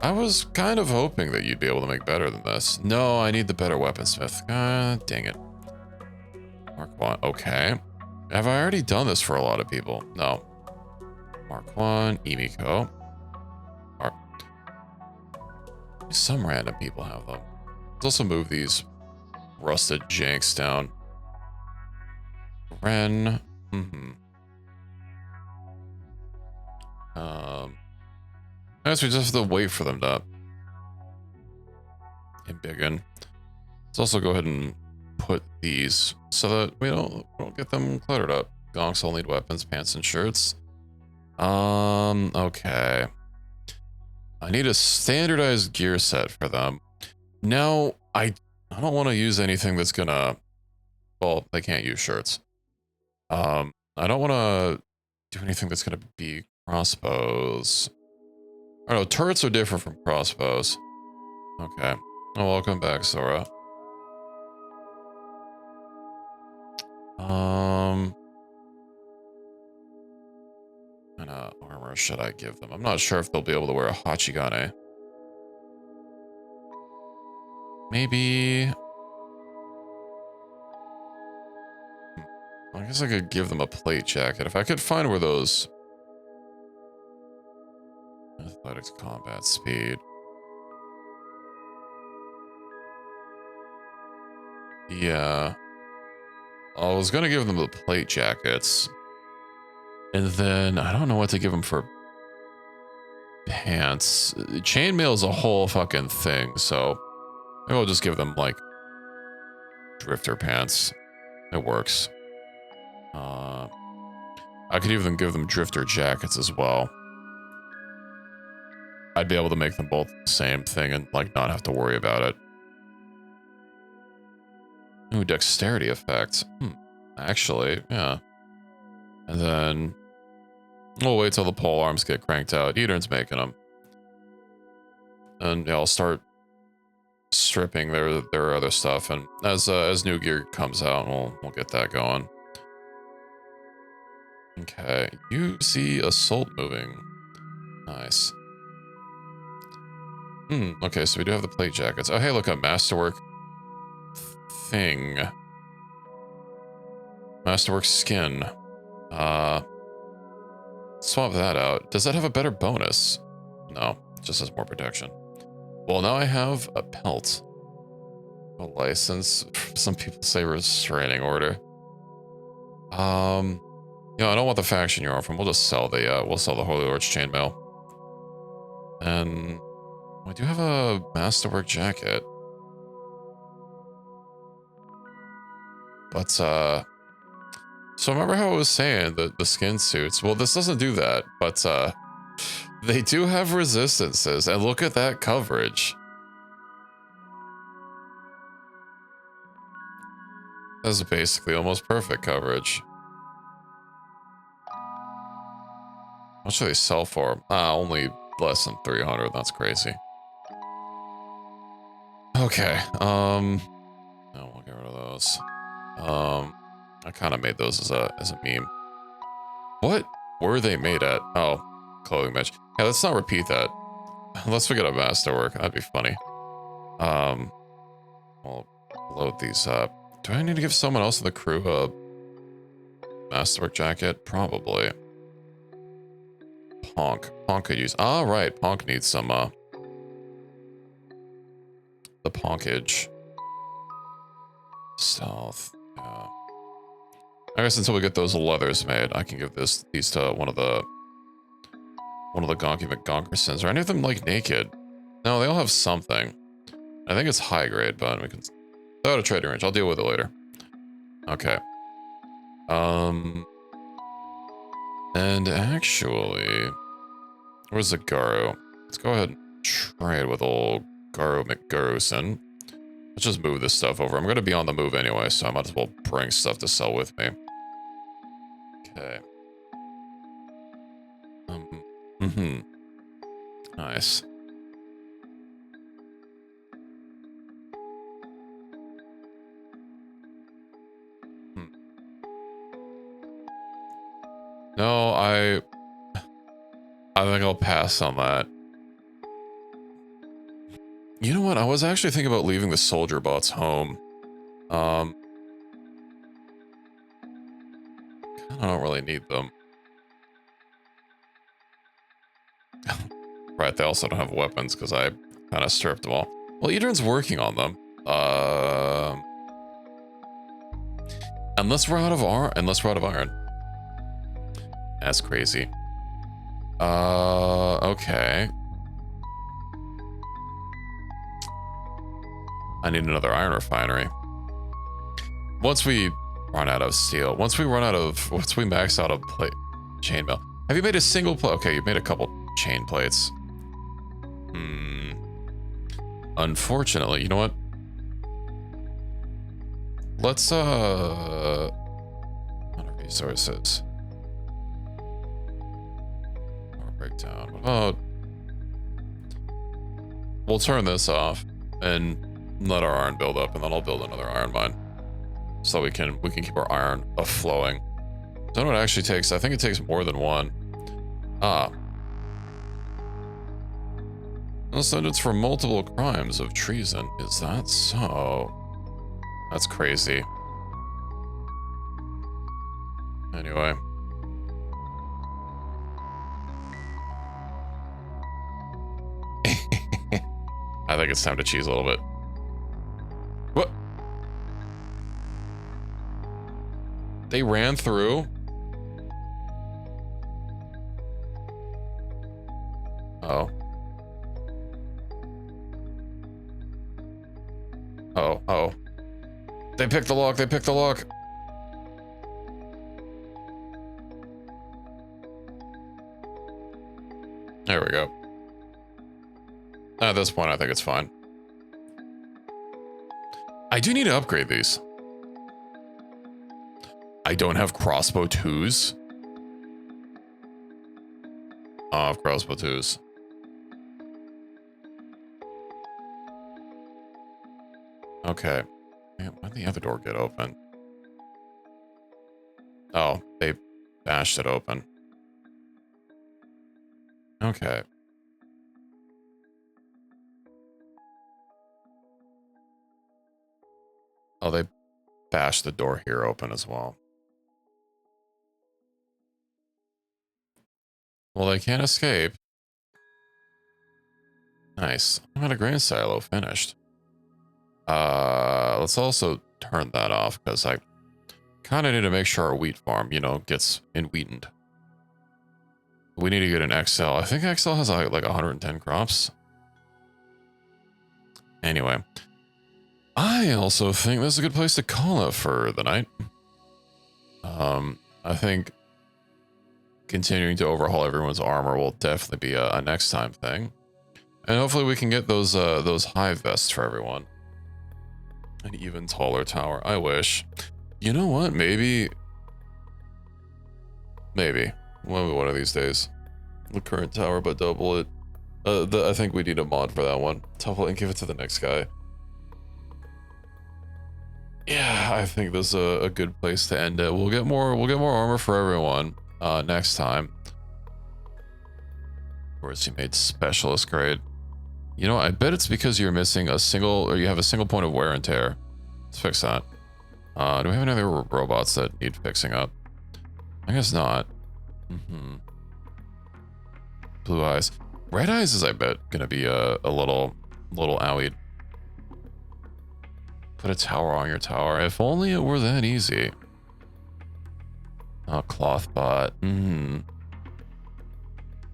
I was kind of hoping that you'd be able to make better than this. No, I need the better weaponsmith. God dang it. Mark 1, okay. Have I already done this for a lot of people? No. Mark 1, Emiko. Some random people have them. Let's also move these rusted janks down. Ren. I guess we just have to wait for them to embiggen. Let's also go ahead and put these so that we don't get them cluttered up. Gonks all need weapons, pants, and shirts. Okay. I need a standardized gear set for them. Now, I don't want to use anything that's gonna... Well, they can't use shirts. I don't want to do anything that's gonna be crossbows. I don't know, turrets are different from crossbows. Okay. Oh, welcome back, Sora. What kind of armor should I give them? I'm not sure if they'll be able to wear a Hachigane. Maybe... I guess I could give them a plate jacket. If I could find where those... Athletics, combat, speed. Yeah. I was gonna give them the plate jackets. And then, I don't know what to give them for pants. Chainmail is a whole fucking thing, so... Maybe I'll just give them, like, drifter pants. It works. I could even give them drifter jackets as well. I'd be able to make them both the same thing and, like, not have to worry about it. Ooh, dexterity effect. Actually, yeah. And then we'll wait till the pole arms get cranked out. Edern's making them. And yeah, I'll start stripping their other stuff. And as new gear comes out, we'll get that going. Okay, you see assault moving. Nice. Okay, so we do have the plate jackets. Oh, hey, look, a masterwork thing. Masterwork skin. Swap that out. Does that have a better bonus? No, just has more protection. Well, now I have a pelt. A license. Some people say restraining order. You know, I don't want the faction you're from. We'll just sell the Holy Lord's chainmail. And we do have a masterwork jacket. But so remember how I was saying the skin suits? Well, this doesn't do that, but they do have resistances, and look at that coverage. That's basically almost perfect coverage. How much do they sell for? Only less than 300. That's crazy. Okay. No, we'll get rid of those. I kind of made those as a meme. What were they made at? Oh, clothing match. Yeah, let's not repeat that. Let's forget a masterwork. That'd be funny. I'll load these up. Do I need to give someone else in the crew a masterwork jacket? Probably. Ponk. Ponk could use. Ah, right. Ponk needs some, the Ponkage. Stealth. Yeah. I guess until we get those leathers made, I can give these to one of the Gonky McGonkersons. Are any of them, like, naked? No, they all have something. I think it's high grade, but we can throw out a trading range. I'll deal with it later. Okay. And actually, where's the Garo? Let's go ahead and trade with old Garo McGaruson. Let's just move this stuff over. I'm going to be on the move anyway, so I might as well bring stuff to sell with me. Okay. Nice. No, I think I'll pass on that. You know what? I was actually thinking about leaving the soldier bots home. I don't really need them. Right, they also don't have weapons because I kind of stripped them all. Well, Edrin's working on them. Unless we're out of iron. That's crazy. Okay. I need another iron refinery. Once we run out of steel, once we max out of chainmail. Have you made a single plate? Okay, you've made a couple chain plates. Unfortunately, you know what? Let's, resources. Breakdown. What about... We'll turn this off and let our iron build up, and then I'll build another iron mine. So we can keep our iron flowing. I don't know what it actually takes. I think it takes more than one. No sentence for multiple crimes of treason. Is that so? That's crazy. Anyway. I think it's time to cheese a little bit. What? They ran through? Oh. Oh. They picked the lock. They picked the lock. There we go. At this point, I think it's fine. I do need to upgrade these. I don't have crossbow 2s. I have crossbow 2s. Okay. Man, when did the other door get open? Oh, they bashed it open. Okay. Oh, they bashed the door here open as well. Well, they can't escape. Nice. I got a grain silo finished. Let's also turn that off because I kind of need to make sure our wheat farm, you know, gets wheatened. We need to get an XL. I think XL has like 110 crops. Anyway, I also think this is a good place to call it for the night. I think continuing to overhaul everyone's armor will definitely be a next time thing. And hopefully we can get those hive vests for everyone. An even taller tower. I wish. You know what? Maybe one of these days. The current tower, but double it. I think we need a mod for that one. Double it and give it to the next guy. Yeah, I think this is a good place to end it. We'll get more armor for everyone next time. Of course, you made specialist grade. You know, I bet it's because you're missing a single, or you have a single point of wear and tear. Let's fix that. Do we have any other robots that need fixing up? I guess not. Blue eyes. Red eyes is, I bet, gonna be a little owied. Put a tower on your tower. If only it were that easy. Oh, cloth bot. You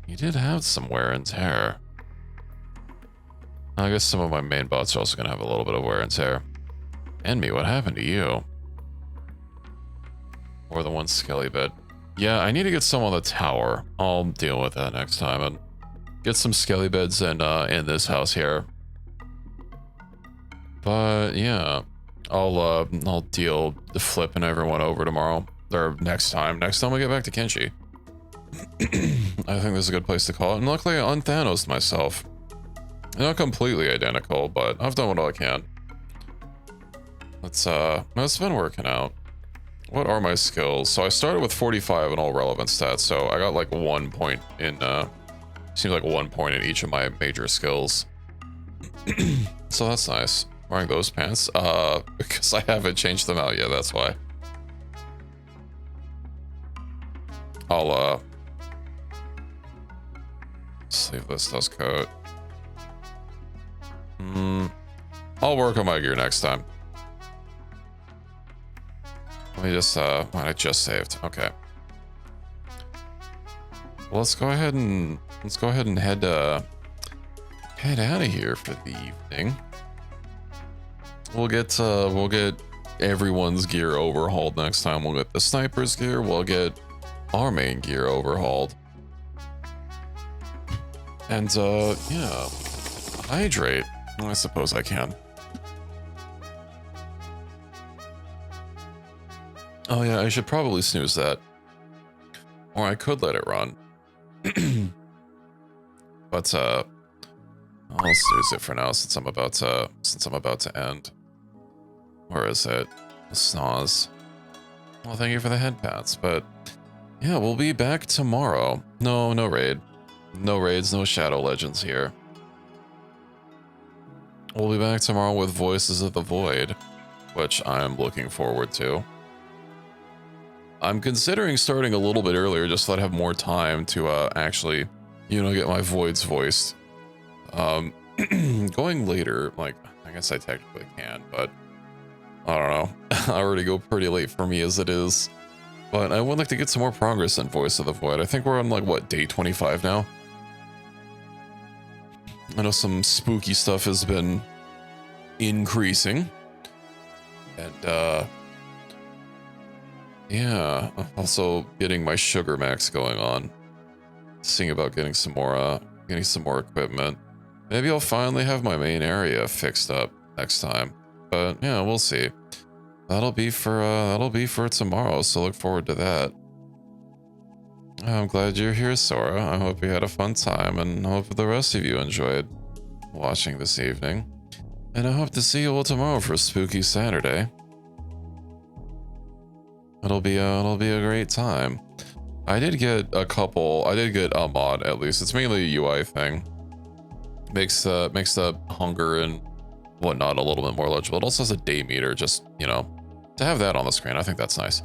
did have some wear and tear. I guess some of my main bots are also gonna have a little bit of wear and tear. Envy, what happened to you? Or the one skelly bed. Yeah, I need to get some on the tower. I'll deal with that next time and get some skelly beds in this house here. But yeah, I'll deal the flipping everyone over tomorrow or next time. Next time we get back to Kenshi. I think this is a good place to call it. And luckily, I unthanosed myself. Not completely identical, but I've done what I can. It's been working out. What are my skills? So I started with 45 in all relevant stats, so I got like 1 point in, seems like 1 point in each of my major skills. So that's nice. Wearing those pants, because I haven't changed them out yet, that's why. I'll, sleeveless dust coat. I'll work on my gear next time. Let me just, I just saved. Okay. Well, let's go ahead and head out of here for the evening. We'll get everyone's gear overhauled next time. We'll get the sniper's gear. We'll get our main gear overhauled. And, yeah. Hydrate. I suppose I can. Oh yeah, I should probably snooze that. Or I could let it run. But I'll snooze it for now since I'm about to end. Where is it? Snaz. Well, thank you for the head pats, but yeah, we'll be back tomorrow. No raid. No raids, no Shadow Legends here. We'll be back tomorrow with Voices of the Void, which I'm looking forward to. I'm considering starting a little bit earlier just so I'd have more time to actually, you know, get my voids voiced. Going later, like, I guess I technically can, but I don't know. I already go pretty late for me as it is. But I would like to get some more progress in Voice of the Void. I think we're on, like, what, day 25 now? I know some spooky stuff has been increasing. And, yeah, also getting my sugar max going on. Seeing about getting some more equipment. Maybe I'll finally have my main area fixed up next time. But yeah, we'll see. That'll be for tomorrow, so look forward to that. I'm glad you're here, Sora. I hope you had a fun time, and hope the rest of you enjoyed watching this evening. And I hope to see you all tomorrow for Spooky Saturday. It'll be a great time. I did get a mod at least. It's mainly a UI thing. Makes the hunger and whatnot a little bit more legible. It also has a day meter, just, you know, to have that on the screen. I think that's nice.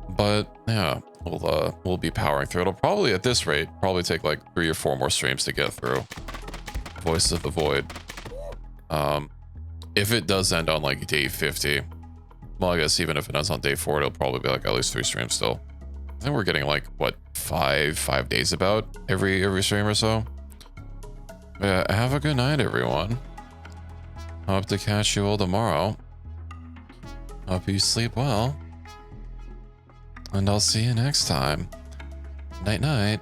But yeah, we'll be powering through. It'll probably, at this rate, probably take like 3 or 4 more streams to get through Voices of the Void. If it does end on like day 50, Well, I guess even if it ends on day 4, it'll probably be like at least 3 streams still. I think we're getting like, what, 5 days about every stream or so. Yeah, have a good night, everyone. Hope to catch you all tomorrow. Hope you sleep well. And I'll see you next time. Night night.